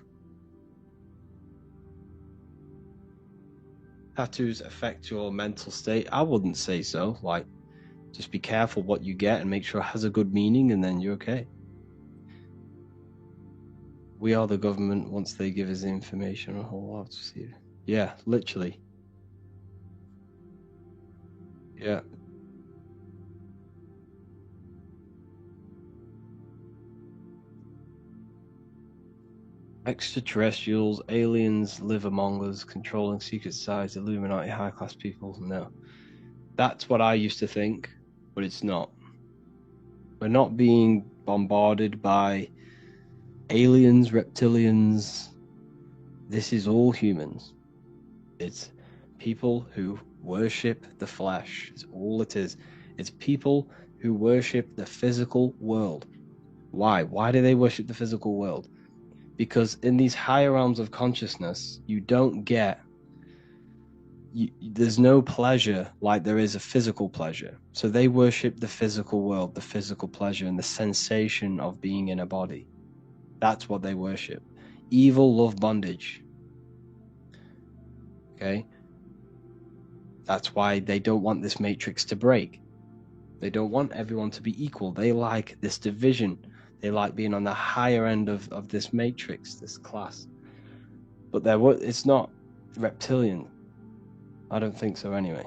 Tattoos affect your mental state? I wouldn't say so. Like, just be careful what you get and make sure it has a good meaning, and then you're okay. We are the government once they give us the information. A whole lot to see. Yeah, literally. Yeah. Extraterrestrials, aliens live among us, controlling secret societies, Illuminati, high-class people. No. That's what I used to think, but it's not. We're not being bombarded by aliens, reptilians. This is all humans. It's people who worship the flesh. It's all it is. It's people who worship the physical world. Why? Why do they worship the physical world? Because in these higher realms of consciousness, you don't get there's no pleasure like there is a physical pleasure. So they worship the physical world, the physical pleasure, and the sensation of being in a body. That's what they worship. Evil love bondage. Okay? That's why they don't want this matrix to break. They don't want everyone to be equal. They like this division. They like being on the higher end of this matrix, this class. But it's not reptilian. I don't think so anyway.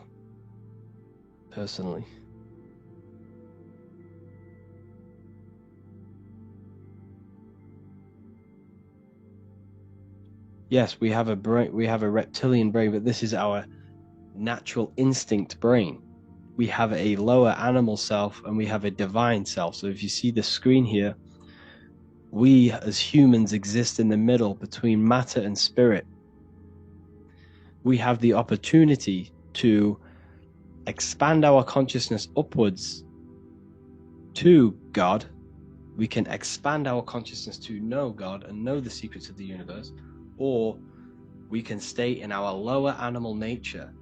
Personally. Yes, we have a brain, we have a reptilian brain, but this is our natural instinct brain. We have a lower animal self and we have a divine self. So if you see the screen here, we as humans exist in the middle between matter and spirit. We have the opportunity to expand our consciousness upwards to God. We can expand our consciousness to know God and know the secrets of the universe, or we can stay in our lower animal nature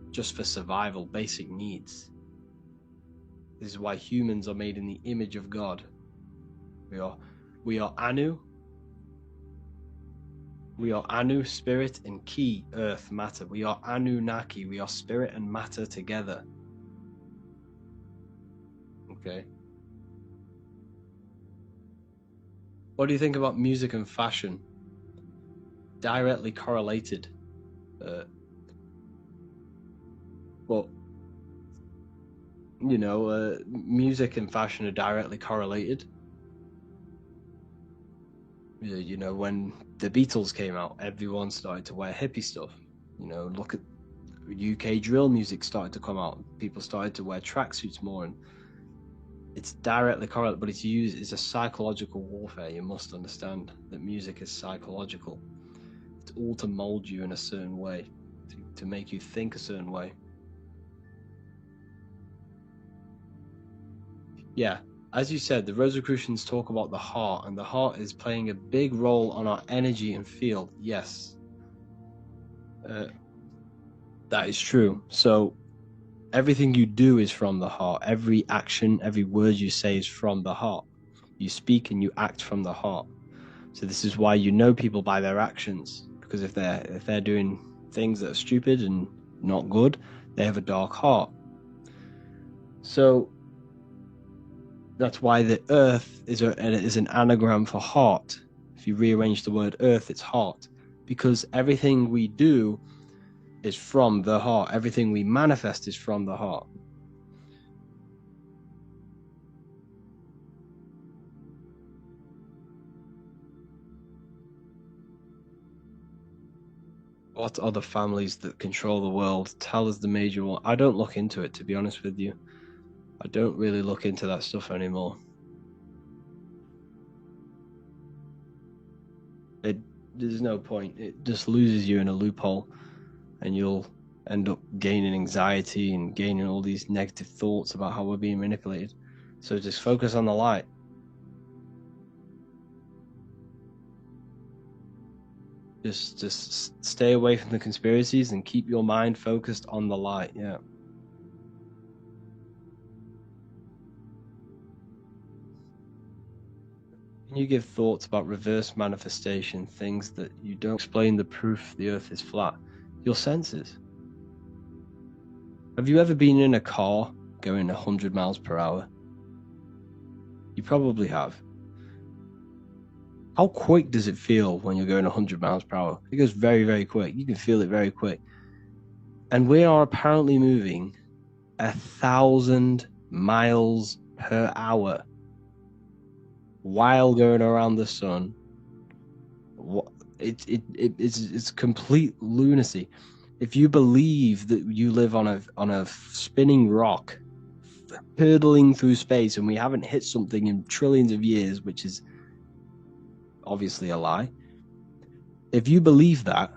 just for survival, basic needs. This is why humans are made in the image of God. We are Anu. We are Anu, spirit, and Ki, earth, matter. We are Anunnaki. We are spirit and matter together. Okay. What do you think about music and fashion? Directly correlated. Well, you know, music and fashion are directly correlated. You know, when the Beatles came out, everyone started to wear hippie stuff. You know, look at UK drill music started to come out. People started to wear tracksuits more, and it's directly correlated. But it's a psychological warfare. You must understand that music is psychological. It's all to mold you in a certain way, to make you think a certain way. Yeah, as you said, the Rosicrucians talk about the heart, and the heart is playing a big role on our energy and field. Yes, that is true. So everything you do is from the heart. Every action, every word you say is from the heart. You speak and you act from the heart. So this is why you know people by their actions, because if they're doing things that are stupid and not good, they have a dark heart. So that's why the earth is an anagram for heart. If you rearrange the word earth, it's heart, because everything we do is from the heart. Everything we manifest is from the heart. What are the families that control the world? Tell us the major one. I don't look into it, to be honest with you. I don't really look into that stuff anymore. There's no point. It just loses you in a loophole, and you'll end up gaining anxiety and gaining all these negative thoughts about how we're being manipulated. So just focus on the light. Just stay away from the conspiracies and keep your mind focused on the light. Yeah. Can you give thoughts about reverse manifestation, things that you don't explain the proof the earth is flat? Your senses. Have you ever been in a car going 100 miles per hour? You probably have. How quick does it feel when you're going 100 miles per hour? It goes very, very quick. You can feel it very quick. And we are apparently moving 1,000 miles per hour while going around the sun. It's complete lunacy. If you believe that you live on a spinning rock, hurtling through space, and we haven't hit something in trillions of years, which is obviously a lie. If you believe that,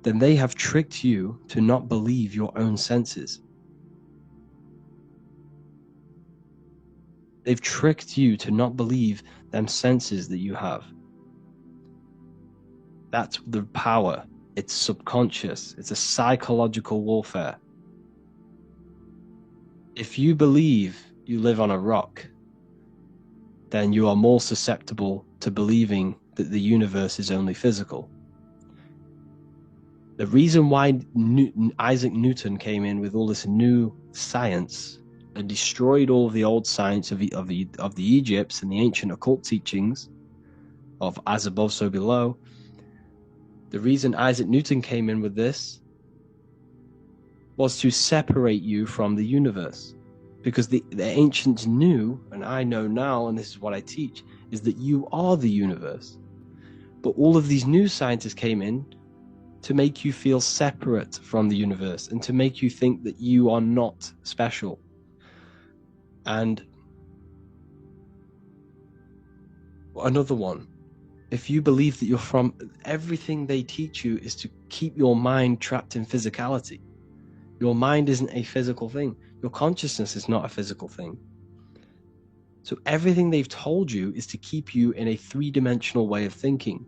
then they have tricked you to not believe your own senses. They've tricked you to not believe them senses that you have. That's the power. It's subconscious. It's a psychological warfare. If you believe you live on a rock, then you are more susceptible to believing that the universe is only physical. The reason why Isaac Newton came in with all this new science and destroyed all of the old science of the Egypts and the ancient occult teachings of as above, so below, the reason Isaac Newton came in with this was to separate you from the universe. Because the ancients knew, and I know now, and this is what I teach, is that you are the universe. But all of these new scientists came in to make you feel separate from the universe and to make you think that you are not special. And another one, if you believe that you're from, everything they teach you is to keep your mind trapped in physicality. Your mind isn't a physical thing. Your consciousness is not a physical thing. So everything they've told you is to keep you in a three-dimensional way of thinking,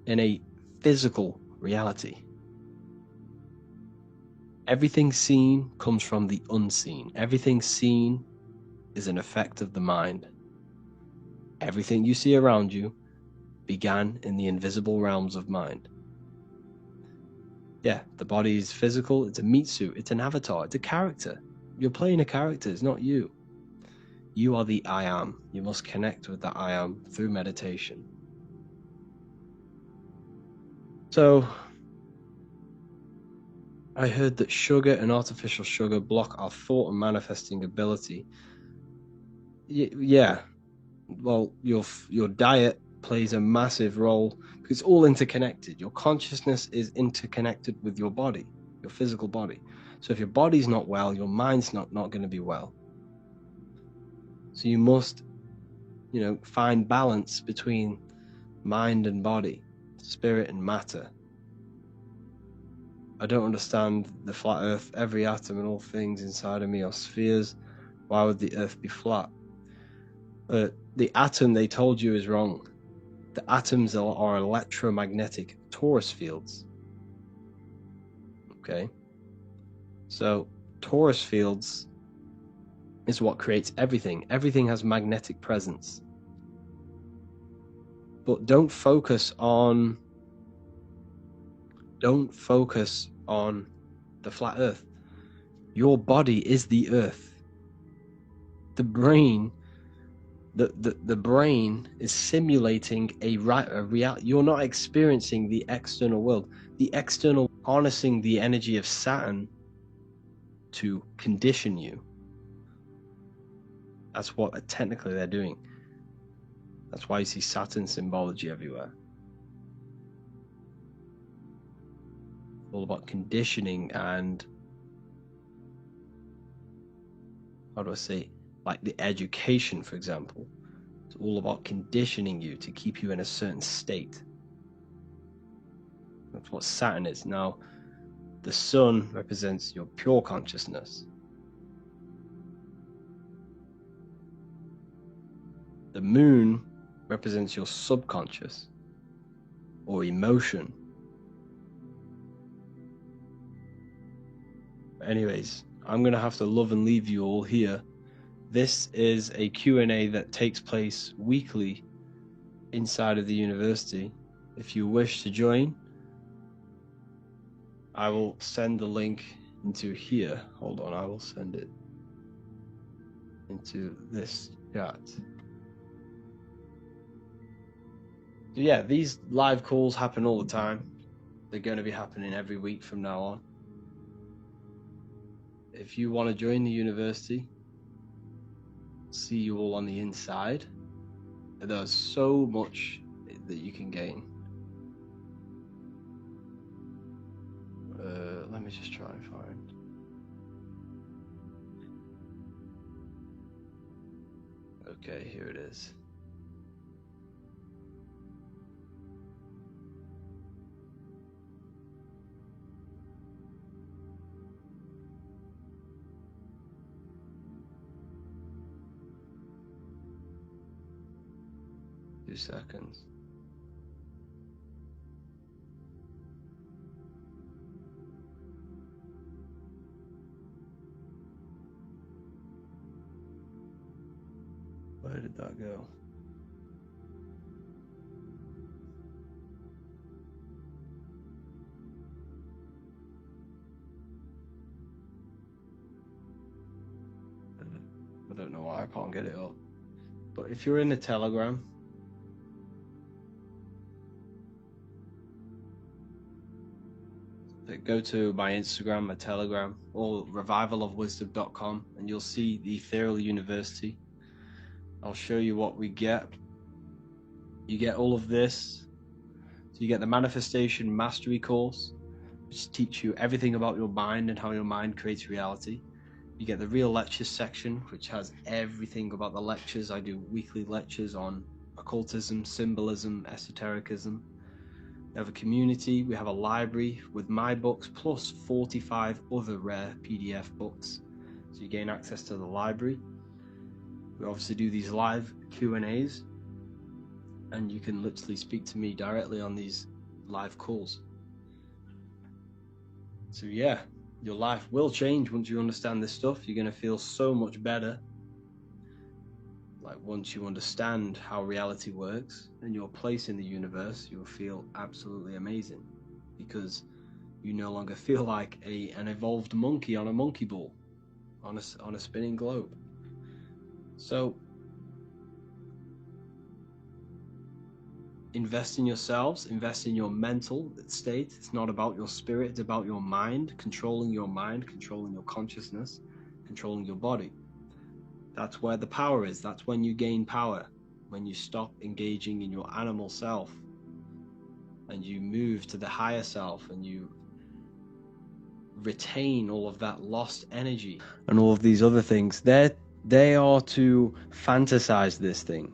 in a physical reality. Everything seen comes from the unseen. Everything seen is an effect of the mind. Everything you see around you began in the invisible realms of mind. Yeah, the body is physical. It's a meat suit. It's an avatar. It's a character. You're playing a character. It's not you. You are the I am. You must connect with the I am through meditation. So, I heard that sugar and artificial sugar block our thought and manifesting ability. Yeah. Well, your diet plays a massive role because it's all interconnected. Your consciousness is interconnected with your body, your physical body. So if your body's not well, your mind's not going to be well. So you must, find balance between mind and body, spirit and matter. I don't understand the flat earth. Every atom and all things inside of me are spheres. Why would the earth be flat? The atom they told you is wrong. The atoms are electromagnetic torus fields. Okay? So, torus fields is what creates everything. Everything has magnetic presence. But don't focus on the flat earth. Your body is the earth. The brain the brain is simulating a reality. You're not experiencing the external world. The external, harnessing the energy of Saturn to condition you. That's what technically they're doing. That's why you see Saturn symbology everywhere. All about conditioning and, how do I say, like the education, for example. It's all about conditioning you to keep you in a certain state. That's what Saturn is. Now, the sun represents your pure consciousness. The moon represents your subconscious. or emotion. Anyways, I'm going to have to love and leave you all here. This is a Q&A that takes place weekly inside of the university. If you wish to join, I will send the link into here. Hold on, I will send it into this chat. So yeah, these live calls happen all the time. They're going to be happening every week from now on. If you want to join the university, see you all on the inside. There's so much that you can gain. Let me just try and find. Okay, here it is. Two seconds. Where did that go? I don't know why I can't get it up. But if you're in the Telegram, go to my Instagram, my Telegram, or revivalofwisdom.com, and you'll see the Ethereal University. I'll show you what we get. You get all of this. So you get the Manifestation Mastery course, which teaches you everything about your mind and how your mind creates reality. You get the Real Lectures section, which has everything about the lectures. I do weekly lectures on occultism, symbolism, esotericism. We have a community, we have a library with my books plus 45 other rare PDF books. So you gain access to the library. We obviously do these live Q&As, and you can literally speak to me directly on these live calls. So yeah, your life will change once you understand this stuff. You're going to feel so much better. Like once you understand how reality works and your place in the universe, you'll feel absolutely amazing, because you no longer feel like an evolved monkey on a monkey ball, on a spinning globe. So invest in yourselves, invest in your mental state. It's not about your spirit, it's about your mind, controlling your consciousness, controlling your body. That's where the power is. That's when you gain power, when you stop engaging in your animal self and you move to the higher self and you retain all of that lost energy and all of these other things. They are to fantasize this thing,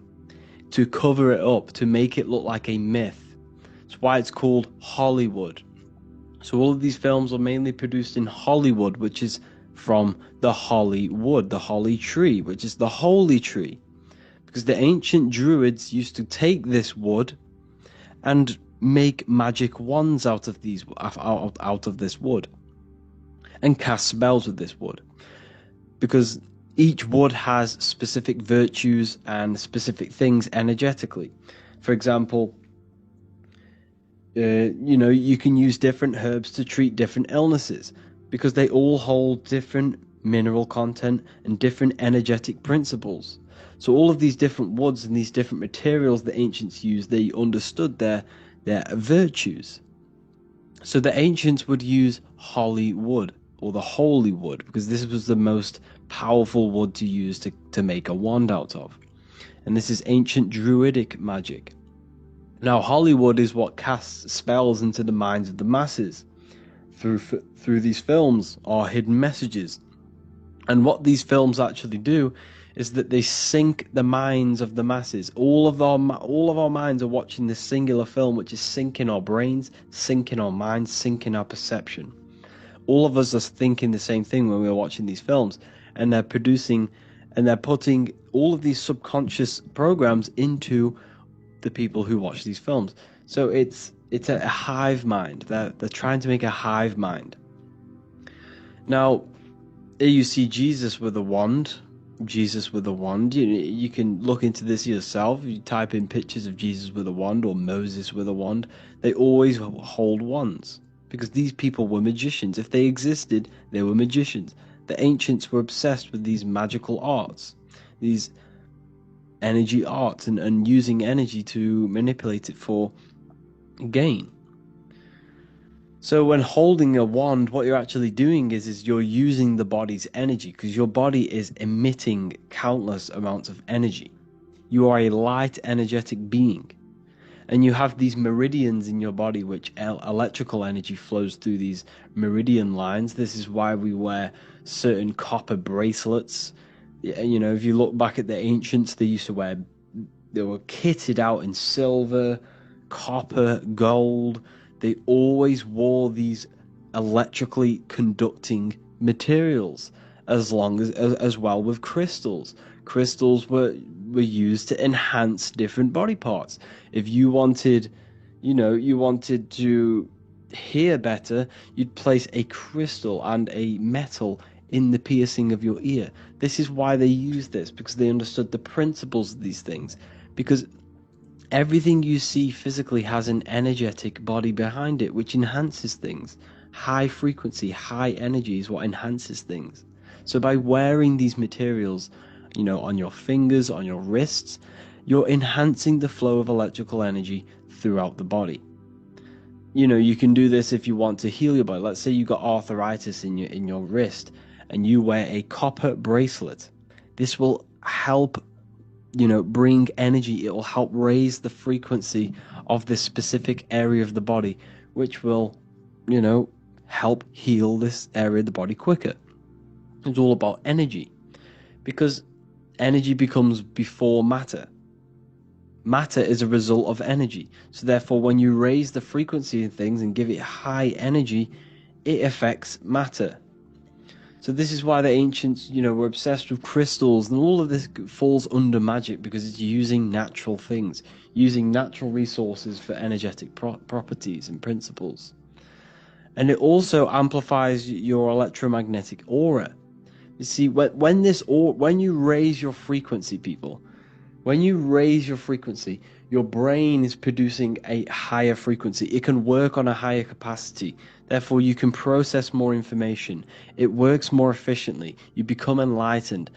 to cover it up, to make it look like a myth. That's why it's called Hollywood. So all of these films are mainly produced in Hollywood, which is from the holly wood, the holly tree, which is the holy tree. Because the ancient druids used to take this wood and make magic wands out of this wood and cast spells with this wood. Because each wood has specific virtues and specific things energetically. For example, you can use different herbs to treat different illnesses because they all hold different mineral content and different energetic principles. So all of these different woods and these different materials the ancients used, they understood their virtues. So the ancients would use holly wood, or the holy wood, because this was the most powerful wood to use to make a wand out of. And this is ancient druidic magic. Now, Hollywood is what casts spells into the minds of the masses. Through these films are hidden messages. And what these films actually do is that they sink the minds of the masses. All of our minds are watching this singular film, which is sinking our brains, sinking our minds, sinking our perception. All of us are thinking the same thing when we're watching these films, and they're putting all of these subconscious programs into the people who watch these films. So it's It's a hive mind. They're trying to make a hive mind. Now, here you see Jesus with a wand. Jesus with a wand. You can look into this yourself. You type in pictures of Jesus with a wand or Moses with a wand. They always hold wands because these people were magicians. If they existed, they were magicians. The ancients were obsessed with these magical arts, these energy arts, and using energy to manipulate it for gain. So when holding a wand, what you're actually doing is you're using the body's energy because your body is emitting countless amounts of energy. You are a light energetic being, and you have these meridians in your body which electrical energy flows through these meridian lines. This is why we wear certain copper bracelets. You know, if you look back at the ancients, they were kitted out in silver, copper, gold. They always wore these electrically conducting materials, as well with crystals. Crystals were used to enhance different body parts. If you wanted, you wanted to hear better, you'd place a crystal and a metal in the piercing of your ear. This is why they used this, because they understood the principles of these things. Because everything you see physically has an energetic body behind it, which enhances things. High frequency, high energy is what enhances things. So by wearing these materials, on your fingers, on your wrists, you're enhancing the flow of electrical energy throughout the body. You can do this if you want to heal your body. Let's say you got arthritis in your wrist and you wear a copper bracelet. This will help bring energy. It will help raise the frequency of this specific area of the body, which will, help heal this area of the body quicker. It's all about energy, because energy becomes before matter. Matter is a result of energy. So therefore, when you raise the frequency of things and give it high energy, it affects matter. So this is why the ancients, were obsessed with crystals, and all of this falls under magic because it's using natural things, using natural resources for energetic properties and principles. And it also amplifies your electromagnetic aura. You see, when you raise your frequency, people, when you raise your frequency, your brain is producing a higher frequency. It can work on a higher capacity. Therefore, you can process more information. It works more efficiently. You become enlightened.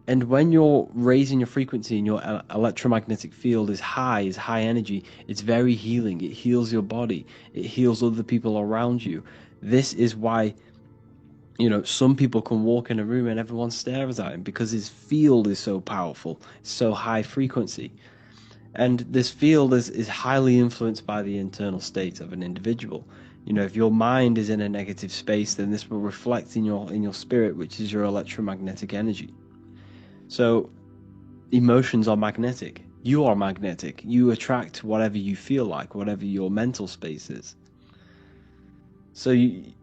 And when you're raising your frequency and your electromagnetic field is high energy, it's very healing. It heals your body. It heals other people around you. This is why some people can walk in a room and everyone stares at him, because his field is so powerful, so high frequency. And this field is highly influenced by the internal state of an individual. If your mind is in a negative space, then this will reflect in your spirit, which is your electromagnetic energy. So emotions are magnetic. You are magnetic. You attract whatever you feel like, whatever your mental space is. So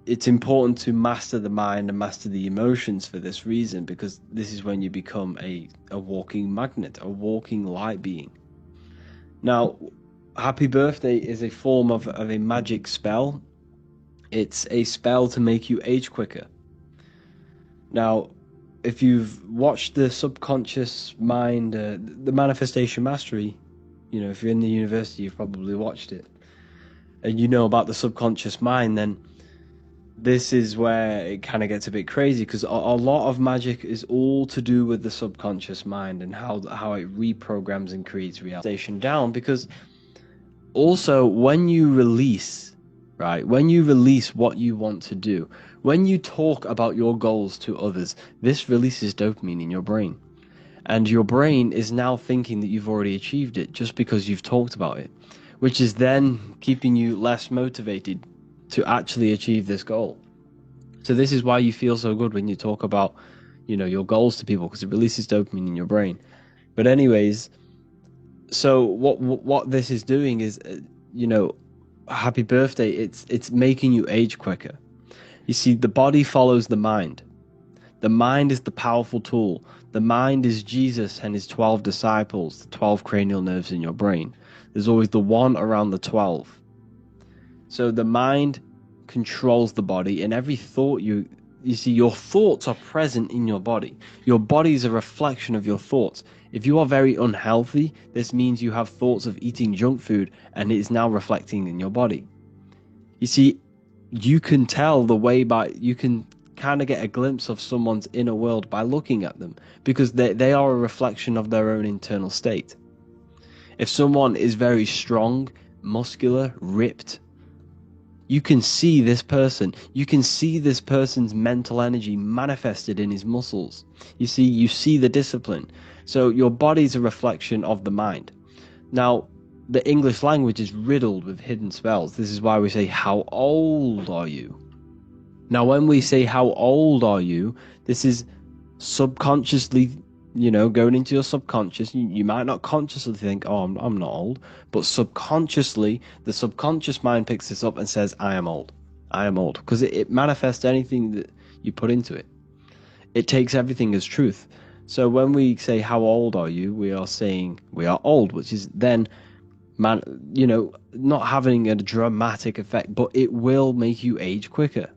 it's important to master the mind and master the emotions for this reason, because this is when you become a walking magnet, a walking light being. Now, Happy Birthday is a form of a magic spell. It's a spell to make you age quicker. Now, if you've watched the Subconscious Mind, the Manifestation Mastery, if you're in the university, you've probably watched it, and you know about the subconscious mind, then this is where it kind of gets a bit crazy, because a lot of magic is all to do with the subconscious mind and how it reprograms and creates realization down. Because also, when you release what you want to do, when you talk about your goals to others, this releases dopamine in your brain. And your brain is now thinking that you've already achieved it just because you've talked about it, which is then keeping you less motivated to actually achieve this goal. So this is why you feel so good when you talk about, your goals to people, because it releases dopamine in your brain. But anyways, so what this is doing is, Happy Birthday, it's making you age quicker. You see, the body follows the mind. The mind is the powerful tool. The mind is Jesus and his 12 disciples, the 12 cranial nerves in your brain. There's always the one around the 12. So the mind controls the body, and every thought you see, your thoughts are present in your body. Your body is a reflection of your thoughts. If you are very unhealthy, this means you have thoughts of eating junk food, and it is now reflecting in your body. You see, you can tell the way by, you can kind of get a glimpse of someone's inner world by looking at them, because they are a reflection of their own internal state. If someone is very strong, muscular, ripped, you can see this person. You can see this person's mental energy manifested in his muscles. You see the discipline. So your body's a reflection of the mind. Now, the English language is riddled with hidden spells. This is why we say, how old are you? Now, when we say, how old are you? This is subconsciously, going into your subconscious. You might not consciously think, oh, I'm not old, but subconsciously, the subconscious mind picks this up and says, I am old. I am old. Because it manifests anything that you put into it. It takes everything as truth. So when we say, how old are you? We are saying we are old, which is then, not having a dramatic effect, but it will make you age quicker.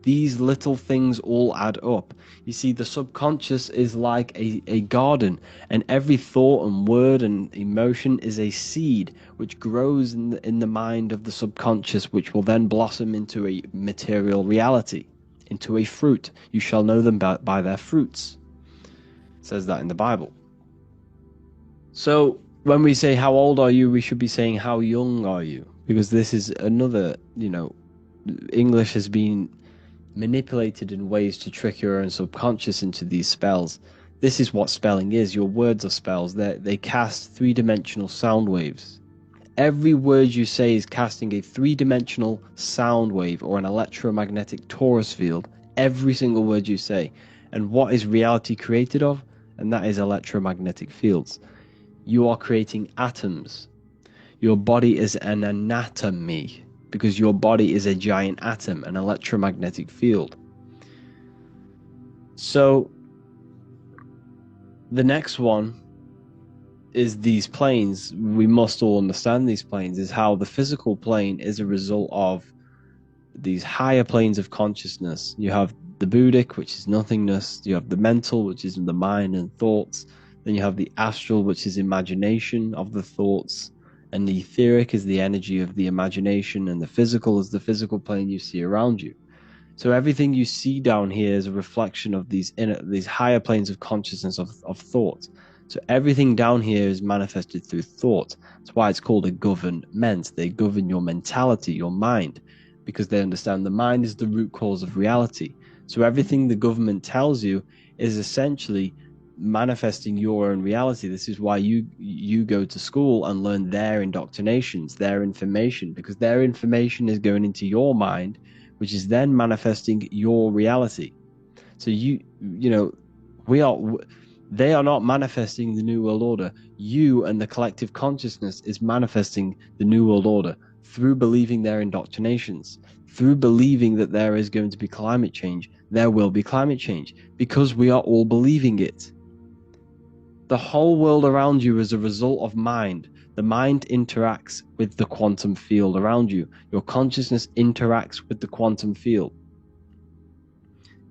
These little things all add up. You see, the subconscious is like a garden, and every thought and word and emotion is a seed which grows in the mind of the subconscious, which will then blossom into a material reality, into a fruit. You shall know them by their fruits. It says that in the Bible. So when we say, how old are you? We should be saying, how young are you? Because this is another, English has been manipulated in ways to trick your own subconscious into these spells. This is what spelling is. Your words are spells. They cast three-dimensional sound waves. Every word you say is casting a three-dimensional sound wave or an electromagnetic torus field. Every single word you say. And what is reality created of? And that is electromagnetic fields. You are creating atoms. Your body is an anatomy, because your body is a giant atom, an electromagnetic field. So the next one is these planes. We must all understand these planes, is how the physical plane is a result of these higher planes of consciousness. You have the Buddhic, which is nothingness. You have the mental, which is the mind and thoughts. Then you have the astral, which is imagination of the thoughts. And the etheric is the energy of the imagination, and the physical is the physical plane you see around you. So everything you see down here is a reflection of these higher planes of consciousness of thought. So everything down here is manifested through thought. That's why it's called a government. They govern your mentality, your mind, because they understand the mind is the root cause of reality. So everything the government tells you is essentially manifesting your own reality. This is why you go to school and learn their indoctrinations, their information, because their information is going into your mind, which is then manifesting your reality. So they are not manifesting the New World Order. You and the collective consciousness is manifesting the New World Order through believing their indoctrinations, through believing that there is going to be climate change. There will be climate change because we are all believing it. The whole world around you is a result of mind. The mind interacts with the quantum field around you. Your consciousness interacts with the quantum field.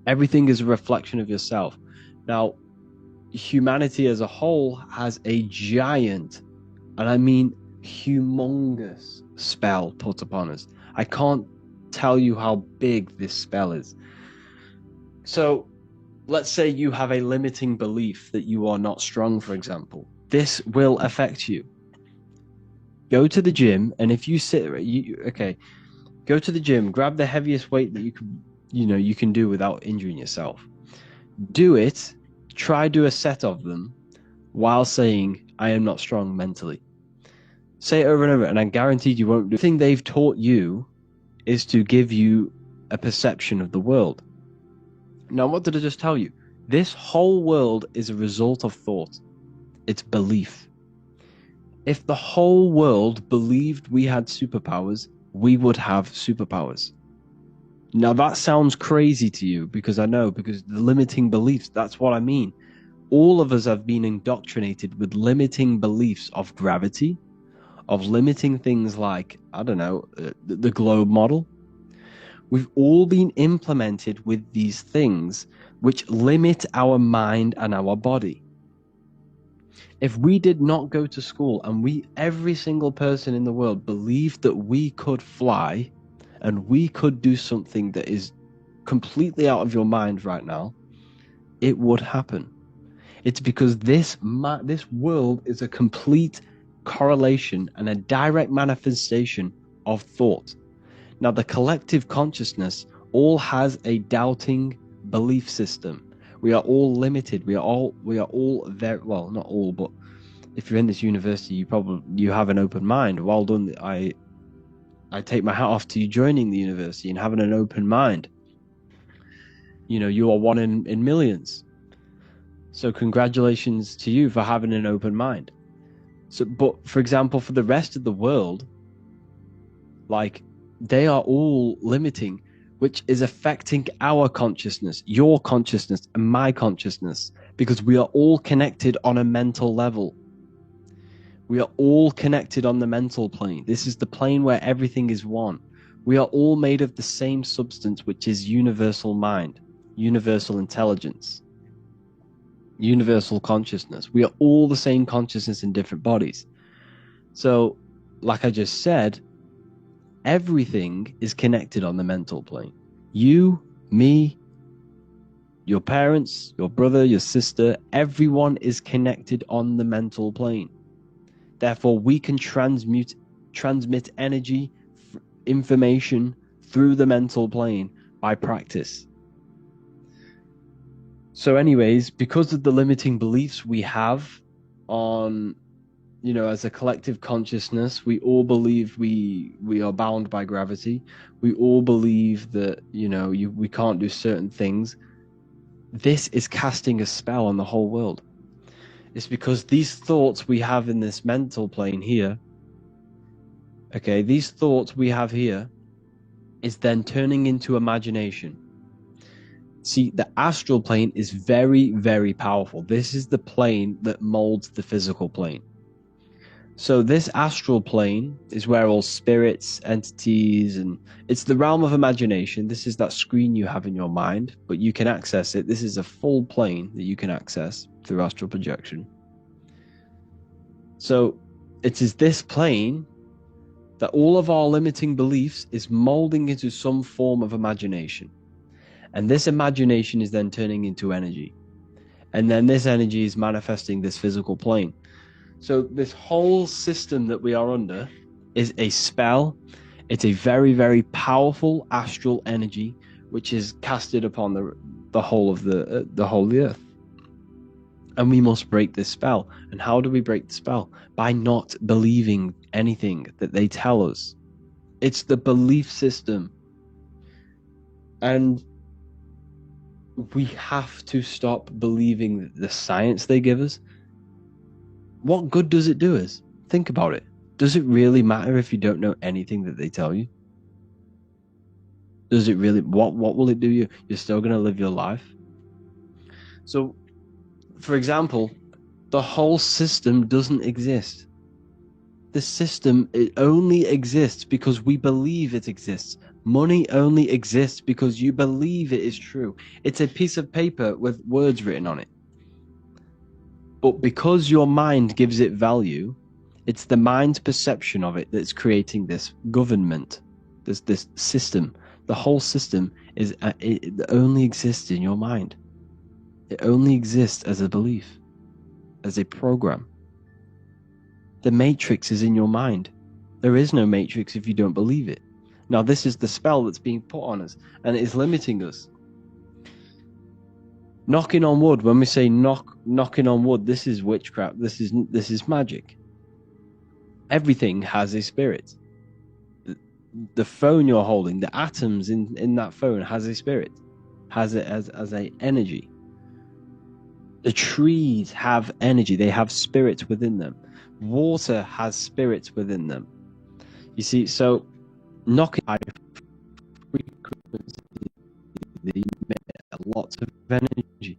Everything is a reflection of yourself. Now, humanity as a whole has a giant, and I mean humongous, spell put upon us. I can't tell you how big this spell is. So, let's say you have a limiting belief that you are not strong, for example. This will affect you. Go to the gym, and if you go to the gym, grab the heaviest weight that you can do without injuring yourself. Do it. Try do a set of them while saying, I am not strong mentally. Say it over and over, and I guarantee you won't do it. The thing they've taught you is to give you a perception of the world. Now, what did I just tell you? This whole world is a result of thought. It's belief. If the whole world believed we had superpowers, we would have superpowers. Now, that sounds crazy to you, because the limiting beliefs, that's what I mean. All of us have been indoctrinated with limiting beliefs of gravity, of limiting things like, I don't know, the globe model. We've all been implemented with these things which limit our mind and our body. If we did not go to school and every single person in the world believed that we could fly and we could do something that is completely out of your mind right now, it would happen. It's because this world is a complete correlation and a direct manifestation of thought. Now, the collective consciousness all has a doubting belief system. We are all limited. We are all very well, not all, but if you're in this university, you have an open mind. Well done. I take my hat off to you joining the university and having an open mind. You know, you are one in millions. So congratulations to you for having an open mind. So, but for example, for the rest of the world, like, they are all limiting, which is affecting our consciousness, your consciousness, and my consciousness, because we are all connected on a mental level. We are all connected on the mental plane. This is the plane where everything is one. We are all made of the same substance, which is universal mind, universal intelligence, universal consciousness. We are all the same consciousness in different bodies. So, like I just said, everything is connected on the mental plane. You, me, your parents, your brother, your sister, everyone is connected on the mental plane. Therefore, we can transmit energy, information through the mental plane by practice. So anyways, because of the limiting beliefs we have on, you know, as a collective consciousness, we all believe we are bound by gravity. We all believe that, you know, we can't do certain things. This is casting a spell on the whole world. It's because these thoughts we have in this mental plane here, okay, these thoughts we have here is then turning into imagination. See, the astral plane is very, very powerful. This is the plane that molds the physical plane. So this astral plane is where all spirits, entities, and it's the realm of imagination. This is that screen you have in your mind, but you can access it. This is a full plane that you can access through astral projection. So it is this plane that all of our limiting beliefs is molding into some form of imagination. And this imagination is then turning into energy. And then this energy is manifesting this physical plane. So this whole system that we are under is a spell. It's a very, very powerful astral energy, which is casted upon the whole of the whole of the earth. And we must break this spell. And how do we break the spell? By not believing anything that they tell us. It's the belief system. And we have to stop believing the science they give us. What good does it do us? Think about it. Does it really matter if you don't know anything that they tell you? Does it really? What will it do you? You're still going to live your life. So, for example, the whole system doesn't exist. The system, it only exists because we believe it exists. Money only exists because you believe it is true. It's a piece of paper with words written on it. But because your mind gives it value, it's the mind's perception of it that's creating this government, this system. The whole system it only exists in your mind. It only exists as a belief, as a program. The matrix is in your mind. There is no matrix if you don't believe it. Now, this is the spell that's being put on us, and it is limiting us. Knocking on wood, when we say knocking on wood, this is witchcraft. This is magic. Everything has a spirit. The phone you're holding, the atoms in that phone has a spirit, has it as a energy. The trees have energy. They have spirits within them. Water has spirits within them. You see, so knocking high frequency, they emit lots of energy,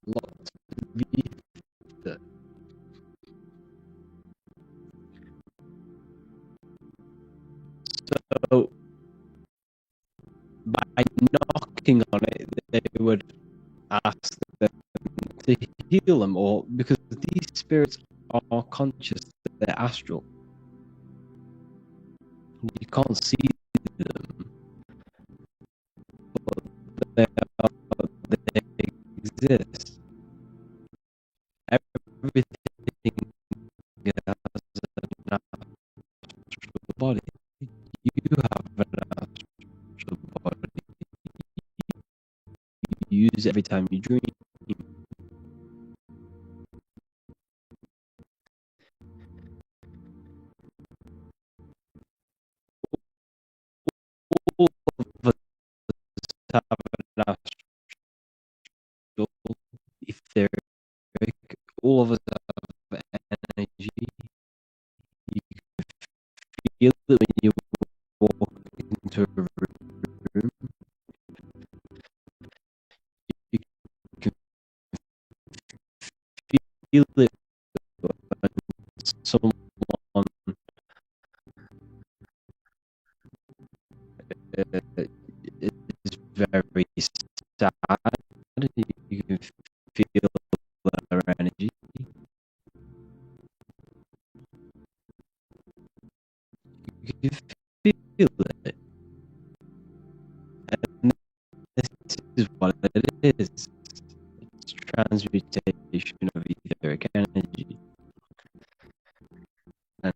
lots of ether. by knocking on it, they would ask them to heal them, or because these spirits are conscious, they're astral. You can't see them, but they exist. Everything has an astral body. You have an astral body. You use it every time you dream. All of us have an astral, etheric. All of us have energy. You feel it when you walk into a room. You can feel it when someone is very sad. You can feel their energy. You can feel it. And this is what it is. It's transmutation of etheric energy. And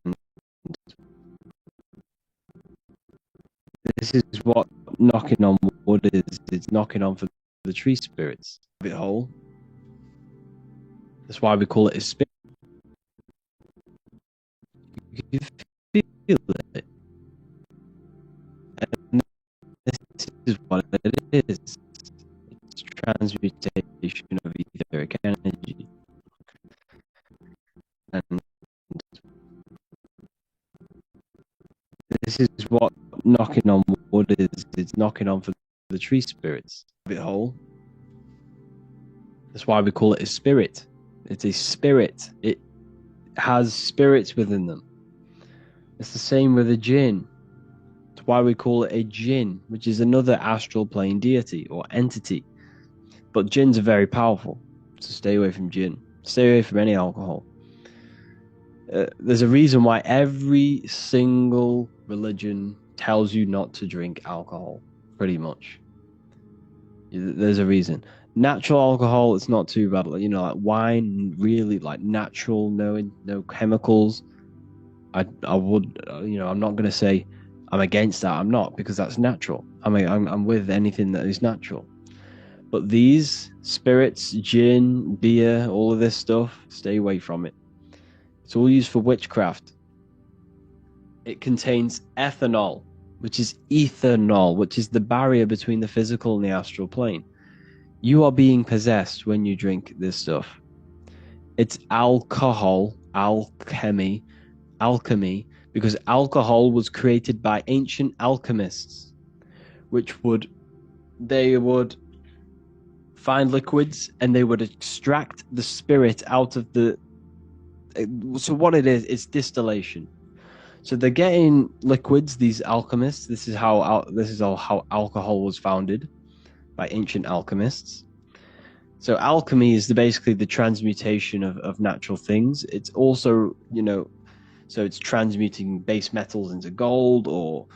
this is what knocking on wood is. It's knocking on for the tree spirits. Rabbit hole. That's why we call it a spirit. You can feel it. And this is what it is. It's transmutation of etheric energy. And this is what knocking on wood is. It's knocking on for the tree spirits. Rabbit hole. That's why we call it a spirit. It's a spirit. It has spirits within them. It's the same with a jinn. That's why we call it a jinn, which is another astral plane deity or entity. But jinns are very powerful, so stay away from jinn. Stay away from any alcohol. There's a reason why every single religion tells you not to drink alcohol, pretty much. There's a reason. Natural alcohol, it's not too bad. You know, like wine, really like natural, no chemicals. I would, you know, I'm not going to say I'm against that. I'm not, because that's natural. I'm with anything that is natural. But these spirits, gin, beer, all of this stuff, stay away from it. It's all used for witchcraft. It contains ethanol, which is ethanol, which is the barrier between the physical and the astral plane. You are being possessed when you drink this stuff. It's alcohol, alchemy, because alcohol was created by ancient alchemists, they would find liquids and they would extract the spirit out of the. So what it is, it's distillation. So they're getting liquids. These alchemists. This is how alcohol was founded by ancient alchemists. So alchemy is basically the transmutation of natural things. It's also, you know, so it's transmuting base metals into gold or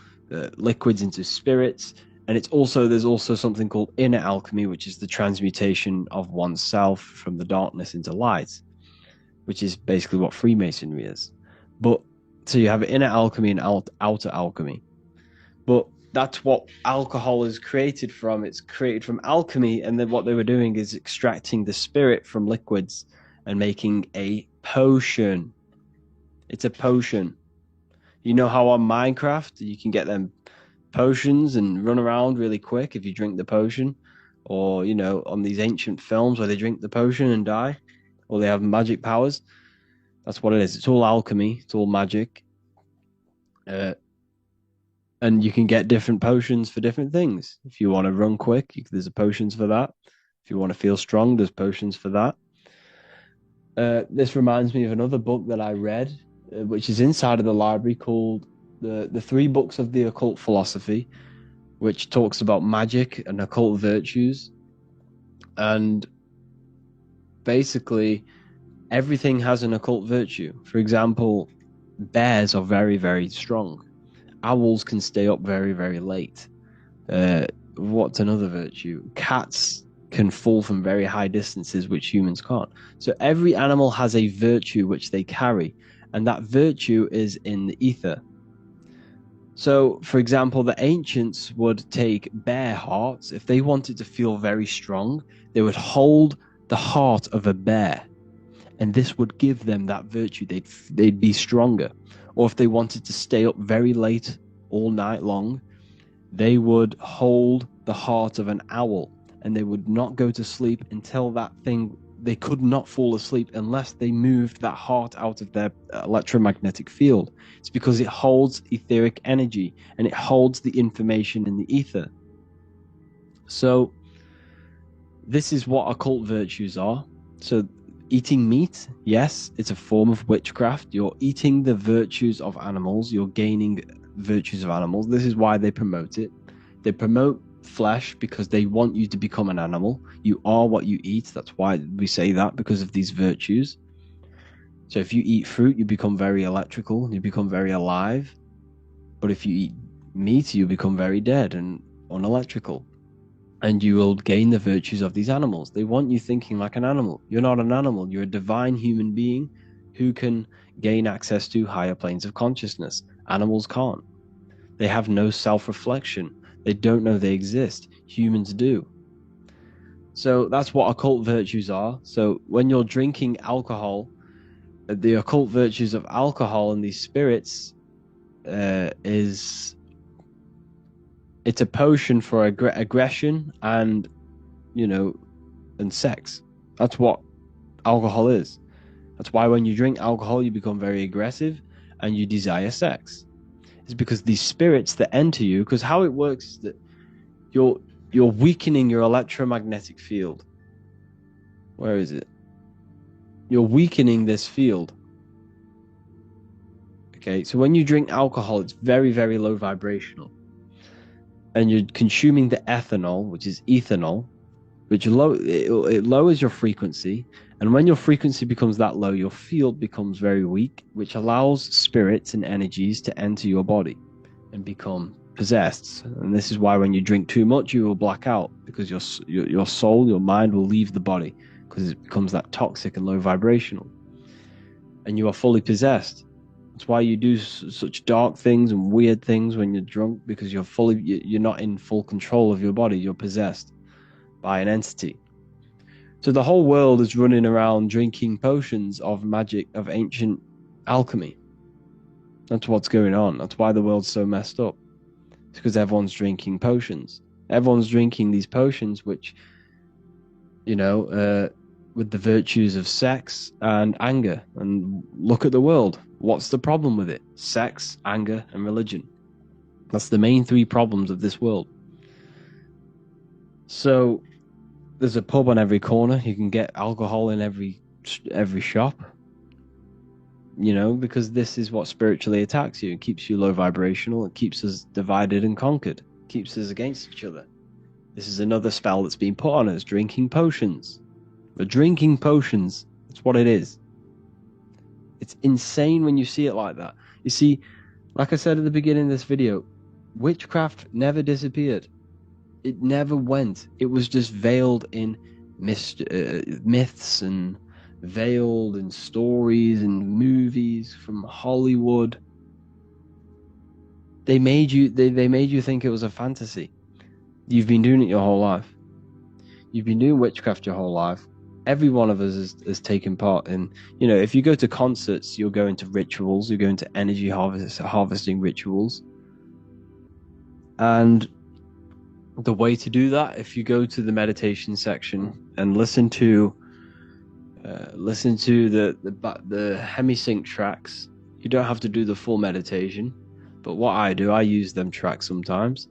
liquids into spirits. And there's also something called inner alchemy, which is the transmutation of oneself from the darkness into light, which is basically what Freemasonry is. But so you have inner alchemy and outer alchemy. But that's what alcohol is created from. It's created from alchemy, and then what they were doing is extracting the spirit from liquids and making a potion. It's a potion. You know how on Minecraft you can get them potions and run around really quick if you drink the potion, or you know, on these ancient films where they drink the potion and die, or they have magic powers. That's what it is. It's all alchemy. It's all magic. And you can get different potions for different things. If you want to run quick, there's potions for that. If you want to feel strong, there's potions for that. This reminds me of another book that I read, which is inside of the library, called the three books of the occult philosophy, which talks about magic and occult virtues. And basically, everything has an occult virtue. For example, bears are very, very strong. Owls can stay up very, very late. What's another virtue? Cats can fall from very high distances, which humans can't. So every animal has a virtue which they carry, and that virtue is in the ether. So, for example, the ancients would take bear hearts. If they wanted to feel very strong, they would hold the heart of a bear, and this would give them that virtue. They'd be stronger. Or if they wanted to stay up very late all night long, they would hold the heart of an owl, and they would not go to sleep until that thing. They could not fall asleep unless they moved that heart out of their electromagnetic field. It's because it holds etheric energy and it holds the information in the ether. So this is what occult virtues are. So eating meat, yes, it's a form of witchcraft. You're eating the virtues of animals. You're gaining virtues of animals. This is why they promote it. They promote flesh because they want you to become an animal. You are what you eat. That's why we say that, because of these virtues. So if you eat fruit, you become very electrical, you become very alive. But if you eat meat, you become very dead and unelectrical. And you will gain the virtues of these animals. They want you thinking like an animal. You're not an animal. You're a divine human being who can gain access to higher planes of consciousness. Animals can't. They have no self-reflection. They don't know they exist. Humans do. So that's what occult virtues are. So when you're drinking alcohol, the occult virtues of alcohol and these spirits it's a potion for aggression and, and sex. That's what alcohol is. That's why when you drink alcohol, you become very aggressive and you desire sex. It's because these spirits that enter you, because how it works is that you're weakening your electromagnetic field. Where is it? You're weakening this field. Okay, so when you drink alcohol, it's very, very low vibrational. And you're consuming the ethanol, which is ethanol, which it lowers your frequency. And when your frequency becomes that low, your field becomes very weak, which allows spirits and energies to enter your body and become possessed. And this is why when you drink too much, you will black out, because your soul, your mind will leave the body, because it becomes that toxic and low vibrational. And you are fully possessed. That's why you do such dark things and weird things when you're drunk, because you're not in full control of your body. You're possessed by an entity. So the whole world is running around drinking potions of magic, of ancient alchemy. That's what's going on. That's why the world's so messed up. It's because everyone's drinking potions. Everyone's drinking these potions, which, with the virtues of sex and anger. And look at the world. What's the problem with it? Sex, anger, and religion. That's the main three problems of this world. So there's a pub on every corner. You can get alcohol in every shop. Because this is what spiritually attacks you. It keeps you low vibrational. It keeps us divided and conquered. It keeps us against each other. This is another spell that's been put on us, drinking potions. We're drinking potions. That's what it is. It's insane when you see it like that. You see, like I said at the beginning of this video, witchcraft never disappeared. It never went. It was just veiled in myths and veiled in stories and movies from Hollywood. They made you think it was a fantasy. You've been doing it your whole life. You've been doing witchcraft your whole life. Every one of us has taken part in, if you go to concerts, you'll go into rituals, you go into energy harvesting rituals. And the way to do that, if you go to the meditation section and listen to the hemisync tracks, you don't have to do the full meditation. But what I do, I use them tracks sometimes.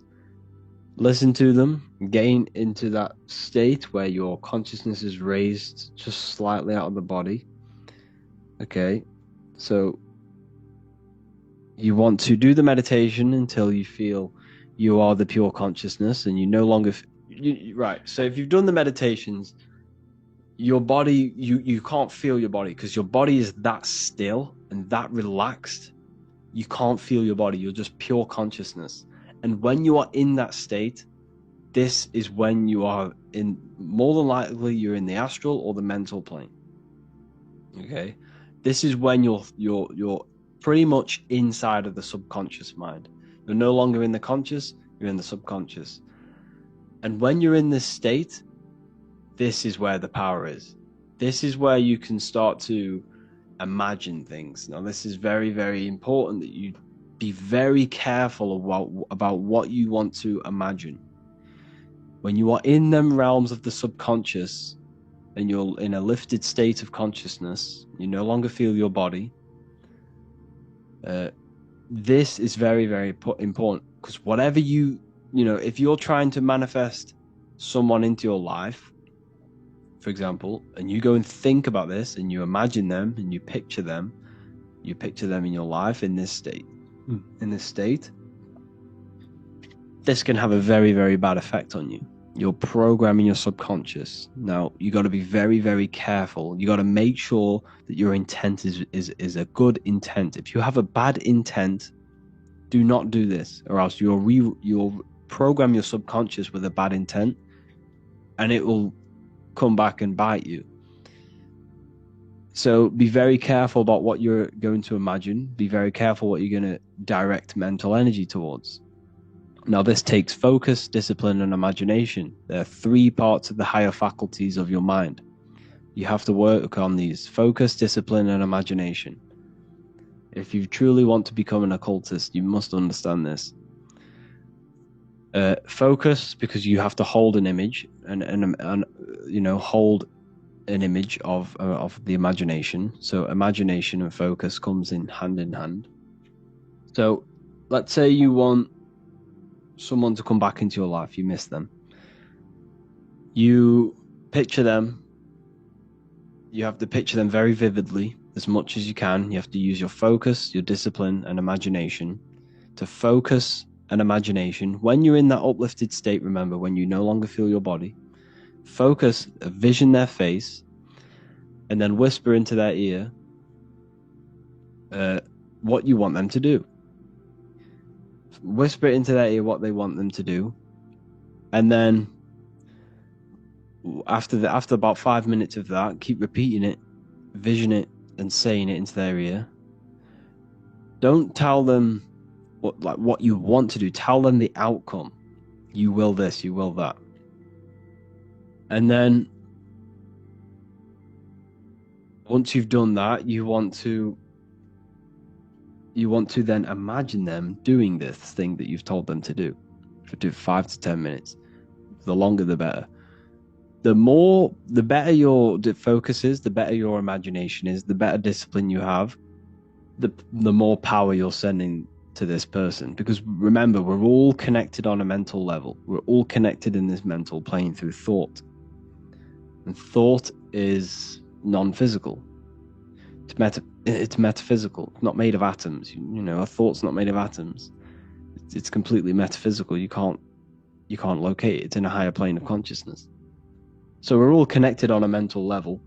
Listen to them, gain into that state where your consciousness is raised just slightly out of the body. Okay, so You want to do the meditation until you feel you are the pure consciousness and you no longer right. So if you've done the meditations, your body, you can't feel your body because your body is that still and that relaxed. You can't feel your body. You're just pure consciousness. And when you are in that state, this is when you are in, more than likely you're in the astral or the mental plane. Okay, this is when you're pretty much inside of the subconscious mind. You're no longer in the conscious, you're in the subconscious. And when you're in this state, this is where the power is. This is where you can start to imagine things. Now, this is very, very important that you be very careful about what you want to imagine. When you are in them realms of the subconscious and you're in a lifted state of consciousness, you no longer feel your body. This is very, very important because whatever if you're trying to manifest someone into your life, for example, and you go and think about this and you imagine them and you picture them in your life in this state, this can have a very, very bad effect on you. You're programming your subconscious. Now, you got to be very, very careful. You got to make sure that your intent is a good intent. If you have a bad intent, do not do this, or else you'll program your subconscious with a bad intent, and it will come back and bite you. So be very careful about what you're going to imagine. Be very careful what you're going to direct mental energy towards. Now, this takes focus, discipline, and imagination. There are 3 parts of the higher faculties of your mind. You have to work on these: focus, discipline, and imagination. If you truly want to become an occultist, you must understand this. Focus, because you have to hold an image and hold an image of the imagination. So imagination and focus comes in hand. So let's say you want someone to come back into your life, you miss them. You picture them. You have to picture them very vividly, as much as you can. You have to use your focus, your discipline, and imagination to focus and imagination. When you're in that uplifted state, remember, when you no longer feel your body, focus, vision their face, and then whisper into their ear what you want them to do. Whisper into their ear what they want them to do, and then after about 5 minutes of that, keep repeating it, vision it, and saying it into their ear. Don't tell them what you want to do. Tell them the outcome. You will this, you will that. And then once you've done that, you want to then imagine them doing this thing that you've told them to do for 5 to 10 minutes. The longer, the better. The better your focus is, the better your imagination is, the better discipline you have, the more power you're sending to this person. Because remember, we're all connected on a mental level. We're all connected in this mental plane through thought. And thought is non-physical. It's metaphysical. It's not made of atoms. A thought's not made of atoms. It's completely metaphysical. You can't locate it. It's in a higher plane of consciousness. So we're all connected on a mental level.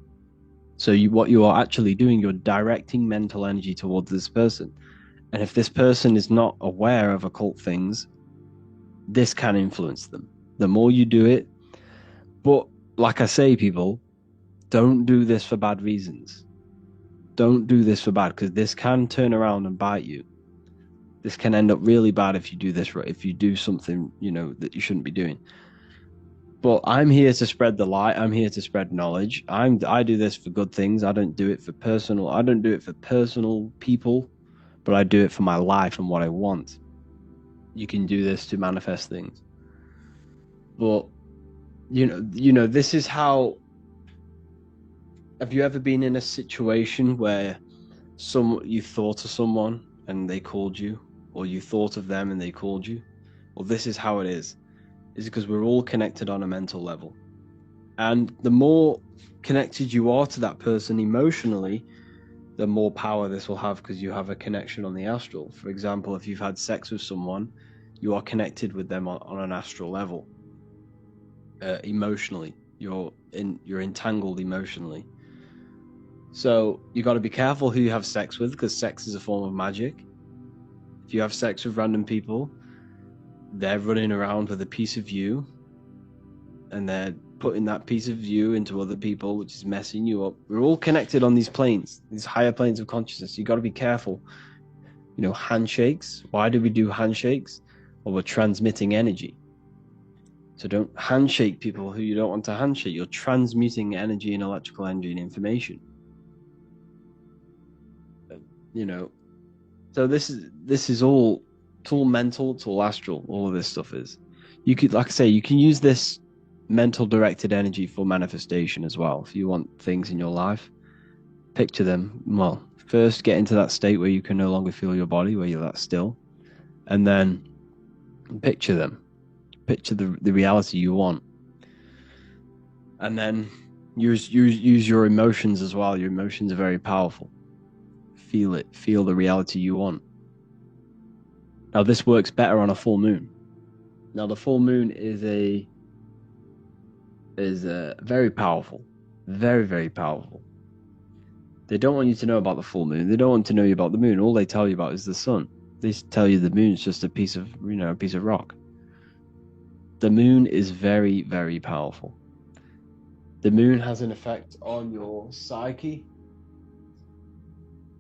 So what you are actually doing, you're directing mental energy towards this person. And if this person is not aware of occult things, this can influence them. The more you do it, but like I say, people, don't do this for bad reasons. Don't do this for bad, because this can turn around and bite you. This can end up really bad if you do this, if you do something, that you shouldn't be doing. But I'm here to spread the light. I'm here to spread knowledge. I do this for good things. I don't do it for personal people, but I do it for my life and what I want. You can do this to manifest things. But this is how. Have you ever been in a situation where you thought of someone and they called you, or you thought of them and they called you? Well, this is how it is. It's because we're all connected on a mental level. And the more connected you are to that person emotionally, the more power this will have, because you have a connection on the astral. For example, if you've had sex with someone, you are connected with them on an astral level. Emotionally, you're entangled emotionally. So you got to be careful who you have sex with, because sex is a form of magic. If you have sex with random people, they're running around with a piece of you, and they're putting that piece of you into other people, which is messing you up. We're all connected on these planes, these higher planes of consciousness. You got to be careful. You know, handshakes. Why do we do handshakes? Well, we're transmitting energy. So don't handshake people who you don't want to handshake. You're transmuting energy and electrical energy and information. You know, so this is all, it's all mental, it's all astral. All of this stuff is. You could, like I say, you can use this mental directed energy for manifestation as well. If you want things in your life, picture them. Well, first get into that state where you can no longer feel your body, where you're that still, and then picture them. Picture the reality you want, and then use your emotions as well. Your emotions are very powerful. Feel it. Feel the reality you want. Now, this works better on a full moon. Now, the full moon is very powerful, very, very powerful. They don't want you to know about the full moon. They don't want to know about the moon. All they tell you about is the sun. They tell you the moon's just a piece of rock. The moon is very, very powerful. The moon has an effect on your psyche.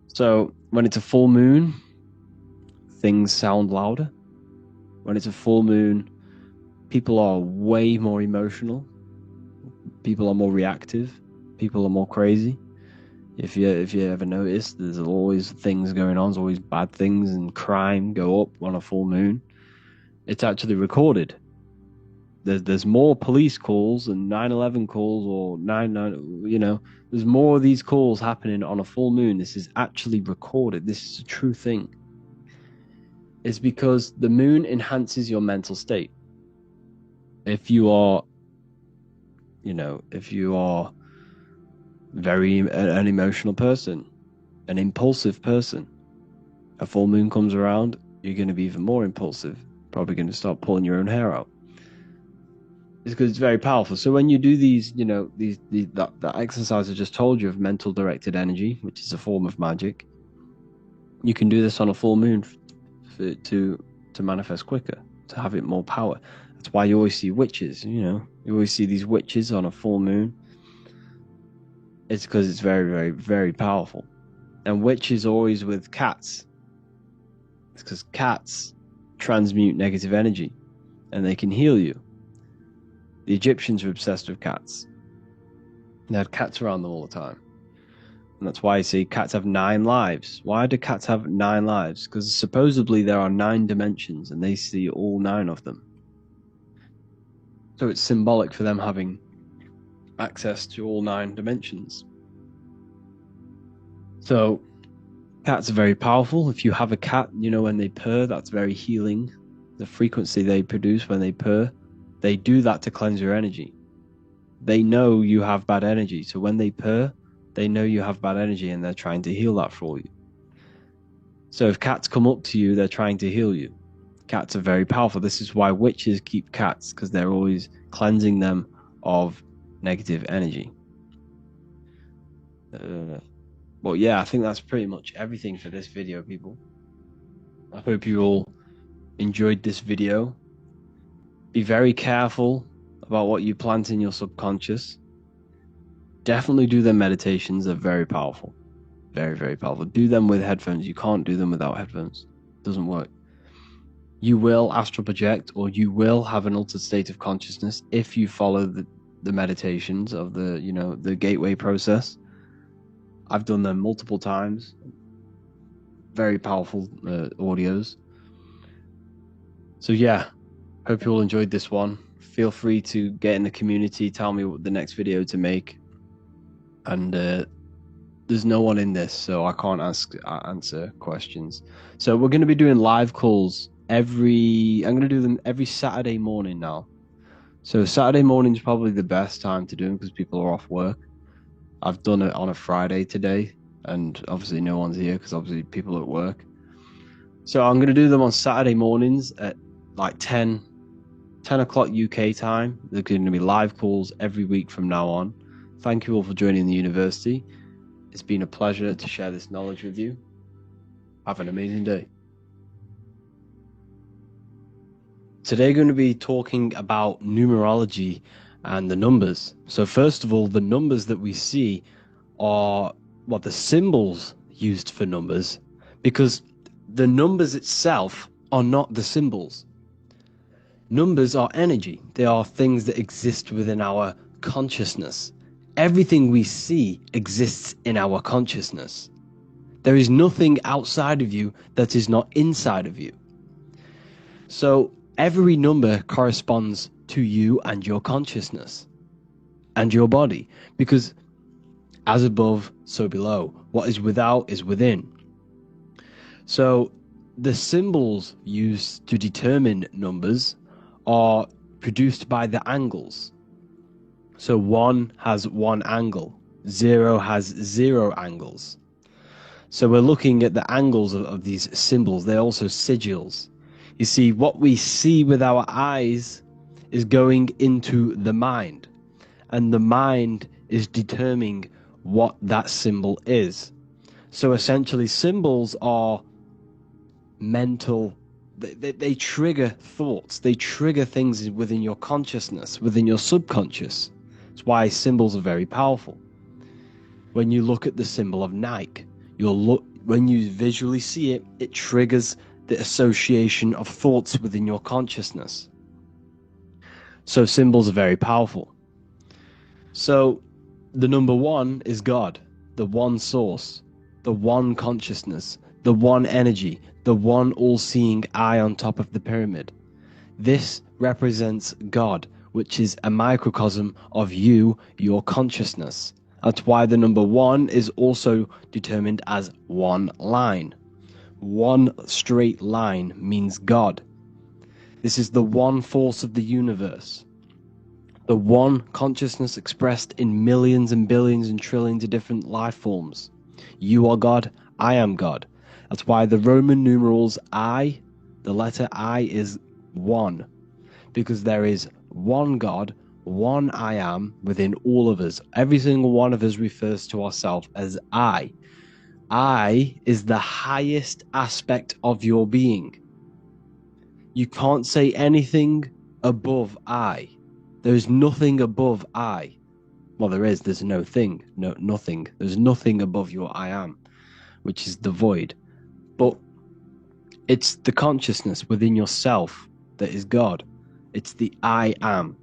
So when it's a full moon, things sound louder. When it's a full moon, people are way more emotional. People are more reactive. People are more crazy. If you ever notice, there's always things going on. There's always bad things, and crime go up on a full moon. It's actually recorded. There's more police calls and 9/11 calls, or 9/9. There's more of these calls happening on a full moon. This is actually recorded. This is a true thing. It's because the moon enhances your mental state. If you are very an emotional person, an impulsive person, a full moon comes around, you're going to be even more impulsive. Probably going to start pulling your own hair out. It's because it's very powerful. So when you do these, that exercise I just told you of mental directed energy, which is a form of magic, you can do this on a full moon to manifest quicker, to have it more power. That's why you always see witches. You always see these witches on a full moon. It's because it's very, very, very powerful. And witches always with cats. It's because cats transmute negative energy, and they can heal you. The Egyptians were obsessed with cats. They had cats around them all the time. And that's why you see cats have 9 lives. Why do cats have 9 lives? Because supposedly there are 9 dimensions, and they see all 9 of them. So it's symbolic for them having access to all 9 dimensions. So cats are very powerful. If you have a cat, when they purr, that's very healing. The frequency they produce when they purr, they do that to cleanse your energy. They know you have bad energy. So when they purr, they know you have bad energy, and they're trying to heal that for you. So if cats come up to you, they're trying to heal you. Cats are very powerful. This is why witches keep cats, because they're always cleansing them of negative energy. But yeah, I think that's pretty much everything for this video, people. I hope you all enjoyed this video. Be very careful about what you plant in your subconscious. Definitely do their meditations. They're very powerful. Very, very powerful. Do them with headphones. You can't do them without headphones. It doesn't work. You will astral project, or you will have an altered state of consciousness if you follow the meditations of the gateway process. I've done them multiple times. Very powerful audios. So yeah, hope you all enjoyed this one. Feel free to get in the community, tell me what the next video to make. And there's no one in this, so I can't answer questions. So we're going to be doing live calls I'm going to do them every Saturday morning now. So Saturday morning is probably the best time to do them, because people are off work. I've done it on a Friday today, and obviously no one's here because obviously people are at work. So I'm going to do them on Saturday mornings at like 10 o'clock UK time. They're going to be live calls every week from now on. Thank you all for joining the university. It's been a pleasure to share this knowledge with you. Have an amazing day. Today, going to be talking about numerology and the numbers. So first of all, the numbers that we see are the symbols used for numbers, because the numbers itself are not the symbols. Numbers are energy. They are things that exist within our consciousness. Everything we see exists in our consciousness. There is nothing outside of you that is not inside of you. So every number corresponds to you and your consciousness and your body, because as above, so below. What is without is within. So the symbols used to determine numbers are produced by the angles. So 1 has 1 angle, 0 has 0 angles. So we're looking at the angles of these symbols. They're also sigils. You see, what we see with our eyes is going into the mind, and the mind is determining what that symbol is. So essentially, symbols are mental. They trigger thoughts. They trigger things within your consciousness, within your subconscious. That's why symbols are very powerful. When you look at the symbol of Nike, when you visually see it, it triggers the association of thoughts within your consciousness. So symbols are very powerful. So the number 1 is God, the one source, the one consciousness, the one energy, the one all-seeing eye on top of the pyramid. This represents God, which is a microcosm of you, your consciousness. That's why the number 1 is also determined as one line. One straight line means God. This is the one force of the universe. The one consciousness expressed in millions and billions and trillions of different life forms. You are God, I am God. That's why the Roman numerals I, the letter I, is 1. Because there is one God, one I am within all of us. Every single one of us refers to ourselves as I. I is the highest aspect of your being. You can't say anything above I. There's nothing above I. Well, there's no thing, nothing. There's nothing above your I am, which is the void. But it's the consciousness within yourself that is God. It's the I am,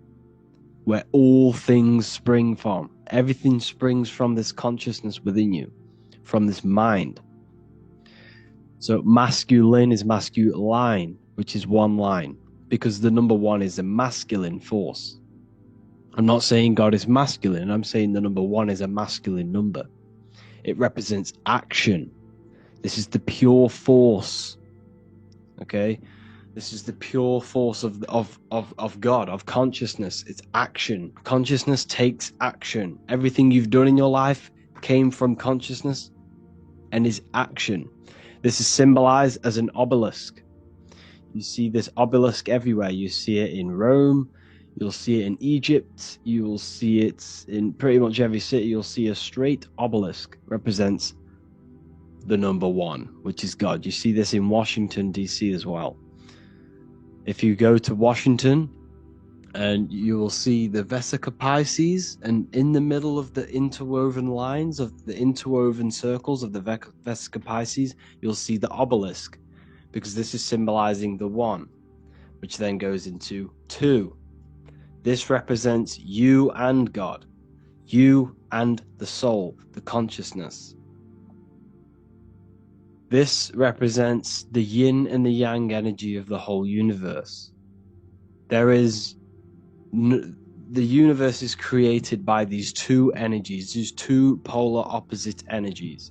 where all things spring from. Everything springs from this consciousness within you, from this mind. So masculine is masculine, which is one line, because the number 1 is a masculine force. I'm not saying God is masculine. I'm saying the number 1 is a masculine number. It represents action. This is the pure force. Okay? This is the pure force of God, of consciousness. It's action. Consciousness takes action. Everything you've done in your life came from consciousness and is action. This is symbolized as an obelisk. You see this obelisk everywhere. You see it in Rome. You'll see it in Egypt. You will see it in pretty much every city. You'll see a straight obelisk represents the number 1, which is God. You see this in Washington, D.C. as well. If you go to Washington, and you will see the Vesica Pisces, and in the middle of the interwoven lines of the interwoven circles of the Vesica Pisces, you'll see the obelisk, because this is symbolizing the 1, which then goes into 2. This represents you and God, you and the soul, the consciousness. This represents the yin and the yang energy of the whole universe. The universe is created by these 2 energies, these 2 polar opposite energies,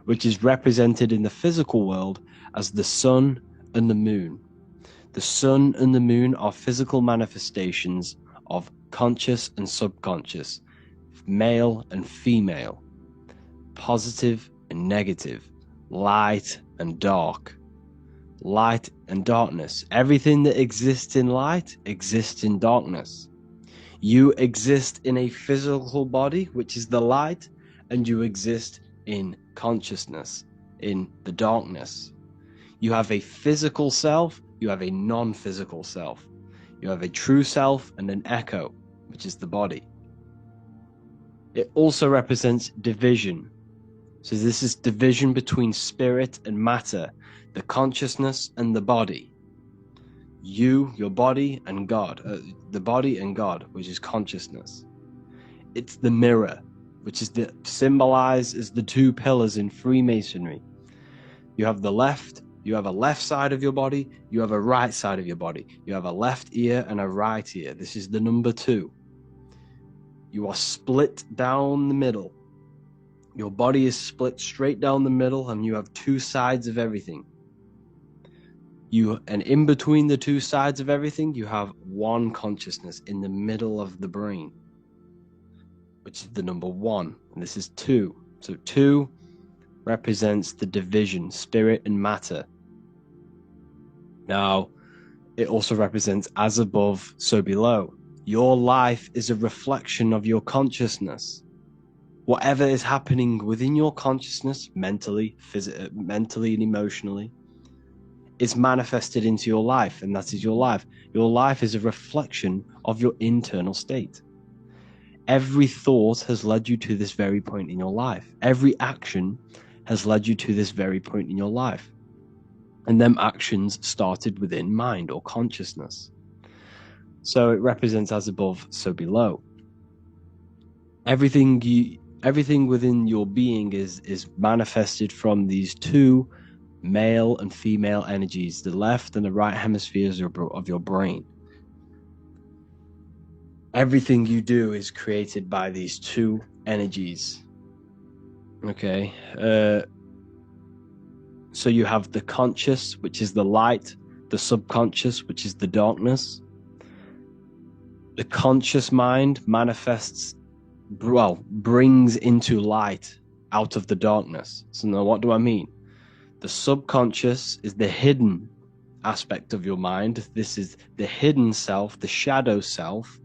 which is represented in the physical world as the sun and the moon. The sun and the moon are physical manifestations of conscious and subconscious, male and female, positive and negative, light and dark, light and darkness. Everything that exists in light exists in darkness. You exist in a physical body, which is the light, and you exist in consciousness, in the darkness. You have a physical self, you have a non-physical self. You have a true self and an echo, which is the body. It also represents division. So this is division between spirit and matter, the consciousness and the body. You, your body, and God. The body and God, which is consciousness. It's the mirror, which is symbolized as the two pillars in Freemasonry. You have the left, you have a left side of your body, you have a right side of your body. You have a left ear and a right ear. This is the number 2. You are split down the middle. Your body is split straight down the middle, and you have 2 sides of everything. And in between the 2 sides of everything, you have one consciousness in the middle of the brain, which is the number 1, and this is 2. So 2 represents the division, spirit and matter. Now, it also represents as above, so below. Your life is a reflection of your consciousness. Whatever is happening within your consciousness, mentally, mentally and emotionally, is manifested into your life, and that is your life. Your life is a reflection of your internal state. Every thought has led you to this very point in your life. Every action has led you to this very point in your life. And them actions started within mind or consciousness. So it represents as above, so below. Everything within your being is manifested from these 2 male and female energies, the left and the right hemispheres of your brain. Everything you do is created by these 2 energies. Okay. So you have the conscious, which is the light, the subconscious, which is the darkness. The conscious mind brings into light out of the darkness. So now what do I mean? The subconscious is the hidden aspect of your mind. This is the hidden self, the shadow self,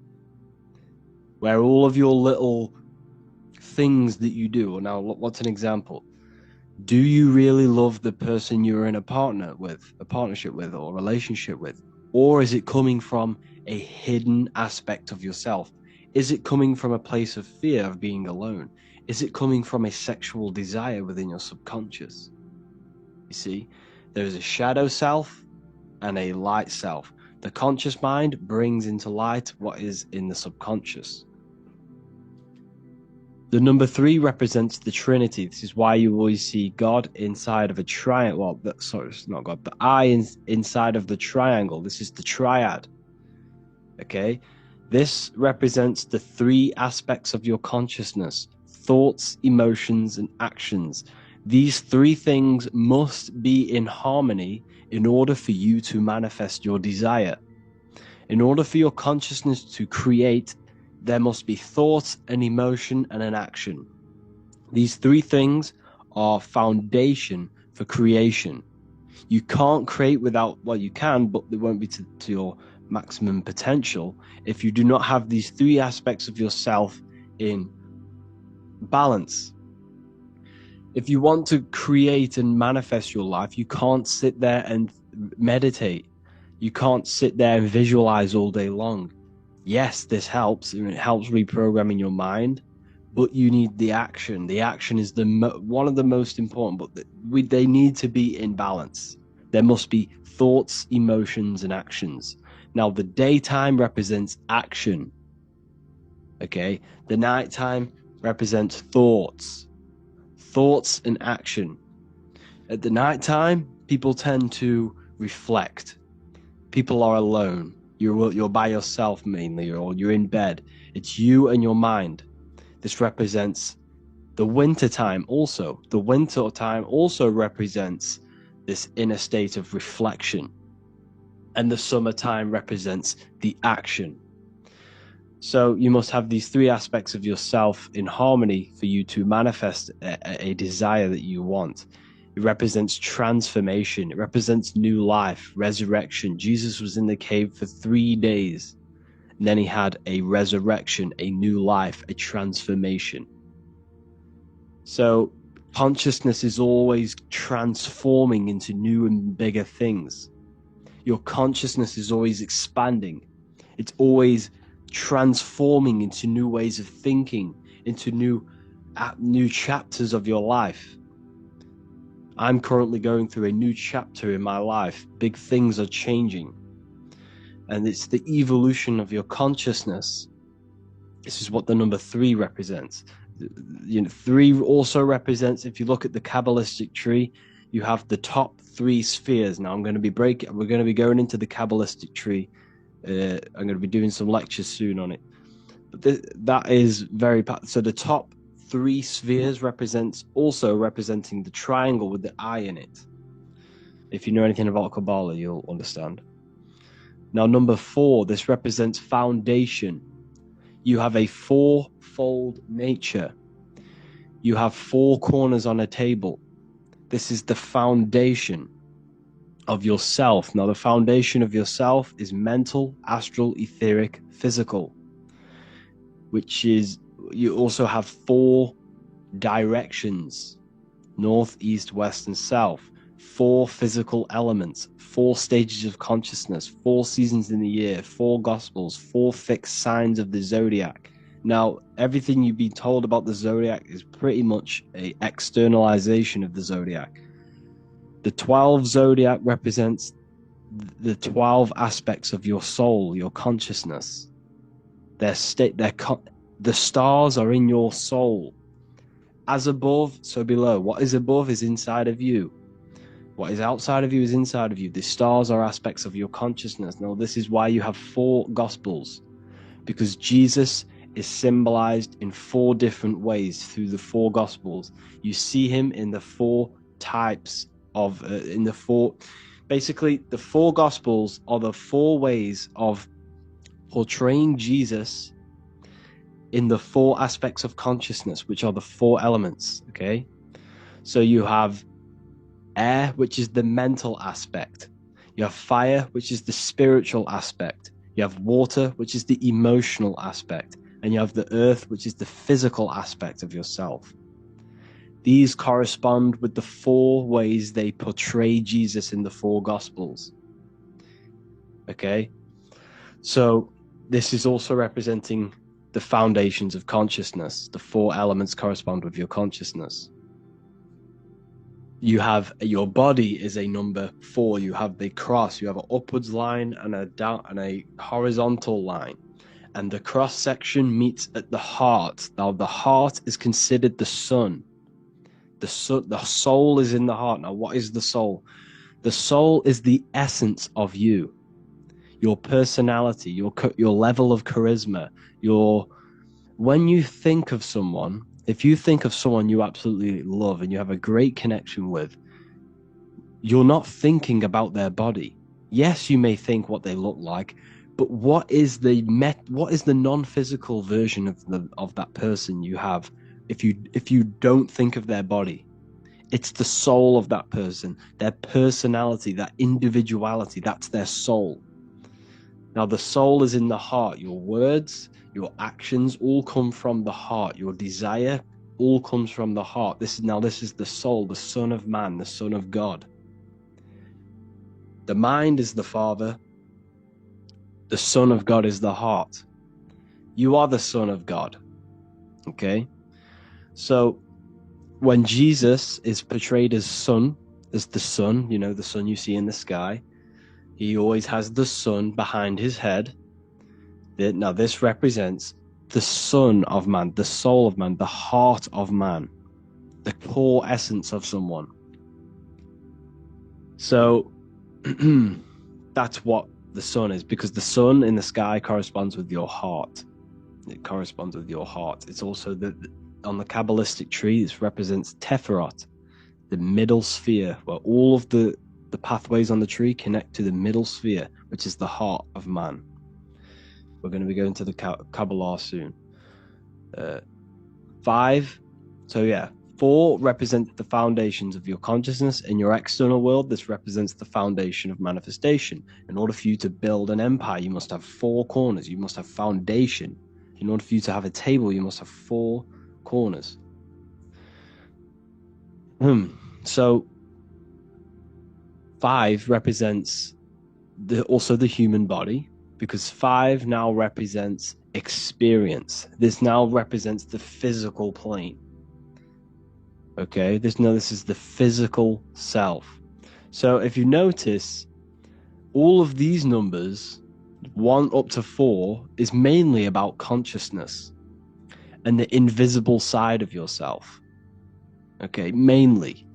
where all of your little things that you do. Now, what's an example? Do you really love the person you're in a partnership with, or a relationship with? Or is it coming from a hidden aspect of yourself? Is it coming from a place of fear of being alone? Is it coming from a sexual desire within your subconscious? You see, there's a shadow self and a light self. The conscious mind brings into light what is in the subconscious. The number 3 represents the Trinity. This is why you always see God inside of a triangle. Well, sorry, it's not God, but inside of the triangle. This is the triad. Okay? This represents the 3 aspects of your consciousness: thoughts, emotions, and actions. These 3 things must be in harmony in order for you to manifest your desire. In order for your consciousness to create, there must be thought, an emotion, and an action. These 3 things are foundation for creation. You can't create without, well, you can, but it won't be to your maximum potential if you do not have these 3 aspects of yourself in balance. If you want to create and manifest your life, you can't sit there and meditate. You can't sit there and visualize all day long. Yes, this helps, and it helps reprogramming your mind, but you need the action. The action is one of the most important, but they need to be in balance. There must be thoughts, emotions, and actions. Now, the daytime represents action. Okay? The nighttime represents thoughts and action. At the nighttime, people tend to reflect. People are alone. You're by yourself mainly, or you're in bed. It's you and your mind. This represents the winter time also. The winter time also represents this inner state of reflection. And the summertime represents the action. So you must have these three aspects of yourself in harmony for you to manifest a desire that you want. It represents transformation. It represents new life, resurrection. Jesus was in the cave for 3 days, and then he had a resurrection, a new life, a transformation. So consciousness is always transforming into new and bigger things. Your consciousness is always expanding. It's always transforming into new ways of thinking, into new chapters of your life. I'm currently going through a new chapter in my life. Big things are changing. And it's the evolution of your consciousness. This is what the number 3 represents. 3 also represents, if you look at the Kabbalistic tree, you have the top 3 spheres. Now we're going to be going into the Kabbalistic tree. I'm going to be doing some lectures soon on it. But that is so the top 3 spheres representing the triangle with the eye in it. If you know anything about Kabbalah, you'll understand. Now, number 4, this represents foundation. You have a 4-fold nature. You have 4 corners on a table. This is the foundation of yourself. Now, the foundation of yourself is mental, astral, etheric, physical, which is, you also have 4 directions: north, east, west, and south. 4 physical elements, 4 stages of consciousness, 4 seasons in the year, 4 gospels, 4 fixed signs of the zodiac. Now, everything you've been told about the zodiac is pretty much an externalization of the zodiac. The 12 zodiac represents the 12 aspects of your soul, your consciousness. The stars are in your soul. As above, so below. What is above is inside of you. What is outside of you is inside of you. The stars are aspects of your consciousness. Now, this is why you have 4 gospels, because Jesus is symbolized in 4 different ways through the 4 gospels. You see him in the 4 types of, basically the 4 gospels are the 4 ways of portraying Jesus in the 4 aspects of consciousness, which are the 4 elements. Okay, so you have air, which is the mental aspect. You have fire, which is the spiritual aspect. You have water, which is the emotional aspect. And you have the earth, which is the physical aspect of yourself. These correspond with the 4 ways they portray Jesus in the 4 gospels. Okay, so this is also representing the foundations of consciousness. The 4 elements correspond with your consciousness. You have your body is a number 4. You have the cross. You have an upwards line and a horizontal line, and the cross section meets at the heart. Now, the heart is considered the sun. The soul is in the heart. Now, what is the soul? The soul is the essence of you, your personality, your level of charisma. When you think of someone. If you think of someone you absolutely love and you have a great connection with, you're not thinking about their body. Yes, you may think what they look like, but what is the non-physical version of that person you have if you don't think of their body? It's the soul of that person, their personality, that individuality. That's their soul. Now, the soul is in the heart. Your words, your actions all come from the heart. Your desire all comes from the heart. This is the soul, the Son of Man, the Son of God. The mind is the Father. The Son of God is the heart. You are the Son of God. Okay? So when Jesus is portrayed as Son, as the sun, the sun you see in the sky, he always has the sun behind his head. Now, this represents the Son of Man, the soul of man, the heart of man, the core essence of someone. So that's what the sun is, because the sun in the sky corresponds with your heart. It corresponds with your heart. It's also on the Kabbalistic tree, this represents Teferot, the middle sphere, where all of the pathways on the tree connect to the middle sphere, which is the heart of man. We're going to be going to the Kabbalah soon. 5. So yeah, 4 represents the foundations of your consciousness. In your external world, this represents the foundation of manifestation. In order for you to build an empire, you must have 4 corners. You must have foundation. In order for you to have a table, you must have 4 corners. So 5 represents also the human body, because 5 now represents experience. This now represents the physical plane. Okay, this is the physical self. So if you notice, all of these numbers, 1 up to 4, is mainly about consciousness and the invisible side of yourself. Okay, mainly.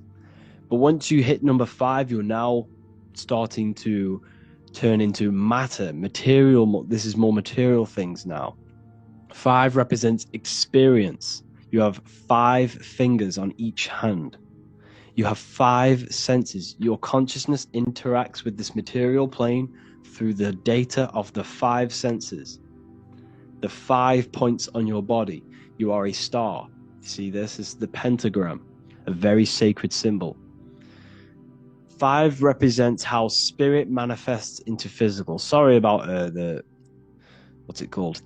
But once you hit number 5, you're now starting to turn into matter, material. This is more material things now. 5 represents experience. You have 5 fingers on each hand. You have 5 senses. Your consciousness interacts with this material plane through the data of the 5 senses. The 5 points on your body. You are a star. You see, this is the pentagram, a very sacred symbol. 5 represents how spirit manifests into physical. Sorry about the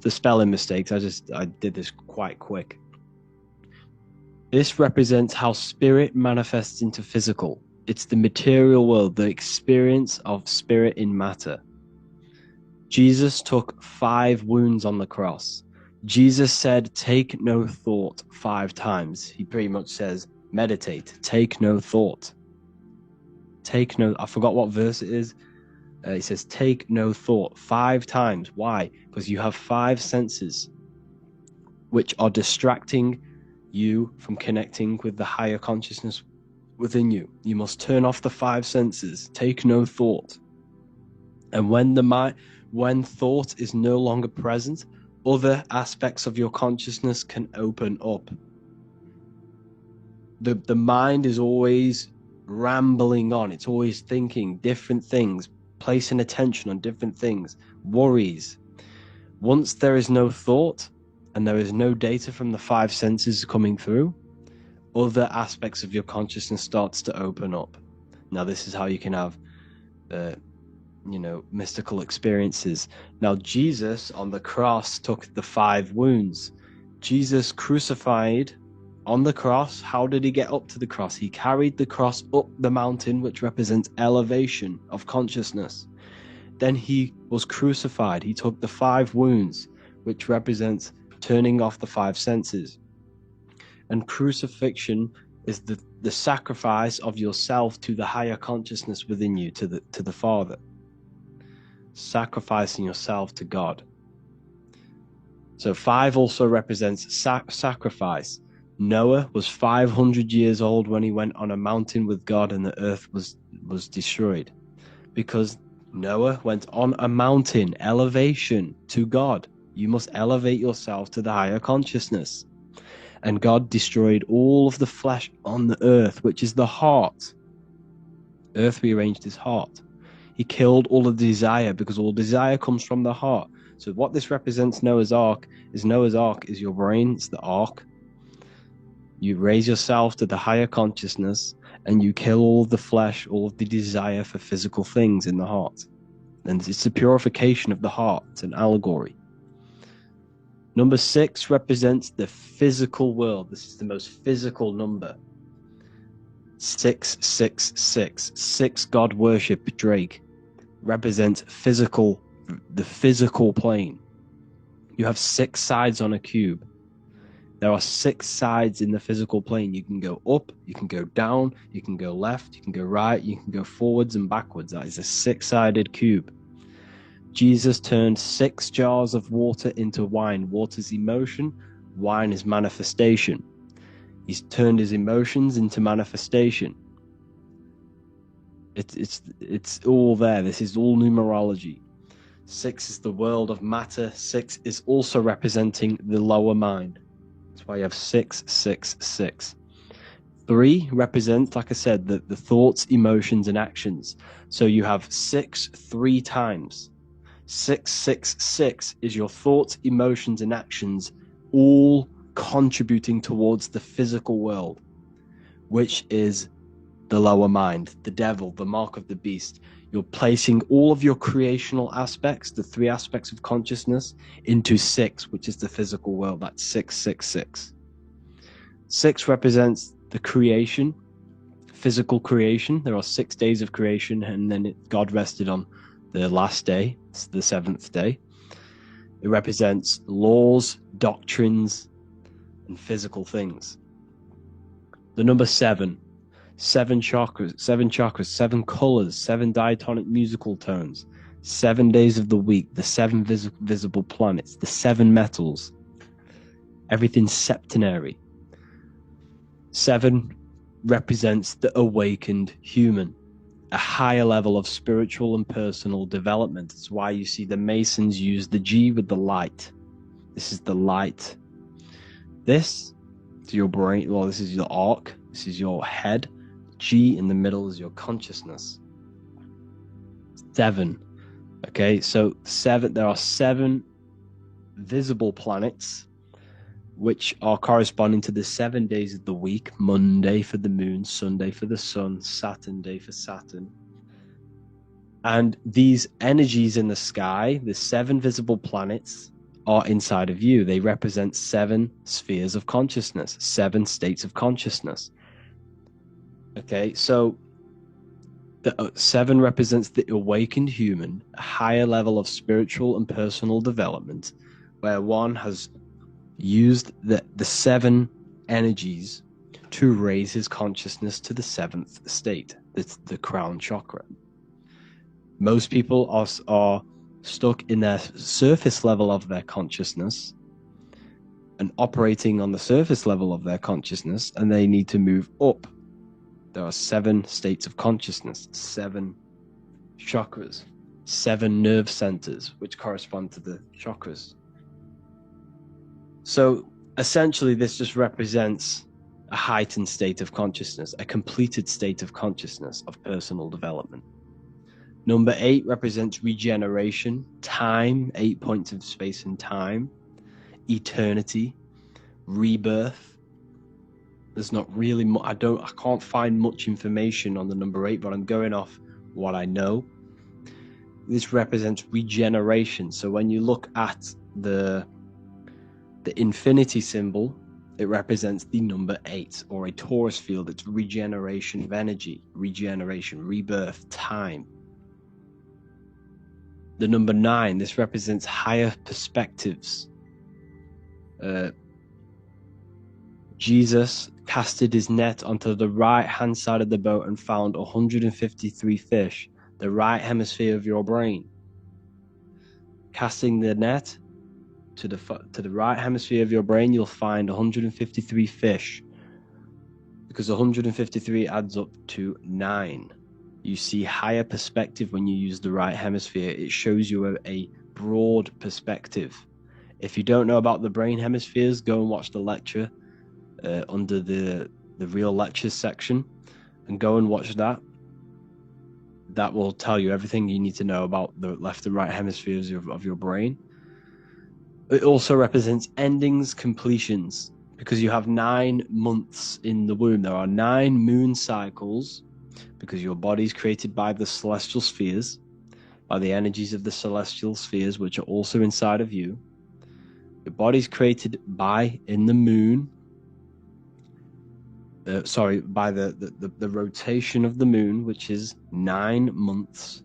spelling mistakes. I did this quite quick. This represents how spirit manifests into physical. It's the material world, the experience of spirit in matter. Jesus took 5 wounds on the cross. Jesus said, "Take no thought," 5 times. He pretty much says, meditate, take no thought. I forgot what verse it is. He says, take no thought 5 times. Why? Because you have 5 senses which are distracting you from connecting with the higher consciousness within you. You must turn off the 5 senses. Take no thought. And when thought is no longer present, other aspects of your consciousness can open up. The mind is always rambling on. It's always thinking different things, placing attention on different things, worries. Once there is no thought and there is no data from the 5 senses coming through, other aspects of your consciousness starts to open up. Now, this is how you can have mystical experiences. Now, Jesus on the cross took the 5 wounds. Jesus crucified on the cross. How did he get up to the cross? He carried the cross up the mountain, which represents elevation of consciousness. Then he was crucified. He took the 5 wounds, which represents turning off the 5 senses. And crucifixion is the sacrifice of yourself to the higher consciousness within you, to the Father. Sacrificing yourself to God. So 5 also represents sacrifice. Noah was 500 years old when he went on a mountain with God, and the earth was destroyed because Noah went on a mountain, elevation to God. You must elevate yourself to the higher consciousness. And God destroyed all of the flesh on the earth, which is the heart. Earth rearranged his heart. He killed all the desire, because all desire comes from the heart. So what this represents, Noah's Ark is your brain. It's the ark. You raise yourself to the higher consciousness and you kill all of the flesh, all of the desire for physical things in the heart. And it's a purification of the heart. It's an allegory. Number 6 represents the physical world. This is the most physical number. 666. 6 God worship, Drake, represents the physical plane. You have 6 sides on a cube. There are 6 sides in the physical plane. You can go up, you can go down, you can go left, you can go right, you can go forwards and backwards. That is a 6-sided cube. Jesus turned 6 jars of water into wine. Water's emotion, wine is manifestation. He's turned his emotions into manifestation. It's all there. This is all numerology. 6 is the world of matter. 6 is also representing the lower mind. That's why you have 666. 3 represents, like I said, the thoughts, emotions, and actions. So you have 6 3 times. 666 is your thoughts, emotions, and actions, all contributing towards the physical world, which is the lower mind, the devil, the mark of the beast. You're placing all of your creational aspects, the 3 aspects of consciousness, into 6, which is the physical world. That's 666. 6 represents the creation, physical creation. There are 6 days of creation, and then God rested on the last day, it's the 7th day. It represents laws, doctrines, and physical things. The number 7 chakras, 7 colors, 7 diatonic musical tones, 7 days of the week, the 7 visible planets, the 7 metals, everything's septenary. 7 represents the awakened human, a higher level of spiritual and personal development. It's why you see the Masons use the G with the light. This is the light. This is your brain. Well, this is your arc. This is your head. G in the middle is your consciousness. 7. Okay, so 7. There are 7 visible planets, which are corresponding to the 7 days of the week. Monday for the moon, Sunday for the sun, Saturn day for Saturn. And these energies in the sky, the 7 visible planets, are inside of you. They represent 7 spheres of consciousness, 7 states of consciousness. Okay, so the 7 represents the awakened human, a higher level of spiritual and personal development, where one has used the 7 energies to raise his consciousness to the 7th state, the crown chakra. Most people are stuck in their surface level of their consciousness and operating on the surface level of their consciousness, and they need to move up. There are 7 states of consciousness, 7 chakras, 7 nerve centers, which correspond to the chakras. So essentially, this just represents a heightened state of consciousness, a completed state of consciousness of personal development. Number 8 represents regeneration, time, 8 points of space and time, eternity, rebirth. There's not really I can't find much information on the number 8, but I'm going off what I know. This represents regeneration. So when you look at the infinity symbol, it represents the number 8, or a torus field. It's regeneration of energy, regeneration, rebirth, time. The number 9, this represents higher perspectives. Jesus casted his net onto the right-hand side of the boat and found 153 fish, the right hemisphere of your brain. Casting the net to the right hemisphere of your brain, you'll find 153 fish, because 153 adds up to 9. You see higher perspective when you use the right hemisphere. It shows you a broad perspective. If you don't know about the brain hemispheres, go and watch the lecture under the real lectures section, and go and watch that. That will tell you everything you need to know about the left and right hemispheres of your brain. It also represents endings, completions, because you have 9 months in the womb. There are 9 moon cycles, because your body is created by the celestial spheres, by the energies of the celestial spheres, which are also inside of you. Your body's created in the moon. By the rotation of the moon, which is 9 months.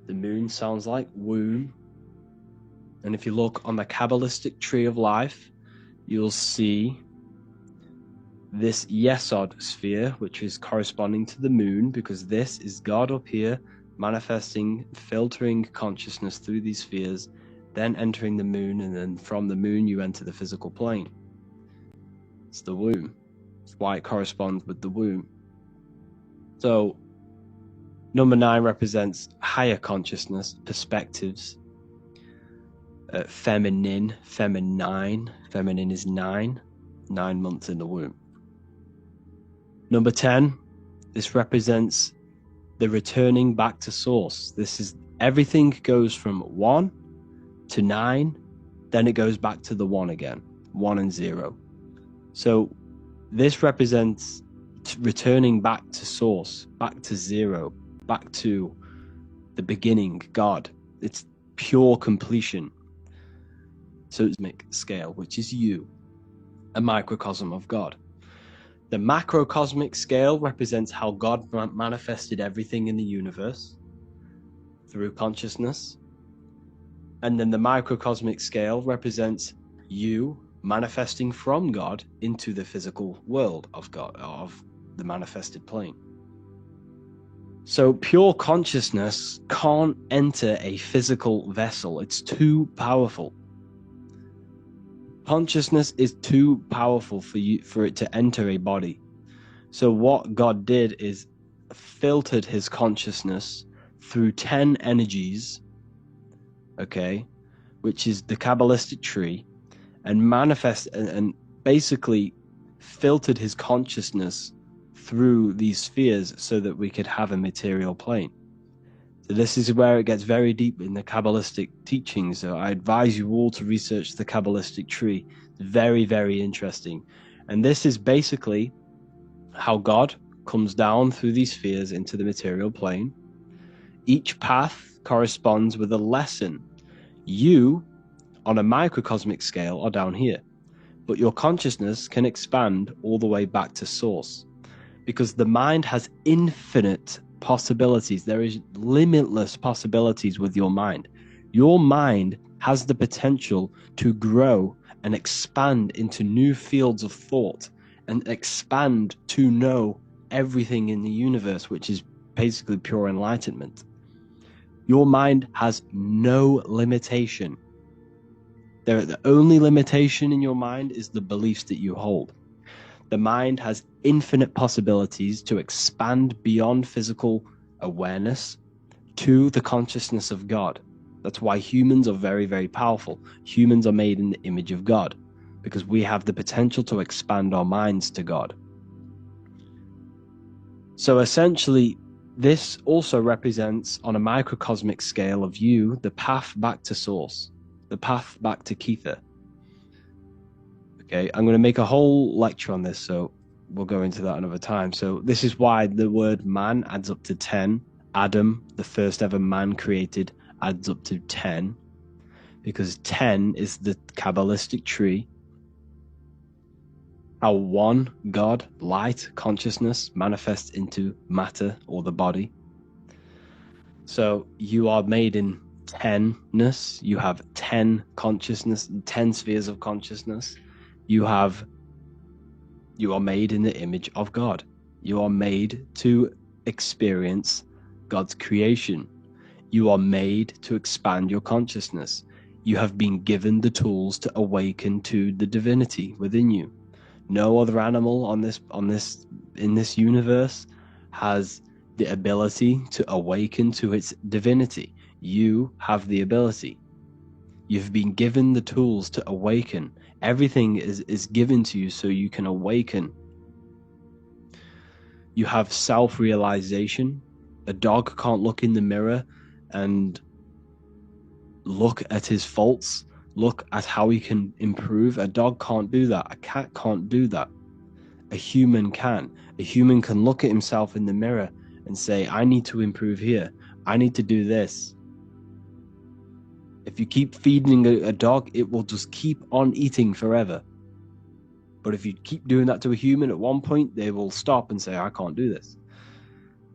The moon sounds like womb. And if you look on the Kabbalistic tree of life, you'll see this Yesod sphere, which is corresponding to the moon, because this is God up here manifesting, filtering consciousness through these spheres, then entering the moon, and then from the moon you enter the physical plane. It's the womb. It's why it corresponds with the womb. So number 9 represents higher consciousness, perspectives, feminine is 9 months in the womb. Number 10, this represents the returning back to source. This is Everything goes from 1 to 9, then it goes back to the 1 again, 1 and 0. So this represents returning back to source, back to 0, back to the beginning, God. It's pure completion. So it's cosmic scale, which is you, a microcosm of God. The macrocosmic scale represents how God manifested everything in the universe through consciousness. And then the microcosmic scale represents you manifesting from God into the physical world of God, of the manifested plane. So pure consciousness can't enter a physical vessel. It's too powerful. Consciousness is too powerful for it to enter a body. So what God did is filtered his consciousness through 10 energies, okay, which is the Kabbalistic tree, and basically filtered his consciousness through these spheres so that we could have a material plane. So this is where it gets very deep in the Kabbalistic teachings. So I advise you all to research the Kabbalistic tree. It's very, very interesting. And this is basically how God comes down through these spheres into the material plane. Each path corresponds with a lesson. You, on a microcosmic scale, are down here, but your consciousness can expand all the way back to source, because the mind has infinite possibilities. There is limitless possibilities with your mind. Your mind has the potential to grow and expand into new fields of thought and expand to know everything in the universe, which is basically pure enlightenment. Your mind has no limitation. The only limitation in your mind is the beliefs that you hold. The mind has infinite possibilities to expand beyond physical awareness to the consciousness of God. That's why humans are very, very powerful. Humans are made in the image of God, because we have the potential to expand our minds to God. So essentially, this also represents, on a microcosmic scale of you, the path back to source, the path back to Kether. Okay, I'm going to make a whole lecture on this, so we'll go into that another time. So this is why the word man adds up to 10. Adam, the first ever man created, adds up to 10, because 10 is the Kabbalistic tree. How one God, light, consciousness, manifests into matter or the body. So you are made in 10ness. You have 10 consciousness, 10 spheres of consciousness. You are made in the image of God. You are made to experience God's creation. You are made to expand your consciousness. You have been given the tools to awaken to the divinity within you. No other animal in this universe has the ability to awaken to its divinity. You have the ability. You've been given the tools to awaken. Everything is given to you so you can awaken. You have self-realization. A dog can't look in the mirror and look at his faults, look at how he can improve. A dog can't do that. A cat can't do that. A human can. A human can look at himself in the mirror and say, I need to improve here. I need to do this. If you keep feeding a dog, it will just keep on eating forever. But if you keep doing that to a human, at one point, they will stop and say, I can't do this.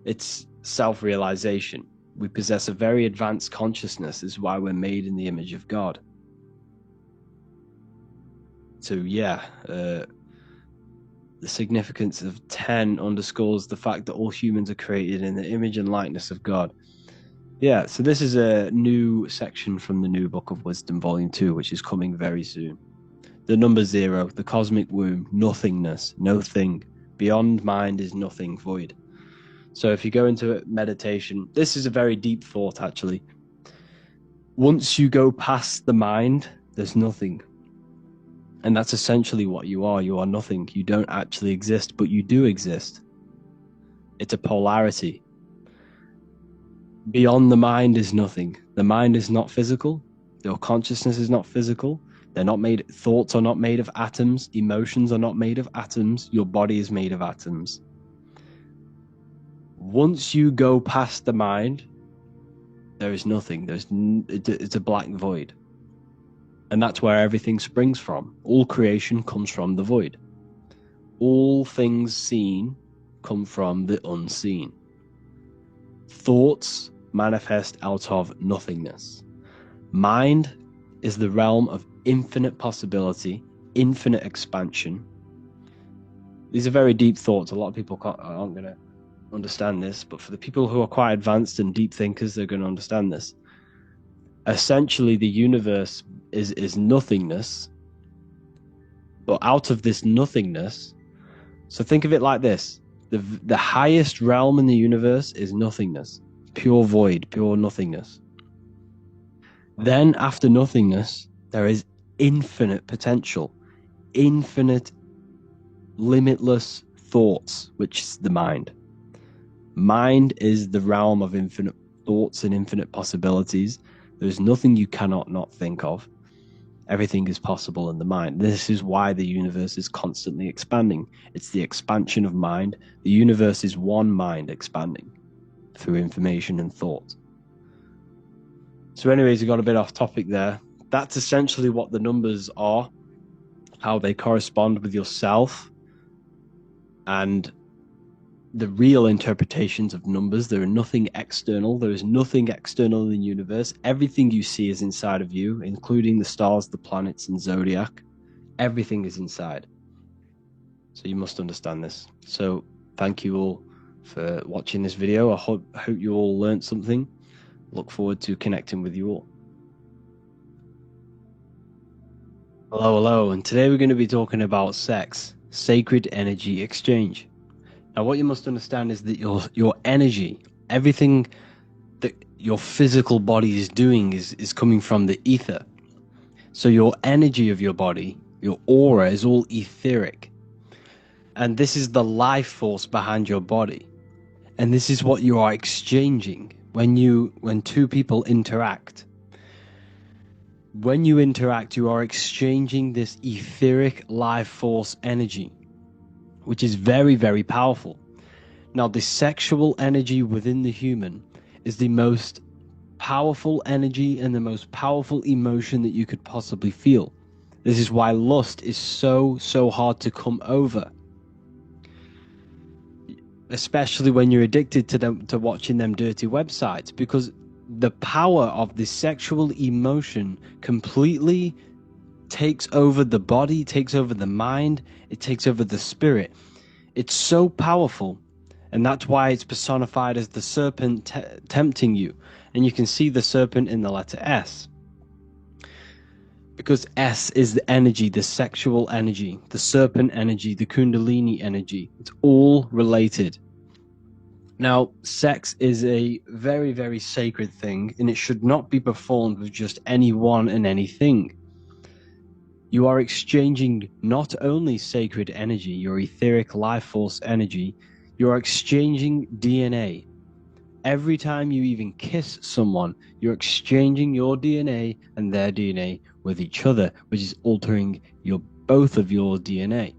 It's self-realization. We possess a very advanced consciousness. This is why we're made in the image of God. So yeah, the significance of 10 underscores the fact that all humans are created in the image and likeness of God. Yeah, so this is a new section from the New Book of Wisdom, Volume 2, which is coming very soon. The number 0, the cosmic womb, nothingness, no thing. Beyond mind is nothing, void. So if you go into meditation, this is a very deep thought, actually. Once you go past the mind, there's nothing. And that's essentially what you are. You are nothing. You don't actually exist, but you do exist. It's a polarity. Beyond the mind is nothing. The mind is not physical. Your consciousness is not physical. Thoughts are not made of atoms. Emotions are not made of atoms. Your body is made of atoms. Once you go past the mind, there is nothing. It's a black void. And that's where everything springs from. All creation comes from the void. All things seen come from the unseen. Thoughts manifest out of nothingness. Mind is the realm of infinite possibility, infinite expansion. These are very deep thoughts. A lot of people aren't going to understand this, but for the people who are quite advanced and deep thinkers, they're going to understand this. Essentially, the universe is nothingness, but out of this nothingness, so think of it like this: the highest realm in the universe is nothingness, pure void, pure nothingness. Then after nothingness, there is infinite potential, infinite, limitless thoughts, which is the mind. Mind is the realm of infinite thoughts and infinite possibilities. There's nothing you cannot not think of. Everything is possible in the mind. This is why the universe is constantly expanding. It's the expansion of mind. The universe is one mind expanding through information and thought. So anyways, we got a bit off topic there. That's essentially what the numbers are, how they correspond with yourself, and the real interpretations of numbers. There are nothing external. There is nothing external in the universe. Everything you see is inside of you, including the stars, the planets, and zodiac. Everything is inside. So you must understand this. So thank you all for watching this video. I hope you all learned something. Look forward to connecting with you all. Hello, and today we're going to be talking about sex, sacred energy exchange. Now, what you must understand is that your energy, everything that your physical body is doing is coming from the ether. So your energy of your body, your aura, is all etheric. And this is the life force behind your body. And this is what you are exchanging when two people interact. When you interact, you are exchanging this etheric life force energy, which is very, very powerful. Now, the sexual energy within the human is the most powerful energy and the most powerful emotion that you could possibly feel. This is why lust is so hard to come over, especially when you're addicted to watching them dirty websites, because the power of the sexual emotion completely takes over the body, takes over the mind, it takes over the spirit. It's so powerful, and that's why it's personified as the serpent tempting you. And you can see the serpent in the letter S, because S is the energy, the sexual energy, the serpent energy, the kundalini energy. It's all related. Now, sex is a very, very sacred thing, and it should not be performed with just anyone and anything. You are exchanging not only sacred energy, your etheric life force energy, you are exchanging DNA. Every time you even kiss someone, you're exchanging your DNA and their DNA with each other, which is altering both of your DNA.